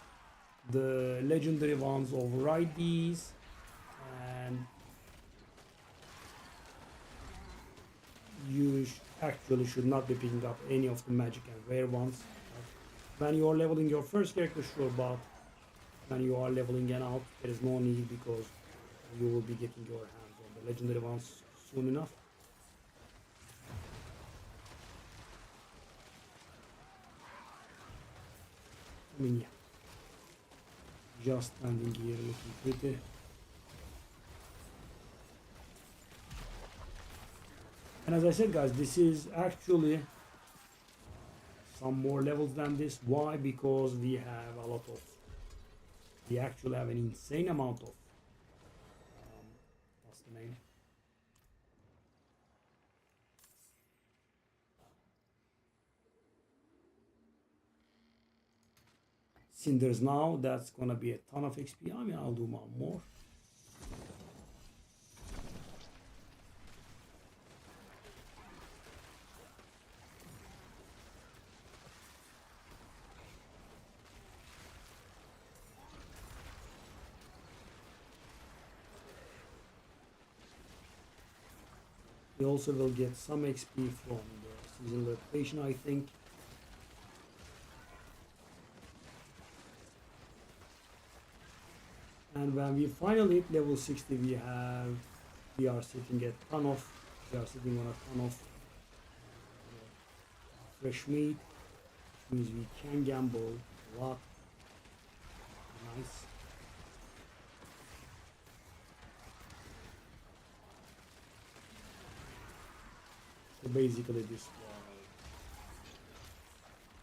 the legendary ones override these, and you actually should not be picking up any of the magic and rare ones. When you are leveling your first character, sure, but when you are leveling it out, there is no need because you will be getting your hands on the legendary ones soon enough. I mean, yeah. Just standing here looking pretty. And as I said, guys, this is actually some more levels than this. Why? Because we have a lot of, we actually have an insane amount of, what's the name? Cinders now, that's gonna be a ton of XP. I mean, I'll do one more. We also will get some XP from the season reputation, I think. And when we finally hit level 60, we are sitting on a ton of fresh meat, which means we can gamble a lot. Nice. So basically this was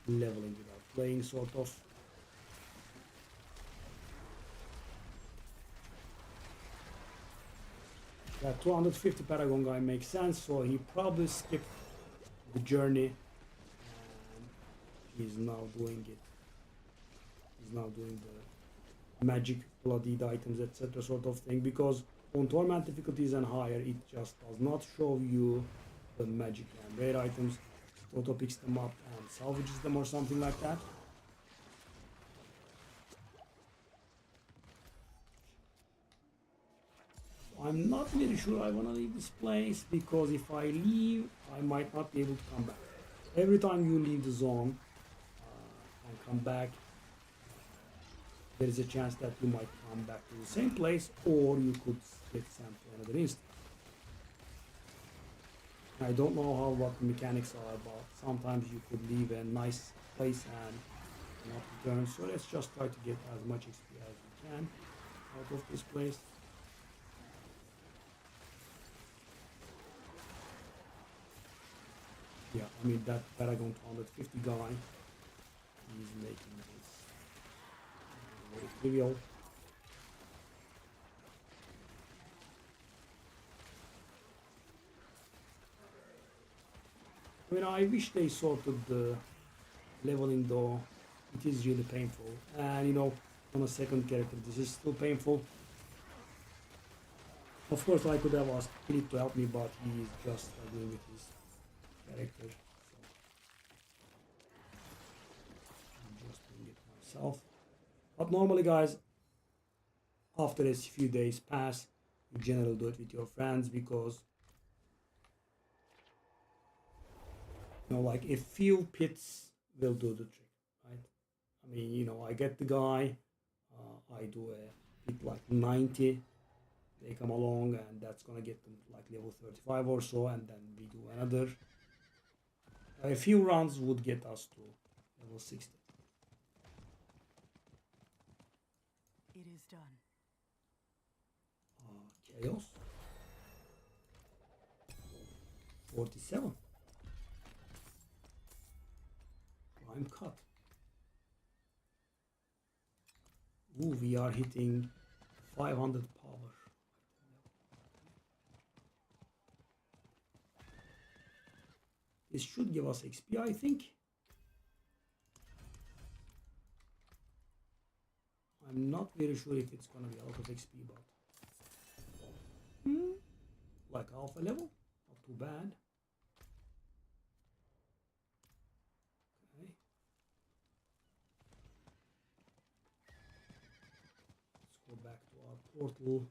leveling without playing, sort of. That 250 Paragon guy makes sense, so he probably skipped the journey and he's now doing it. He's now doing the magic bloodied items, etc. sort of thing, because on torment difficulties and higher it just does not show you the magic and rare items. It auto picks them up and salvages them or something like that. I'm not very sure I want to leave this place, because if I leave, I might not be able to come back. Every time you leave the zone and come back, there is a chance that you might come back to the same place, or you could get sent to another instance. I don't know what the mechanics are, but sometimes you could leave a nice place and not return. So let's just try to get as much XP as we can out of this place. Yeah, I mean that Paragon 250 guy, he's making this very trivial. I mean, I wish they sorted the leveling, though. It is really painful, and you know, on a second character this is still painful. Of course I could have asked Philip to help me, but he is just struggling with his character, so I'm just doing it myself. But normally, guys, after a few days pass, you generally do it with your friends, because you know, like a few pits will do the trick, right? I mean, you know, I get the guy, I do a pit like 90, they come along, and that's gonna get them like level 35 or so, and then we do another. A few rounds would get us to level 60. It is done. Chaos 47. Prime cut. Ooh, we are hitting 500 power. This should give us XP, I think. I'm not very sure if it's gonna be a lot of XP, but like half a level, not too bad. Okay. Let's go back to our portal.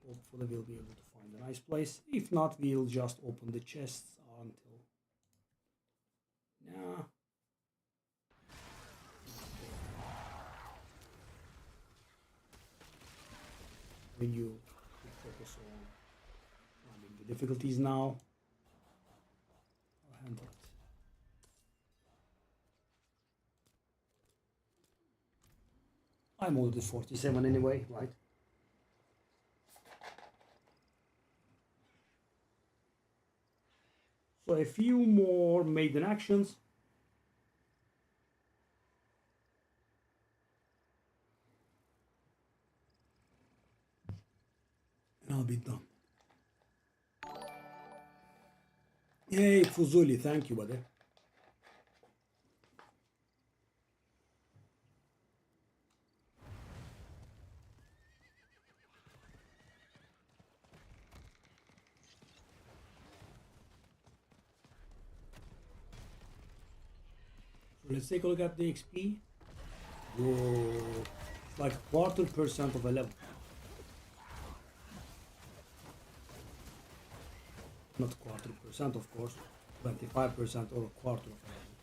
Hopefully we'll be able to find a nice place. If not, we'll just open the chests until... Nah. When you focus on finding the difficulties now, I'll handle it. I'm already 47 anyway, right? So a few more maiden actions. And I'll be done. Yay, Fuzuli, thank you, buddy. So let's take a look at the XP. Whoa, it's like 1/4% of a level. Not 1/4%, of course, 25% or a quarter of a level.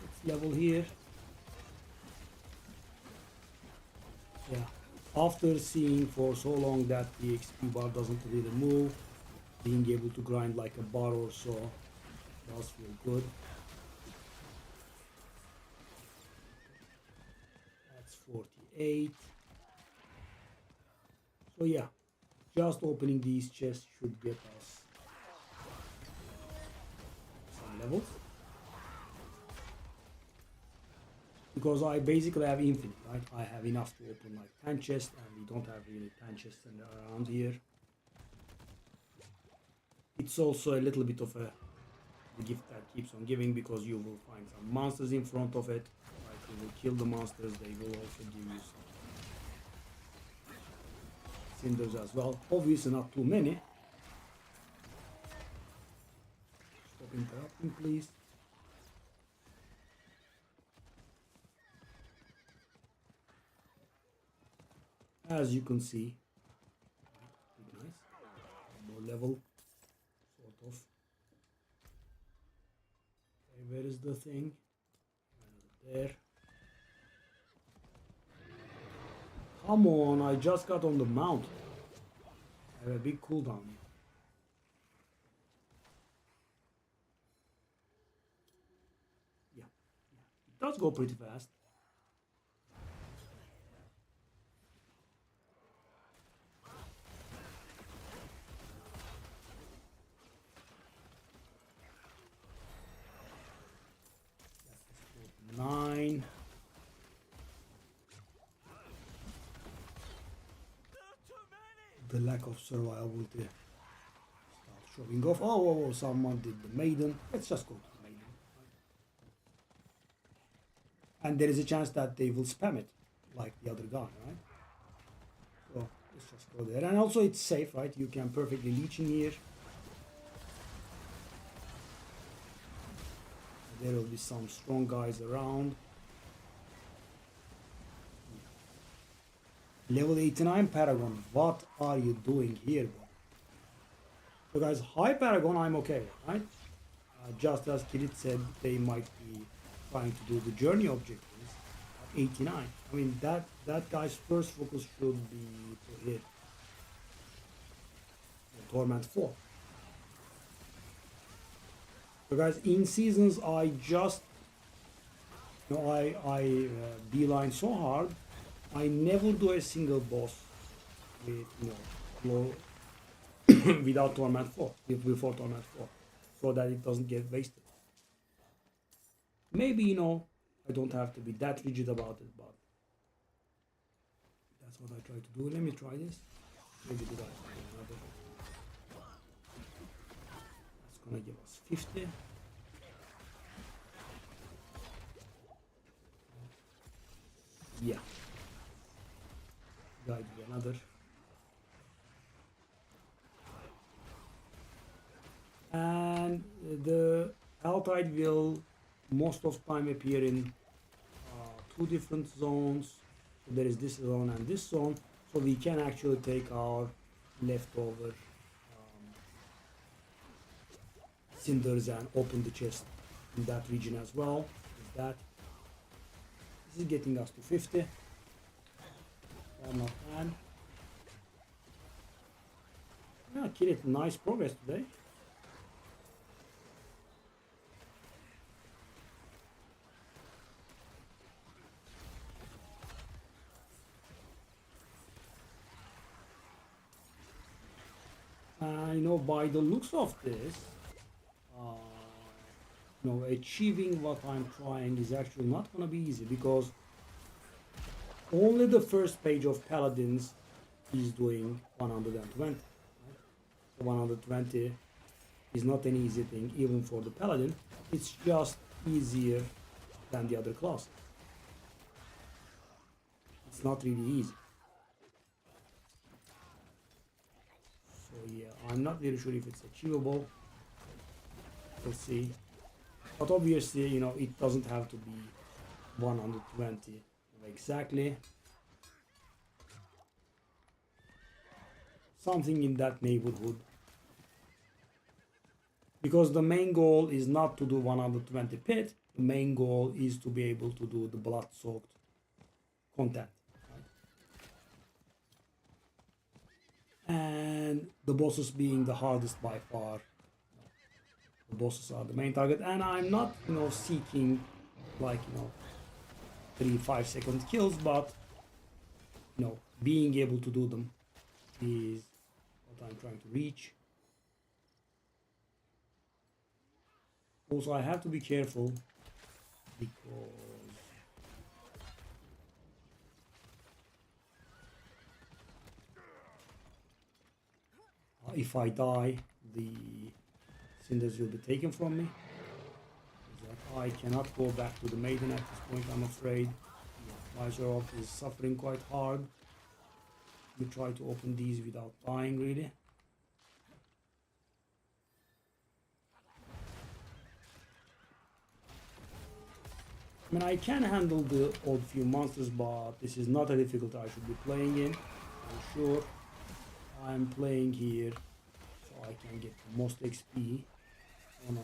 Let's level here. Yeah, after seeing for so long that the XP bar doesn't really move, being able to grind like a bar or so does feel good. That's 48. So yeah, just opening these chests should get us some levels. Because I basically have infinite, right? I have enough to open like 10 chests, and we don't have really 10 chests around here. It's also a little bit of the gift that keeps on giving, because you will find some monsters in front of it. Like, you will kill the monsters, they will also give you some cinders as well. Obviously not too many. please. As you can see, pretty nice. More level, sort of. Okay, where is the thing? There. Come on, I just got on the mount. I have a big cooldown here. Yeah, it does go pretty fast. That's 9. The lack of survivability start showing off. Oh, someone did the maiden. Let's just go to the maiden. And there is a chance that they will spam it like the other guy, right? So let's just go there. And also it's safe, right? You can perfectly leech in here. There will be some strong guys around. Level 89 Paragon, what are you doing here, bro? So guys, high Paragon, I'm okay, right? Just as Kirit said, they might be trying to do the journey objectives at 89. I mean, that guy's first focus should be to hit the Torment 4. So guys, in seasons, I just, I beeline so hard. I never do a single boss with, low without Torment 4, before Torment 4, so that it doesn't get wasted. Maybe, I don't have to be that rigid about it, but that's what I try to do. Let me try this. Maybe the guy can do another. That's gonna give us 50. Yeah. Guy did another. And the Altide will most of the time appear in 2 different zones. So there is this zone and this zone, so we can actually take our leftover cinders and open the chest in that region as well. With that, this is getting us to 50. Not bad. Yeah, Kirit, nice progress today. By the looks of this, achieving what I'm trying is actually not gonna be easy, because only the first page of Paladins is doing 120. Right? So 120 is not an easy thing, even for the Paladin. It's just easier than the other classes. It's not really easy. So yeah, I'm not really sure if it's achievable. We'll see. But obviously, it doesn't have to be 120 exactly. Something in that neighborhood. Because the main goal is not to do 120 pit. The main goal is to be able to do the blood-soaked content. Right? And the bosses being the hardest by far. The bosses are the main target. And I'm not, seeking like, 3-5 second kills, but being able to do them is what I'm trying to reach. Also, I have to be careful because if I die, the cinders will be taken from me. I cannot go back to the maiden at this point, I'm afraid. Myself is suffering quite hard. We try to open these without dying, really. I mean, I can handle the odd few monsters, but this is not a difficult I should be playing in. I'm sure I'm playing here so I can get the most XP. Oh, no.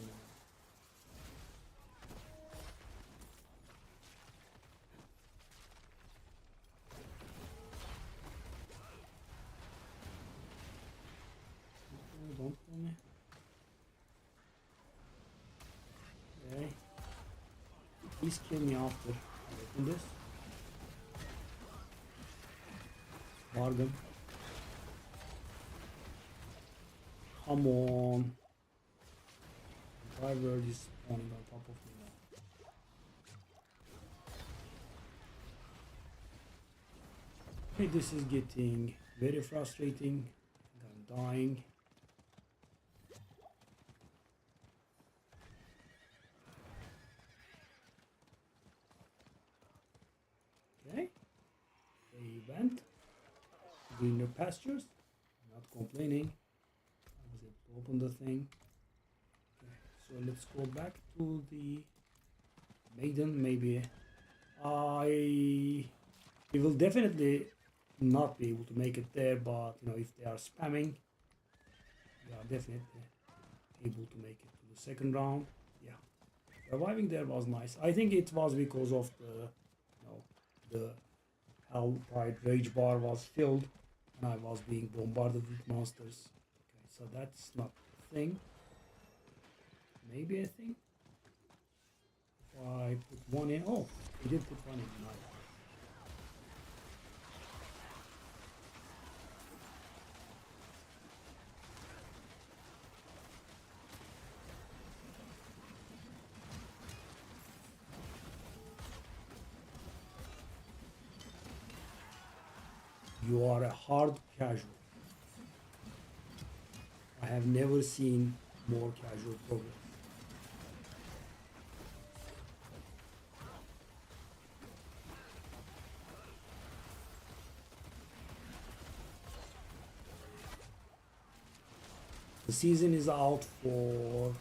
Don't kill me. Okay. Please kill me after I open this. Bargain. Come on. The driver is spawning on top of me now. Okay, this is getting very frustrating. I'm dying. Okay. They went. Greener pastures. Not complaining. I was able to open the thing. Okay, so let's go back to the maiden. Maybe we will definitely not be able to make it there, but you know, if they are spamming, we are definitely able to make it to the second round. Yeah, surviving there was nice. I think it was because of the Helltide Rage bar was filled and I was being bombarded with monsters. Okay, so that's not a thing. Maybe a thing. If I put one in. Oh, we did put one in. Nice. You are a hard casual. I have never seen more casual progress. The season is out for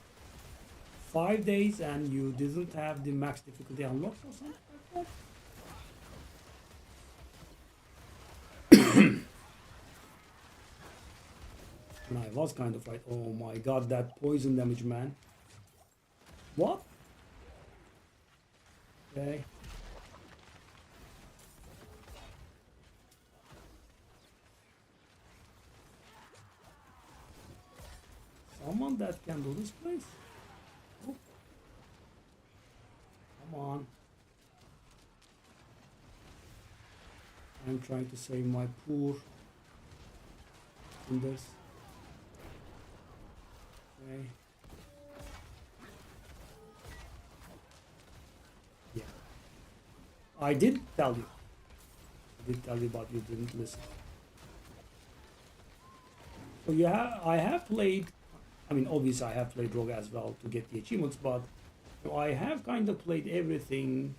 5 days and you didn't have the max difficulty unlocked or something like that? And I was kind of right. Oh my god, that poison damage, man. What? Okay. Someone that can do this, please. Oh. Come on. I'm trying to save my poor Inders. Okay. Yeah. I did tell you. I did tell you, but you didn't listen. So yeah, I have played. I mean, obviously I have played Rogue as well to get the achievements, but I have kind of played everything.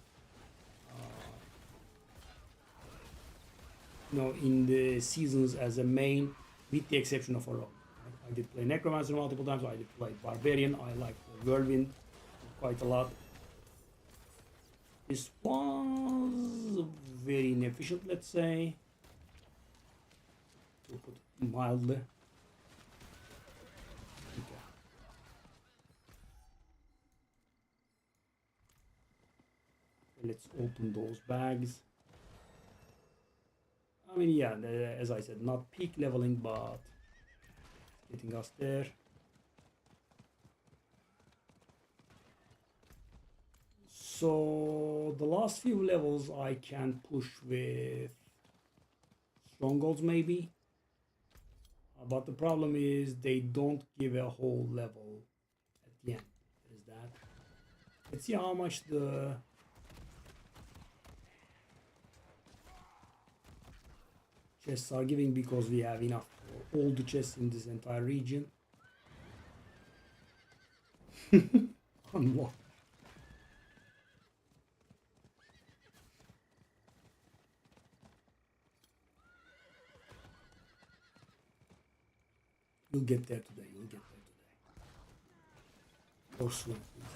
In the seasons as a main, with the exception of a Rogue. I did play Necromancer multiple times. I did play Barbarian. I liked the Whirlwind quite a lot. This was very inefficient, let's say, to put it mildly. Okay. Let's open those bags. I mean, yeah, as I said, not peak leveling, but getting us there. So the last few levels I can push with strongholds maybe, but the problem is they don't give a whole level at the end. There is that. Let's see how much the chests are giving, because we have enough for all the chests in this entire region. Unlock. You'll get there today. You'll get there today. Or soon, please.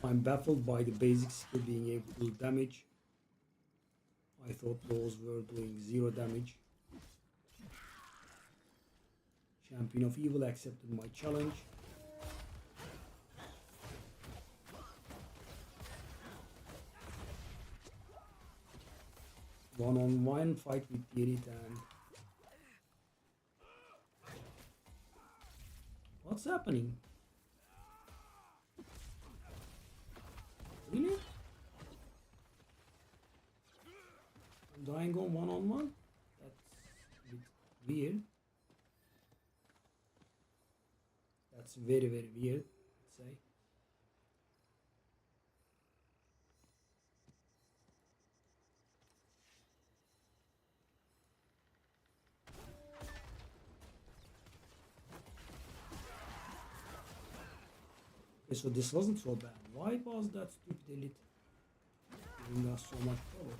I'm baffled by the basic skill being able to do damage. I thought those were doing 0 damage. Champion of Evil accepted my challenge. One-on-one fight with Tirit and... What's happening? Really? I'm dying on one-on-one? That's a bit weird. That's very, very weird, I'd say. Okay, so this wasn't so bad. Why was that stupid elite giving us so much trouble?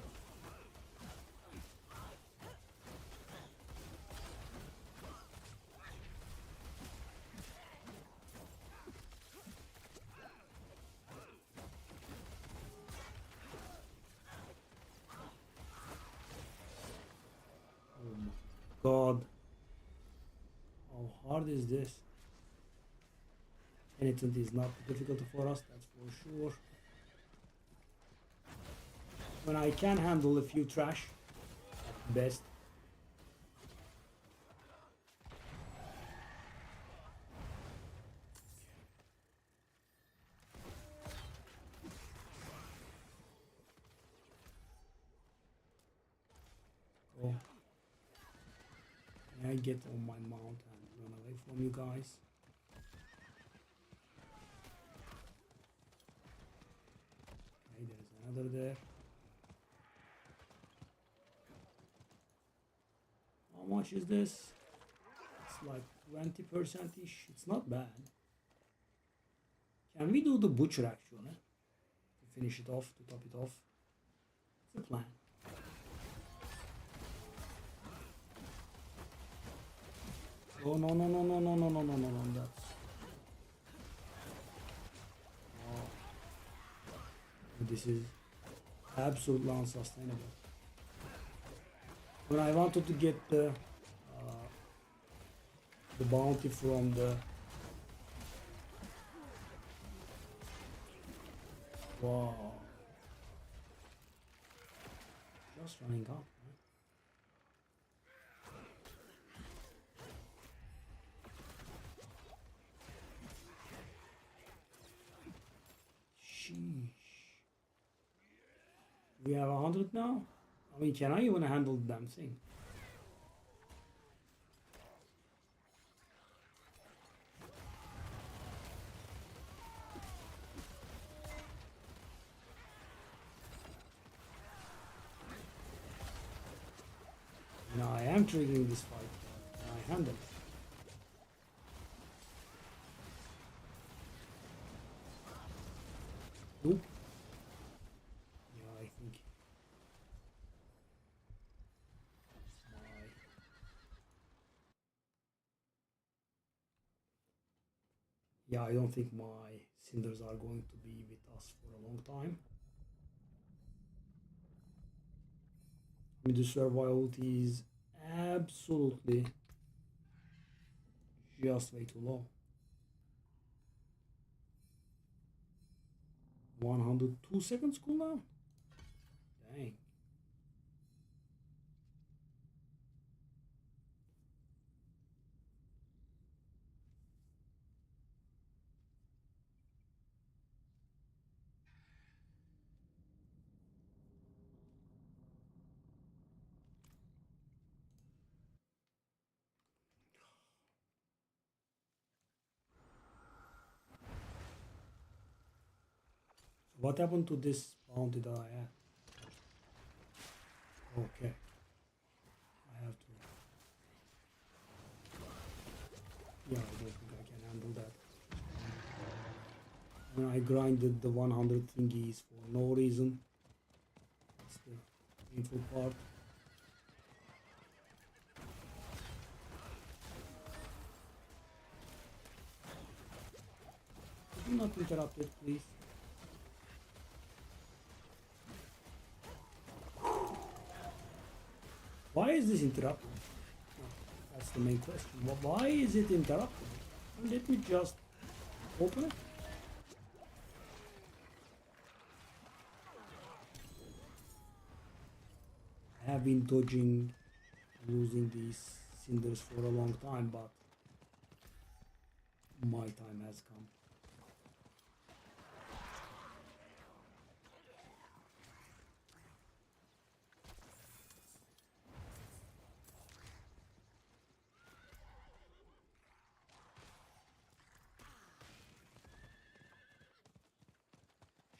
Oh my god. How hard is this? Penitent is not difficult for us, that's for sure. When I can handle a few trash, at best. Oh. Can I get on my mount and run away from you guys? Okay, there's another there. How much is this? It's like 20%-ish. It's not bad. Can we do the butcher actually? To finish it off, to top it off. It's a plan. Oh no no no no no no no no no no, that's... Oh. This is absolutely unsustainable. When I wanted to get the bounty from the... Wow. Just running up. Sheesh. We have 100 now? I mean, can I even handle the damn thing? Now I am triggering this fight. Can I handle it? Nope. Yeah, I think I don't think my cinders are going to be with us for a long time. I mean, the survivability is absolutely just way too low. 102 seconds cooldown? Dang. What happened to this bounty that I had? Okay. I have to... Yeah, I don't think I can handle that. And I grinded the 100 thingies for no reason. That's the painful part. Do not interrupt it, please. is this interrupted? That's the main question. Why is it interrupted? Let me just open it. I have been dodging losing these cinders for a long time, but my time has come.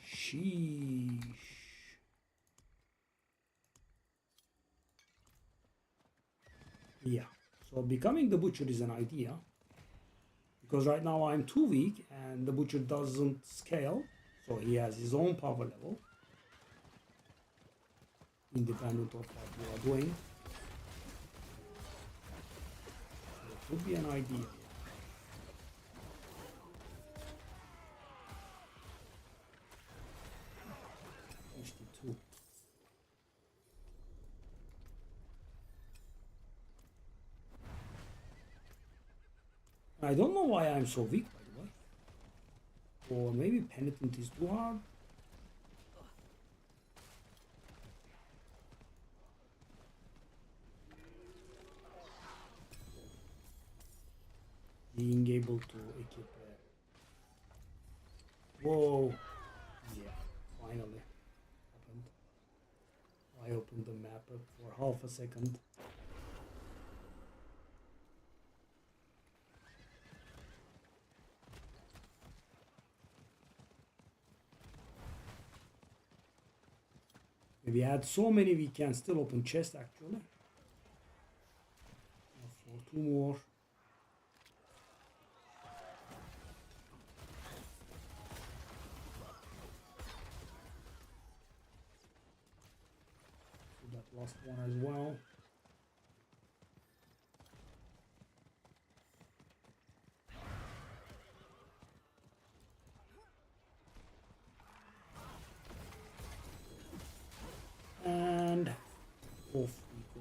Sheesh. Yeah, so becoming the butcher is an idea. Because right now I'm too weak and the butcher doesn't scale. So he has his own power level. Independent of what we are doing. So it could be an idea. 52. I don't know why I'm so weak, by the way. Or maybe penitent is too hard. Being able to equip it. Whoa. Yeah, finally. Happened. I opened the map up for half a second. We had so many, we can still open chest actually. For 2 more. So that last one as well. And off we go to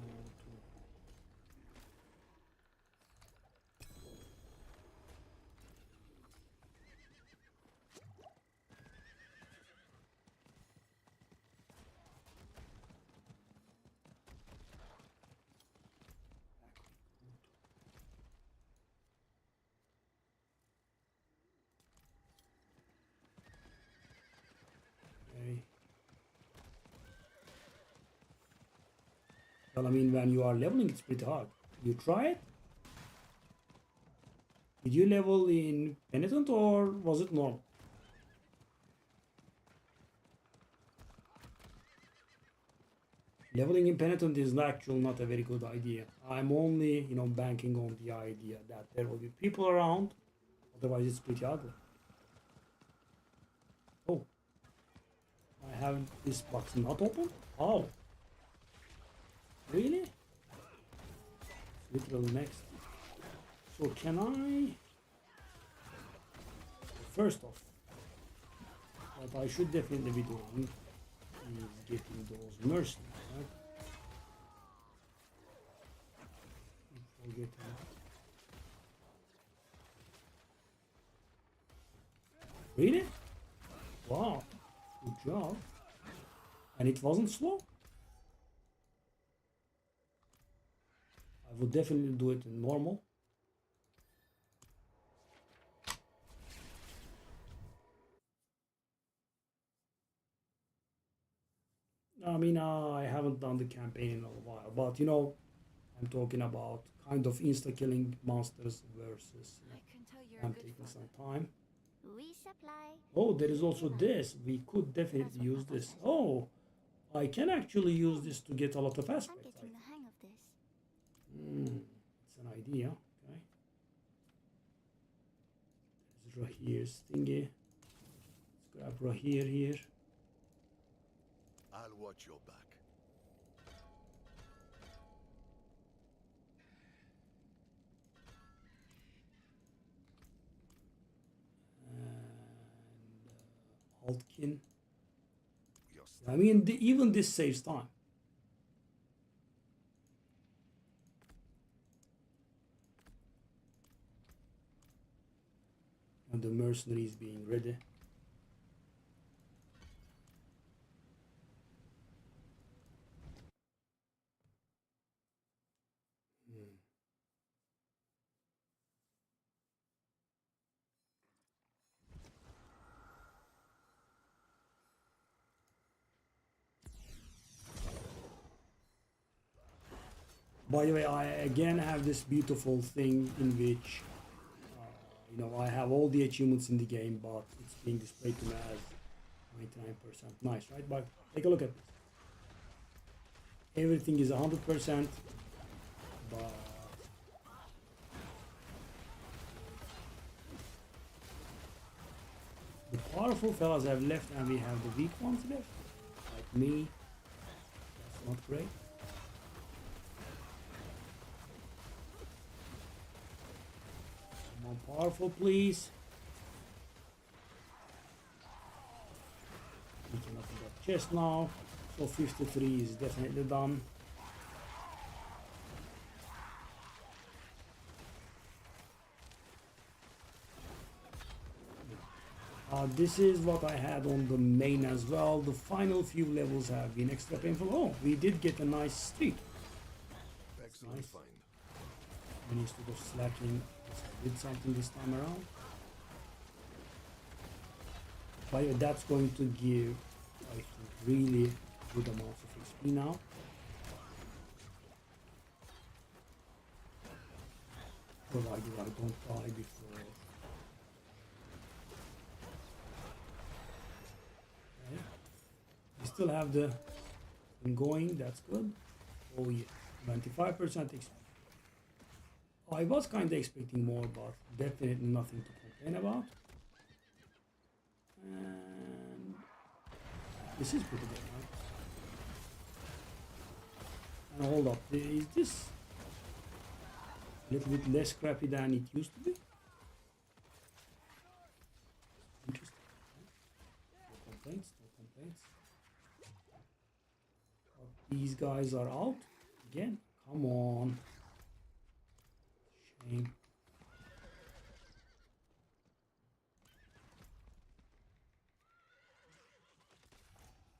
okay. Well, I mean, when you are leveling, it's pretty hard. You try it? Did you level in Penitent or was it normal? Leveling in Penitent is actually not a very good idea. I'm only, banking on the idea that there will be people around. Otherwise, it's pretty ugly. Oh. I have this box not open? Oh. Really? Literally next. So can I? First off, what I should definitely be doing is getting those mercenaries, right? Forget that. Really? Wow. Good job. And it wasn't slow? I would definitely do it in normal. I mean, I haven't done the campaign in a while, but I'm talking about kind of insta-killing monsters versus, I can tell you're I'm a good taking some father. time. We supply. Oh, there is also this. We could definitely use this. Oh, I can actually use this to get a lot of I'm aspects. getting the hang of this. It's an idea. Okay. There's Rahir's thingy. Let's grab Rahir here. I'll watch your back. And Altkin. Your I mean, even this saves time. And the mercenaries being ready. By the way, I again have this beautiful thing in which, I have all the achievements in the game, but it's being displayed to me as 99%. Nice, right? But take a look at this. Everything is 100%, but the powerful fellas have left and we have the weak ones left, like me. That's not great. More powerful, please. We can open that chest now. So 53 is definitely done. This is what I had on the main as well. The final few levels have been extra painful. Oh, we did get a nice streak. Excellent Nice. find. We need to go slacking. I did something this time around. But that's going to give, I think, really good amounts of XP now. Provided I don't die before. Okay. We still have the thing going, that's good. Oh yeah, 95% XP. I was kind of expecting more, but definitely nothing to complain about. And this is pretty good, right? And hold up, is this a little bit less crappy than it used to be? Interesting. No complaints, no complaints. But these guys are out again. Come on. Shame.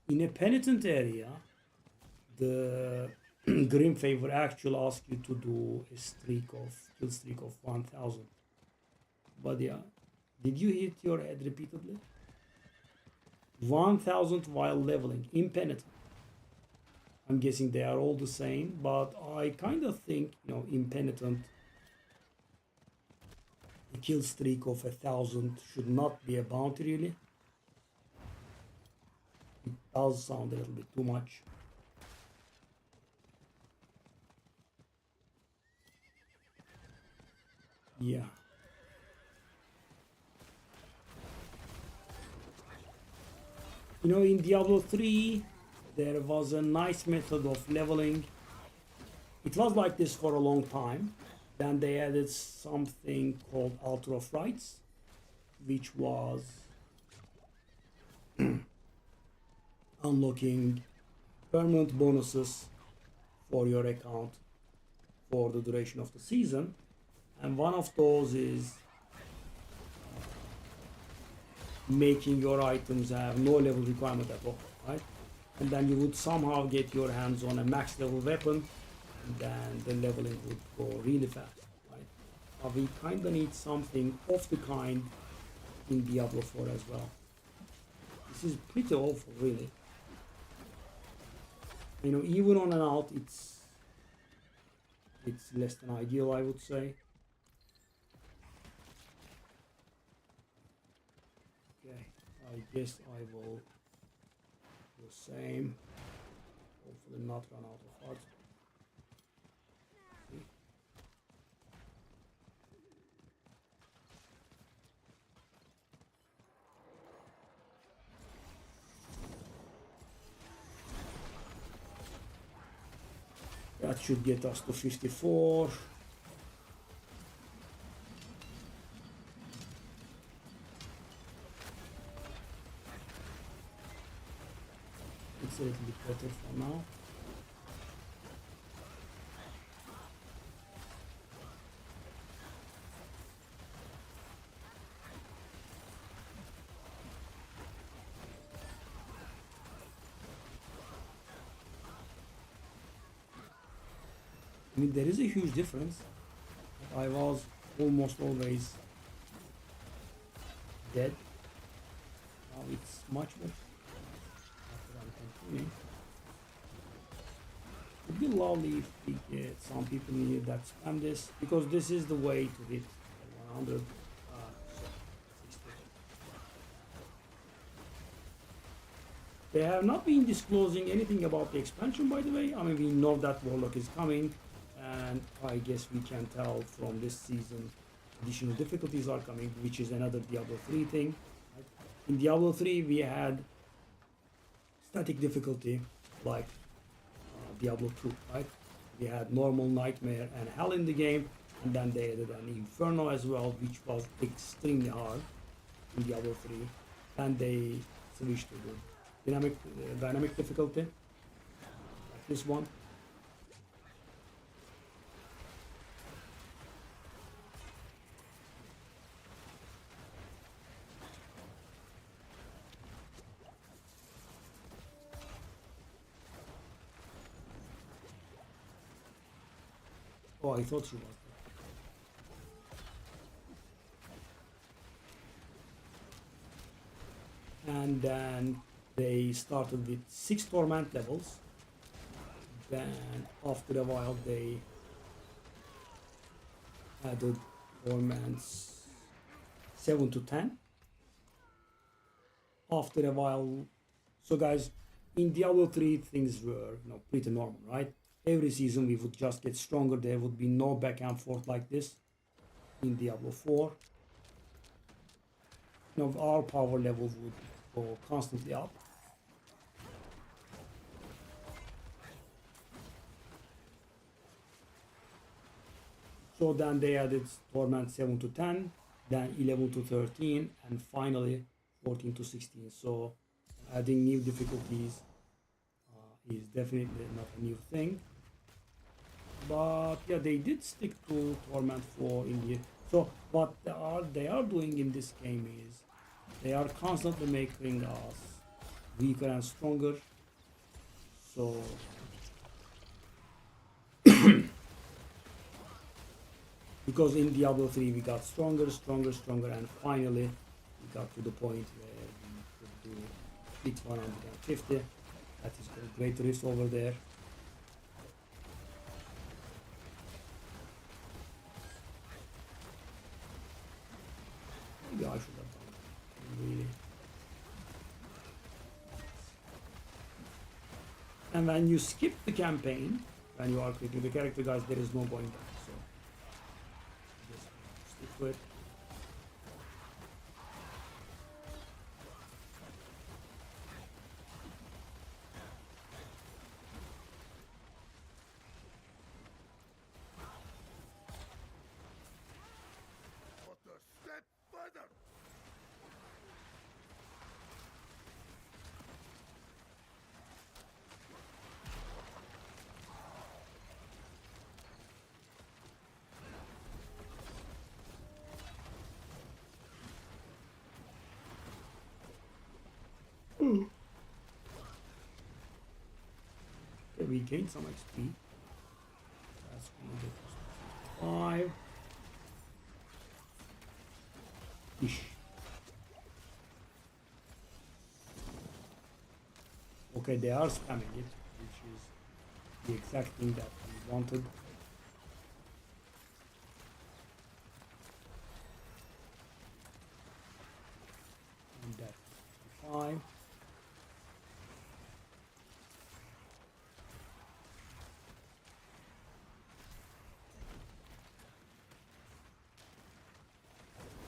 In a penitent area, the Grim Favor actually asks you to do a kill streak of 1000. But yeah, did you hit your head repeatedly? 1000 while leveling, impenitent. I'm guessing they are all the same, but I kind of think, impenitent, a kill streak of 1000 should not be a bounty really. It does sound a little bit too much. Yeah. In Diablo 3, there was a nice method of leveling. It was like this for a long time. Then they added something called Altar of Rights, which was unlocking permanent bonuses for your account for the duration of the season. And one of those is making your items have no level requirement at all, right? And then you would somehow get your hands on a max level weapon, and then the leveling would go really fast, right? But we kind of need something of the kind in Diablo 4 as well. This is pretty awful, really. Even on an alt, it's less than ideal, I would say. Okay, I guess I will do the same. Hopefully not run out of hearts. That should get us to 54. It's a little bit better for now. I mean, there is a huge difference. I was almost always dead. Now it's much better. After I'm continuing. It would be lovely if we get some people in here that spam this, because this is the way to hit 100. They have not been disclosing anything about the expansion, by the way. I mean, we know that Warlock is coming, and I guess we can tell from this season additional difficulties are coming, which is another Diablo 3 thing. Right? In Diablo 3, we had static difficulty like Diablo 2, right? We had normal, nightmare, and hell in the game, and then they added an inferno as well, which was extremely hard in Diablo 3, and they switched to the dynamic difficulty, like this one. Oh, I thought she was there. And then they started with 6 torment levels. Then after a while they added torments 7 to 10. After a while, so guys, in Diablo 3 things were pretty normal, right? Every season we would just get stronger. There would be no back and forth like this. In Diablo 4, our power levels would go constantly up. So then they added Torment 7 to 10, then 11 to 13, and finally 14 to 16. So adding new difficulties is definitely not a new thing. But yeah, they did stick to Torment 4 in here. So what they are doing in this game is they are constantly making us weaker and stronger. So because in Diablo 3 we got stronger, and finally we got to the point where we could do hit 150. That is called Great Rift over there. Maybe I should have done that, really. And when you skip the campaign, when you are creating the character, guys, there is no going back. So just stick to it. But a step further. Okay, we gained some XP. That's gonna get us to 5. Ish. Okay, they are spamming it, which is the exact thing that we wanted. And that's 5.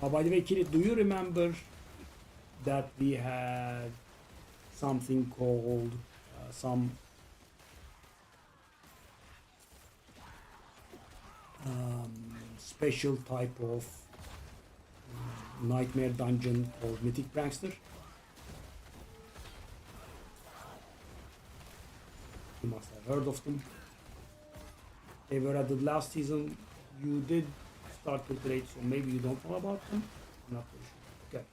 By the way, Kirit, do you remember that we had something called some special type of nightmare dungeon called Mythic Prankster? You must have heard of them. They were added last season. You did start to play, so maybe you don't know about them. I'm not very sure. Okay.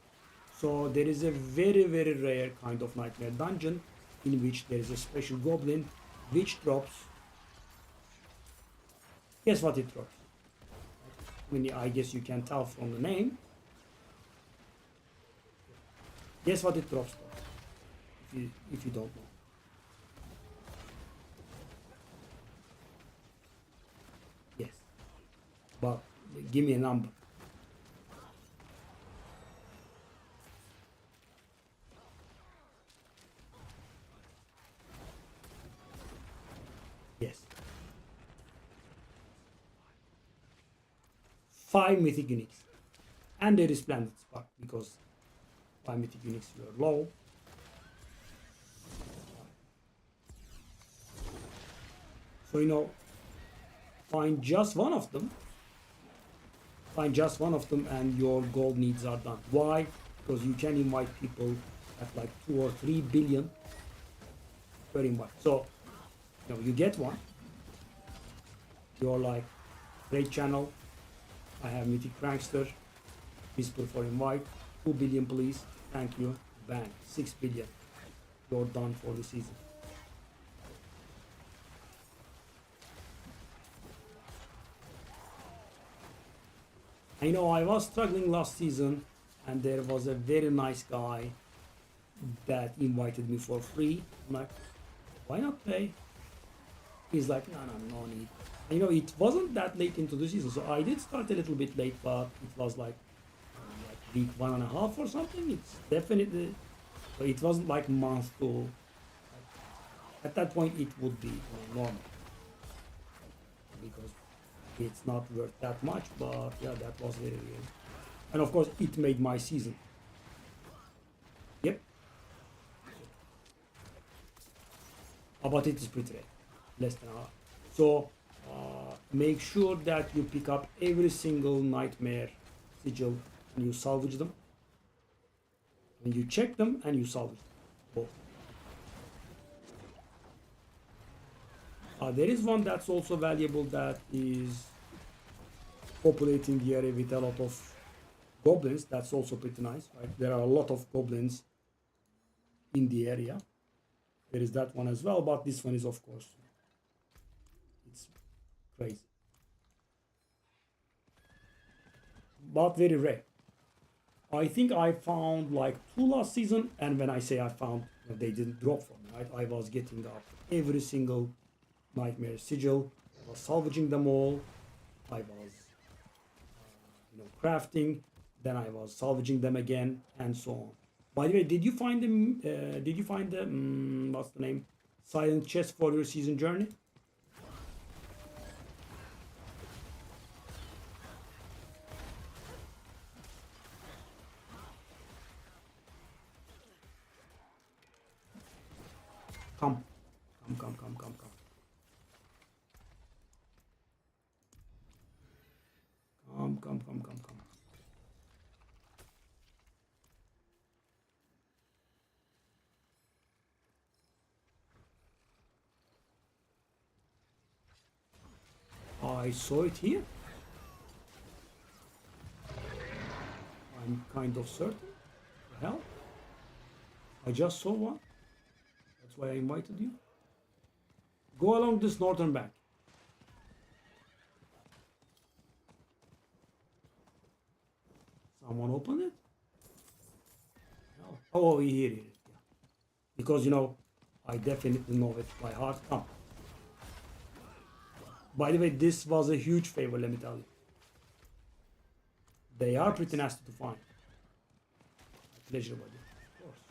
So there is a very, very rare kind of nightmare dungeon in which there is a special goblin which drops Guess what it drops? I mean, I guess you can tell from the name. Guess what it drops though, if you don't know. Yes. But give me a number. Yes. 5 mythic uniques. And there is Splendid Spark because 5 mythic uniques were low. So you know, find just one of them. Find just one of them and your gold needs are done. Why? Because you can invite people at like 2 or 3 billion. Very much. So you know, you get one. You're like, great channel. I have Mythic Prankster. Whisper for invite. 2 billion please. Thank you. Bang. 6 billion. You're done for the season. I know I was struggling last season and there was a very nice guy that invited me for free. I'm like, why not pay? He's like, no need. And, you know, it wasn't that late into the season, so I did start a little bit late, but it was like week 1.5 or something. It's definitely, so it wasn't like month to. Like, at that point, it would be normal because it's not worth that much. But yeah, that was very real, and of course, it made my season. Yep. But it is pretty rare, less than a half. So make sure that you pick up every single nightmare sigil and you salvage them. And you check them and you salvage them. Both. There is one that's also valuable that is populating the area with a lot of goblins. That's also pretty nice, right? There are a lot of goblins in the area. There is that one as well, but this one is, of course, it's crazy. But very rare. I think I found like 2 last season, and when I say I found, they didn't drop for me, right? I was getting up every single nightmare sigil, I was salvaging them all, I was crafting, then I was salvaging them again, and so on. By the way, did you find them? Did you find the what's the name? Silent chest for your season journey? Come. Come. I saw it here. I'm kind of certain. The hell? I just saw one. That's why I invited you. Go along this northern bank. Someone open it? No. Oh, here it is. Yeah. Because, I definitely know it by heart. Come. By the way, this was a huge favor, let me tell you. They are pretty nasty to find. My pleasure, buddy. Of course.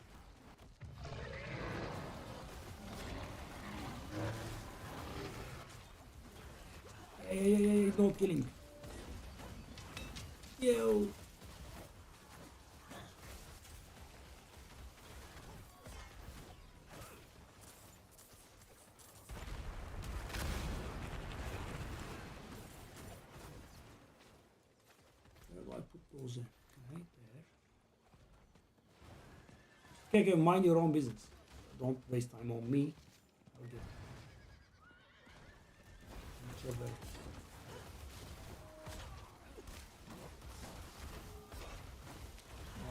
Hey, don't kill him. Yo. Those right there. Okay, mind your own business. Don't waste time on me. Okay.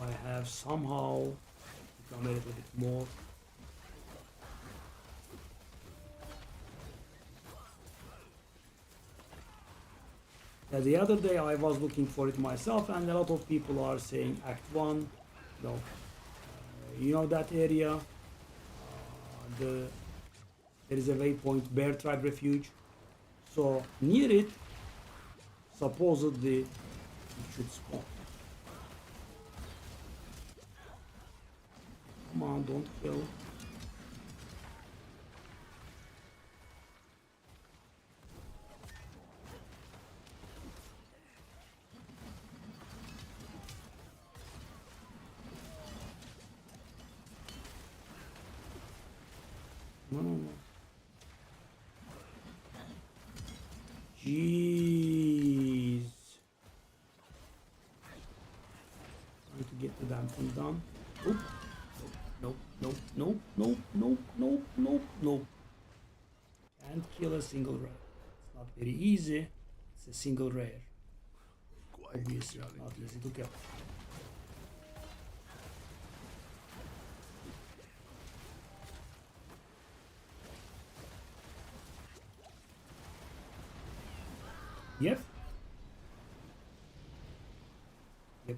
I have somehow become a little bit more. The other day I was looking for it myself, and a lot of people are saying Act 1. No, you know that area. There is a waypoint, Bear Tribe Refuge. So near it, supposedly, it should spawn. Come on, don't kill. No. Jeez. Trying to get the damn thing done. Oop. Nope. Can't kill a single rare. It's not very easy. It's a single rare. Obviously not easy to kill. Yep. Okay.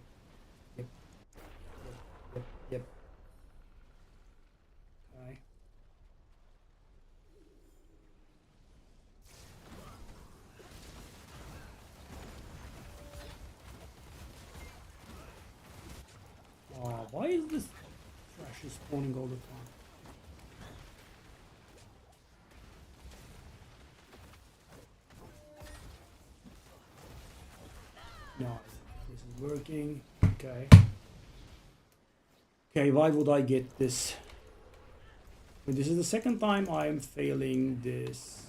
Why is this trash spawning all the time? No, this is working. Okay. Okay, why would I get this? This is the second time I'm failing this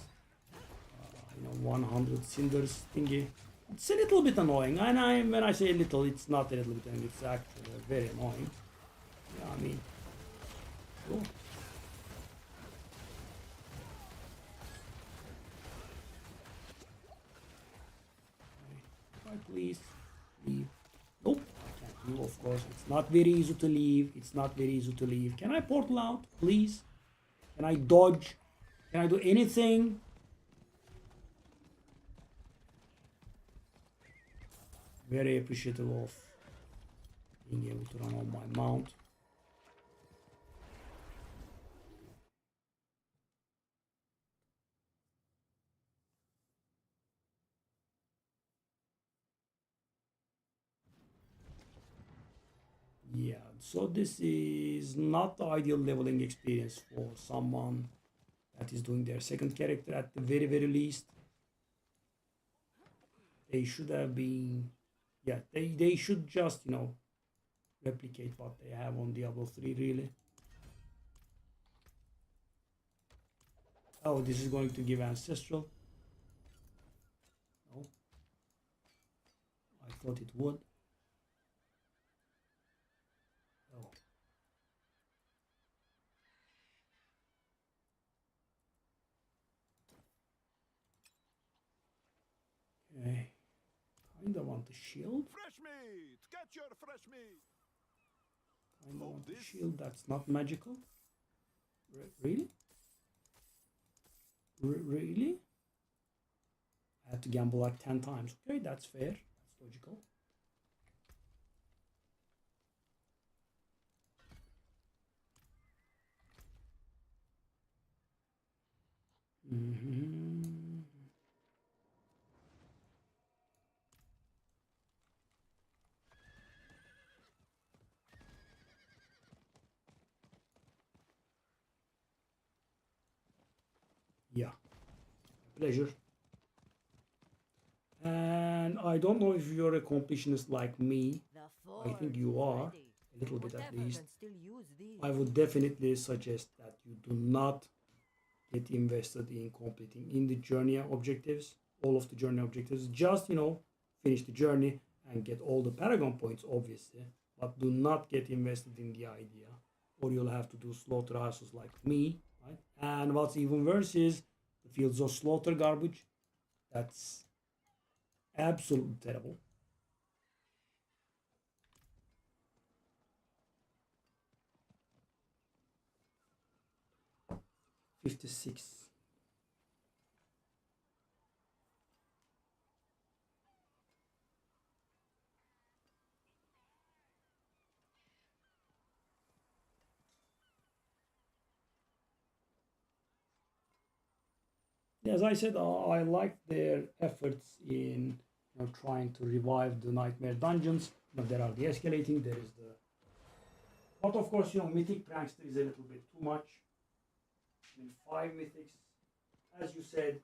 100 cinders thingy. It's a little bit annoying, and when I say little, it's not a little bit annoying, it's actually very annoying. Yeah, I mean, sure. Please leave. Nope, I can't leave, of course. It's not very easy to leave. It's not very easy to leave. Can I portal out, please? Can I dodge? Can I do anything? Very appreciative of being able to run on my mount. Yeah, so this is not the ideal leveling experience for someone that is doing their second character at the very least. They should have been, yeah, they should just, replicate what they have on Diablo 3, really. Oh, this is going to give Ancestral. No. I thought it would. Oh. Okay. Kinda want the shield. Fresh meat! Get your fresh meat! Kinda want the shield that's not magical. Really? Really? I had to gamble like 10 times. Okay, that's fair. That's logical. Yeah, pleasure. And I don't know if you're a completionist like me. I think you are, a little bit at least. I would definitely suggest that you do not get invested in completing in the journey objectives, all of the journey objectives. Just, finish the journey and get all the Paragon points, obviously. But do not get invested in the idea, or you'll have to do slaughterhouses like me, right? And what's even worse is the Fields of Slaughter garbage. That's absolutely terrible. $56. As I said, I like their efforts in trying to revive the Nightmare dungeons. There are the escalating, there is the... But of course, Mythic Prankster is a little bit too much. I mean, 5 Mythics, as you said,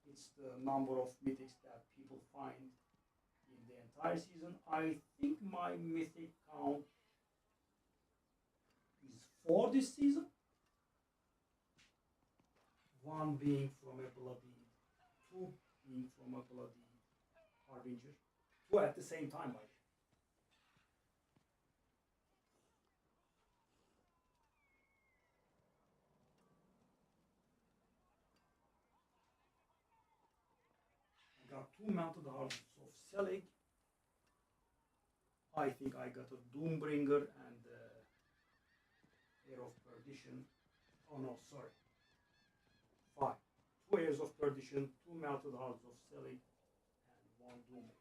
it's the number of Mythics that people find in the entire season. I think my Mythic count is 4 this season. 1 being from a bloody, 2 being from a bloody Harbinger. 2 at the same time, by the way. I got 2 mounted Hearts of Selig. I think I got a Doombringer and Air of Perdition. Oh no, sorry. 5. 2 Airs of Perdition, 2 Melted Hearts of Selig, and 1 Doombringer.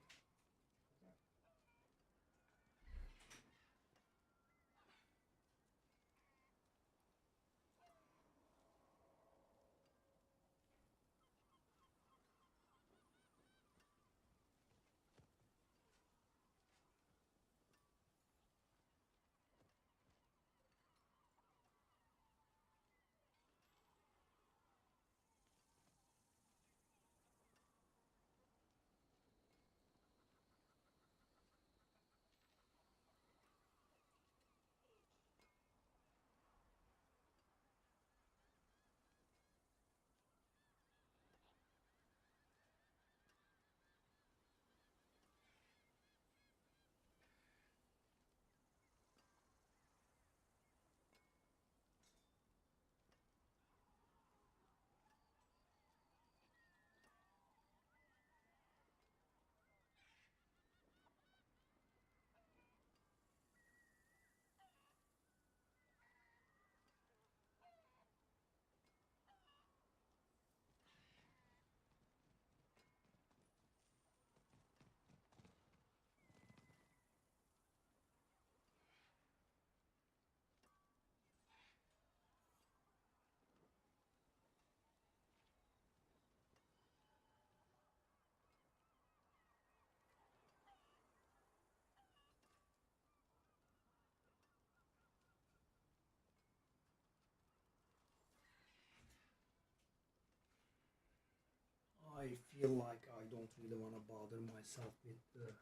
I feel like I don't really want to bother myself with the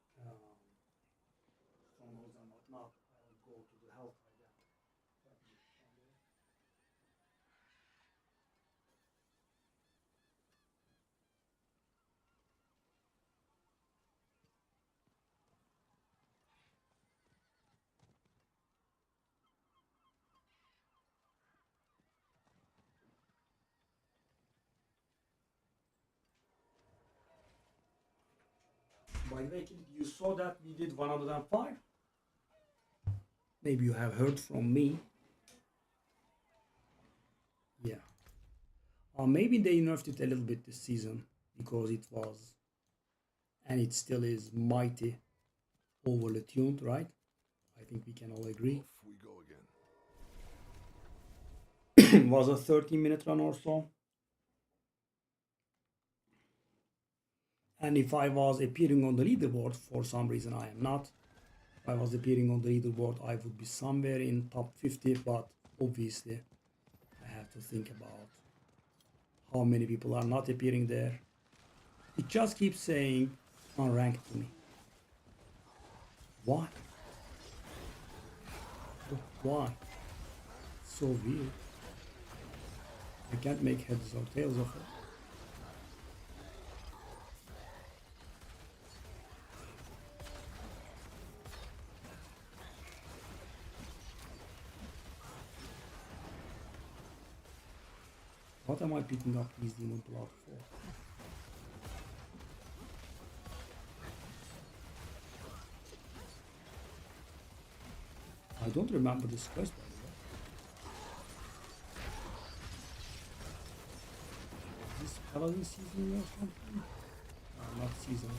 strongholds and whatnot. I'll go to the Helltide and try to get stronger. By the way, kid, you saw that we did 105? Maybe you have heard from me. Yeah. Maybe they nerfed it a little bit this season because it was, and it still is, mighty overly tuned, right? I think we can all agree. Off we go again. Was a 30-minute run or so. And if I was appearing on the leaderboard, for some reason I am not. If I was appearing on the leaderboard, I would be somewhere in top 50, but obviously I have to think about how many people are not appearing there. It just keeps saying unranked to me. Why? Why? So weird. I can't make heads or tails of it. What am I picking up these demon blood for? I don't remember this quest, by the way. Is this Paladin season or something? No, not season.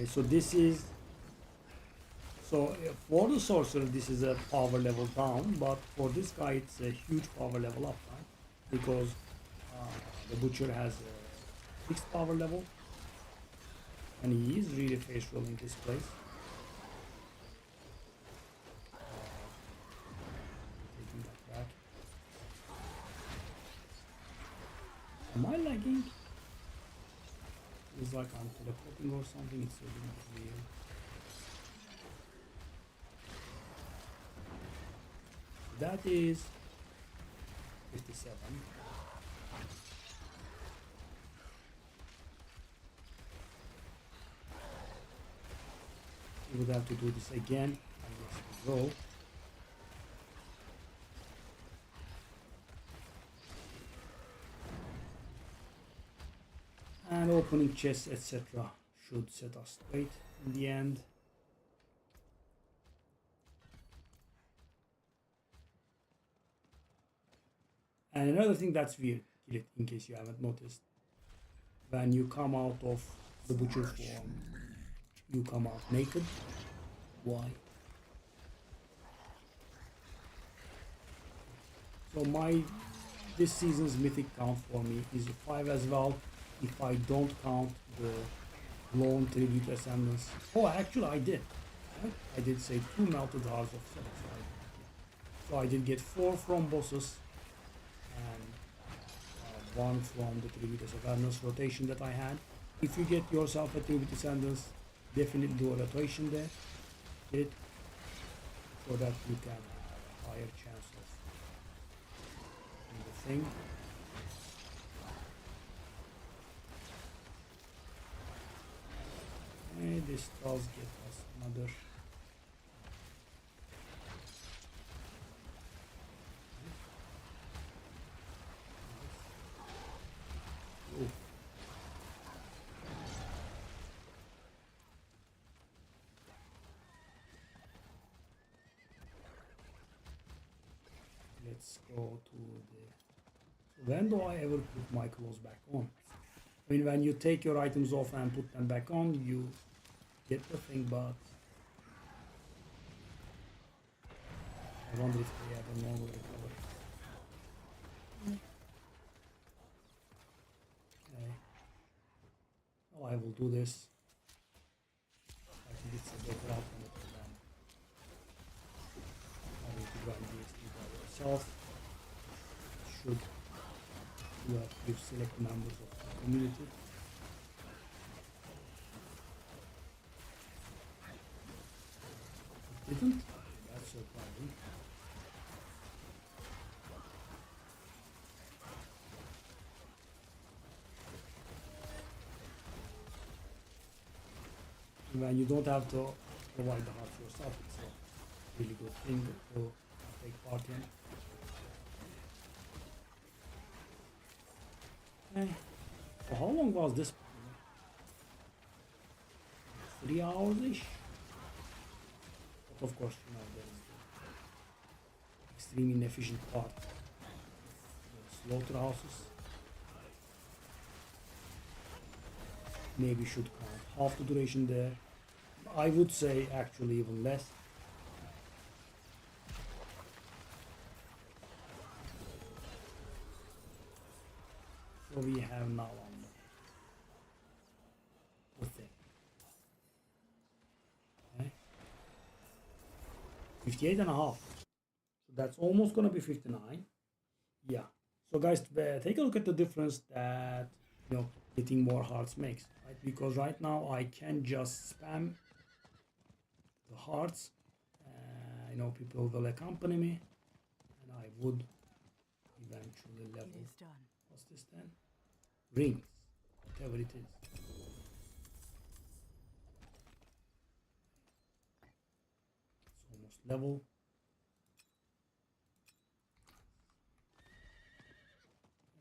Okay, so this is for the sorcerer this is a power level down, but for this guy it's a huge power level up, right? Because the butcher has a fixed power level, and he is really face rolling this place. Taking that back. Am I lagging? It's like I'm teleporting or something. It's a little weird. That is 57. We would have to do this again. I guess we go. And opening chests, etc. should set us straight in the end. And another thing that's weird, in case you haven't noticed, when you come out of the butcher form, you come out naked. Why? So this season's mythic count for me is 5 as well, if I don't count the lone tribute ascendants. Oh, actually I did. I did say 2 melted hearts of 7. So I did get 4 from bosses and 1 from the tribute ascendants rotation that I had. If you get yourself a tribute ascendants, definitely do a rotation there. Get it so that you can have a higher chance of doing the thing. And this does get us another. Oh. Let's go to the. When do I ever put my clothes back on? I mean, when you take your items off and put them back on, you get the thing, but I wonder if they have a normal recovery. Okay. Oh, I will do this. I think it's a better alternative than having to grind DST by yourself. Should you have give select members of the community. It didn't? That's surprising. When you don't have to provide the hearts yourself, it's a really good thing to take part in. Okay. So how long was this? 3 hours-ish? But of course, you know, there is the extremely inefficient part. The slaughterhouses. Maybe should count half the duration there. I would say actually even less. So we have now on the thing. Okay. 58 and a half. So that's almost gonna be 59. Yeah. So guys, take a look at the difference that, you know, getting more hearts makes, right? Because right now I can just spam the hearts. You know, people will accompany me, and I would eventually level. It is done. What's this then? Rings, whatever it is. It's almost level.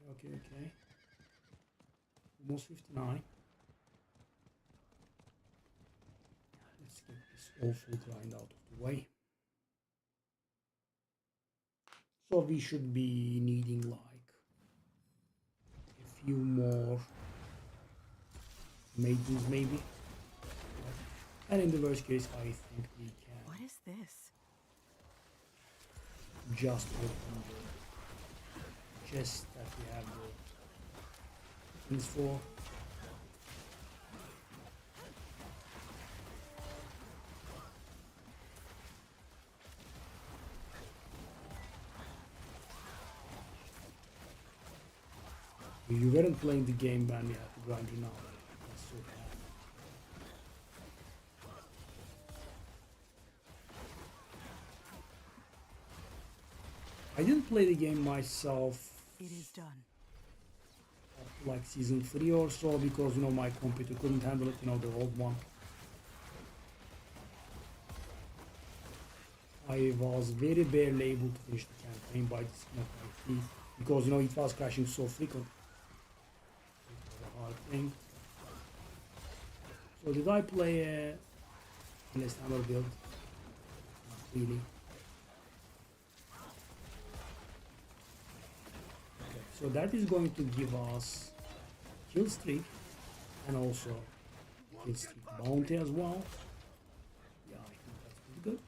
Okay. Almost 59. Let's get this awful grind out of the way. So we should be needing like a few more maidens maybe. And in the worst case, I think we can What is this? just open the chest that we have the things for. You weren't playing the game when you have to grind it now. That's so bad. I didn't play the game myself It is done. up to like season 3 or so because you know my computer couldn't handle it, you know, the old one. I was very barely able to finish the campaign by the skin of my teeth because you know it was crashing so frequently. It was a hard thing. So did I play a endless hammer build? Not really. Okay, so that is going to give us kill streak and also kill streak bounty as well. Yeah, I think that's pretty good.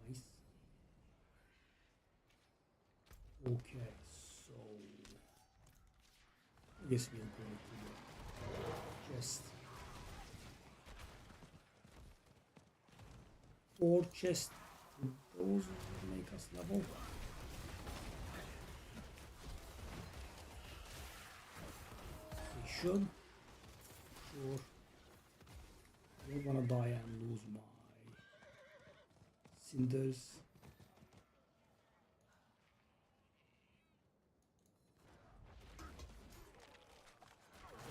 Nice. Okay, so I guess we'll go to the chest. 4 chests. Those will make us level. They should. Sure. I don't wanna die and lose my cinders.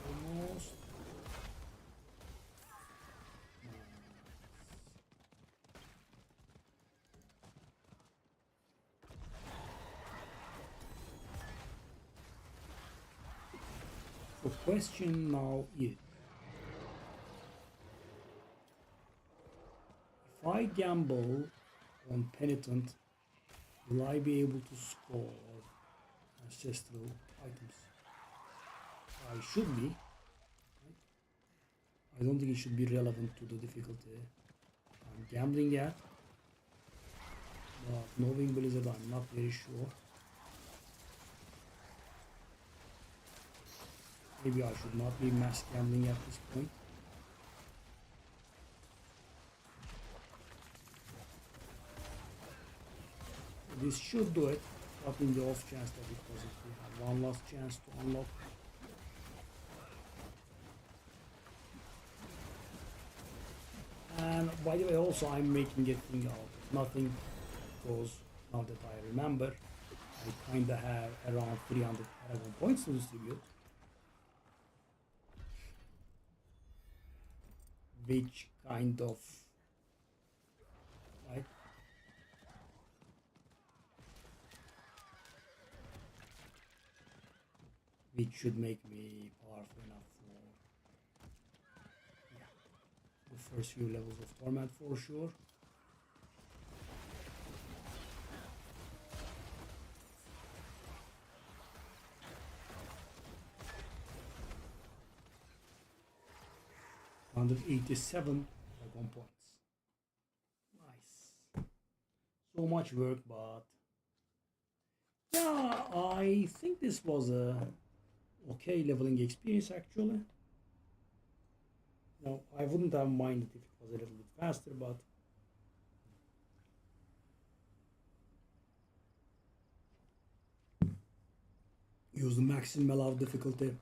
Almost. The question now is, if I gamble on Penitent, will I be able to score ancestral items? I should be. Right? I don't think it should be relevant to the difficulty I'm gambling at. But knowing Blizzard, I'm not very sure. Maybe I should not be mass gambling at this point. This should do it, but in the off chance that it doesn't, we have one last chance to unlock. And by the way, also I'm making a thing out of nothing because now that I remember, I kinda have around 300 Paragon points to distribute. Which kind of, right? Which should make me powerful enough for, yeah, the first few levels of Torment for sure. $187 Dragon points. Nice. So much work, but yeah, I think this was a okay leveling experience actually. Now I wouldn't have minded if it was a little bit faster, but use the maximum allowed difficulty.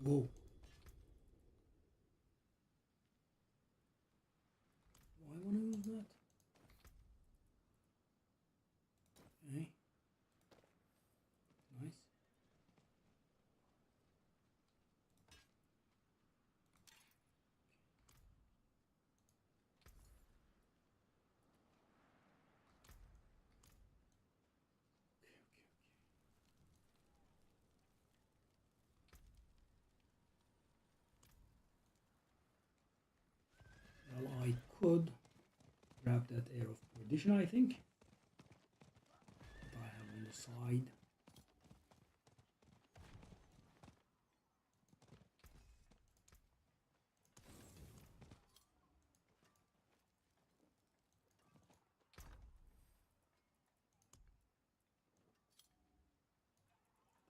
Whoa. Why want to use that? Okay. could grab that Air of Perdition, I think. That I have on the side.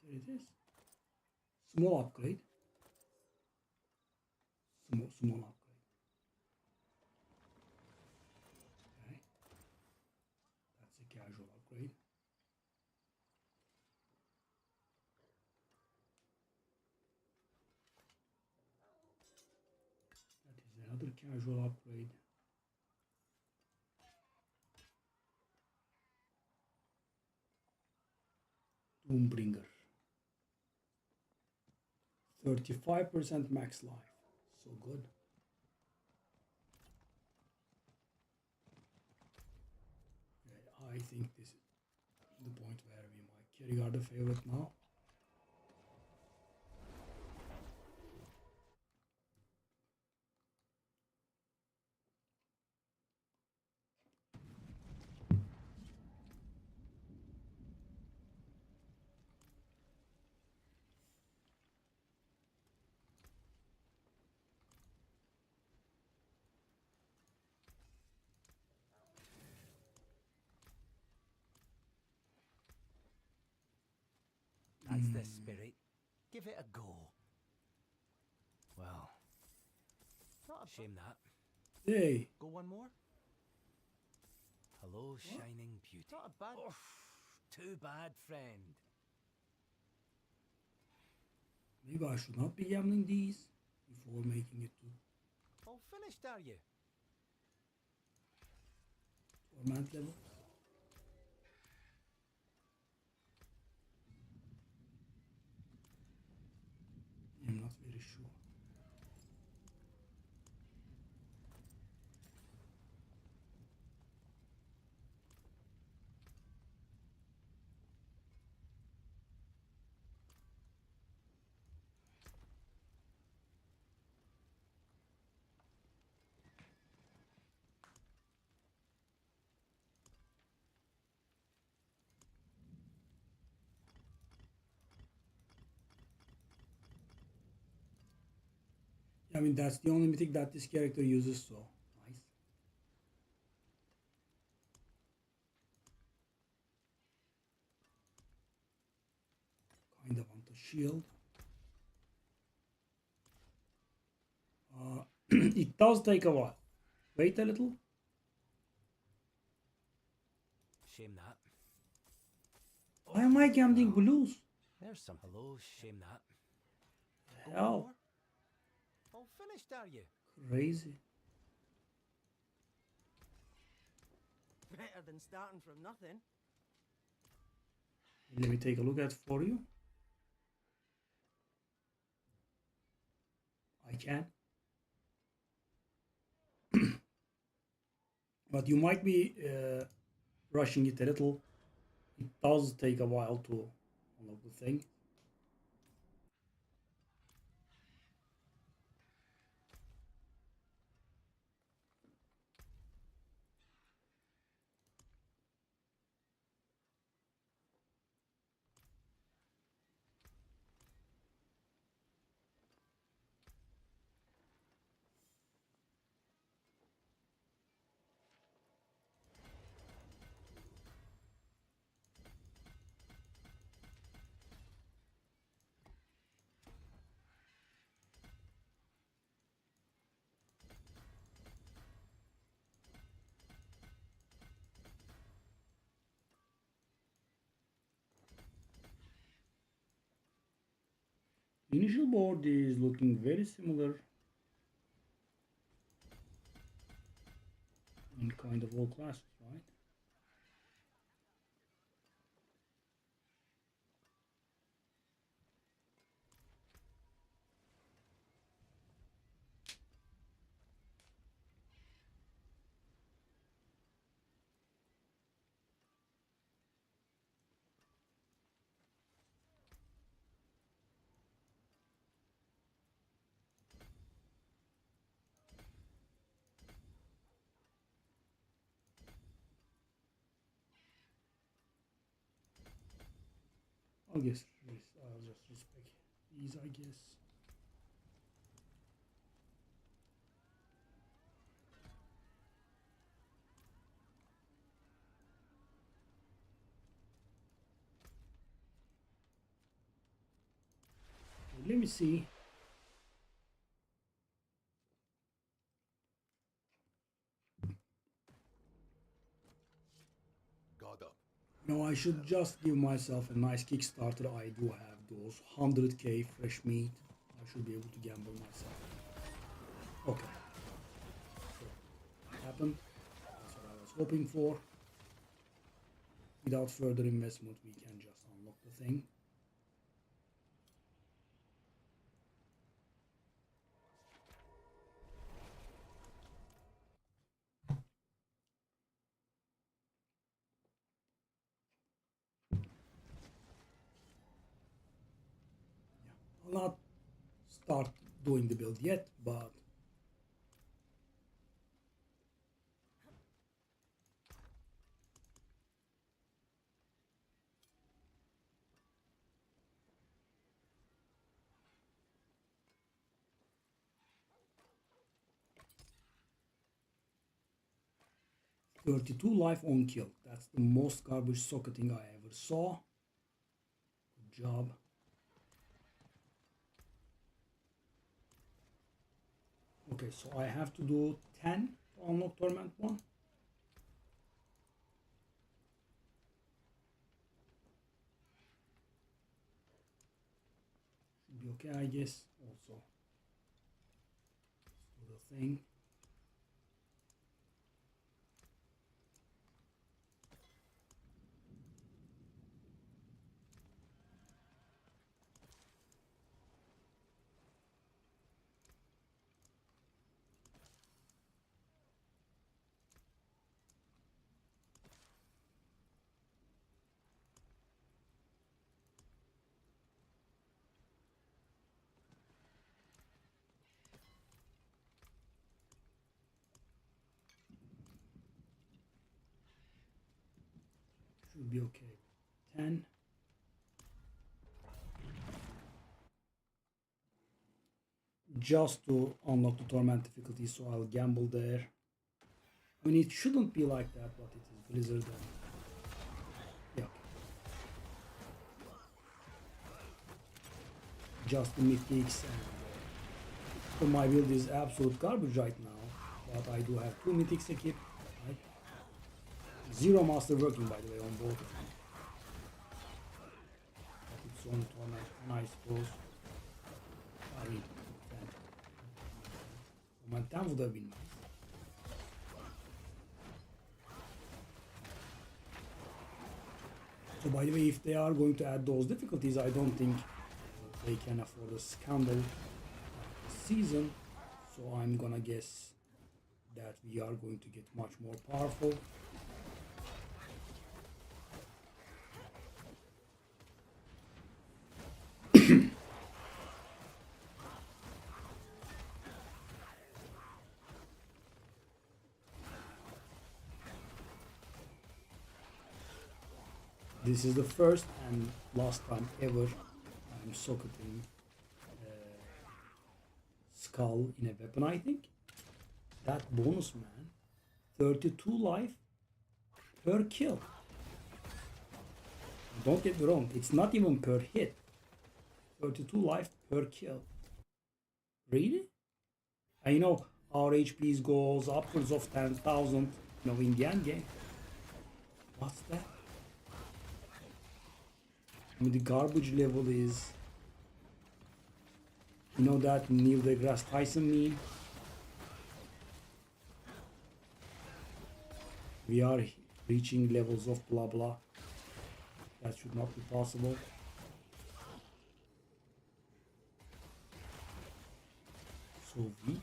There it is. Small upgrade. Small upgrade. Okay. That's a casual upgrade. That is another casual upgrade. Doombringer. 35% max life. So good. Okay, I think this is the point where we might carry our the favorite now. That's the spirit. Give it a go. Well, Not a shame that. Hey, Go one more. Hello, shining beauty. Not a bad. Oh, too bad, friend. maybe I should not be gambling these before making it to All finished, are you? torment level. I'm not very sure. I mean, that's the only mythic that this character uses, so nice. Kind of want a shield. It does take a while. Wait a little. Shame that. Why am I gambling blues? There's some. Hello, shame that. Hell, All finished, are you? crazy. Better than starting from nothing. Let me take a look at for you. I can. But you might be rushing it a little. It does take a while to unlock the thing. The initial board is looking very similar in kind of all classes, right? I'll guess. I'll just respect these, I guess. Let me see. God up. No, I should just give myself a nice Kickstarter. I do have those 100k fresh meat. I should be able to gamble myself. Okay. So, that happened. That's what I was hoping for. Without further investment, we can just unlock the thing. I'll not start doing the build yet, but $32 life on kill. That's the most garbage socketing I ever saw. Good job. Okay, so I have to do 10 to unlock Torment 1. Should be okay, I guess. Also, let's do the thing. Should be okay. 10. Just to unlock the Torment difficulty, so I'll gamble there. I mean, it shouldn't be like that, but it is Blizzard. And yeah. Just the mythics, and so my build is absolute garbage right now, but I do have 2 mythics equipped. Right? 0 master working, by the way, on both of them. But it's on Torment, and I suppose I need 10. So my 10 would have been nice. So by the way, if they are going to add those difficulties, I don't think they can afford a scandal season. So I'm gonna guess that we are going to get much more powerful. This is the first and last time ever I'm socketing skull in a weapon, I think. That bonus, man. 32 life per kill. Don't get me wrong, it's not even per hit. 32 life per kill. Really? And you know, our HPs goes upwards of 10,000, you know, in the end game. What's that? I mean, the garbage level is, you know, that Neil deGrasse Tyson meme. We are reaching levels of blah blah. That should not be possible. So weak.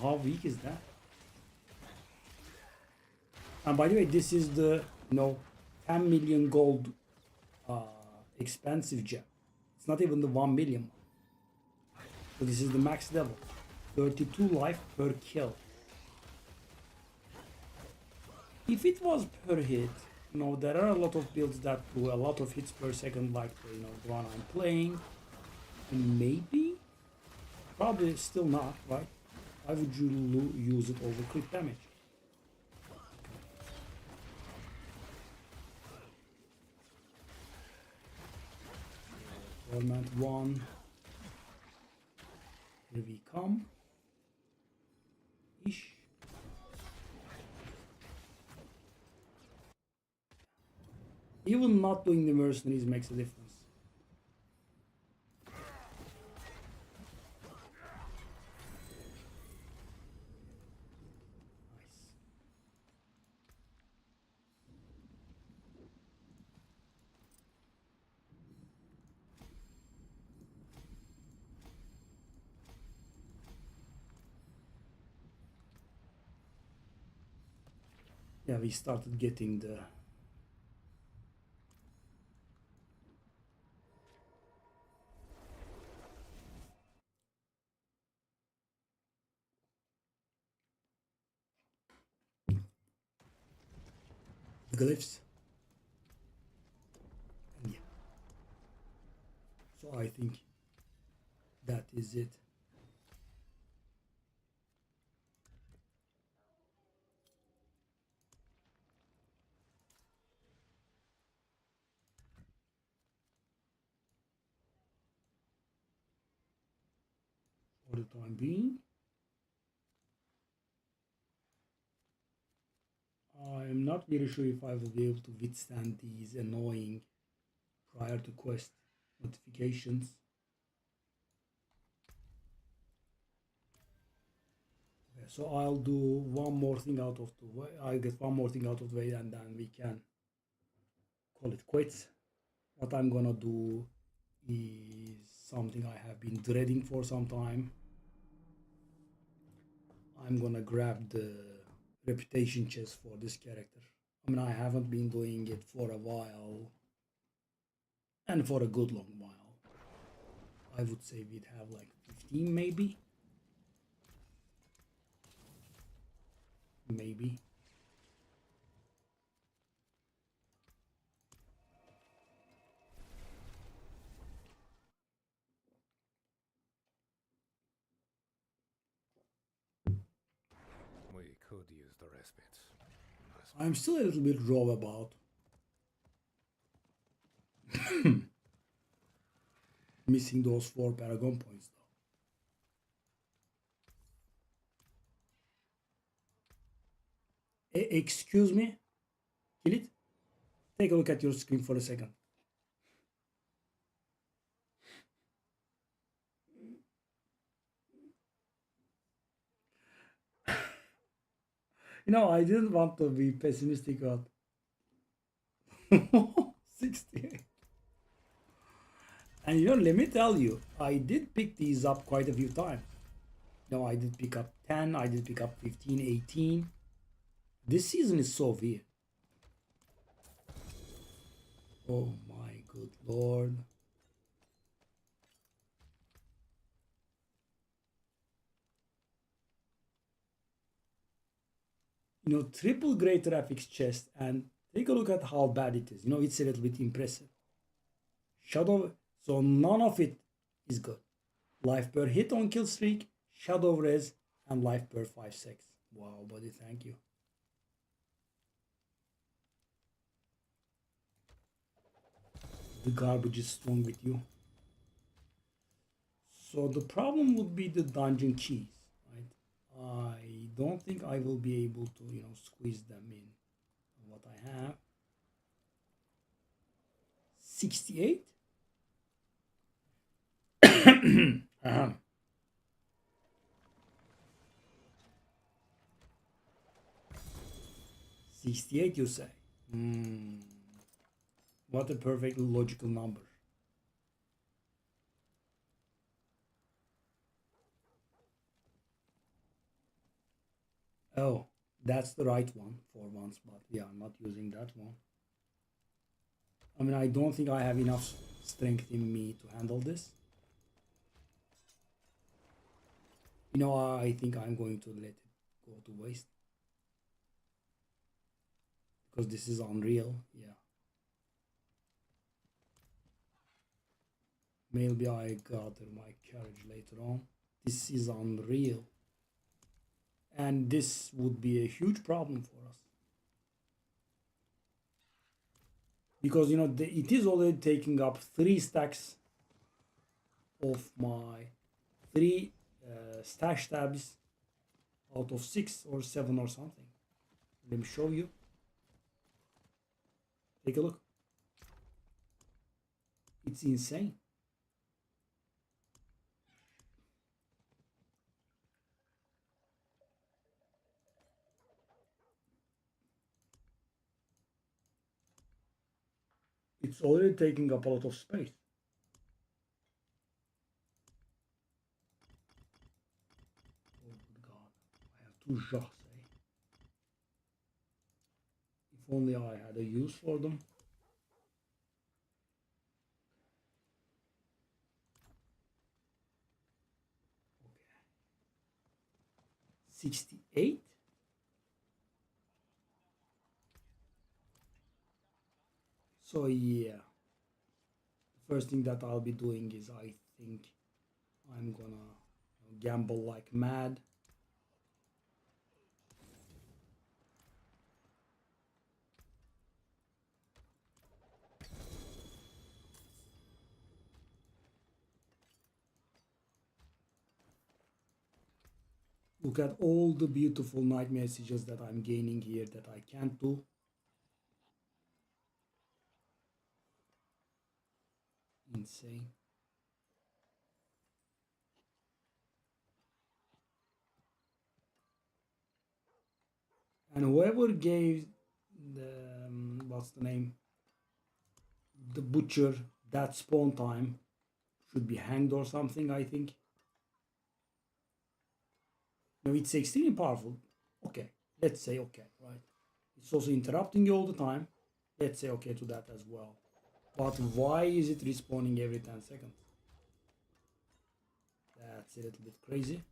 How weak is that? And by the way, this is the 10 million gold expensive gem. It's not even the 1 million one. So this is the max level. 32 life per kill. If it was per hit, you know, there are a lot of builds that do a lot of hits per second, like the, you know, the one I'm playing. And maybe, probably still not, right? Why would you use it over crit damage? Torment 1. Here we come. Ish. Even not doing the mercenaries makes a difference. Nice. Yeah, we started getting the glyphs. And yeah. So I think that is it. For the time being. I am not very sure if I will be able to withstand these annoying prior to quest notifications. Okay, so I'll do one more thing out of the way. I'll get one more thing out of the way and then we can call it quits. What I'm gonna do is something I have been dreading for some time. I'm gonna grab the reputation chest for this character. I mean, I haven't been doing it for a while, and for a good long while. I would say we'd have like 15 maybe. Maybe. We could use the respite. I'm still a little bit raw about missing those 4 Paragon points though. Excuse me? Kill it? Take a look at your screen for a second. You know, I didn't want to be pessimistic about 68. And you know, let me tell you, I did pick these up quite a few times. You know, I did pick up 10, I did pick up 15, 18. This season is so weird. Oh my good lord. You know, triple great graphics chest, and take a look at how bad it is. You know, it's a little bit impressive. Shadow, so none of it is good. Life per hit on kill streak, shadow res, and life per 5 seconds. Wow, buddy, thank you. The garbage is strong with you. So the problem would be the dungeon keys, right? I don't think I will be able to, you know, squeeze them in. What I have. 68? 68, you say? What a perfectly logical number. Oh, that's the right one for once, but yeah, I'm not using that one. I mean, I don't think I have enough strength in me to handle this. You know, I think I'm going to let it go to waste. Because this is unreal, yeah. Maybe I gather my courage later on. This is unreal. And this would be a huge problem for us. Because, you know, it is already taking up 3 stacks of my 3 stash tabs out of 6 or 7 or something. Let me show you. Take a look. It's insane. It's already taking up a lot of space. Oh good god. I have 2 jars, eh? If only I had a use for them. Okay. 68? So yeah. The first thing that I'll be doing is I think I'm gonna gamble like mad. Look at all the beautiful night messages that I'm gaining here that I can't do. Insane. And whoever gave the what's the name, the butcher, that spawn time should be hanged or something, I think. No, it's extremely powerful. Okay, let's say okay, right? It's also interrupting you all the time. Let's say okay to that as well. But why is it respawning every 10 seconds? That's a little bit crazy.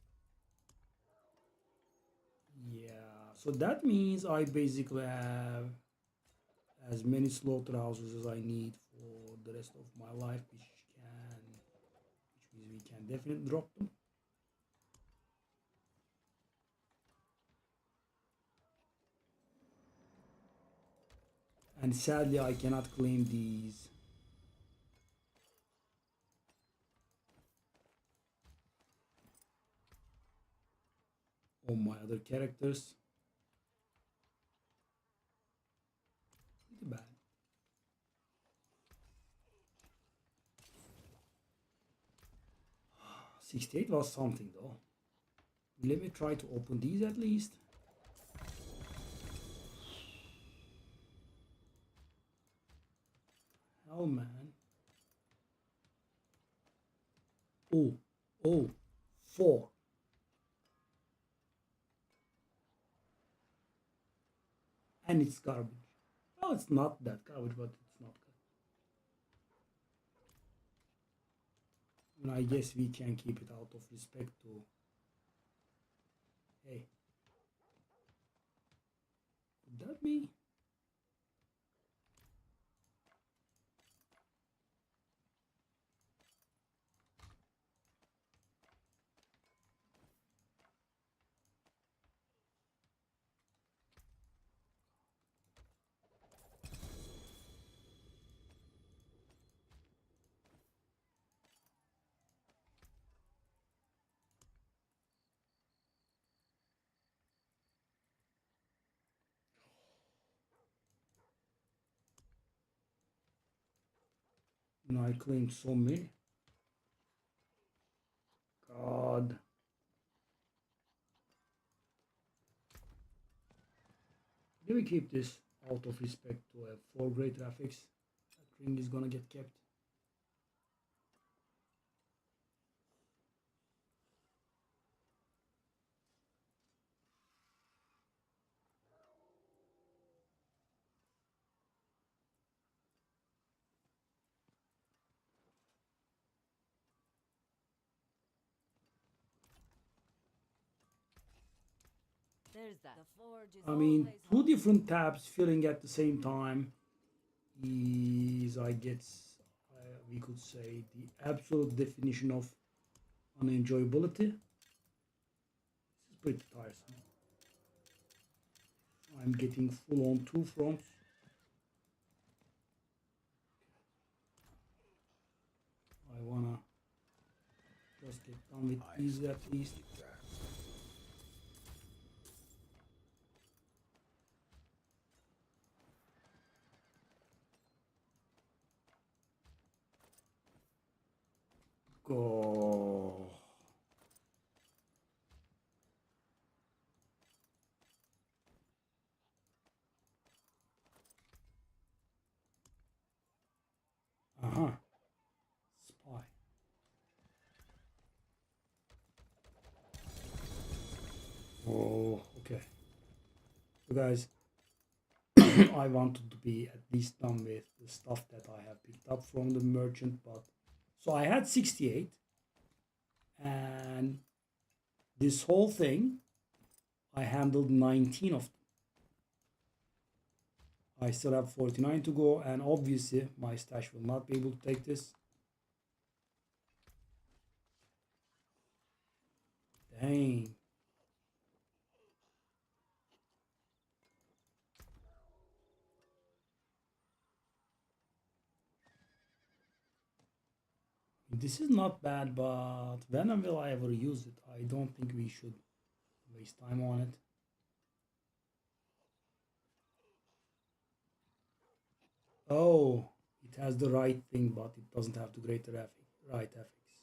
Yeah, so that means I basically have as many slaughterhouses as I need for the rest of my life, which means we can definitely drop them. And sadly, I cannot claim these. On my other characters. Pretty bad. 68 was something though. Let me try to open these at least. Hell man. Oh, 4. And it's garbage. Well, it's not that garbage, but it's not good. And I guess we can keep it out of respect to. Hey. Could that be? No, I claimed so many. God. Let me keep this out of respect to have 4 great graphics. That ring is gonna get kept. There's that. The forge is I mean, always two hot. different tabs filling at the same time is, I guess, we could say, the absolute definition of unenjoyability. This is pretty tiresome. I'm getting full on two fronts. I wanna just get done with these at least. Go. Uh-huh. Spy. Oh, okay. So guys, I wanted to be at least done with the stuff that I have picked up from the merchant, but so I had 68, and this whole thing I handled 19 of them. I still have 49 to go, and obviously my stash will not be able to take this. Dang. This is not bad, but when will I ever use it? I don't think we should waste time on it. Oh, it has the right thing, but it doesn't have the right ethics.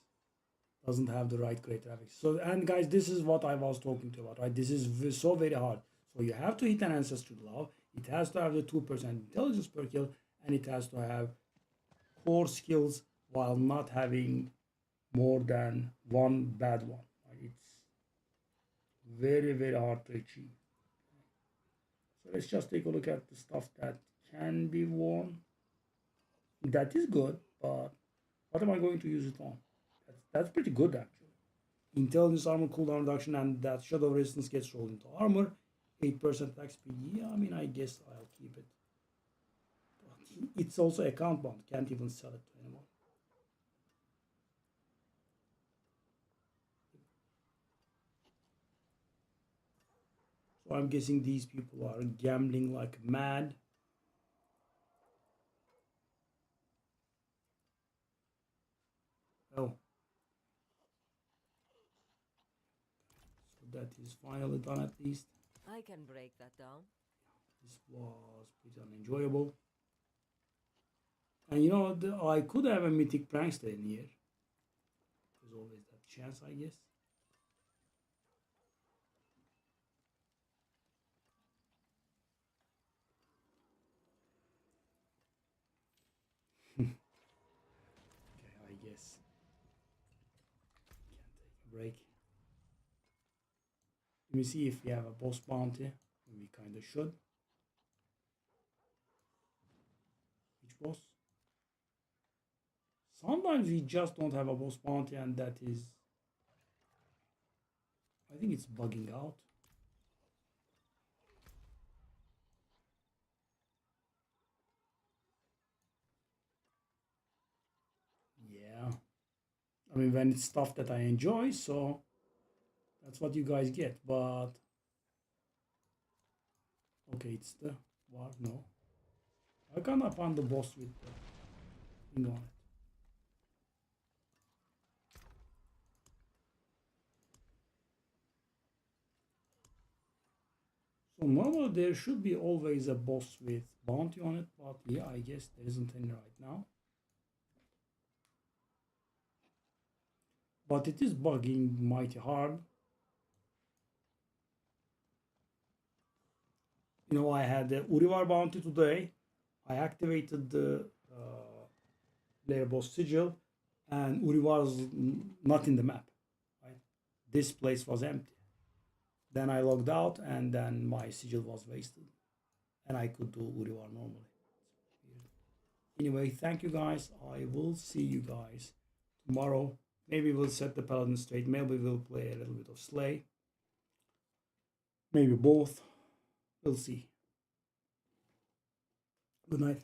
Doesn't have the right greater ethics. So, and guys, this is what I was talking to about, right? This is so very hard. So you have to hit an ancestral law. It has to have the 2% intelligence per kill, and it has to have core skills while not having more than one bad one. Right? It's very, very hard to achieve. So let's just take a look at the stuff that can be worn. That is good, but what am I going to use it on? That's pretty good actually. Intelligence armor cooldown reduction, and that shadow resistance gets rolled into armor. 8% attack speed. Yeah, I mean, I guess I'll keep it. But it's also account bound. Can't even sell it to anyone. So I'm guessing these people are gambling like mad. Oh. So that is finally done at least. I can break that down. This was pretty unenjoyable. And you know, I could have a mythic prankster in here. There's always that chance, I guess. Okay, I guess. Can take a break. Let me see if we have a boss bounty. We kind of should. Which boss? Sometimes we just don't have a boss bounty, and that is, I think it's bugging out. Yeah. I mean, when it's stuff that I enjoy, so that's what you guys get. But okay, it's the war. No, I can't find the boss with the thing on it. So normally there should be always a boss with bounty on it, but yeah, I guess there isn't any right now. But it is bugging mighty hard. You know, I had the Urivar bounty today. I activated the layer boss sigil, and Urivar was not in the map. Right, this place was empty. Then I logged out, and then my sigil was wasted, and I could do Urivar normally. Anyway, thank you guys. I will see you guys tomorrow. Maybe we'll set the Paladin straight. Maybe we'll play a little bit of Slay. Maybe both. We'll see. Good night.